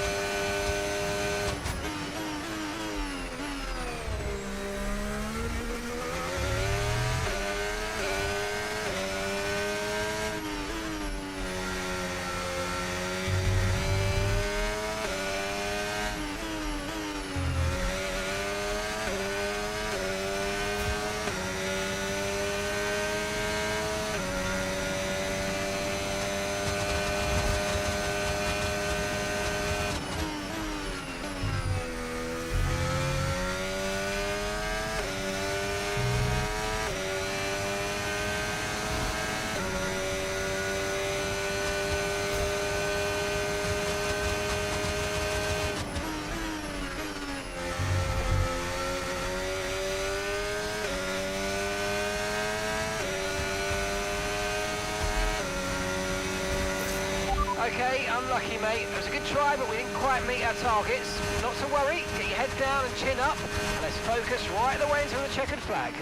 Okay, unlucky, mate. It was a good try, but we didn't quite meet our targets. Not to worry. Get your head down and chin up. And let's focus right the way into the checkered flag.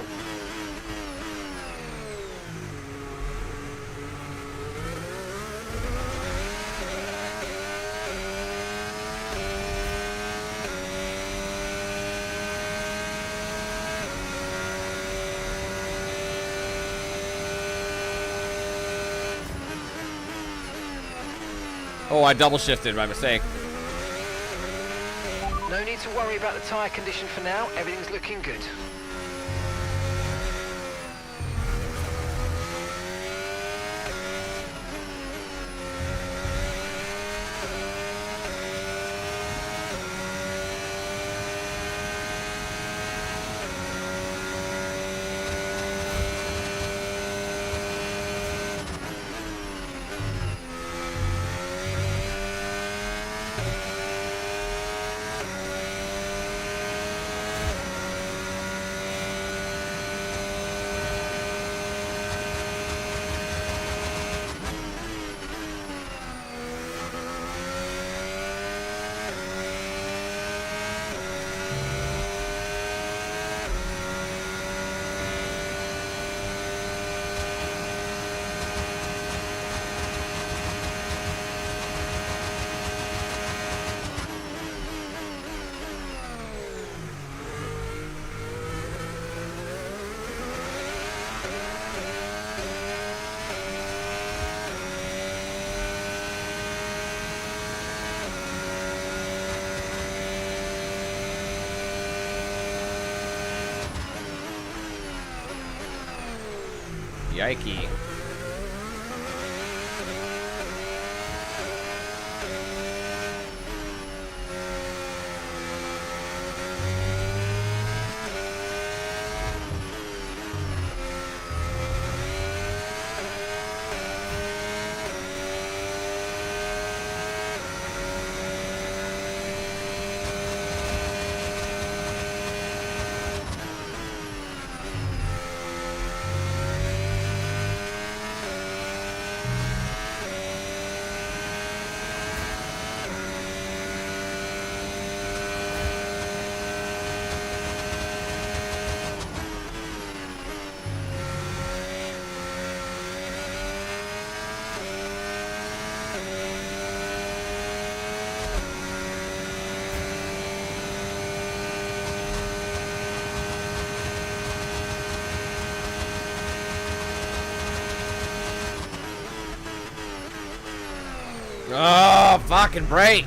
Oh, I double shifted by mistake. No need to worry about the tyre condition for now. Everything's looking good. Yikey. Oh, fucking break.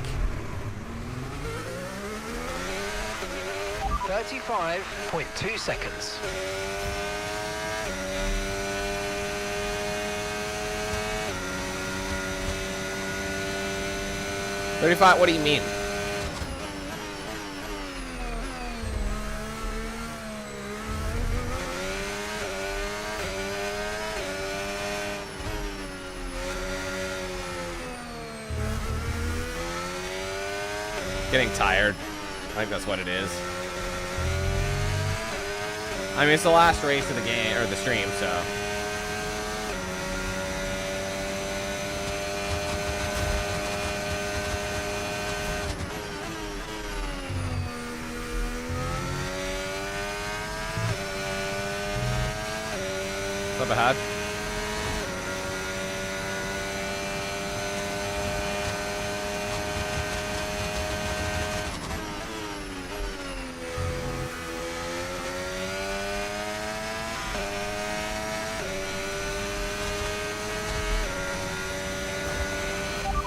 35.2 seconds. What do you mean? Getting tired. I think that's what it is. I mean, it's the last race of the game, or the stream, so. What's up ahead?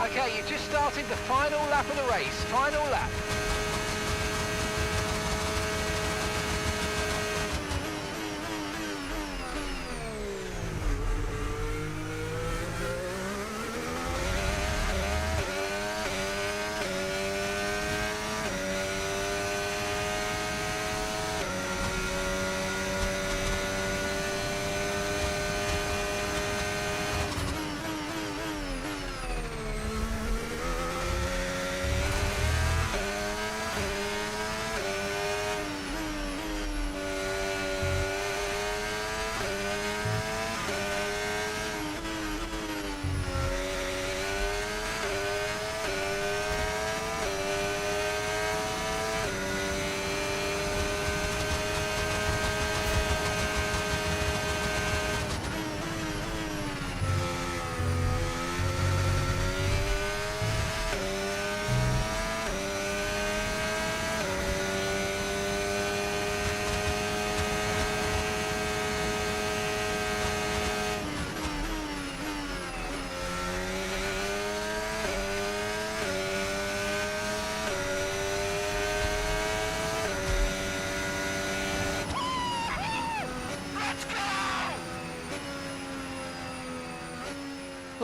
Okay, you just started the final lap of the race. Final lap.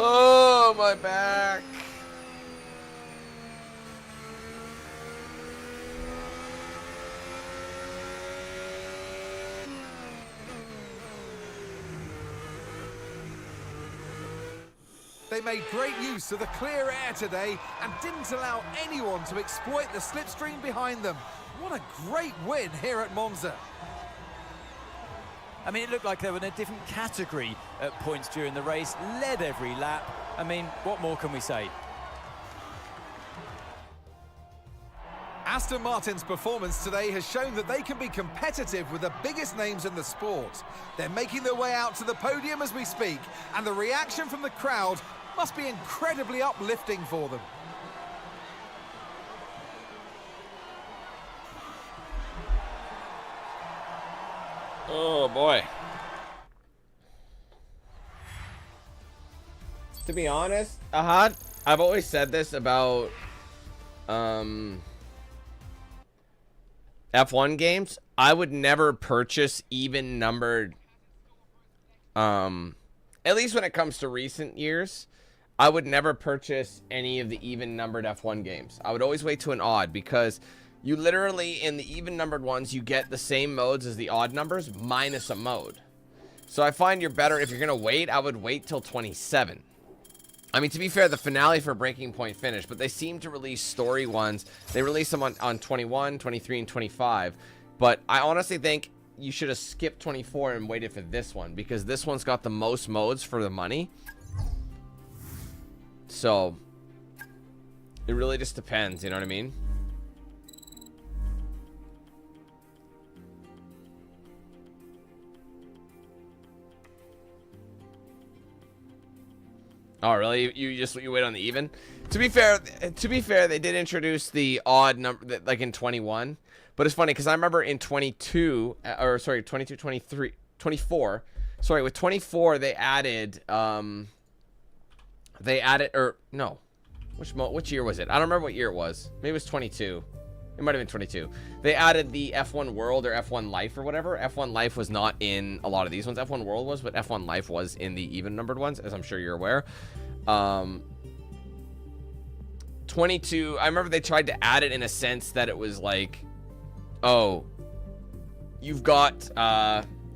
Oh, my back. They made great use of the clear air today and didn't allow anyone to exploit the slipstream behind them. What a great win here at Monza. I mean, it looked like they were in a different category at points during the race, led every lap. I mean, what more can we say? Aston Martin's performance today has shown that they can be competitive with the biggest names in the sport. They're making their way out to the podium as we speak, and the reaction from the crowd must be incredibly uplifting for them. Oh boy. To be honest, Ahad, I've always said this about F1 games. I would never purchase even numbered At least when it comes to recent years, I would never purchase any of the even numbered F1 games. I would always wait to an odd, because you literally, in the even numbered ones, you get the same modes as the odd numbers minus a mode. So I find you're better, if you're gonna wait, I would wait till 27. I mean, to be fair, the finale for Breaking Point finished, but they seem to release story ones. They release them on 21, 23, and 25. But I honestly think you should have skipped 24 and waited for this one, because this one's got the most modes for the money. So it really just depends, you know what I mean? Oh, really? You wait on the even? To be fair, they did introduce the odd number, like in 21. But it's funny because I remember in 22, or sorry, 22, 23, 24. Sorry, with 24 they added, or no, which year was it? I don't remember what year it was. Maybe it was 22. It might have been 22. They added the F1 World or F1 Life or whatever. F1 Life was not in a lot of these ones. F1 World was, but F1 Life was in the even numbered ones, as I'm sure you're aware. 22, I remember they tried to add it in a sense that it was like, oh, you've got,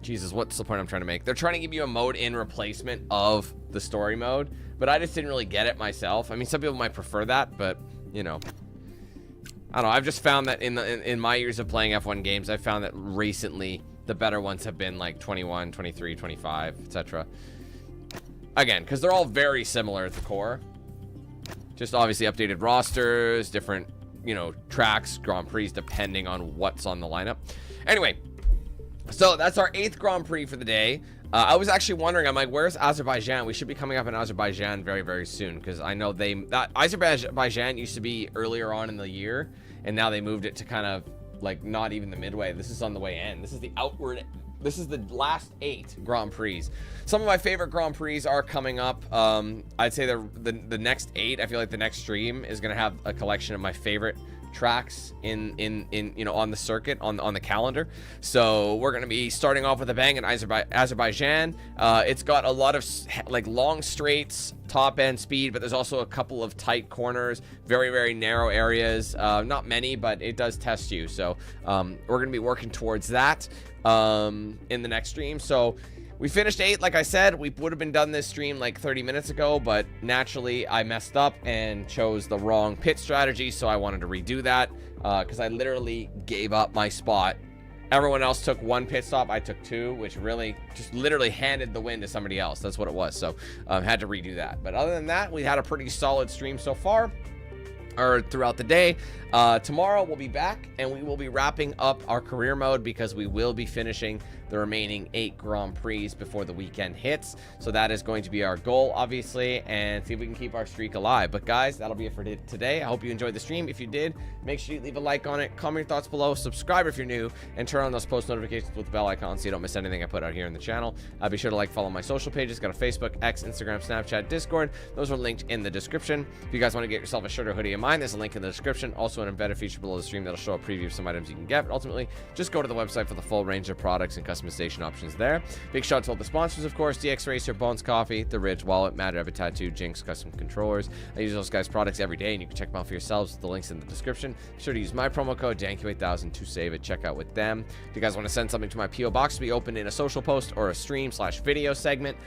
Jesus, what's the point I'm trying to make? They're trying to give you a mode in replacement of the story mode, but I just didn't really get it myself. I mean, some people might prefer that, but, you know. I don't know, I've just found that in my years of playing F1 games, I've found that recently the better ones have been like 21, 23, 25, etc. Again, because they're all very similar at the core. Just obviously updated rosters, different, you know, tracks, Grand Prix, depending on what's on the lineup. Anyway, so that's our 8th Grand Prix for the day. I was actually wondering, I'm like, where's Azerbaijan? We should be coming up in Azerbaijan very, very soon, because I know that Azerbaijan used to be earlier on in the year, and now they moved it to kind of like not even the midway. This is on the way in. This is the last 8 Grand Prix. Some of my favorite Grand Prix are coming up. I'd say the next 8, I feel like the next stream is going to have a collection of my favorite tracks in you know, on the circuit, on the calendar. So we're going to be starting off with a bang in Azerbaijan. It's got a lot of like long straights, top end speed, but there's also a couple of tight corners, very, very narrow areas. Not many, but it does test you. So we're going to be working towards that in the next stream. So we finished 8, like I said. We would have been done this stream like 30 minutes ago, but naturally I messed up and chose the wrong pit strategy, so I wanted to redo that because I literally gave up my spot. Everyone else took 1 pit stop, I took 2, which really just literally handed the win to somebody else. That's what it was. So had to redo that. But other than that, we had a pretty solid stream so far, or throughout the day. Tomorrow we'll be back and we will be wrapping up our career mode, because we will be finishing the remaining 8 Grand Prix before the weekend hits. So that is going to be our goal, obviously, and see if we can keep our streak alive. But guys, that'll be it for today. I hope you enjoyed the stream. If you did, make sure you leave a like on it, comment your thoughts below, subscribe if you're new, and turn on those post notifications with the bell icon so you don't miss anything I put out here in the channel. Be sure to like, follow my social pages. Got a Facebook, X, Instagram, Snapchat, Discord. Those are linked in the description. If you guys want to get yourself a shirt or hoodie of mine, there's a link in the description. Also an embedded feature below the stream that'll show a preview of some items you can get. But ultimately, just go to the website for the full range of products and customization options there. Big shout out to all the sponsors, of course: DXRacer, Bones Coffee, The Ridge Wallet, Matter Ever Tattoo, Jinx Custom Controllers. I use those guys' products every day, and you can check them out for yourselves. The link's in the description. Be sure to use my promo code DANQ8000 to save at checkout with them. If you guys want to send something to my PO box to be opened in a social post or a stream/video segment,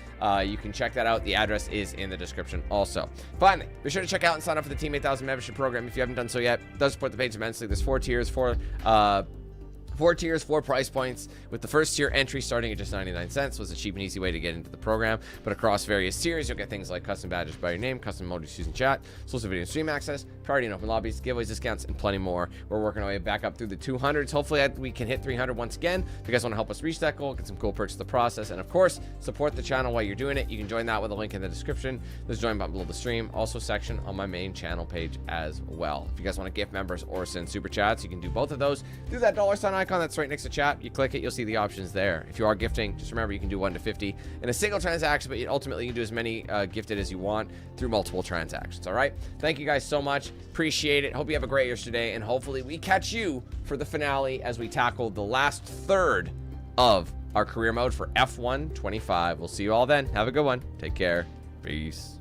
you can check that out. The address is in the description also. Finally, be sure to check out and sign up for the Team 8000 membership program if you haven't done so yet. It does support the page immensely. There's 4 tiers, 4 tiers, 4 price points, with the first tier entry starting at just 99 cents. Was a cheap and easy way to get into the program. But across various tiers, you'll get things like custom badges by your name, custom emojis using chat, exclusive video and stream access, priority and open lobbies, giveaways, discounts, and plenty more. We're working our way back up through the 200s. Hopefully we can hit 300 once again. If you guys want to help us reach that goal, get some cool perks of the process, and of course, support the channel while you're doing it, you can join that with a link in the description. There's a join button below the stream. Also section on my main channel page as well. If you guys want to gift members or send super chats, you can do both of those through that $ icon that's right next to chat. You click it, you'll see the options there. If you are gifting, just remember you can do 1 to 50 in a single transaction, but ultimately you can do as many gifted as you want through multiple transactions. All right, thank you guys so much, appreciate it. Hope you have a great year today, and hopefully we catch you for the finale as we tackle the last third of our career mode for F1 25. We'll see you all then. Have a good one. Take care. Peace.